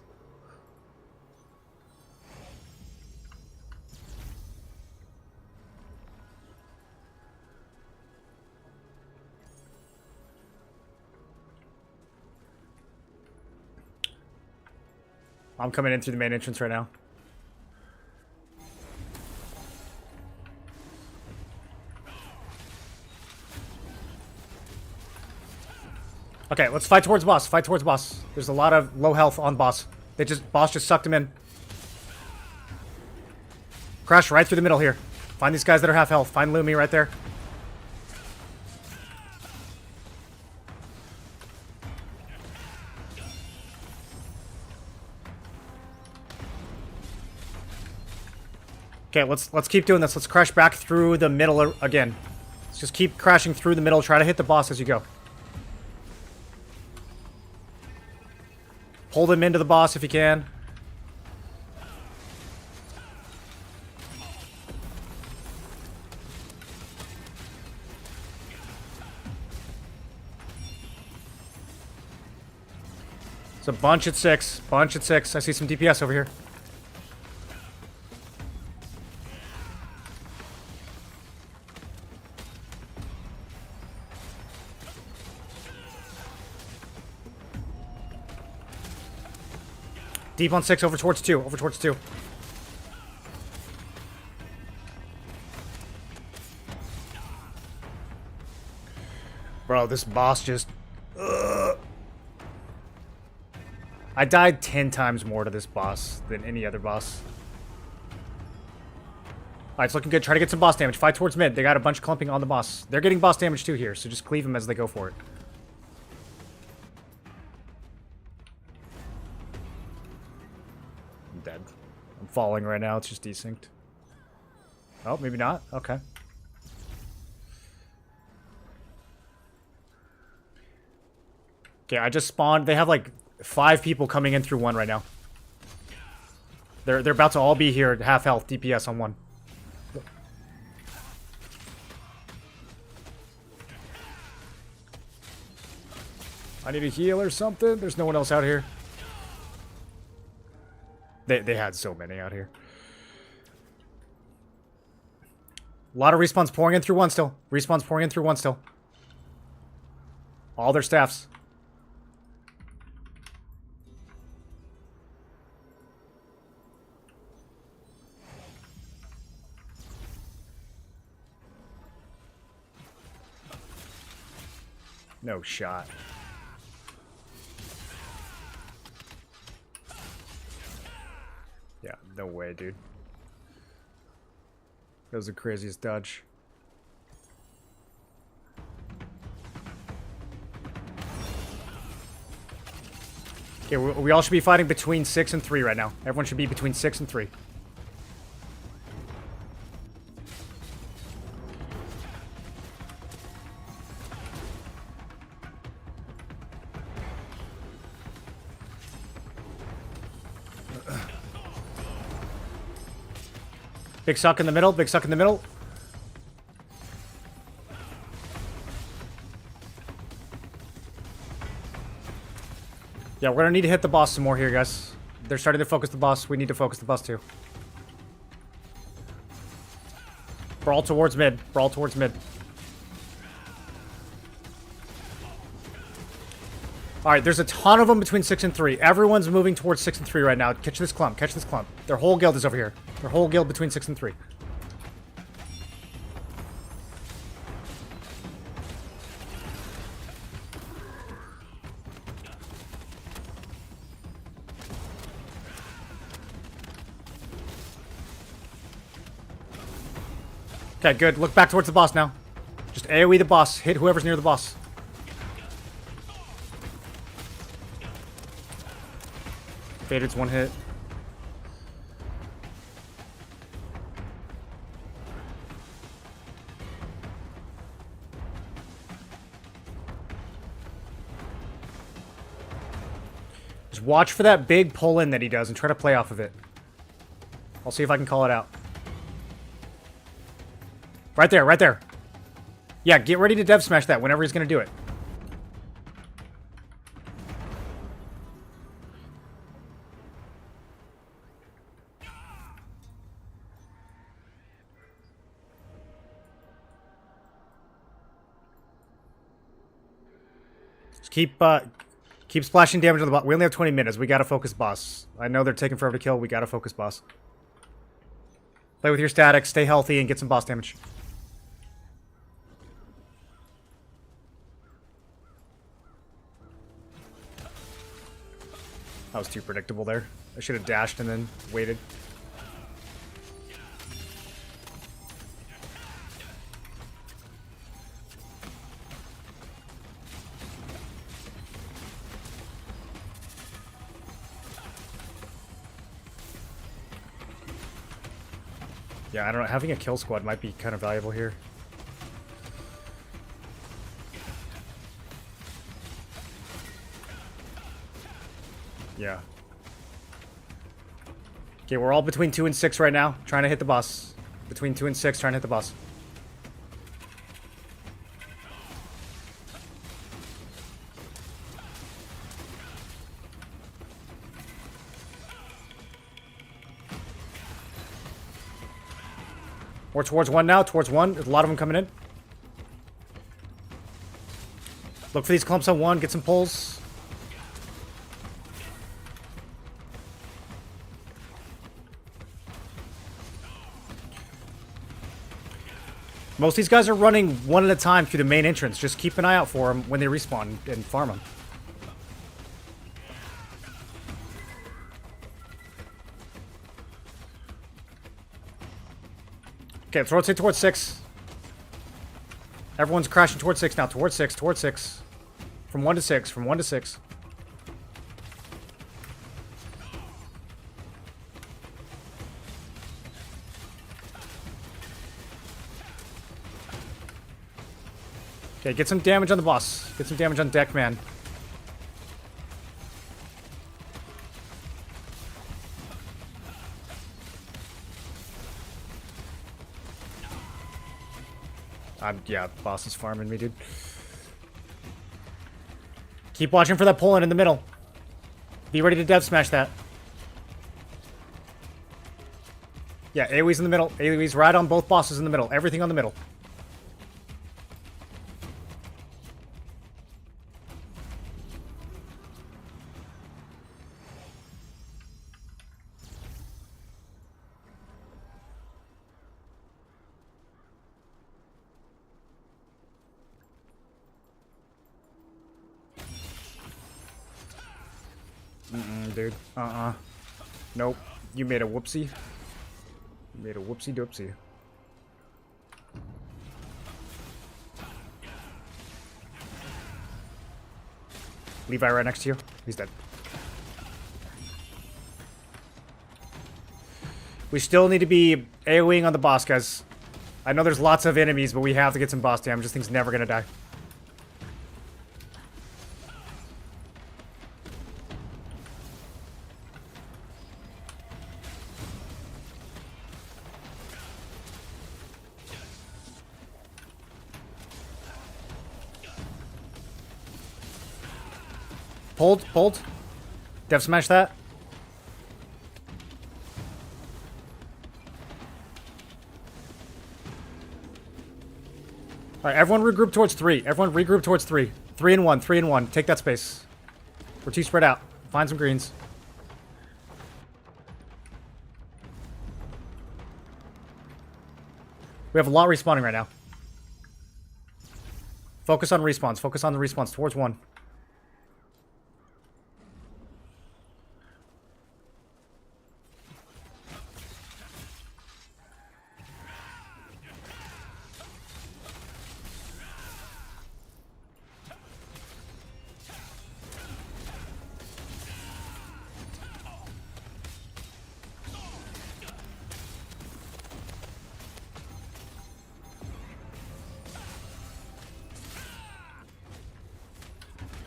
I'm coming in through the main entrance right now. Okay, let's fight towards boss. Fight towards boss. There's a lot of low health on boss. Boss just sucked him in. Crash right through the middle here. Find these guys that are half health. Find Lumi right there. Okay, let's keep doing this. Let's crash back through the middle again. Let's just keep crashing through the middle. Try to hit the boss as you go. Pull them into the boss if you can. It's a bunch at 6. Bunch at 6. I see some DPS over here. Deep on 6, over towards 2. Over towards 2. Bro, this boss just... I died 10 times more to this boss than any other boss. Alright, it's looking good. Try to get some boss damage. Fight towards mid. They got a bunch of clumping on the boss. They're getting boss damage too here, so just cleave them as they go for it. I'm dead. I'm falling right now. It's just desynced. Oh, maybe not. Okay. Okay, I just spawned. They have like 5 people coming in through 1 right now. They're about to all be here at half health, DPS on 1. I need a heal or something. There's no one else out here. They had so many out here. A lot of respawns pouring in through 1 still. Respawns pouring in through 1 still. All their staffs. No shot. Yeah, no way, dude. That was the craziest dodge. Okay, we all should be fighting between 6 and 3 right now. Everyone should be between 6 and 3. Big suck in the middle, big suck in the middle. Yeah, we're gonna need to hit the boss some more here, guys. They're starting to focus the boss. We need to focus the boss too. Brawl towards mid. Brawl towards mid. Alright, there's a ton of them between 6 and 3. Everyone's moving towards 6 and 3 right now. Catch this clump. Catch this clump. Their whole guild is over here. Their whole guild between 6 and 3. Okay, good. Look back towards the boss now. Just AoE the boss. Hit whoever's near the boss. Faded's 1 hit. Just watch for that big pull-in that he does and try to play off of it. I'll see if I can call it out. Right there, right there. Yeah, get ready to dev smash that whenever he's going to do it. Keep splashing damage on the boss. We only have 20 minutes. We gotta focus boss. I know they're taking forever to kill. We gotta focus boss. Play with your statics, stay healthy, and get some boss damage. was too predictable there. I should have dashed and then waited. Yeah, I don't know. Having a kill squad might be kind of valuable here. Yeah. Okay, we're all between 2 and 6 right now. Trying to hit the boss. Between 2 and 6, trying to hit the boss. We're towards 1 now. Towards 1. There's a lot of them coming in. Look for these clumps on 1. Get some pulls. Most of these guys are running one at a time through the main entrance. Just keep an eye out for them when they respawn and farm them. Okay, let's rotate towards 6. Everyone's crashing towards 6 now. Towards 6, towards 6. From 1 to 6, from 1 to 6. Okay, get some damage on the boss. Get some damage on deck, man. Yeah, the boss is farming me, dude. Keep watching for that pull-in in the middle. Be ready to death smash that. Yeah, AoE's in the middle. AoE's right on both bosses in the middle. Everything on the middle. Dude. Nope. You made a whoopsie. You made a whoopsie doopsie. Levi right next to you. He's dead. We still need to be AoEing on the boss, guys. I know there's lots of enemies, but we have to get some boss damage. This thing's never gonna die. Pulled. Dev smash that. Alright, everyone regroup towards 3. Everyone regroup towards 3. 3 and 1, 3 and 1. Take that space. We're too spread out. Find some greens. We have a lot respawning right now. Focus on respawns. Focus on the respawns towards 1.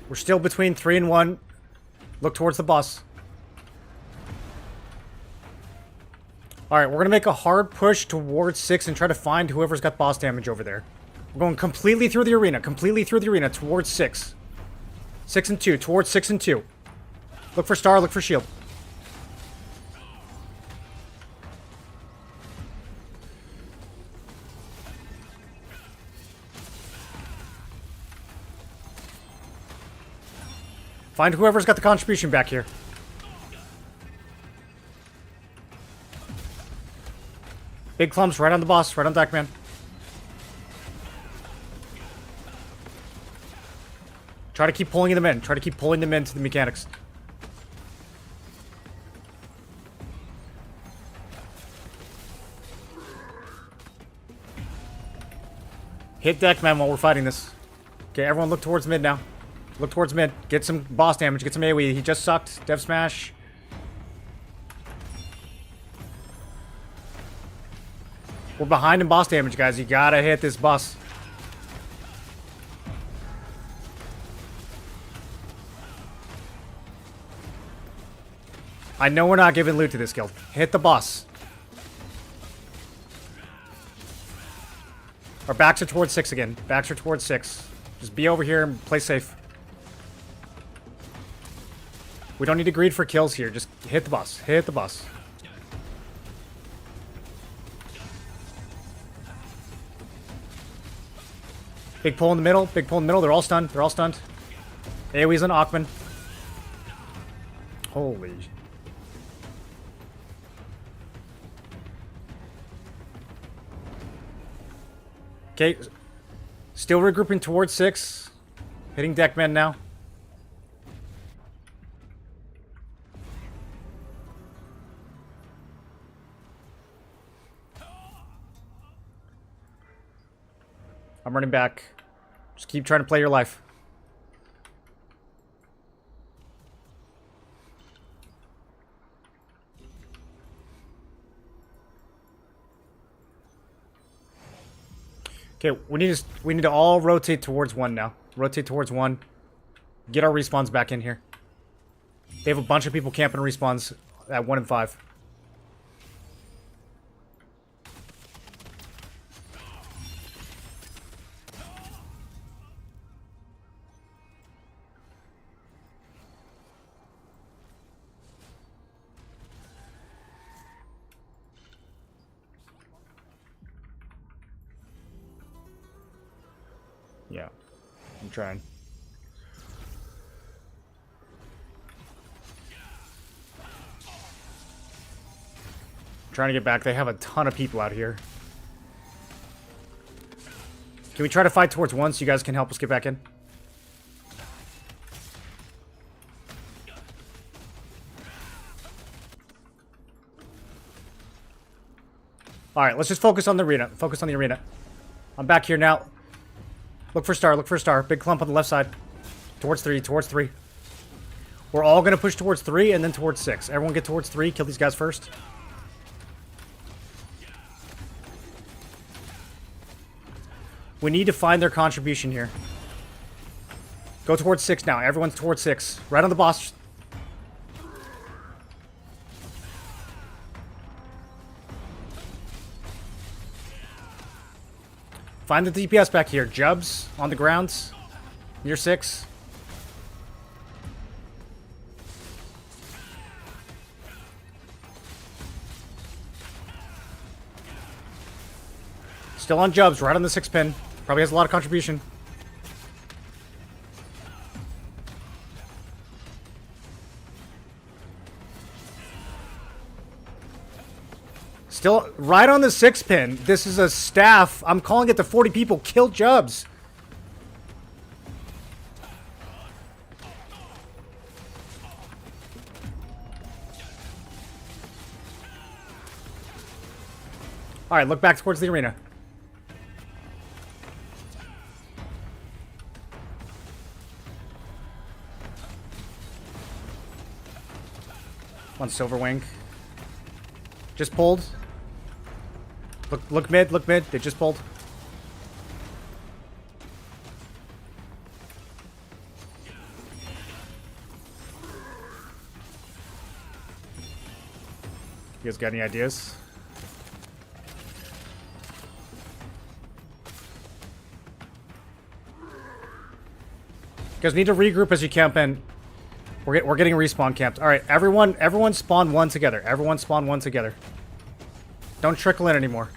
We're still between 3 and 1. Look towards the boss. Alright, we're going to make a hard push towards 6 and try to find whoever's got boss damage over there. We're going completely through the arena. Completely through the arena towards 6. 6 and 2. Towards 6 and 2. Look for star. Look for shield. Find whoever's got the contribution back here. Big clumps right on the boss, right on Deckman. Try to keep pulling them in. Try to keep pulling them into the mechanics. Hit deck, man, while we're fighting this. Okay, everyone look towards mid now. Look towards mid. Get some boss damage. Get some AoE. He just sucked. Dev smash. We're behind in boss damage, guys. You gotta hit this boss. I know we're not giving loot to this guild. Hit the boss. Our backs are towards 6 again. Backs are towards 6. Just be over here and play safe. We don't need to greed for kills here. Just hit the boss. Hit the boss. Big pull in the middle. Big pull in the middle. They're all stunned. They're all stunned. AoE's on Ackman. Holy. Okay. Still regrouping towards 6. Hitting deckmen now. I'm running back. Just keep trying to play your life. Okay, we need to all rotate towards 1 now. Rotate towards 1. Get our respawns back in here. They have a bunch of people camping respawns at 1 and 5. Yeah, I'm trying. Trying to get back. They have a ton of people out here. Can we try to fight towards 1 so you guys can help us get back in? Alright, let's just focus on the arena. Focus on the arena. I'm back here now. Look for a star, look for a star. Big clump on the left side. Towards 3, towards 3. We're all going to push towards 3 and then towards 6. Everyone get towards 3. Kill these guys first. We need to find their contribution here. Go towards 6 now. Everyone's towards 6. Right on the boss. Find the DPS back here. Jubs on the grounds. Near 6. Still on Jubs, right on the 6 pin. Probably has a lot of contribution. Still right on the 6 pin. This is a staff. I'm calling it the 40 people. Kill Jubs. Alright, look back towards the arena. One Silverwing. Just pulled. Look mid, look mid. They just pulled. You guys got any ideas? You guys need to regroup as you camp in. We're getting respawn camped. All right, everyone spawn 1 together. Everyone spawn 1 together. Don't trickle in anymore.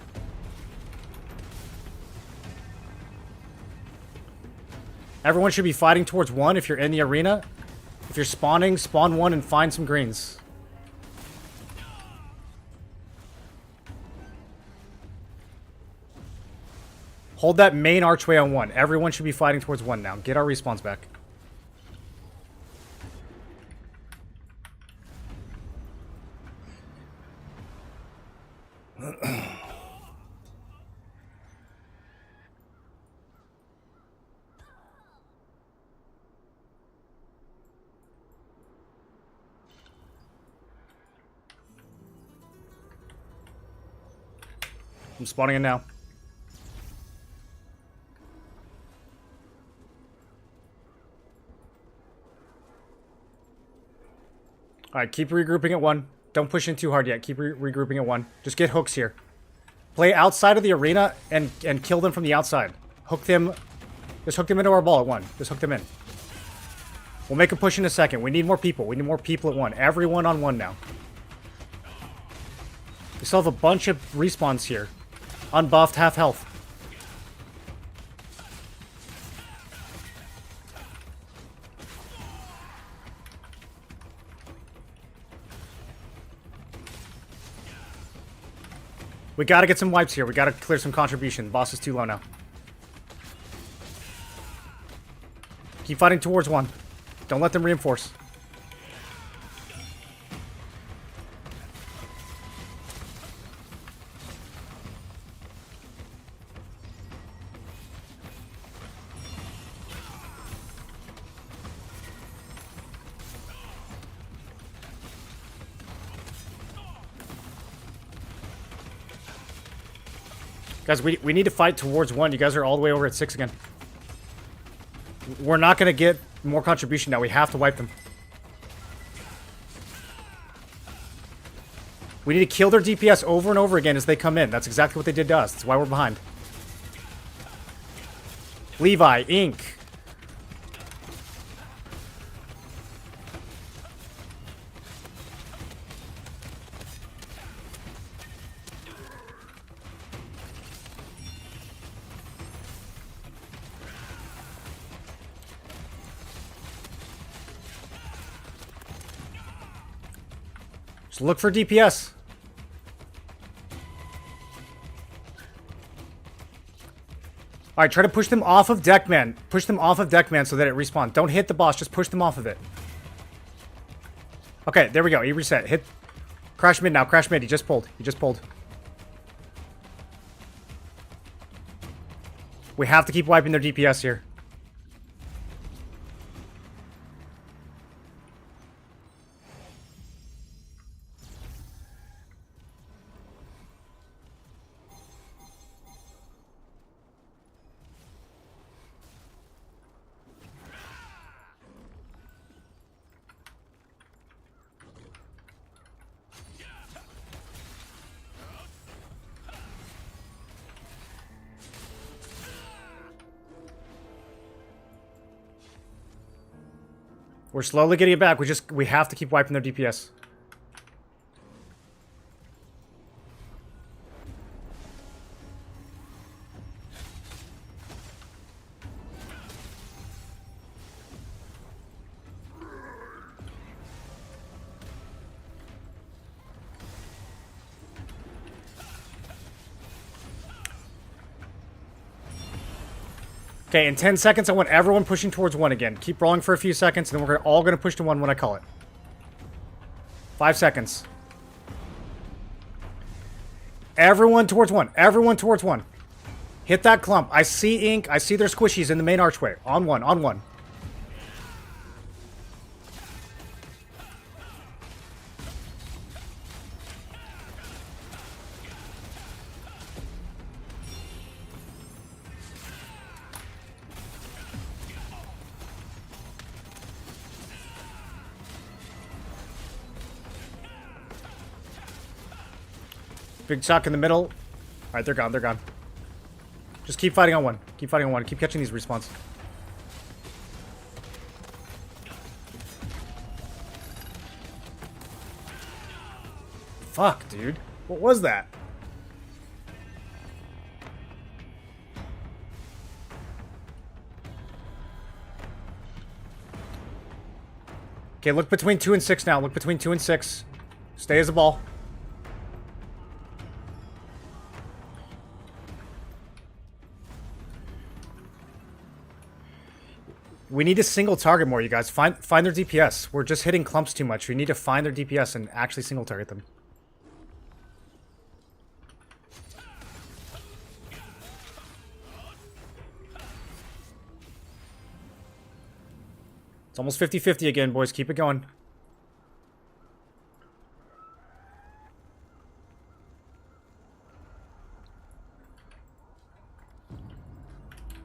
Everyone should be fighting towards 1 if you're in the arena. If you're spawning, spawn 1 and find some greens. Hold that main archway on 1. Everyone should be fighting towards 1 now. Get our respawns back. I'm spawning in now. Alright, keep regrouping at 1. Don't push in too hard yet. Keep regrouping at 1. Just get hooks here. Play outside of the arena and kill them from the outside. Hook them. Just hook them into our ball at 1. Just hook them in. We'll make a push in a second. We need more people. We need more people at 1. Everyone on 1 now. We still have a bunch of respawns here. Unbuffed, half health. We gotta get some wipes here. We gotta clear some contribution. Boss is too low now. Keep fighting towards 1. Don't let them reinforce. Guys, we need to fight towards 1. You guys are all the way over at 6 again. We're not going to get more contribution now. We have to wipe them. We need to kill their DPS over and over again as they come in. That's exactly what they did to us. That's why we're behind. Levi, Inc. Just look for DPS. Alright, try to push them off of Deckman. Push them off of Deckman so that it respawns. Don't hit the boss, just push them off of it. Okay, there we go. He reset. Hit. Crash mid now. Crash mid. He just pulled. He just pulled. We have to keep wiping their DPS here. We're slowly getting it back. We have to keep wiping their DPS. Okay, in 10 seconds, I want everyone pushing towards 1 again. Keep rolling for a few seconds, and then we're all going to push to 1 when I call it. 5 seconds. Everyone towards 1. Everyone towards 1. Hit that clump. I see ink. I see their squishies in the main archway. On 1. On 1. Big shock in the middle. Alright, they're gone. They're gone. Just keep fighting on 1. Keep fighting on 1. Keep catching these respawns. Fuck, dude. What was that? Okay, look between 2 and 6 now. Look between 2 and 6. Stay as a ball. We need to single target more, you guys. Find their DPS. We're just hitting clumps too much. We need to find their DPS and actually single target them. It's almost 50-50 again, boys. Keep it going.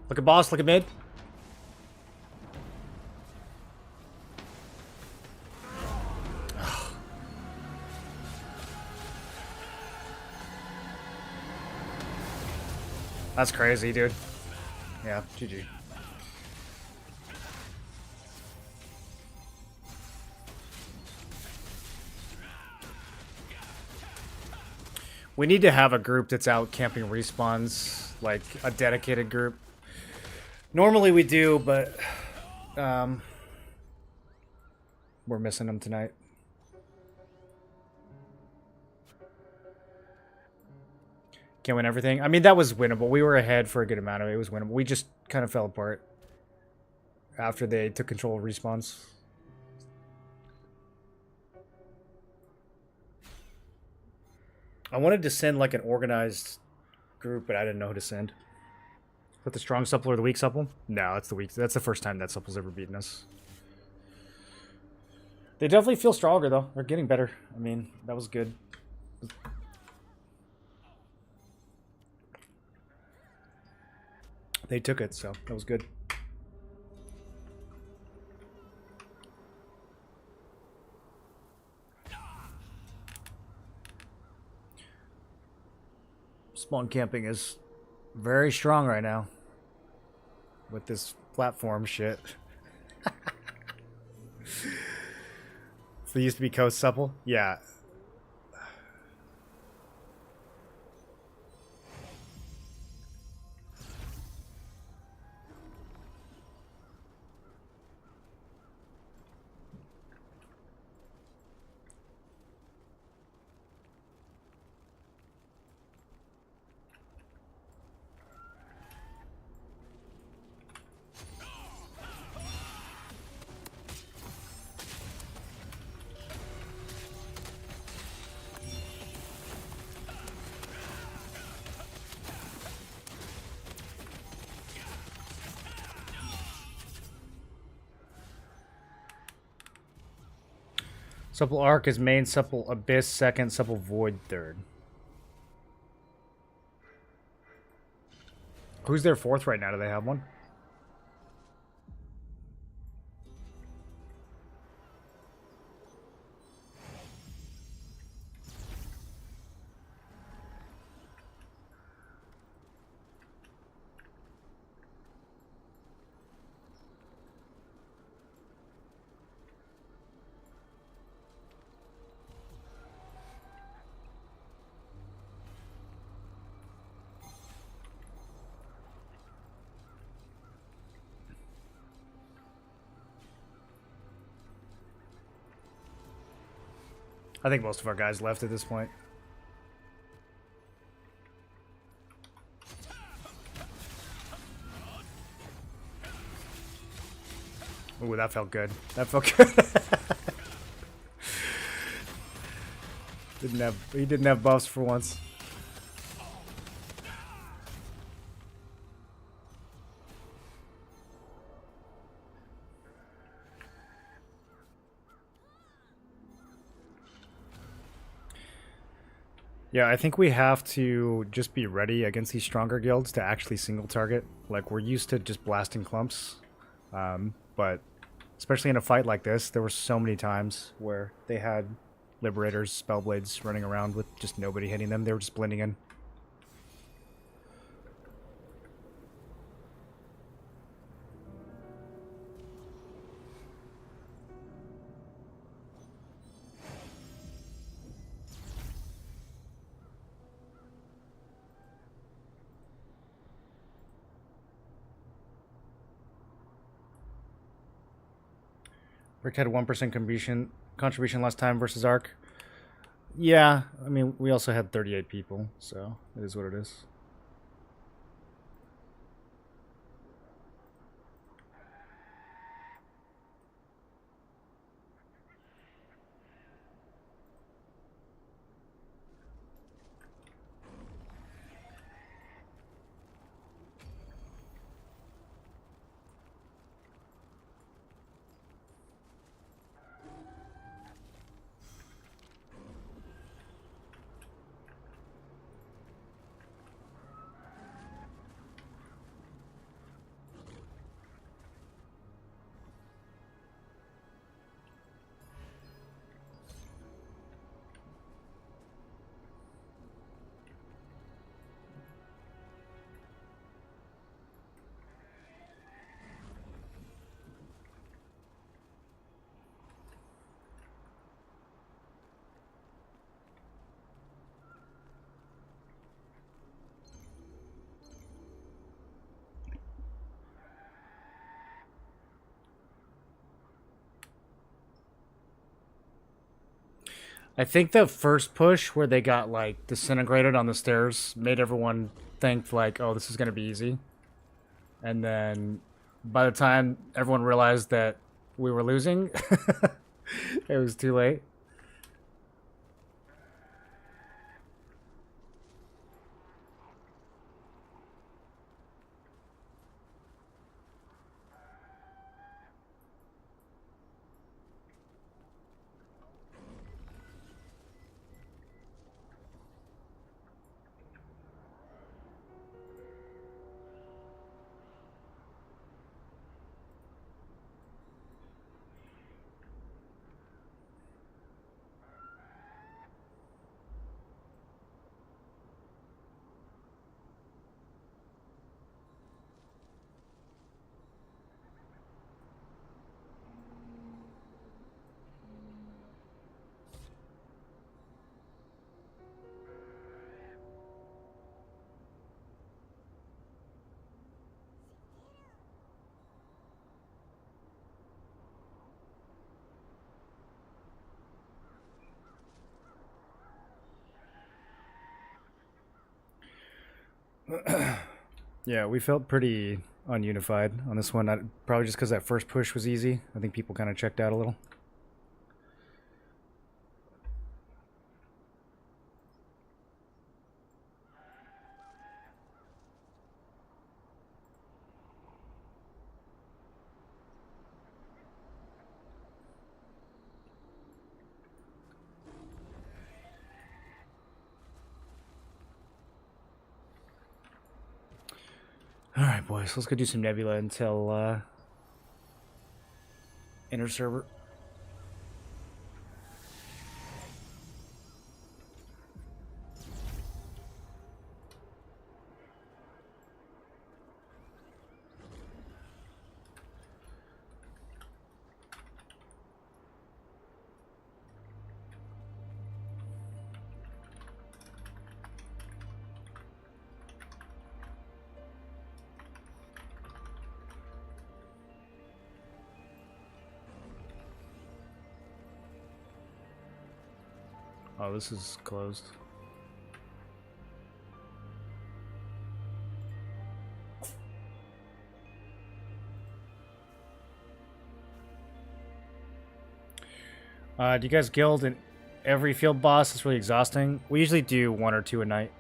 Look at boss, look at mid. That's crazy, dude. Yeah, GG. We need to have a group that's out camping respawns, like a dedicated group. Normally we do, but we're missing them tonight. Can't win everything. I mean, that was winnable. We were ahead for a good amount of it. It was winnable. We just kind of fell apart after they took control of respawns. I wanted to send like an organized group, but I didn't know who to send. Put the strong supple or the weak supple? No, that's the weak. That's the first time that supple's ever beaten us. They definitely feel stronger though. They're getting better. I mean, that was good. They took it, so that was good. Spawn camping is very strong right now with this platform shit. So they used to be coast supple? Yeah. Supple Arc is main, Supple Abyss second, Supple Void third. Who's their fourth right now? Do they have one? I think most of our guys left at this point. Ooh, that felt good. That felt good. He didn't have buffs for once. Yeah, I think we have to just be ready against these stronger guilds to actually single target. Like, we're used to just blasting clumps. But especially in a fight like this, there were so many times where they had Liberators, Spellblades running around with just nobody hitting them. They were just blending in. Rick had a 1% contribution last time versus Arc. Yeah, I mean, we also had 38 people, so it is what it is. I think the first push where they got like disintegrated on the stairs made everyone think like, oh, this is gonna be easy. And then by the time everyone realized that we were losing, it was too late. Yeah, we felt pretty ununified on this one. Probably just because that first push was easy. I think people kind of checked out a little. Alright, boys, let's go do some Nebula until inner server. Oh, this is closed. Do you guys guild in every field boss? It's really exhausting. We usually do 1 or 2 a night.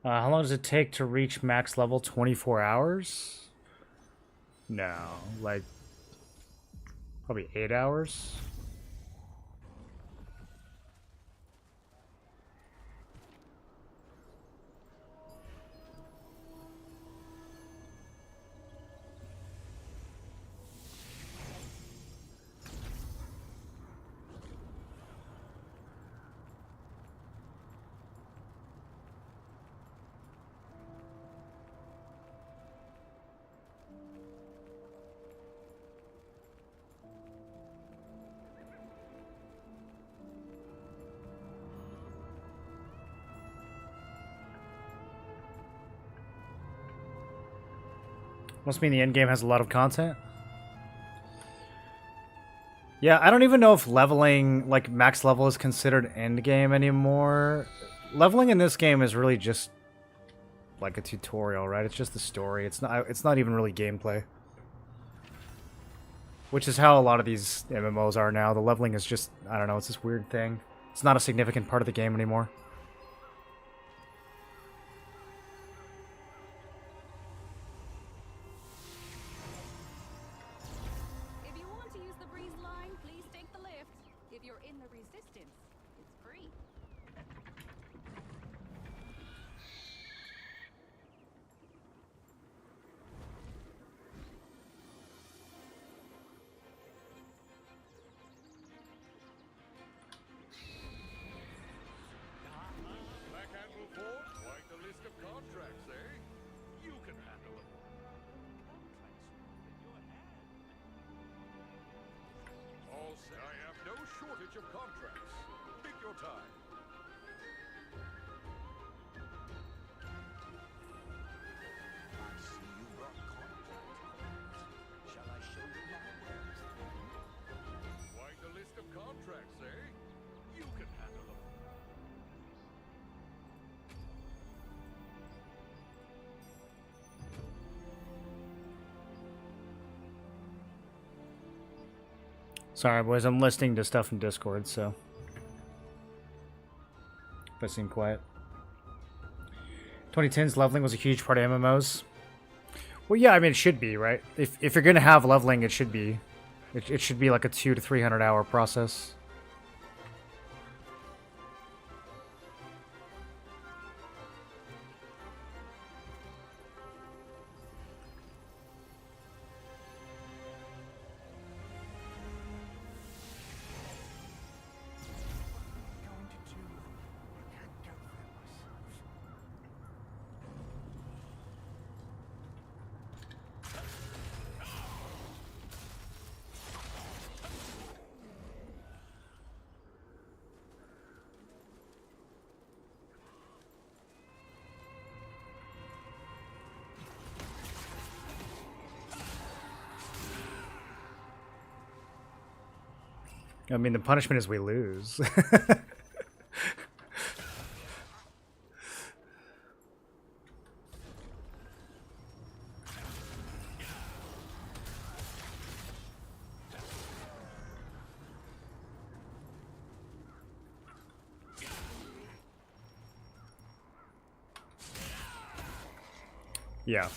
How long does it take to reach max level? 24 hours? No, like probably 8 hours. Must mean the end game has a lot of content. Yeah, I don't even know if leveling, like max level, is considered end game anymore. Leveling in this game is really just like a tutorial, right? It's just the story. It's not even really gameplay. Which is how a lot of these MMOs are now. The leveling is just, I don't know, it's this weird thing. It's not a significant part of the game anymore. If you want to use the breeze line, please take the lift. If you're in the resistance, it's free. Backhand will form quite a list of contracts, eh? You can handle them. All set. I have no shortage of contracts. Pick your time. I see you brought contracts. Shall I show you my wares? Quite a list of contracts, eh? You can handle them. Sorry, boys, I'm listening to stuff in Discord, so if I seem quiet. 2010's leveling was a huge part of MMOs. Well, yeah, I mean, it should be, right? If you're gonna have leveling, it should be. It should be like a 200 to 300 hour process. Going to do? I can't go there myself. I mean, the punishment is we lose. Yeah.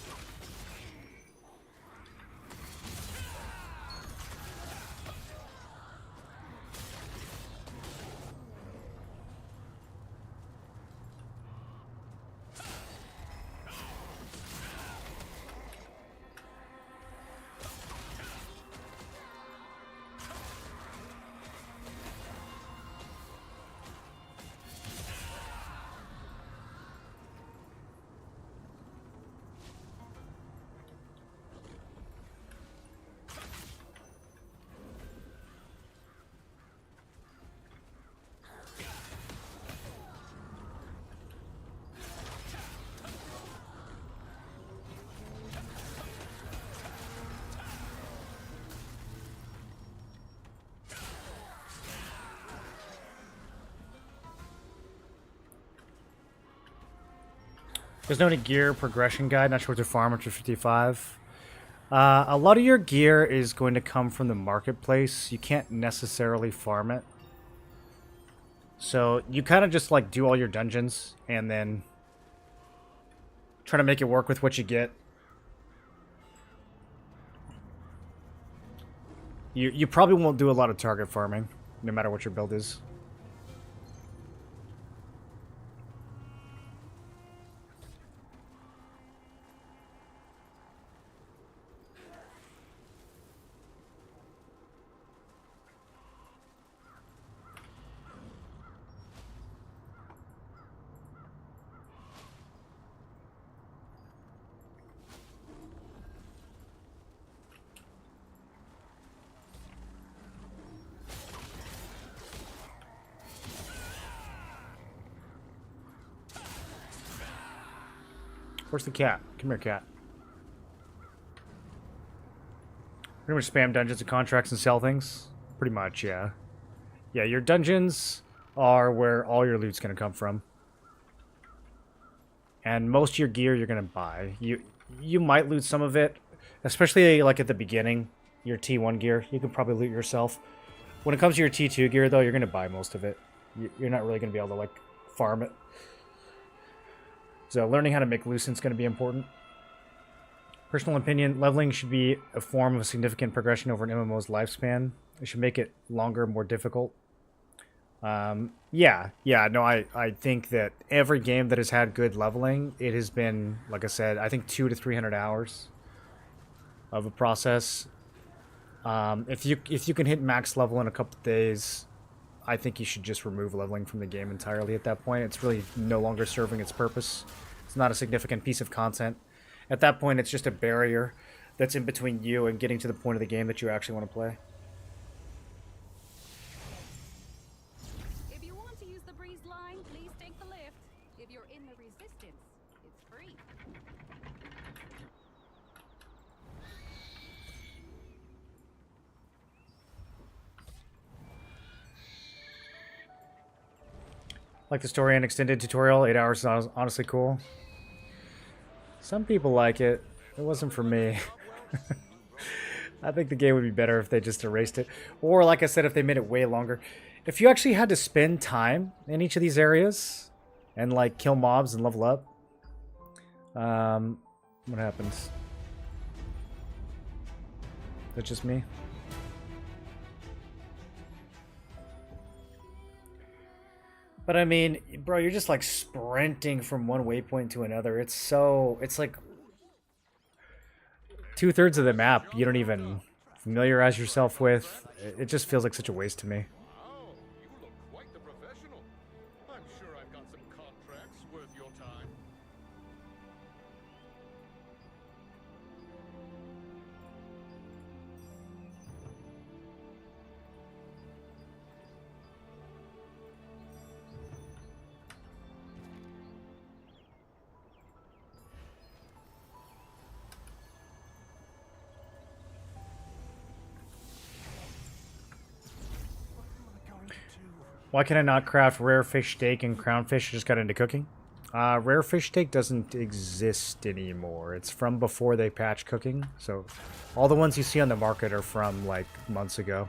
There's no any gear progression guide, not sure what to farm after 55. A lot of your gear is going to come from the marketplace. You can't necessarily farm it. So you kind of just like do all your dungeons and then try to make it work with what you get. You probably won't do a lot of target farming, no matter what your build is. Where's the cat? Come here, cat. Pretty much spam dungeons and contracts and sell things? Pretty much, yeah. Yeah, your dungeons are where all your loot's gonna come from. And most of your gear you're gonna buy. You might loot some of it, especially like at the beginning. Your T1 gear, you can probably loot yourself. When it comes to your T2 gear, though, you're gonna buy most of it. You're not really gonna be able to like farm it. So learning how to make Lucent's gonna be important. Personal opinion: leveling should be a form of significant progression over an MMO's lifespan. It should make it longer, more difficult. No, I think that every game that has had good leveling, it has been, like I said, I think 200 to 300 hours of a process. If you can hit max level in a couple days, I think you should just remove leveling from the game entirely at that point. It's really no longer serving its purpose. It's not a significant piece of content. At that point, it's just a barrier that's in between you and getting to the point of the game that you actually want to play. If you want to use the breeze line, please take the lift. If you're in the resistance, it's free. Like the story and extended tutorial, 8 hours is honestly cool. Some people like it. It wasn't for me. I think the game would be better if they just erased it. Or, like I said, if they made it way longer. If you actually had to spend time in each of these areas and, like, kill mobs and level up, what happens? Is that just me? But I mean, bro, you're just like sprinting from one waypoint to another. It's like 2/3 of the map you don't even familiarize yourself with. It just feels like such a waste to me. Wow, you look quite the professional. I'm sure I've got some contracts worth your time. Why can I not craft rare fish steak and crown fish? I just got into cooking. Rare fish steak doesn't exist anymore. It's from before they patched cooking. So all the ones you see on the market are from like months ago.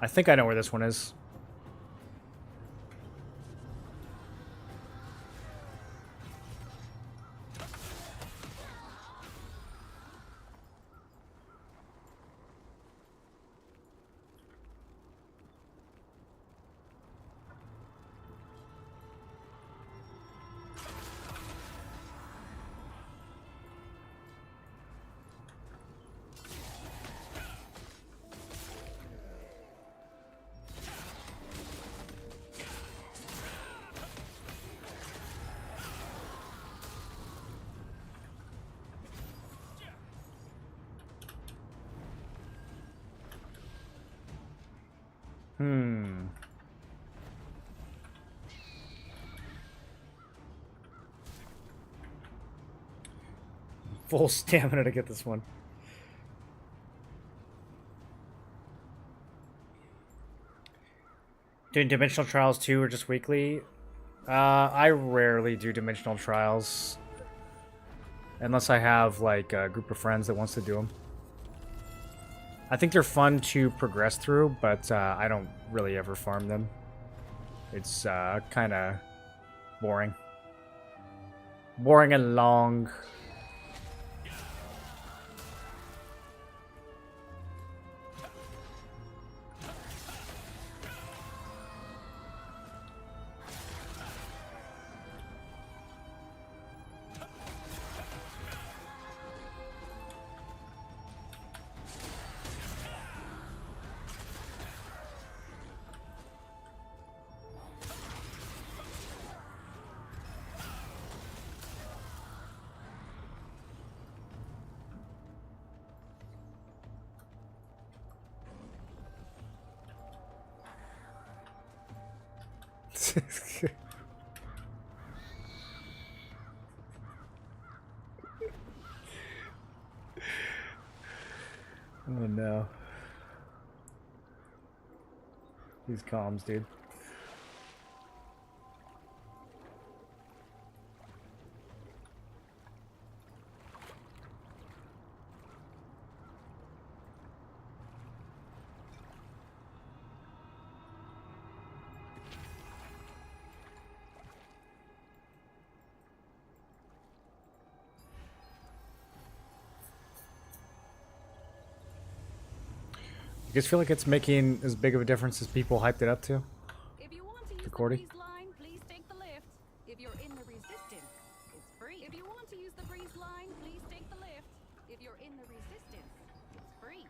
I think I know where this one is. Full stamina to get this one. Doing Dimensional Trials 2 or just weekly? I rarely do Dimensional Trials. Unless I have like a group of friends that wants to do them. I think they're fun to progress through, but I don't really ever farm them. It's kind of boring. Boring and long. Oh no. These comms, dude. You guys feel like it's making as big of a difference as people hyped it up to? If you want to use the Recording? breeze line, please take the lift. If you're in the resistance, it's free. If you want to use the breeze line, please take the lift. If you're in the resistance, it's free.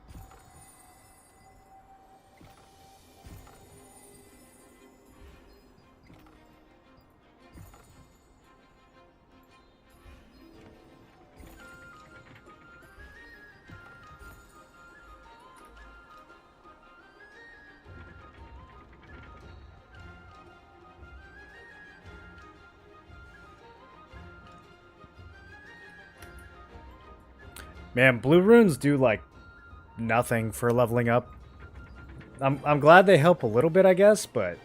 Man, blue runes do like nothing for leveling up. I'm glad they help a little bit, I guess, but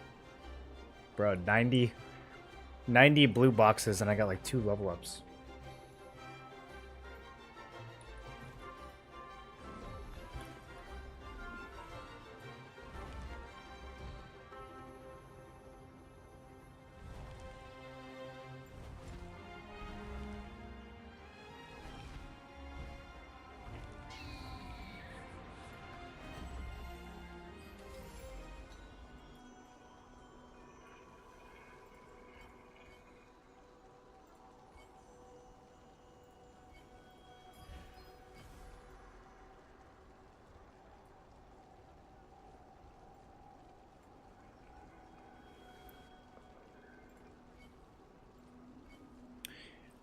bro, 90 blue boxes and I got like 2 level ups.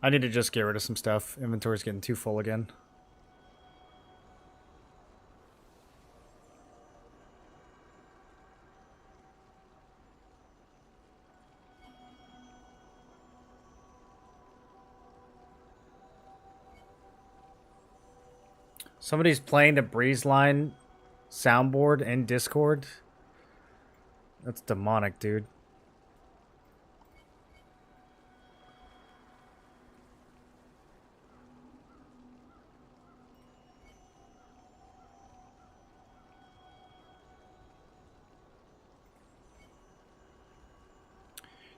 I need to just get rid of some stuff. Inventory's getting too full again. Somebody's playing the Breeze Line soundboard in Discord. That's demonic, dude.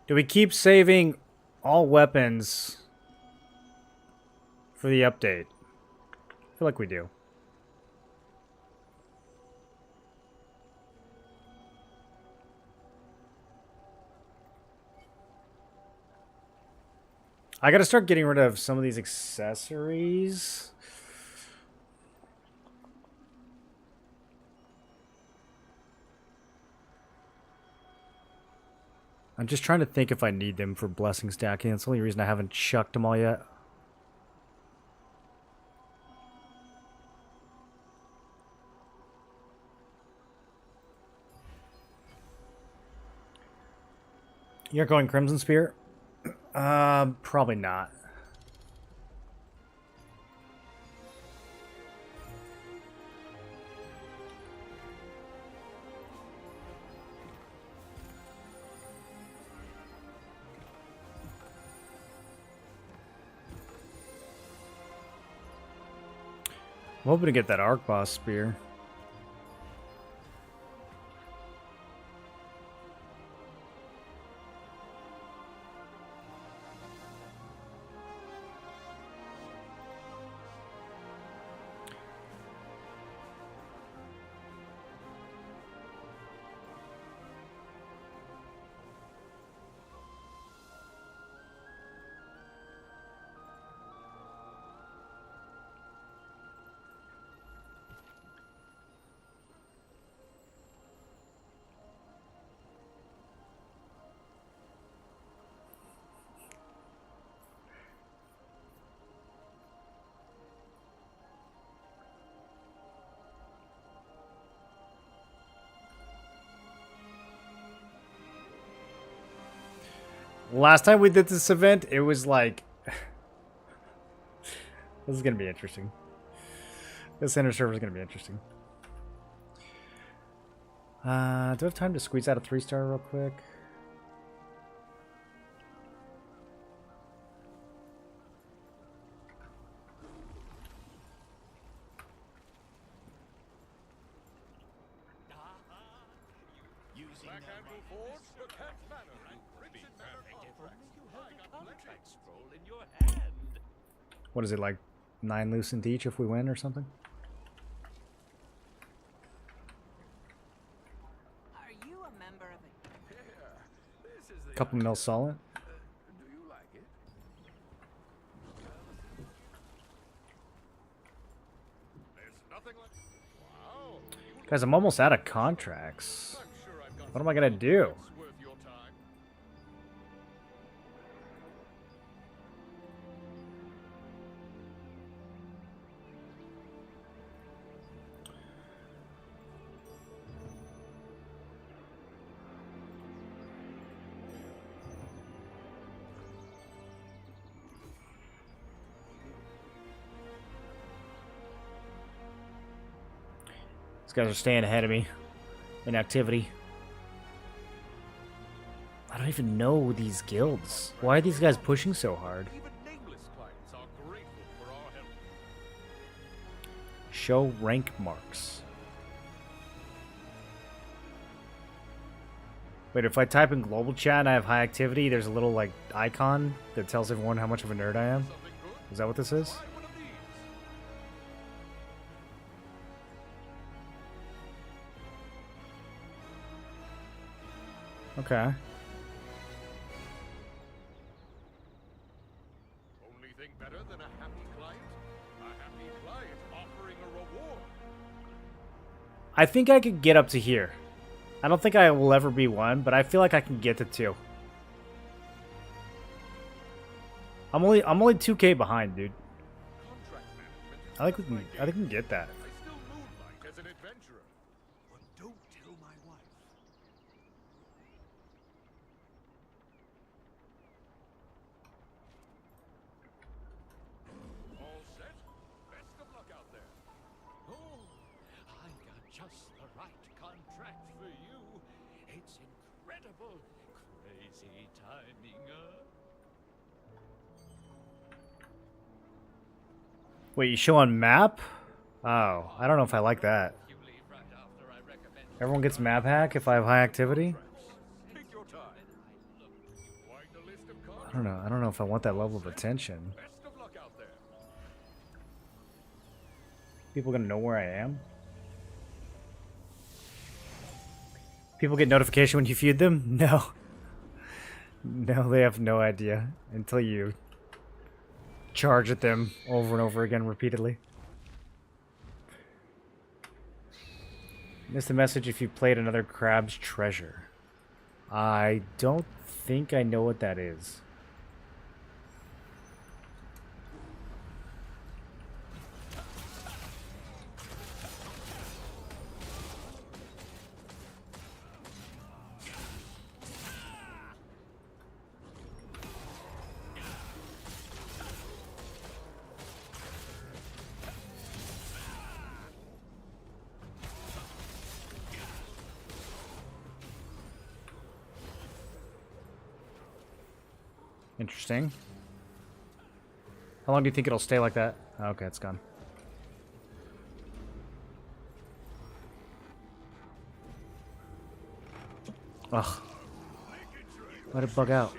Do we keep saving all weapons for the update? I feel like we do. I gotta start getting rid of some of these accessories. I'm just trying to think if I need them for blessing stacking. That's the only reason I haven't chucked them all yet. You're going Crimson Spear? Probably not. I'm hoping to get that Arc Boss spear. Last time we did this event, it was like... This is going to be interesting. This inner server is going to be interesting. Do I have time to squeeze out a 3-star real quick? Backhand will forge, backhand manner, and Richard Manor contracts. Scroll in your hand. What is it, like 9 Lucent each if we win or something? Are you a member of a... This is the Couple mil solid. Do you like it? There's nothing like... Wow. Guys, I'm almost out of contracts. I'm sure I've got What am I going to do? something worth your time. These guys are staying ahead of me in activity. I don't even know these guilds. Why are these guys pushing so hard? Even nameless clients are grateful for our help. Show rank marks. Wait, if I type in global chat and I have high activity, there's a little like icon that tells everyone how much of a nerd I am. Something good? Is that what this is? Try one of these. Okay. Only thing better than a happy client? A happy client offering a reward. I think I could get up to here. I don't think I will ever be 1, but I feel like I can get to 2. I'm only 2K behind, dude. Contract management is I think we not can my game. get that. I still moonlight as an adventurer. But don't tell my wife. All set? Best of luck out there. Oh, I got just the right contract for you. It's incredible. Crazy timing, Wait, you show on map? Oh, I don't know if I like that. You leave right after I recommend Everyone gets map hack if I have high activity? Take your time. Quite a list of I cards. don't know. I don't know if I want that level of attention. Best of luck out there. People gonna know where I am? People get notification when you feud them? No. No, they have no idea until you charge at them over and over again repeatedly. Missed the message if you played another Crab's Treasure. I don't think I know what that is. Interesting. How long do you think it'll stay like that? Oh, okay, it's gone. Ugh. Let it bug out.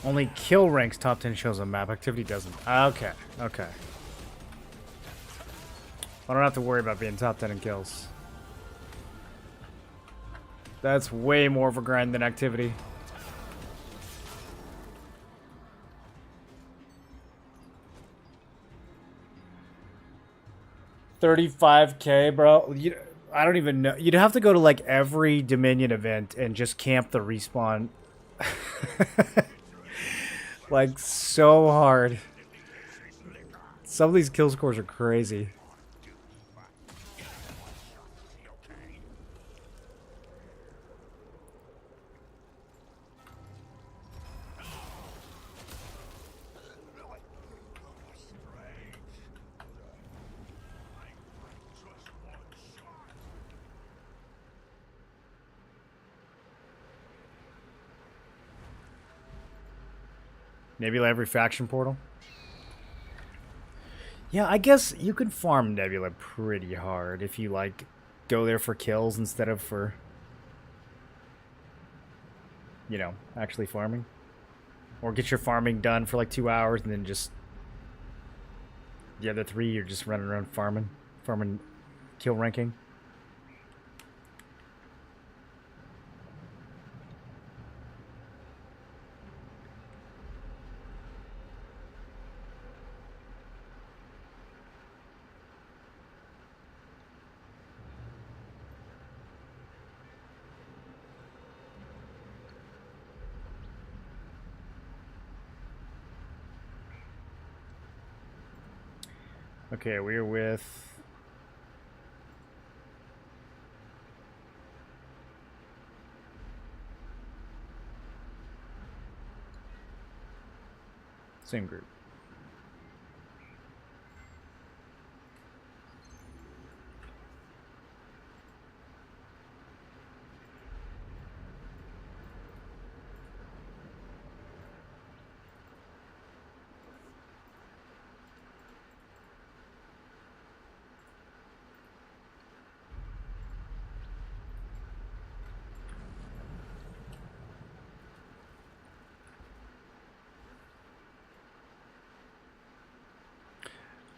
Only kill ranks top 10 shows on map. Activity doesn't. Okay, okay. I don't have to worry about being top 10 in kills. That's way more of a grind than activity. $35K, bro. I don't even know. You'd have to go to like every Dominion event and just camp the respawn. Like, so hard. Some of these kill scores are crazy. Nebula every faction portal? Yeah, I guess you can farm Nebula pretty hard if you, like, go there for kills instead of for, you know, actually farming. Or get your farming done for like 2 hours and then just the other 3 you're just running around farming kill ranking. Okay, we're with... same group.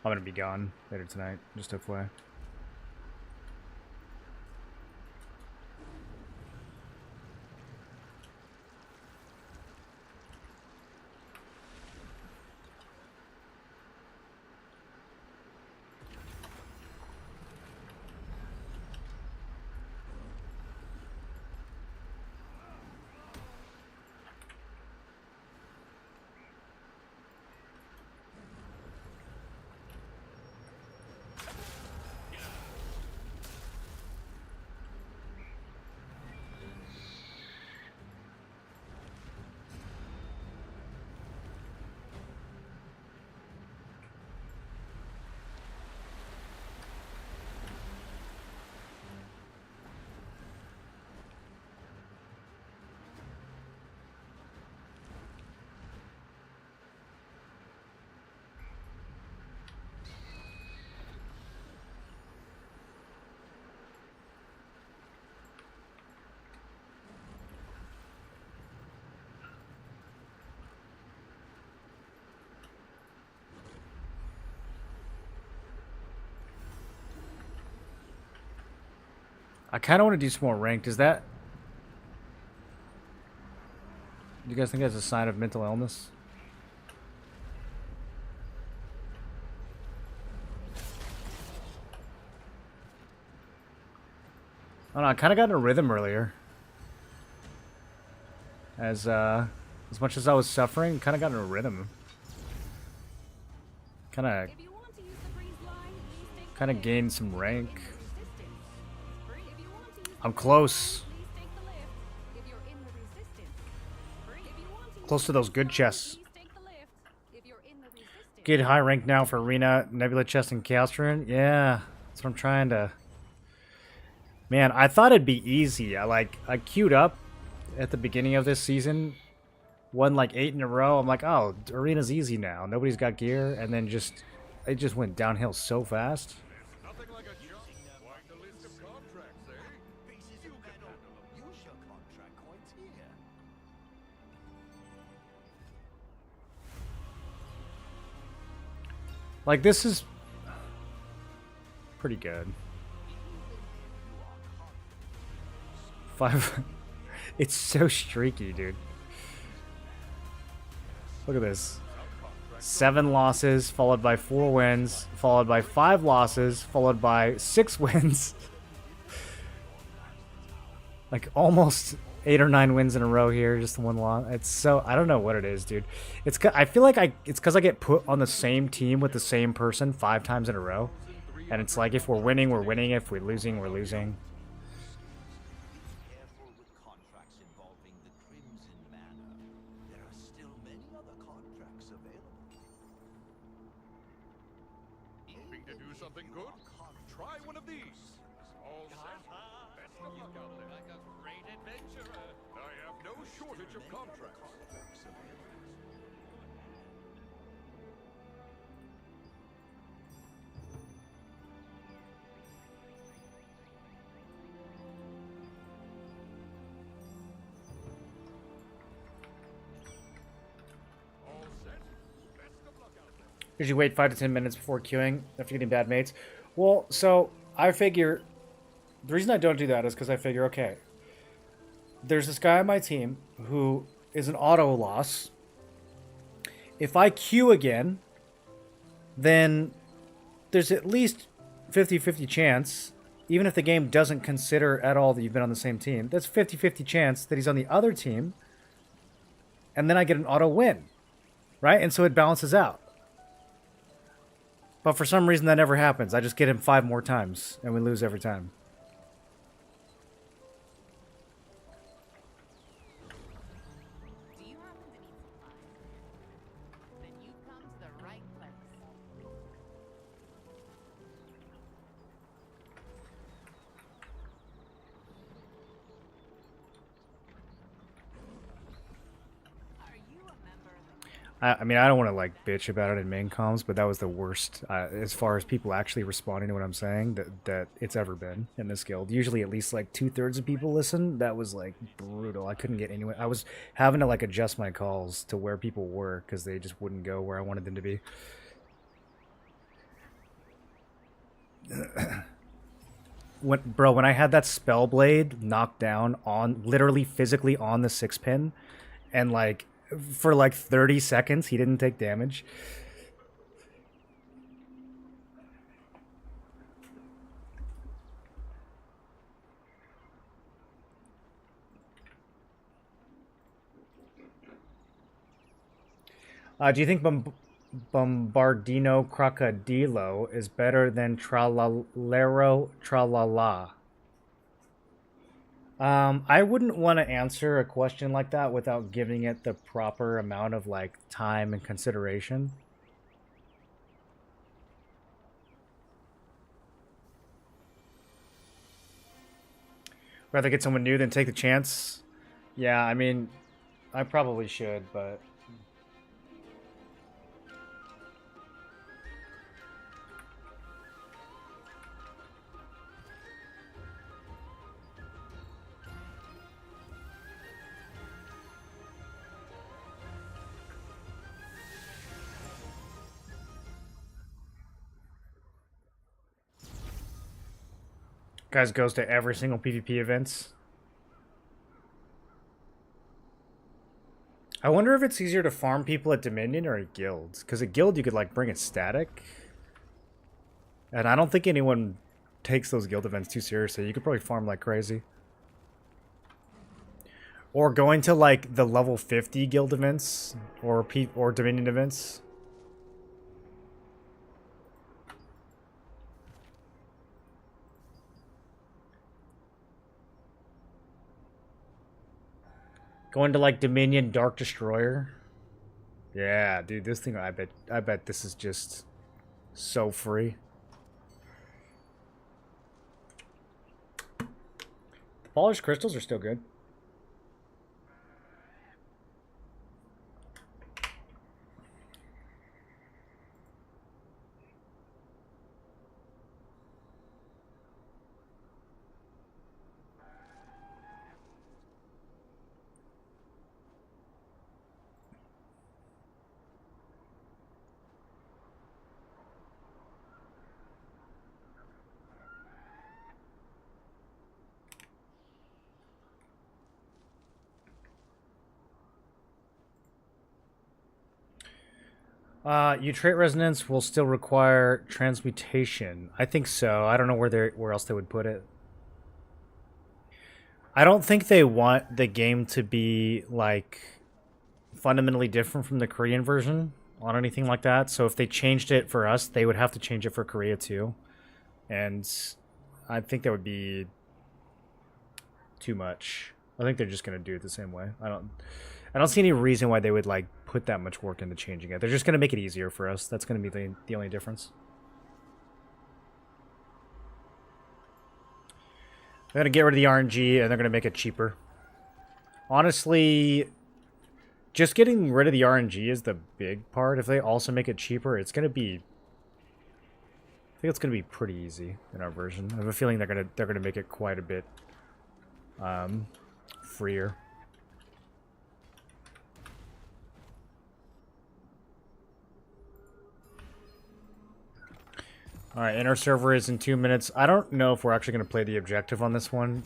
I'm gonna be gone later tonight, just FYI. I kind of want to do some more ranked. Is that... do you guys think that's a sign of mental illness? I don't know, I kind of got in a rhythm earlier. As much as I was suffering, kind of got in a rhythm. Kind of If you want to use the breeze line, please take the kind of lift. gained some If rank. you're in the resistance, it's free. If you want to use the I'm breeze close. line, please take the lift. If you're in the resistance, it's free. If you want to use Close to the those breeze good line, chests. please take the lift. If you're in the resistance, Get high rank now for Arena, Nebula chest, and Chaos Rune. Yeah, that's what I'm trying to. Man, I thought it'd be easy. I queued up at the beginning of this season, won like 8 in a row. I'm like, oh, Arena's easy now. Nobody's got gear, and then it just went downhill so fast. Nothing like a jump. Quite the list of contracts, eh? Pieces of metal. Use your contract coins here. Like, this is pretty good. 5. It's so streaky, dude. Look at this. 7 losses, followed by 4 wins, followed by 5 losses, followed by 6 wins. Like almost 8 or 9 wins in a row here, just 1 loss. It's so, I don't know what it is, dude. I feel like it's because I get put on the same team with the same person 5 times in a row. And it's like, if we're winning, we're winning. If we're losing, we're losing. Careful with contracts involving the Crimson Manor. There are still many other contracts available. Hoping to do something good? Try one of these. All set. Best of luck out there. Like a great adventurer. I have no shortage of contracts. All set. Best of luck out there. Usually wait 5 to 10 minutes before queuing after getting bad mates. Well, so I figure the reason I don't do that is because I figure, okay, there's this guy on my team who is an auto loss. If I queue again, then there's at least 50-50 chance, even if the game doesn't consider at all that you've been on the same team, that's 50-50 chance that he's on the other team, and then I get an auto win, right? And so it balances out. But for some reason that never happens. I just get him 5 more times, and we lose every time. Do you happen to need supplies? Then you've come to the right place. Are you a member of the I mean, I don't want to like bitch about it in main comms, but that was the worst as far as people actually responding to what I'm saying that it's ever been in this guild. Usually, at least like 2/3 of people listen. That was like brutal. I couldn't get anyone. I was having to like adjust my calls to where people were because they just wouldn't go where I wanted them to be. When I had that spell blade knocked down on literally physically on the 6-pin, and like for like 30 seconds he didn't take damage. Do you think Bombardino Crocodilo is better than Tralalero Tralala? I wouldn't want to answer a question like that without giving it the proper amount of like time and consideration. Rather get someone new than take the chance. Yeah, I mean, I probably should, but guys goes to every single PvP events. I wonder if it's easier to farm people at Dominion or at guilds. Because at guild you could like bring a static. And I don't think anyone takes those guild events too seriously. You could probably farm like crazy. Or going to like the level 50 guild events or Dominion events. Going to like Dominion Dark Destroyer. Yeah, dude, this thing I bet this is just so free. Polished crystals are still good. Trait resonance will still require transmutation. I think so. I don't know where else they would put it. I don't think they want the game to be like fundamentally different from the Korean version on anything like that. So if they changed it for us, they would have to change it for Korea too. And I think that would be too much. I think they're just gonna do it the same way. I don't see any reason why they would like put that much work into changing it. They're just gonna make it easier for us. That's gonna be the only difference. They're gonna get rid of the RNG and they're gonna make it cheaper. Honestly, just getting rid of the RNG is the big part. If they also make it cheaper, it's gonna be. I think it's gonna be pretty easy in our version. I have a feeling they're gonna make it quite a bit freer. Alright, inner server is in 2 minutes. I don't know if we're actually going to play the objective on this one.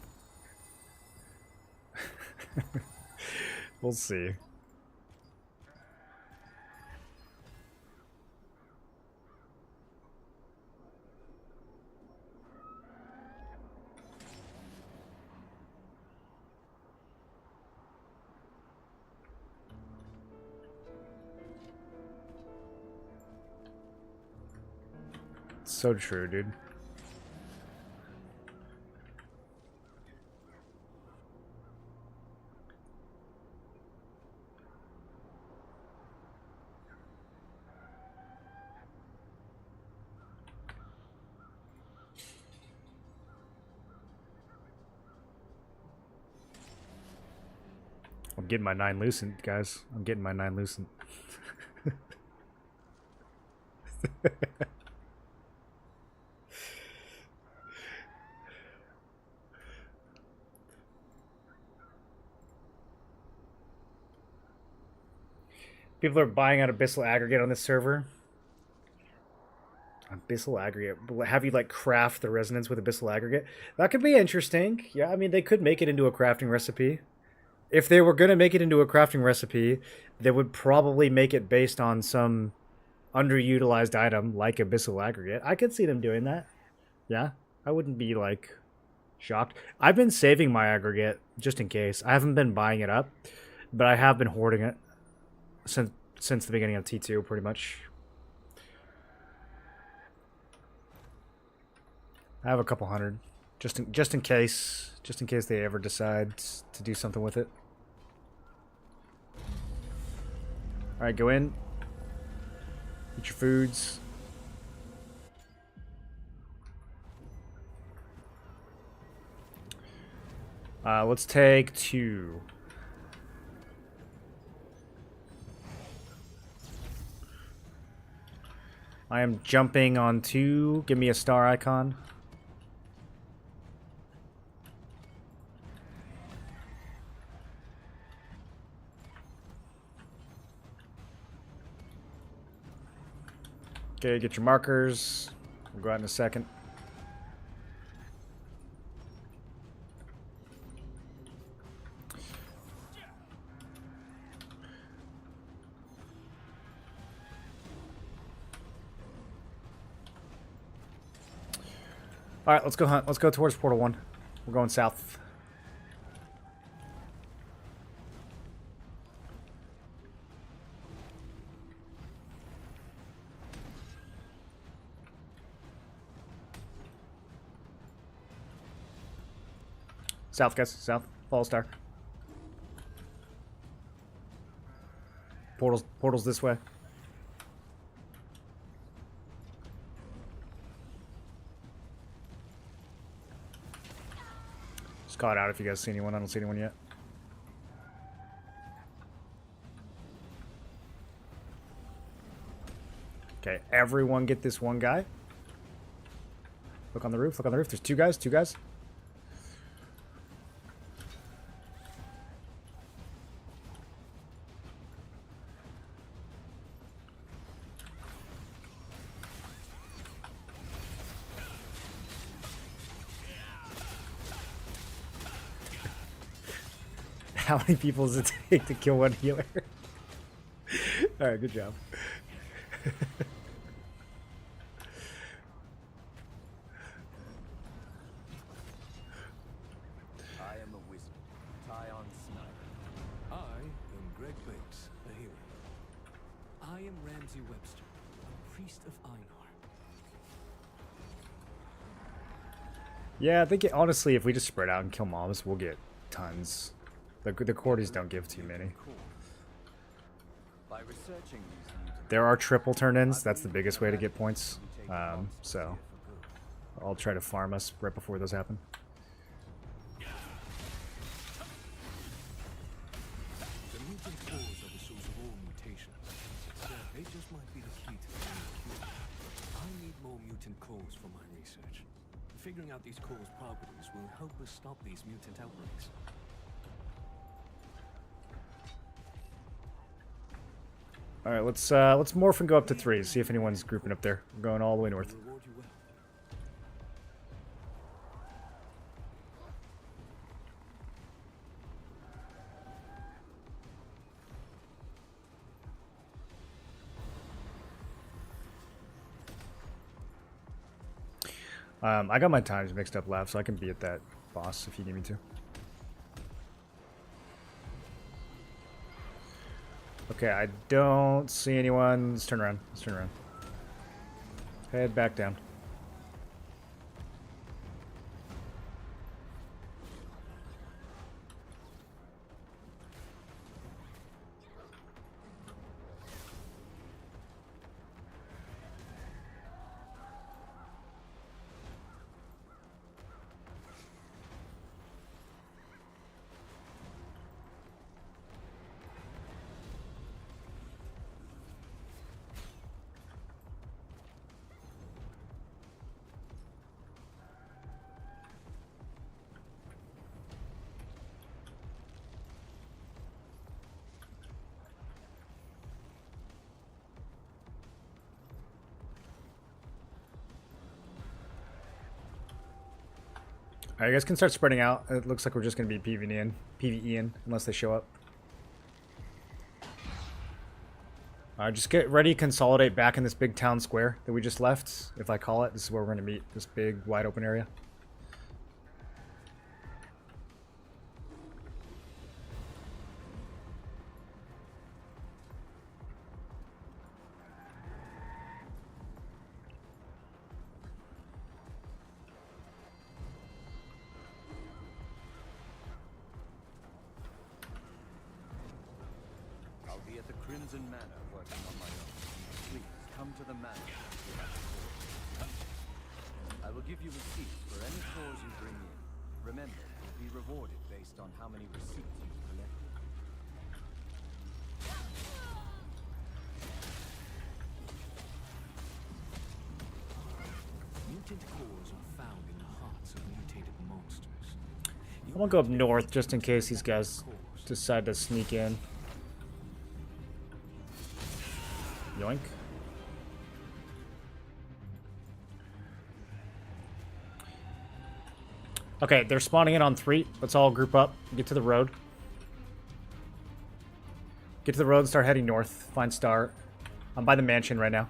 We'll see. So true, dude. I'm getting my 9 Lucent, guys. I'm getting my 9 Lucent. People are buying out Abyssal Aggregate on this server. Abyssal Aggregate. Have you, like, craft the resonance with Abyssal Aggregate? That could be interesting. Yeah, I mean, they could make it into a crafting recipe. If they were going to make it into a crafting recipe, they would probably make it based on some underutilized item like Abyssal Aggregate. I could see them doing that. Yeah, I wouldn't be, like, shocked. I've been saving my aggregate just in case. I haven't been buying it up, but I have been hoarding it since the beginning of T2, pretty much. I have a couple hundred, just in case they ever decide to do something with it. All right, go in. Eat your foods. Let's take 2. I am jumping on 2. Give me a star icon. Okay, get your markers. We'll go out in a second. All right, let's go hunt. Let's go towards Portal 1. We're going south. South, guys. South. Fall Star. Portals this way. Just call it out if you guys see anyone. I don't see anyone yet. Okay, everyone get this one guy. Look on the roof. Look on the roof. There's two guys. Two guys. How many people does it take to kill one healer? Alright, good job. I am a wizard, Tyon Snyder. I am Greg Bates, a hero. I am Ramsey Webster, a priest of Einar. Yeah, I think honestly, if we just spread out and kill mobs, we'll get tons. The Cordies don't give too many. By researching these mutants, There are triple turn-ins. That's the biggest way to get points. So I'll try to farm us right before those happen. The mutant cores are the source of all mutations. They just might be the key to finding a cure. I need more mutant cores for my research. Figuring out these cores' properties will help us stop these mutant outbreaks. All right, let's morph and go up to 3. See if anyone's grouping up there. We're going all the way north. Reward you well. I got my times mixed up left, so I can be at that boss if you need me to. Okay, I don't see anyone. Let's turn around. Let's turn around. Head back down. Alright, you guys can start spreading out. It looks like we're just going to be PvEing unless they show up. Alright, just get ready, consolidate back in this big town square that we just left. If I call it, this is where we're going to meet, this big wide open area. I'll be at the Crimson Manor working on my own. Please, come to the manor. I will give you receipts for any cores you bring in. Remember, you'll be rewarded based on how many receipts you've collected. Mutant cores are found in the hearts of mutated monsters. I'm going to go up north just in case these guys decide to sneak in. Yoink. Okay, they're spawning in on 3. Let's all group up. Get to the road. Get to the road and start heading north. Find Star. I'm by the mansion right now.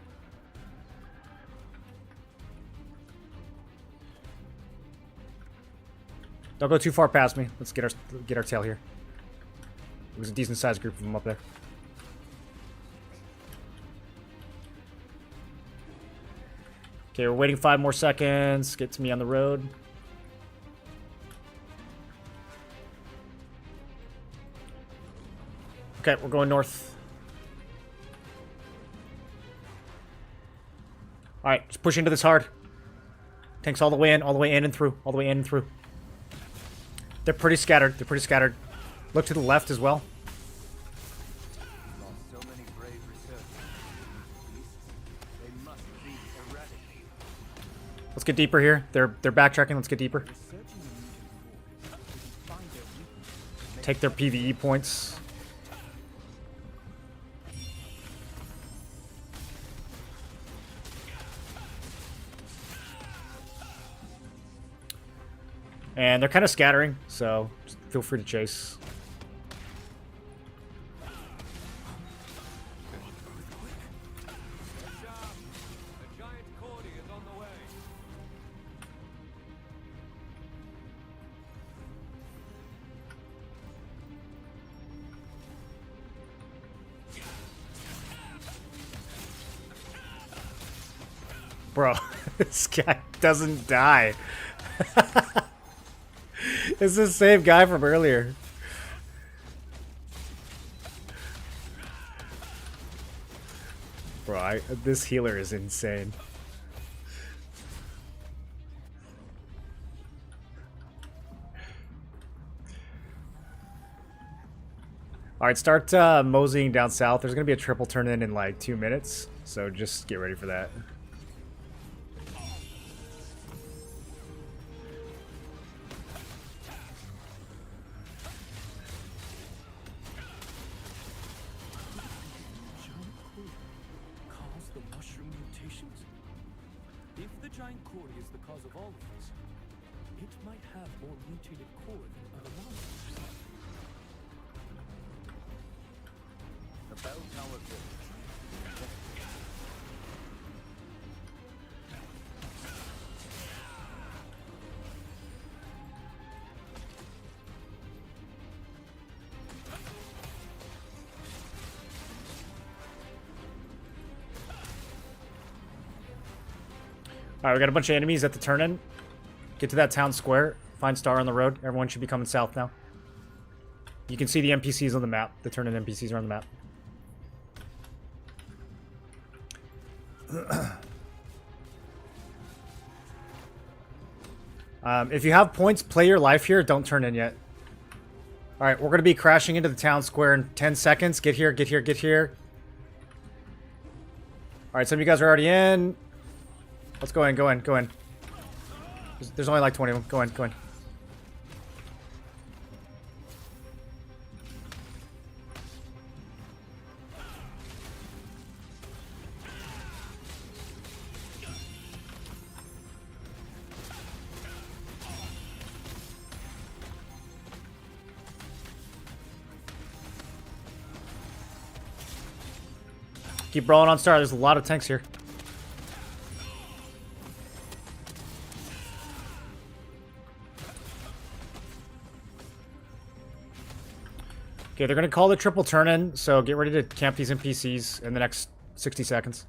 Don't go too far past me. Let's get our tail here. There's a decent sized group of them up there. Okay, we're waiting 5 more seconds. Get to me on the road. Okay, we're going north. Alright, just push into this hard. Tanks all the way in and through. All the way in and through. They're pretty scattered. They're pretty scattered. Look to the left as well. Lost so many brave researchers. Beasts, they must be eradicated. Let's get deeper here. They're backtracking. Let's get deeper. Researching the mutant cores, we can find their weakness. Take their PvE points. And they're kind of scattering, so just feel free to chase. A giant cordy is on the way. Bro, this guy doesn't die. It's the same guy from earlier. Bro, this healer is insane. Alright, start moseying down south. There's going to be a triple turn in like 2 minutes, so just get ready for that. Cause the mushroom mutations? If the giant core is the cause of all of this, it might have more mutated core than other monsters. The bell tower village. Alright, we got a bunch of enemies at the turn-in. Get to that town square. Find Star on the road. Everyone should be coming south now. You can see the NPCs on the map. The turn-in NPCs are on the map. If you have points, play your life here. Don't turn in yet. Alright, we're going to be crashing into the town square in 10 seconds. Get here, get here, get here. Alright, some of you guys are already in. Let's go in, go in, go in. There's only like 20 of them. Go in, go in. Keep rolling on Star. There's a lot of tanks here. Okay, they're going to call the triple turn-in, so get ready to camp these NPCs in the next 60 seconds.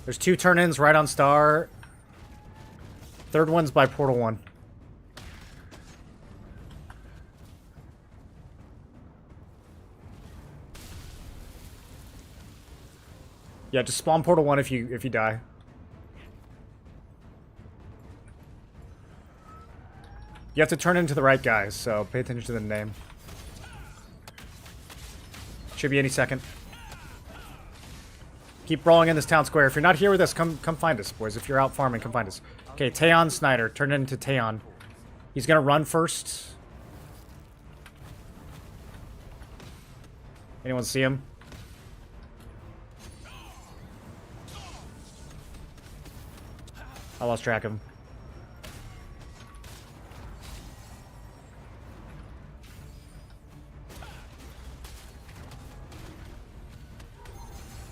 There's 2 turn-ins right on Star. Third one's by Portal 1. Yeah, just spawn Portal 1 if you die. You have to turn into the right guys, so pay attention to the name. Should be any second. Keep rolling in this town square. If you're not here with us, come find us, boys. If you're out farming, come find us. Okay, Taeon Snyder. Turn into Taeon. He's gonna run first. Anyone see him? I lost track of him.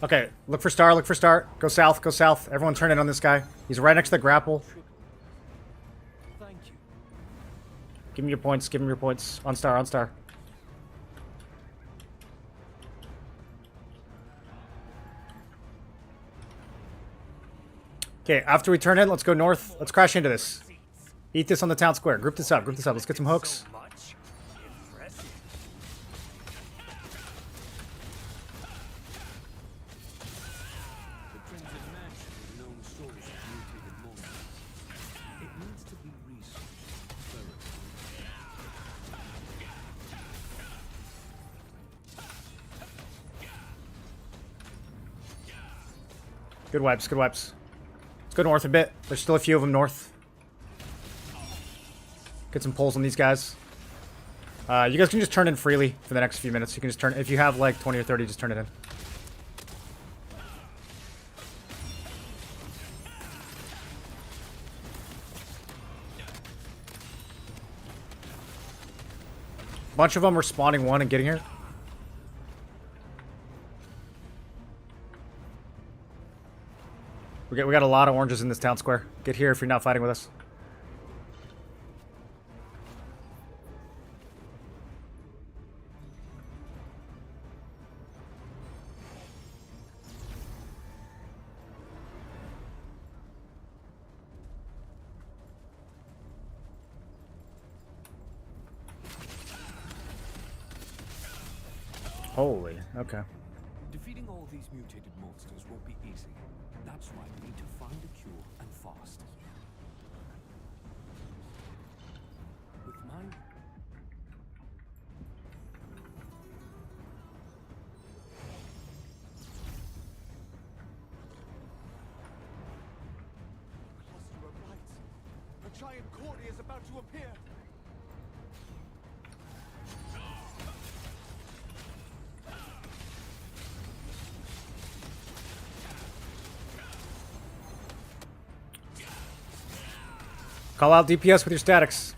Okay, look for Star, look for Star. Go south, go south. Everyone turn in on this guy. He's right next to the grapple. Thank you. Give him your points, give him your points. On Star, on Star. Okay, after we turn in, let's go north. Let's crash into this. Eat this on the town square. Group this up, group this up. Let's get some hooks. So much. Impressive. The Crimson Mansion is known source of mutated monsters. It needs to be researched thoroughly. Good wipes, good wipes. Let's go north a bit. There's still a few of them north. Get some pulls on these guys. You guys can just turn in freely for the next few minutes. You can just turn, if you have like 20 or 30, just turn it in. Bunch of them are spawning one and getting here. We got a lot of oranges in this town square. Get here if you're not fighting with us. Holy, okay. Defeating all these mutated monsters won't be easy. That's why we need to find a cure and fast. With my Cluster of lights. A giant Cordy is about to appear. Call out DPS with your statics.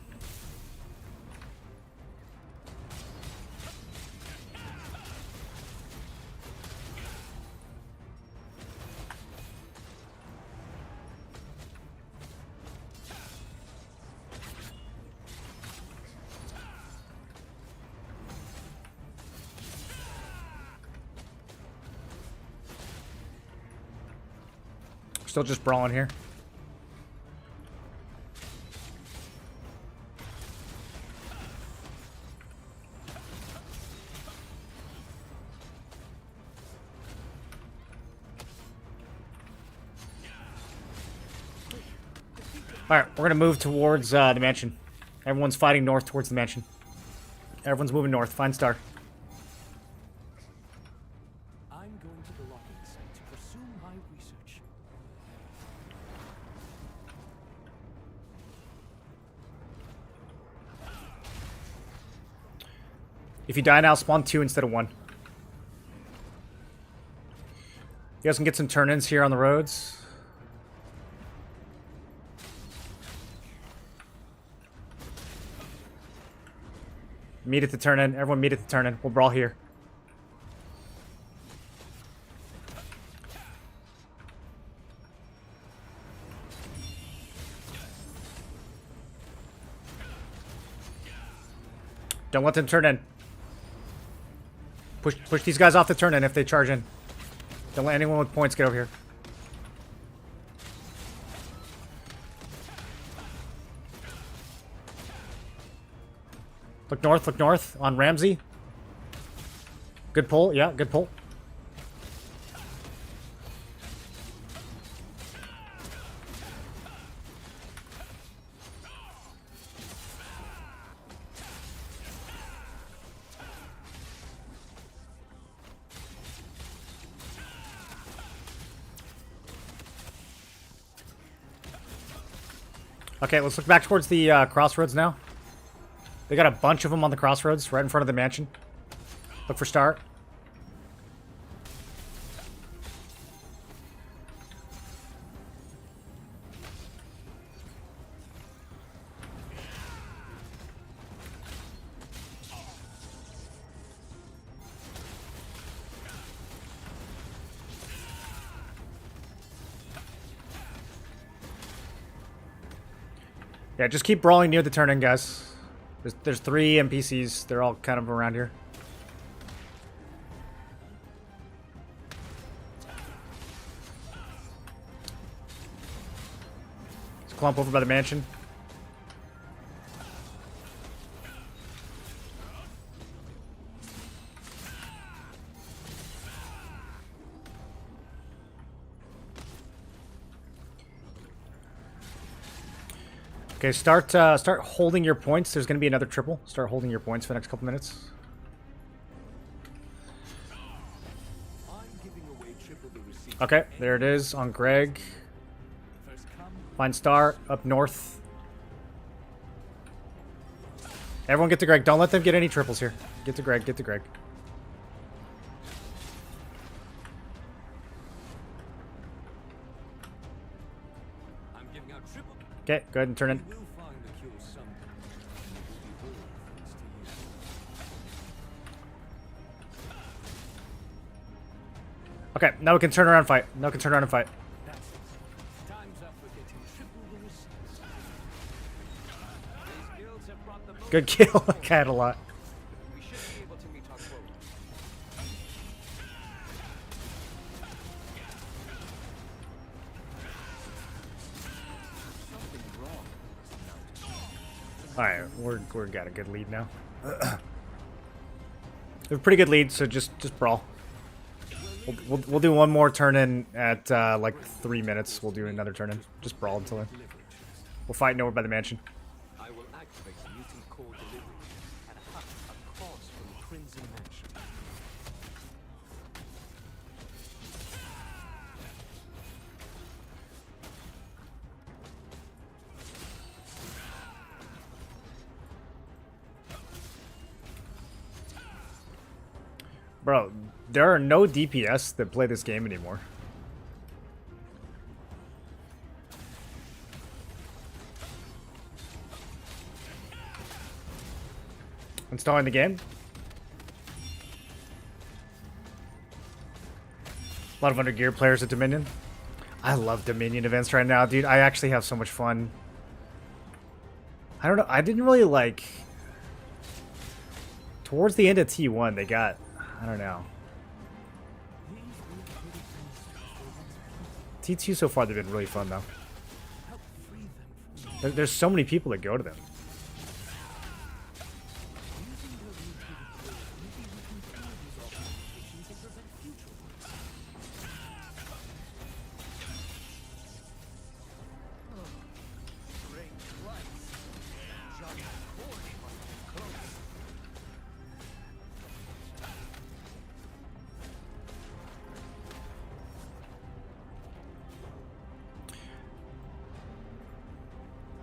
Still just brawling here. Alright, we're gonna move towards the mansion. Everyone's fighting north towards the mansion. Everyone's moving north. Find Star. I'm going to the locking site to pursue my research. If you die now, spawn 2 instead of 1. You guys can get some turn-ins here on the roads. Meet at the turn-in. Everyone meet at the turn-in. We'll brawl here. Don't let them turn in. Push these guys off the turn-in if they charge in. Don't let anyone with points get over here. Look north on Ramsey. Good pull, yeah, good pull. Okay, let's look back towards the crossroads now. They got a bunch of them on the crossroads right in front of the mansion. Look for Star. Yeah, just keep brawling near the turn-in, guys. There's 3 NPCs. They're all kind of around here. Let's clump over by the mansion. Okay, start holding your points. There's going to be another triple. Start holding your points for the next couple minutes. Okay, there it is on Greg. Find Star up north. Everyone get to Greg. Don't let them get any triples here. Get to Greg. Get to Greg. Okay, go ahead and turn in. Okay, now we can turn around and fight. Now we can turn around and fight. Good kill. I had a lot. We should be able to meet our quota. Alright, we're got a good lead now. We have a pretty good lead, so just brawl. We'll do one more turn in at like 3 minutes. We'll do another turn in. Just brawl until then. We're fighting over by the mansion. I will activate the mutant core delivery at a hut across from the Crimson Mansion. Bro, there are no DPS that play this game anymore. Installing the game. A lot of under gear players at Dominion. I love Dominion events right now, dude. I actually have so much fun. I don't know. I didn't really like... Towards the end of T1, they got... I don't know. T2 so far, they've been really fun, though. There's so many people that go to them.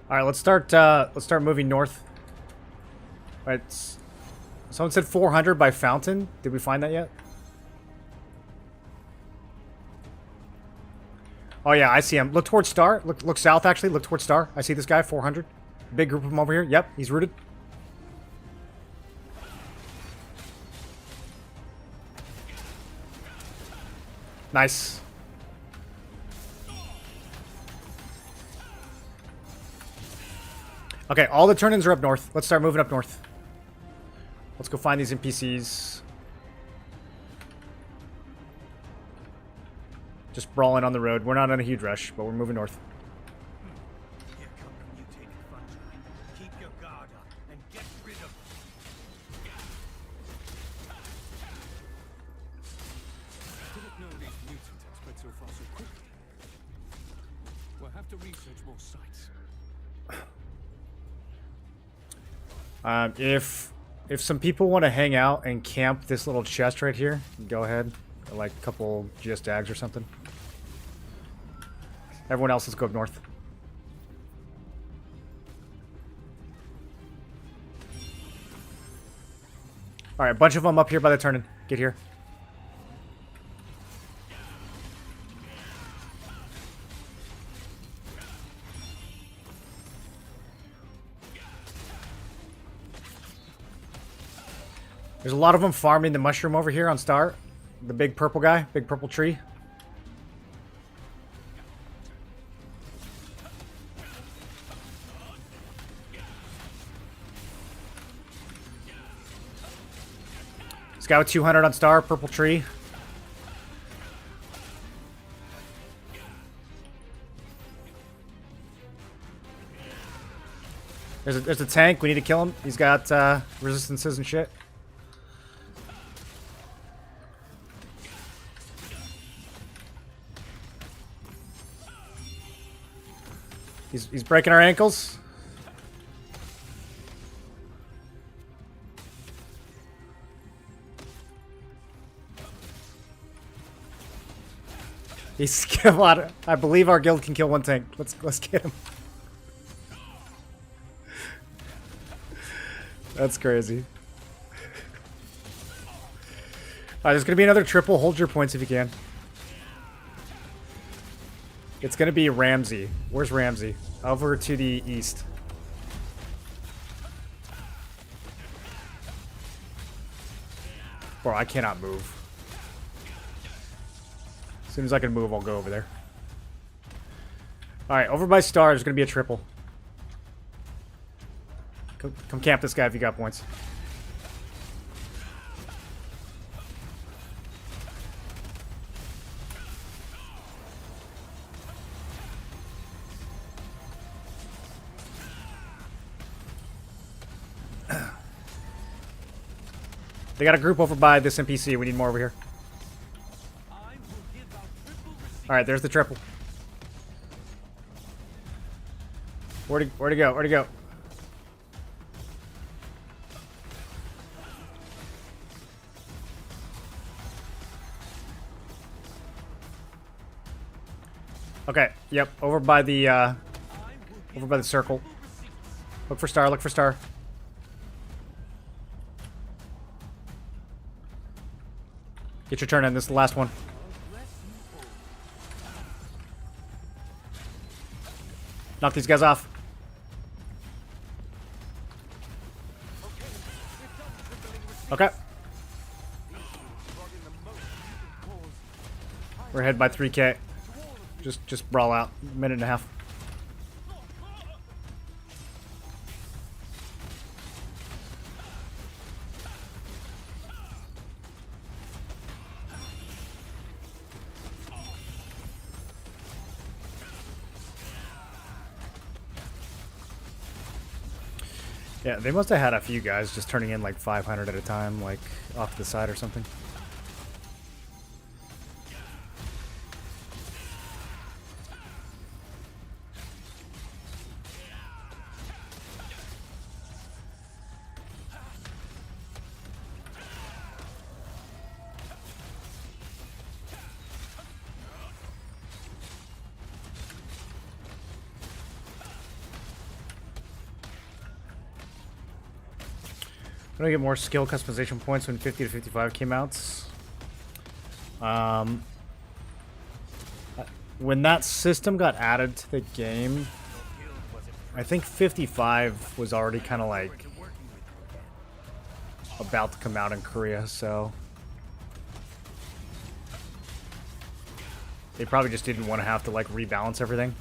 All right, let's start moving north. All right, someone said 400 by Fountain. Did we find that yet? Oh yeah, I see him. Look towards Star. Look south actually. Look towards Star. I see this guy 400. Big group of them over here. Yep, he's rooted. Nice. Okay, all the turn-ins are up north. Let's start moving up north. Let's go find these NPCs. Just brawling on the road. We're not on a huge rush, but we're moving north. Here come the mutated fungi. Keep your guard up and get rid of them. Didn't know these mutants had spread so far so quickly. We'll have to research more sites. If some people want to hang out and camp this little chest right here, go ahead. Like a couple GS dags or something. Everyone else, let's go up north. Alright, a bunch of them up here by the turn-in. Get here. There's a lot of them farming the mushroom over here on Star. The big purple guy, big purple tree. This guy with 200 on star, purple tree. There's a tank. We need to kill him. He's got resistances and shit. He's breaking our ankles. He's killed a lot. I believe our guild can kill one tank. Let's get him. That's crazy. Alright, there's gonna be another triple. Hold your points if you can. It's gonna be Ramsey. Where's Ramsey? Over to the east. Bro, I cannot move. As soon as I can move, I'll go over there. Alright, over by Star, there's gonna be a triple. Come camp this guy if you got points. They got a group over by this NPC. We need more over here. Alright, there's the triple. Where'd he go? Where'd he go? Okay, yep, over by the circle. Look for Star, look for Star. Get your turn in, this is the last one. Knock these guys off. Okay. We're ahead by 3k. Just brawl out. Minute and a half. Yeah, they must have had a few guys just turning in like 500 at a time, like off to the side or something. I'm gonna get more skill customization points when 50 to 55 came out. When that system got added to the game, I think 55 was already kind of like about to come out in Korea, so they probably just didn't want to have to like rebalance everything.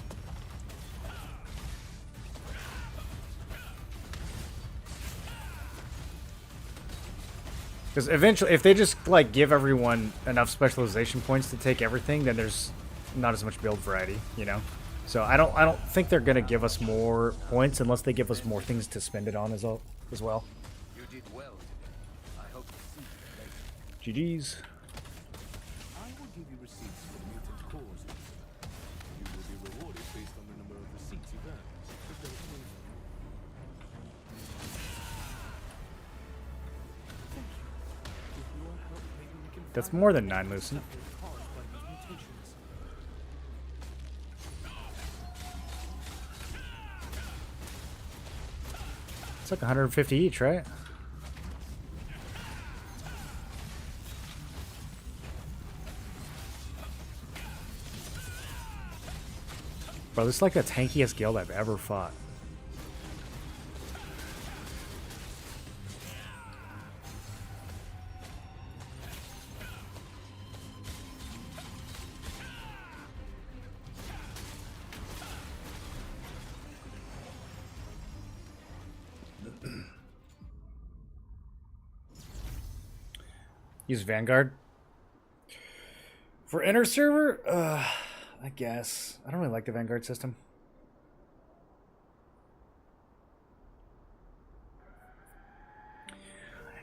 Because eventually, if they just like give everyone enough specialization points to take everything, then there's not as much build variety, you know. So I don't think they're gonna give us more points unless they give us more things to spend it on as well. You did well today. I hope to see you later. GG's. I will give you receipts for the mutant cores. You will be rewarded based on the number of receipts you've earned. If there is one. Thank you. With your help, maybe we can That's find more out than 9 what Lucent. is caused by these mutations. It's like 150 each, right? Bro, this is like the tankiest guild I've ever fought. Use Vanguard. For inner server, I guess. I don't really like the Vanguard system.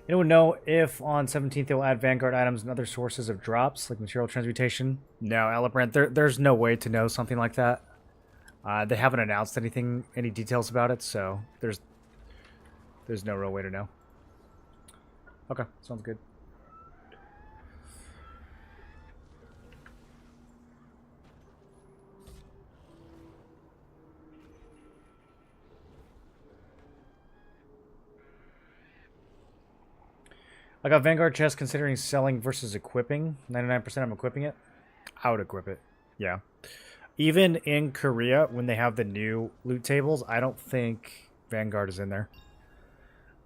Anyone know if on 17th they'll add Vanguard items and other sources of drops, like material transmutation? No, Alibrand, there's no way to know something like that. They haven't announced any details about it, so there's no real way to know. Okay, sounds good. I got Vanguard chest considering selling versus equipping. 99% I'm equipping it. I would equip it. Yeah. Even in Korea, when they have the new loot tables, I don't think Vanguard is in there.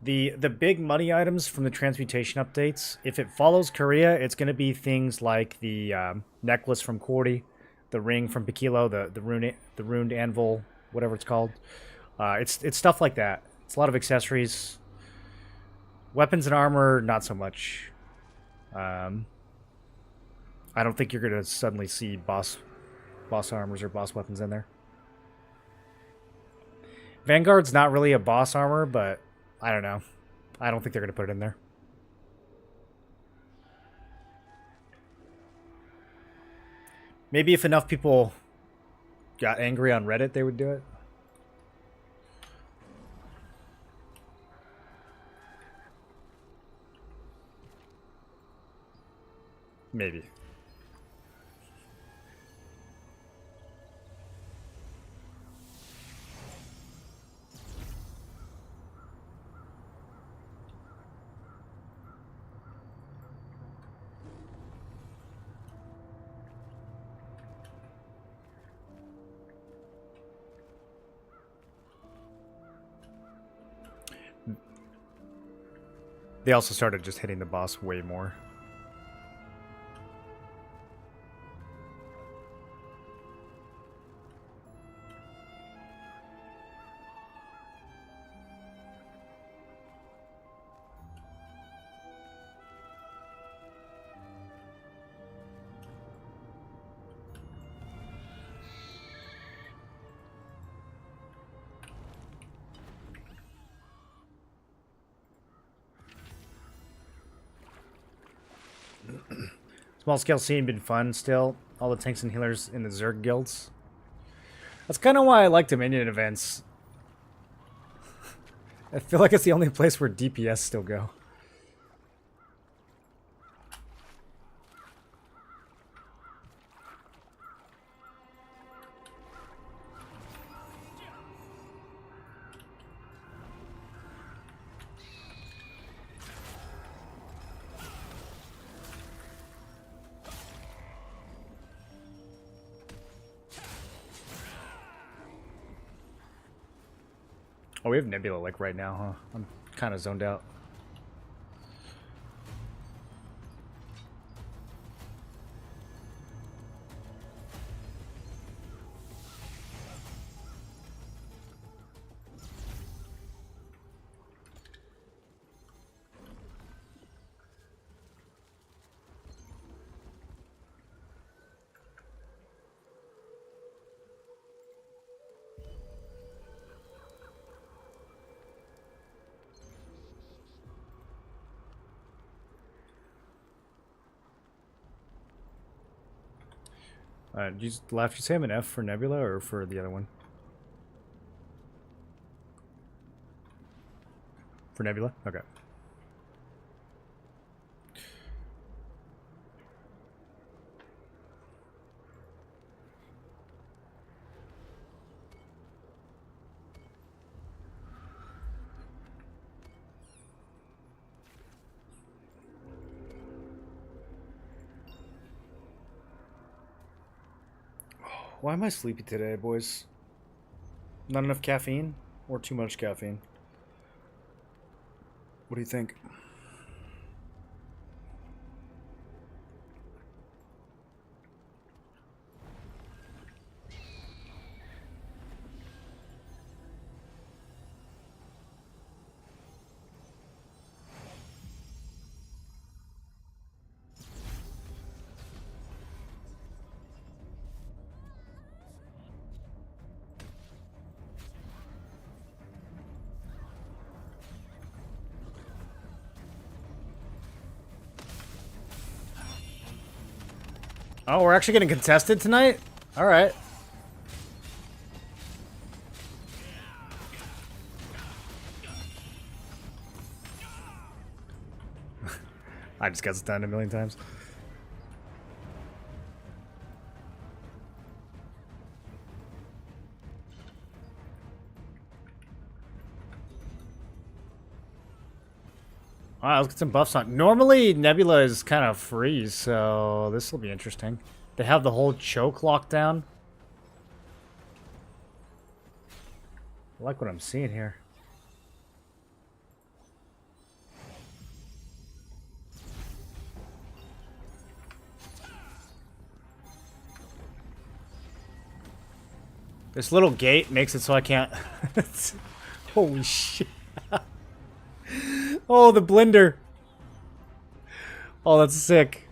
The big money items from the transmutation updates, if it follows Korea, it's going to be things like the necklace from Cordy, the ring from Pikilo, the runed anvil, whatever it's called. It's stuff like that. It's a lot of accessories. Weapons and armor, not so much. I don't think you're going to suddenly see boss armors or boss weapons in there. Vanguard's not really a boss armor, but I don't know. I don't think they're going to put it in there. Maybe if enough people got angry on Reddit, they would do it. Maybe. They also started just hitting the boss way more. Small scale scene been fun still. All the tanks and healers in the Zerg guilds. That's kind of why I like Dominion events. I feel like it's the only place where DPS still go. Oh, we have Nebula like right now, huh? I'm kind of zoned out. Did you say I'm an F for Nebula or for the other one? For Nebula? Okay. Why am I sleepy today, boys? Not enough caffeine or too much caffeine? What do you think? Oh, we're actually getting contested tonight? Alright. I just got stunned a million times. Alright, let's get some buffs on. Normally, Nebula is kind of free, so this will be interesting. They have the whole choke locked down. I like what I'm seeing here. This little gate makes it so I can't... Holy shit. Oh, the blender. Oh, that's sick.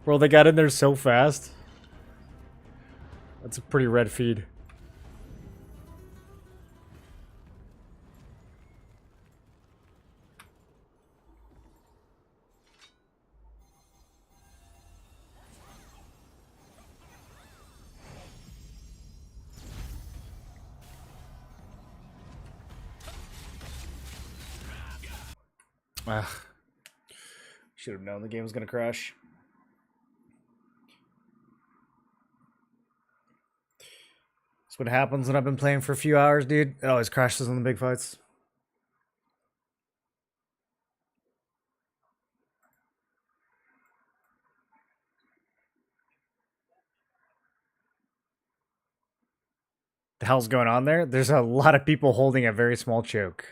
Bro, they got in there so fast. That's a pretty red feed. Ugh. Should have known the game was gonna crash. That's what happens when I've been playing for a few hours, dude. It always crashes on the big fights. The hell's going on there? There's a lot of people holding a very small choke.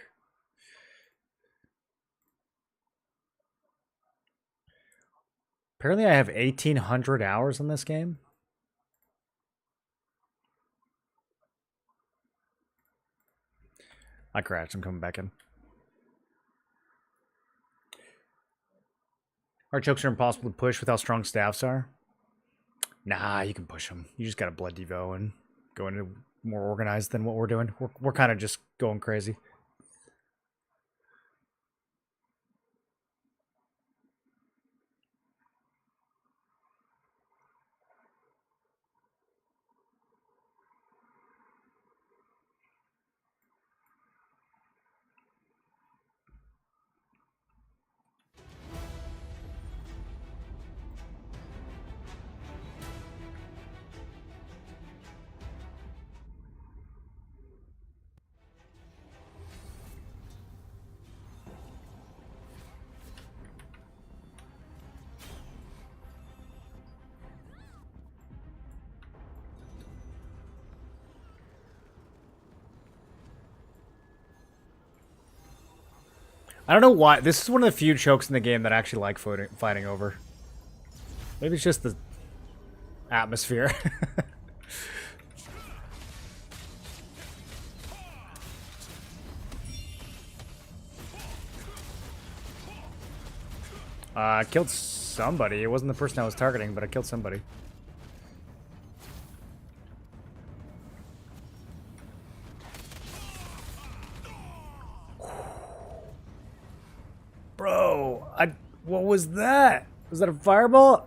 Apparently I have 1,800 hours on this game. I crashed. I'm coming back in. Our chokes are impossible to push with how strong staffs are. Nah, you can push them. You just got to blood devo and go into more organized than what we're doing. We're kind of just going crazy. I don't know why. This is one of the few chokes in the game that I actually like fighting over. Maybe it's just the atmosphere. I killed somebody. It wasn't the person I was targeting, but I killed somebody. Bro, what was that? Was that a fireball?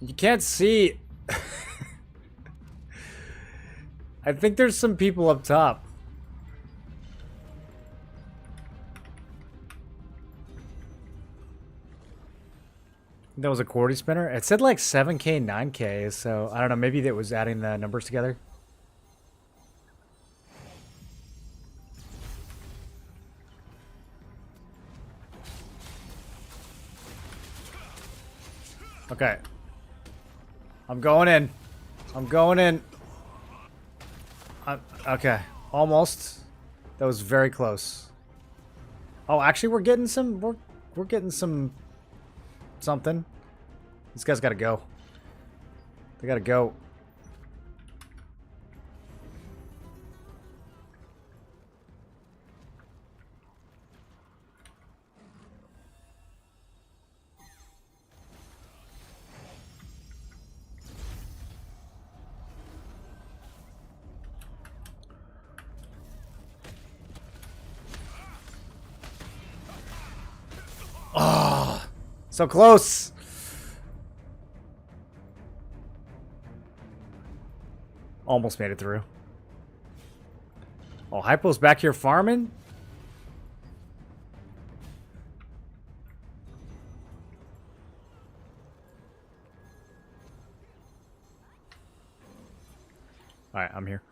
You can't see. I think there's some people up top. That was a quarter spinner. It said like 7K, 9K, so I don't know. Maybe that was adding the numbers together. Okay. I'm going in. I'm going in. Okay. Almost. That was very close. Oh, actually, we're getting some. We're getting some. Something. These guys gotta go. They gotta go. Oh, so close. Almost made it through. Oh, Hypo's back here farming? Alright, I'm here.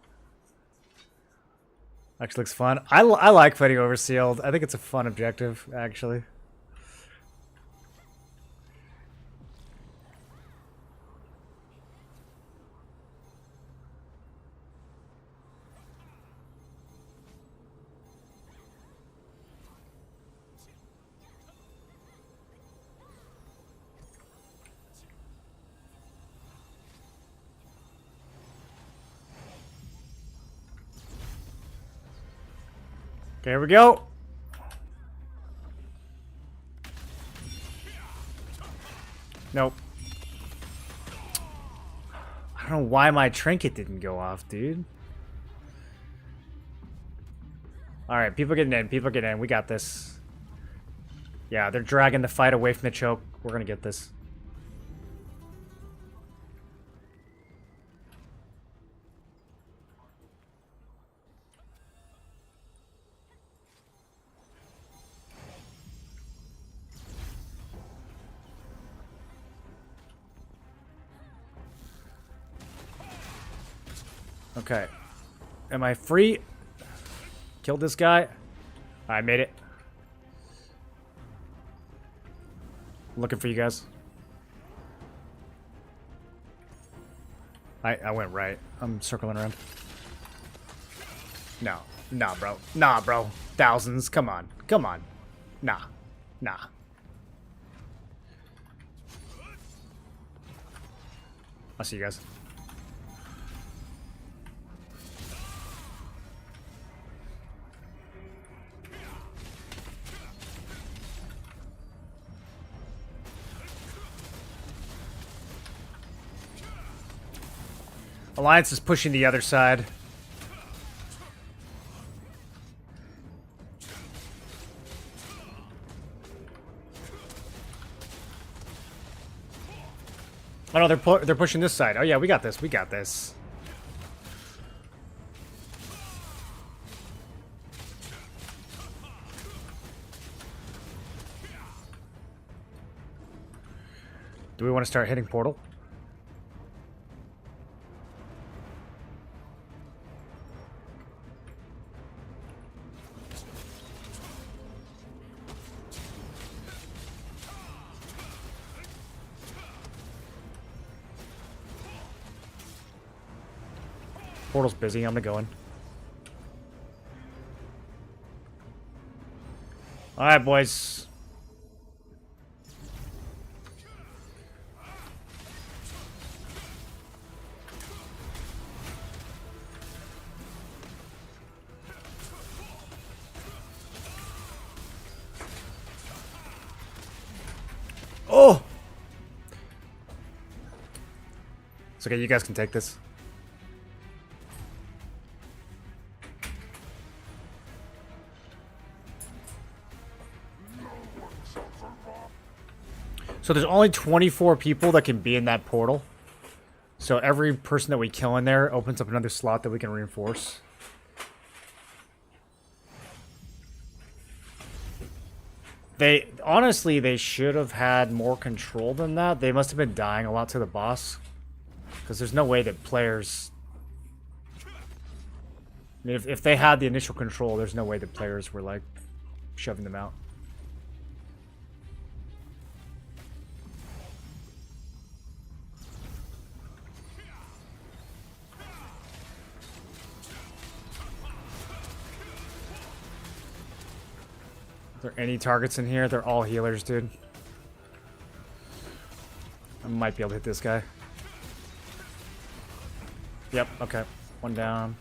Actually looks fun. I like fighting over sealed. I think it's a fun objective, actually. Okay, here we go. Nope. I don't know why my trinket didn't go off, dude. Alright, people getting in. People getting in. We got this. Yeah, they're dragging the fight away from the choke. We're gonna get this. Okay. Am I free? Killed this guy. I made it. Looking for you guys. I went right. I'm circling around. No. Nah, bro. Nah, bro. Thousands. Come on. Come on. Nah. Nah. I'll see you guys. Alliance is pushing the other side. Oh no, they're pushing this side. Oh yeah, we got this. We got this. Do we want to start hitting portal? Portal's busy. I'm gonna go in. All right, boys. Oh! It's okay. You guys can take this. So there's only 24 people that can be in that portal. So every person that we kill in there opens up another slot that we can reinforce. Honestly, they should have had more control than that. They must have been dying a lot to the boss. Because there's no way that players... I mean, if they had the initial control, there's no way that players were, like, shoving them out. Are there any targets in here? They're all healers, dude. I might be able to hit this guy. Yep, okay. One down.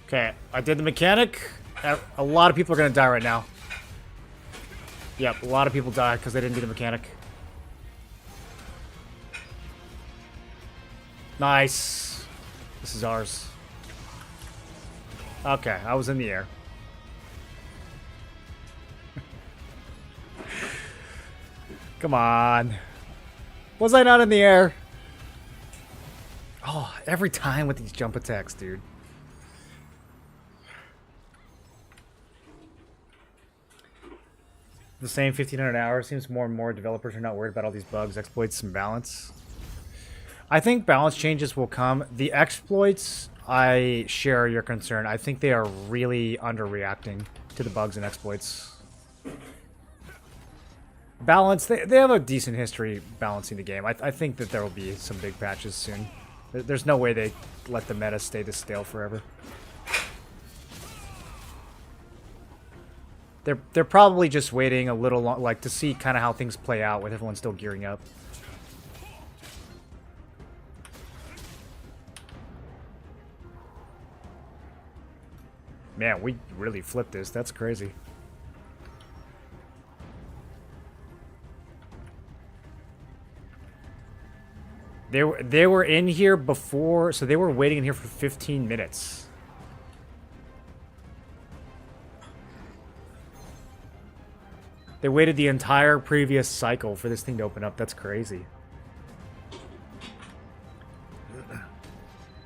Okay, I did the mechanic. A lot of people are going to die right now. Yep, a lot of people die because they didn't do the mechanic. Nice. This is ours. Okay, I was in the air. Come on. Was I not in the air? Oh, every time with these jump attacks, dude. The same 1,500 hours. Seems more and more developers are not worried about all these bugs, exploits, and balance. I think balance changes will come. The exploits, I share your concern. I think they are really underreacting to the bugs and exploits. Balance, they have a decent history balancing the game. I think that there will be some big patches soon. There's no way they let the meta stay this stale forever. They're probably just waiting a little long, like to see kind of how things play out with everyone still gearing up. Man, we really flipped this. That's crazy. They were in here before, so they were waiting in here for 15 minutes. They waited the entire previous cycle for this thing to open up. That's crazy.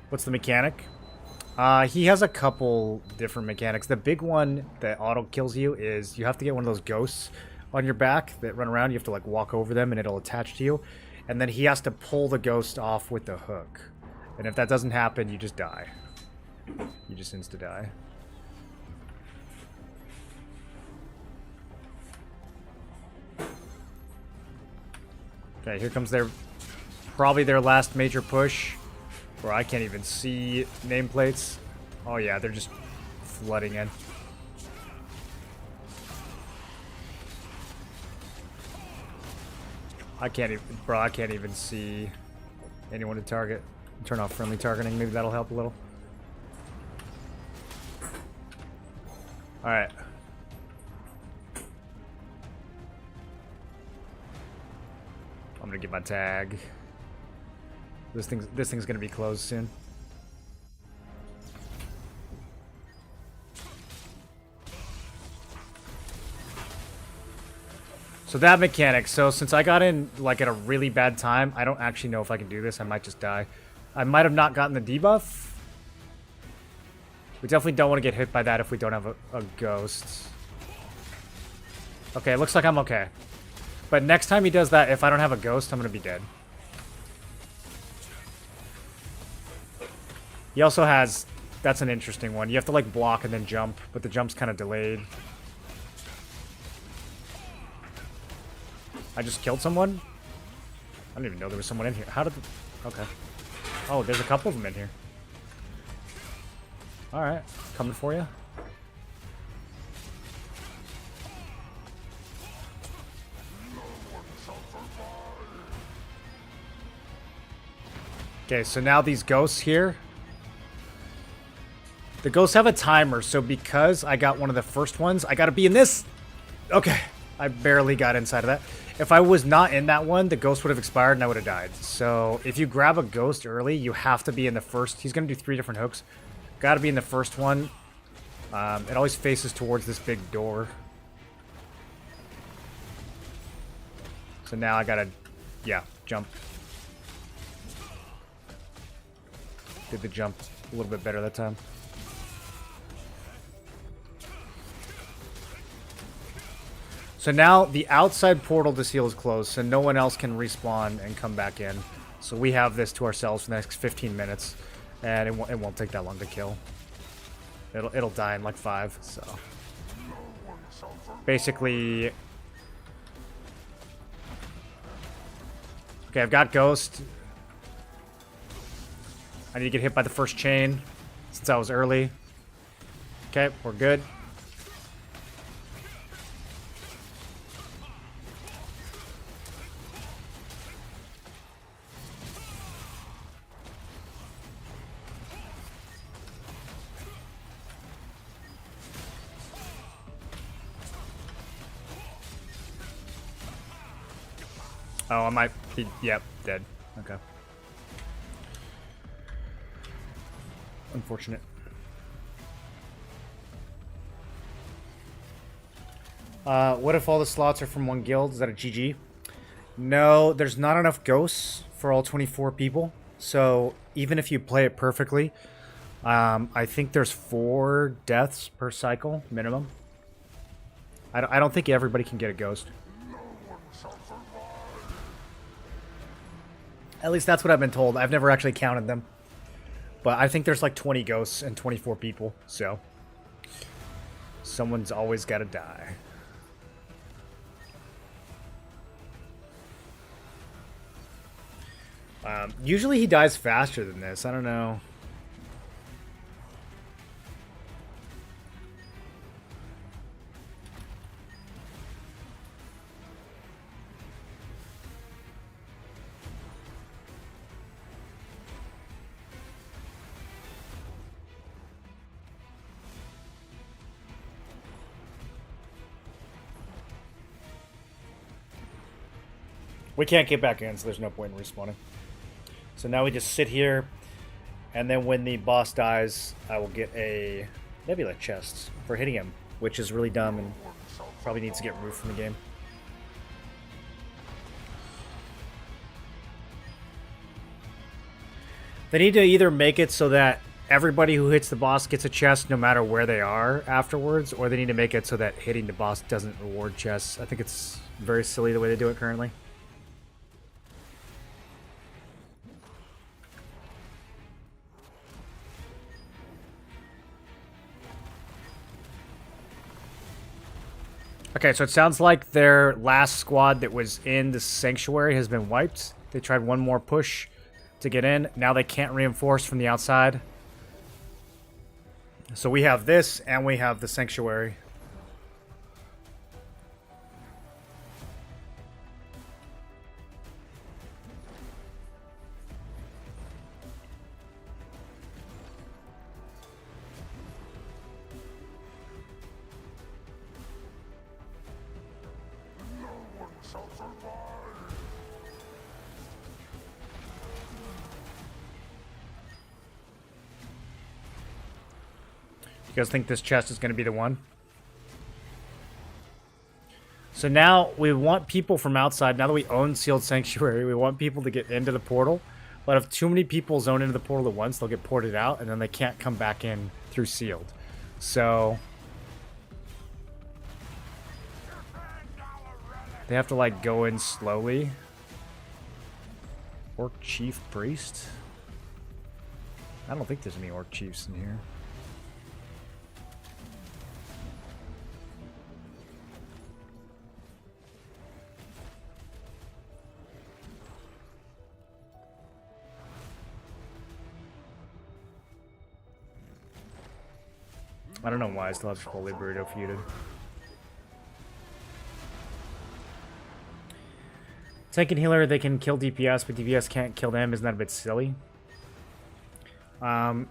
What's the mechanic? He has a couple different mechanics. The big one that auto kills you is you have to get one of those ghosts on your back that run around. You have to like walk over them and it'll attach to you. And then he has to pull the ghost off with the hook. And if that doesn't happen, you just die. You just insta-die. Okay, here comes probably their last major push. Bro, I can't even see nameplates. Oh yeah, they're just flooding in. I can't even see anyone to target. Turn off friendly targeting, maybe that'll help a little. Alright. I'm gonna get my tag. This thing's gonna be closed soon. So that mechanic, so since I got in like at a really bad time, I don't actually know if I can do this. I might just die. I might have not gotten the debuff. We definitely don't want to get hit by that if we don't have a ghost. Okay, it looks like I'm okay. But next time he does that, if I don't have a ghost, I'm gonna be dead. He also has... That's an interesting one. You have to, like, block and then jump, but the jump's kind of delayed. I just killed someone? I didn't even know there was someone in here. How did... Okay. Oh, there's a couple of them in here. Alright. Coming for you. Okay, so now these ghosts here. The ghosts have a timer, so because I got one of the first ones, I gotta be in this. Okay, I barely got inside of that. If I was not in that one, the ghost would have expired and I would have died. So if you grab a ghost early, you have to be in the first. He's gonna do 3 different hooks. Gotta be in the first one. It always faces towards this big door. So now I gotta, yeah, jump. Did the jump a little bit better that time. So now the outside portal to seal is closed, so no one else can respawn and come back in. So we have this to ourselves for the next 15 minutes, and it won't take that long to kill. It'll die in like 5. So basically, okay, I've got Ghost. I need to get hit by the first chain since I was early. Okay, we're good. Oh, I might be, yep, dead. Okay. Unfortunate. What if all the slots are from one guild? Is that a GG? No, there's not enough ghosts for all 24 people. So even if you play it perfectly, I think there's 4 deaths per cycle minimum. I don't think everybody can get a ghost. At least that's what I've been told. I've never actually counted them. But I think there's like 20 ghosts and 24 people, so someone's always got to die. Usually he dies faster than this. I don't know. We can't get back in, so there's no point in respawning. So now we just sit here, and then when the boss dies, I will get a Nebula chest for hitting him, which is really dumb and probably needs to get removed from the game. They need to either make it so that everybody who hits the boss gets a chest no matter where they are afterwards, or they need to make it so that hitting the boss doesn't reward chests. I think it's very silly the way they do it currently. Okay, so it sounds like their last squad that was in the sanctuary has been wiped. They tried one more push to get in. Now they can't reinforce from the outside. So we have this, and we have the sanctuary. You guys think this chest is going to be the one? So now we want people from outside. Now that we own Sealed Sanctuary, we want people to get into the portal. But if too many people zone into the portal at once, they'll get ported out, and then they can't come back in through Sealed. So they have to like go in slowly. Orc Chief Priest? I don't think there's any Orc Chiefs in here. I don't know why I still have Holy Burrito feuded. Tank and healer, they can kill DPS, but DPS can't kill them. Isn't that a bit silly? I'm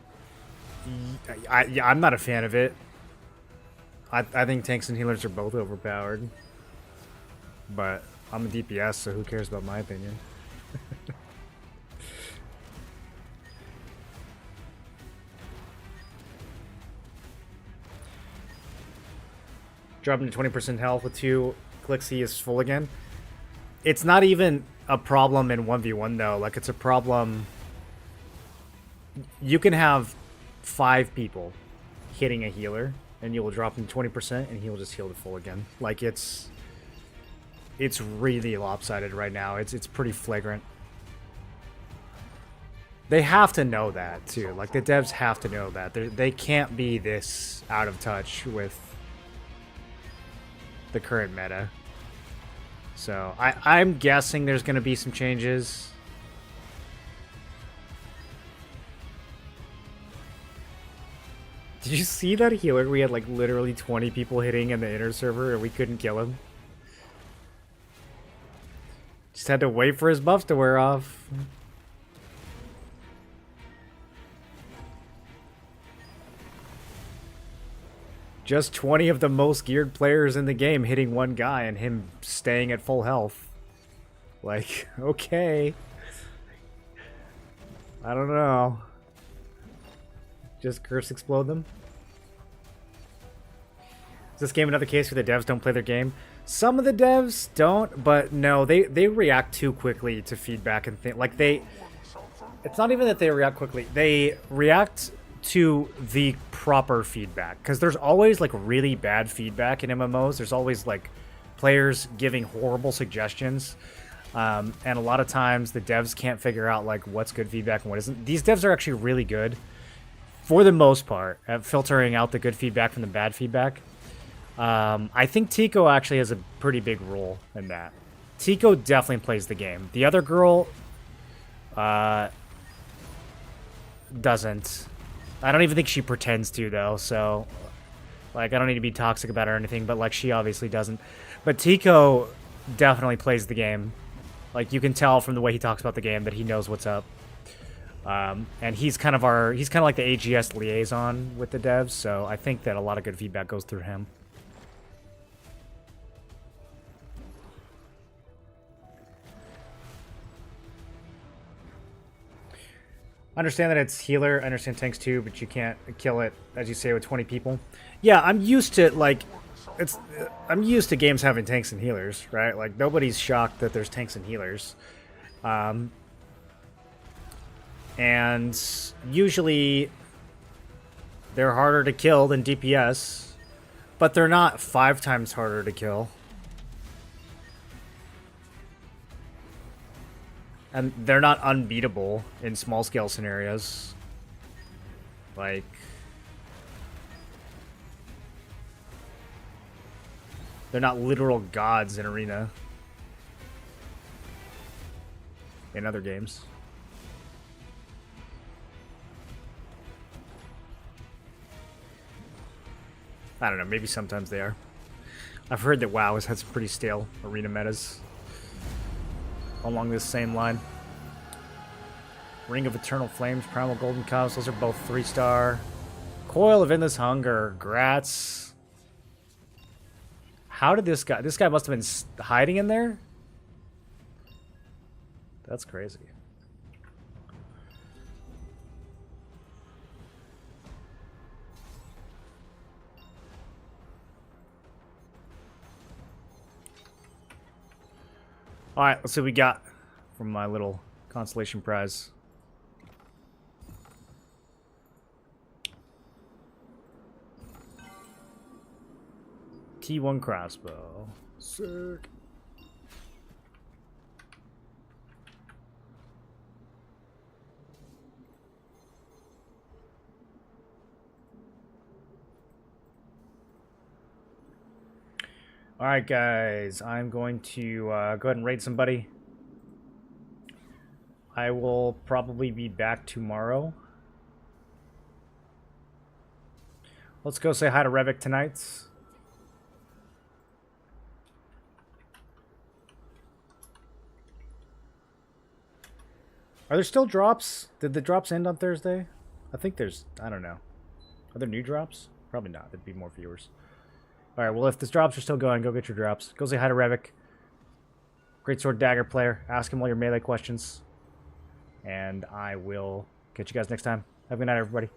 not a fan of it. I think tanks and healers are both overpowered. But I'm a DPS, so who cares about my opinion? Dropping to 20% health with 2 clicks, he is full again. It's not even a problem in 1v1 though. Like, it's a problem. You can have 5 people hitting a healer, and you will drop him 20%, and he will just heal to full again. Like, it's really lopsided right now. It's pretty flagrant. They have to know that, too. Like, the devs have to know that. They can't be this out of touch with the current meta. So, I'm guessing there's going to be some changes. Did you see that healer? We had, like, literally 20 people hitting in the inner server, and we couldn't kill him. Just had to wait for his buffs to wear off. Just 20 of the most geared players in the game hitting one guy and him staying at full health. Like, okay. I don't know. Just curse explode them? Is this game another case where the devs don't play their game? Some of the devs don't, but no, they react too quickly to feedback and things. Like, it's not even that they react quickly. They react to the proper feedback, because there's always like really bad feedback in MMOs. There's always like players giving horrible suggestions, and a lot of times the devs can't figure out like what's good feedback and what isn't. These devs are actually really good for the most part at filtering out the good feedback from the bad feedback. I think Tico actually has a pretty big role in that. Tico definitely plays the game. The other girl doesn't. I don't even think she pretends to, though, so, like, I don't need to be toxic about her or anything, but, like, she obviously doesn't. But Tico definitely plays the game. Like, you can tell from the way he talks about the game that he knows what's up. And he's kind of like the AGS liaison with the devs, so I think that a lot of good feedback goes through him. Understand that it's healer, I understand tanks too, but you can't kill it, as you say, with 20 people. Yeah, I'm used to, like, I'm used to games having tanks and healers, right? Like, nobody's shocked that there's tanks and healers. And usually they're harder to kill than DPS, but they're not 5 times harder to kill. And they're not unbeatable in small-scale scenarios. Like, they're not literal gods in Arena. In other games. I don't know, maybe sometimes they are. I've heard that WoW has had some pretty stale Arena metas along this same line. Ring of Eternal Flames, Primal Golden Cups, those are both 3-star. Coil of Endless Hunger, Grats. How did this guy must have been hiding in there? That's crazy. Alright, let's see what we got from my little consolation prize. T1 crossbow. Sick. Alright guys, I'm going to go ahead and raid somebody. I will probably be back tomorrow. Let's go say hi to Revik tonight. Are there still drops? Did the drops end on Thursday? I think there's, I don't know. Are there new drops? Probably not, there'd be more viewers. Alright, well, if the drops are still going, go get your drops. Go say hi to Revik. Great Sword Dagger player. Ask him all your melee questions. And I will catch you guys next time. Have a good night, everybody.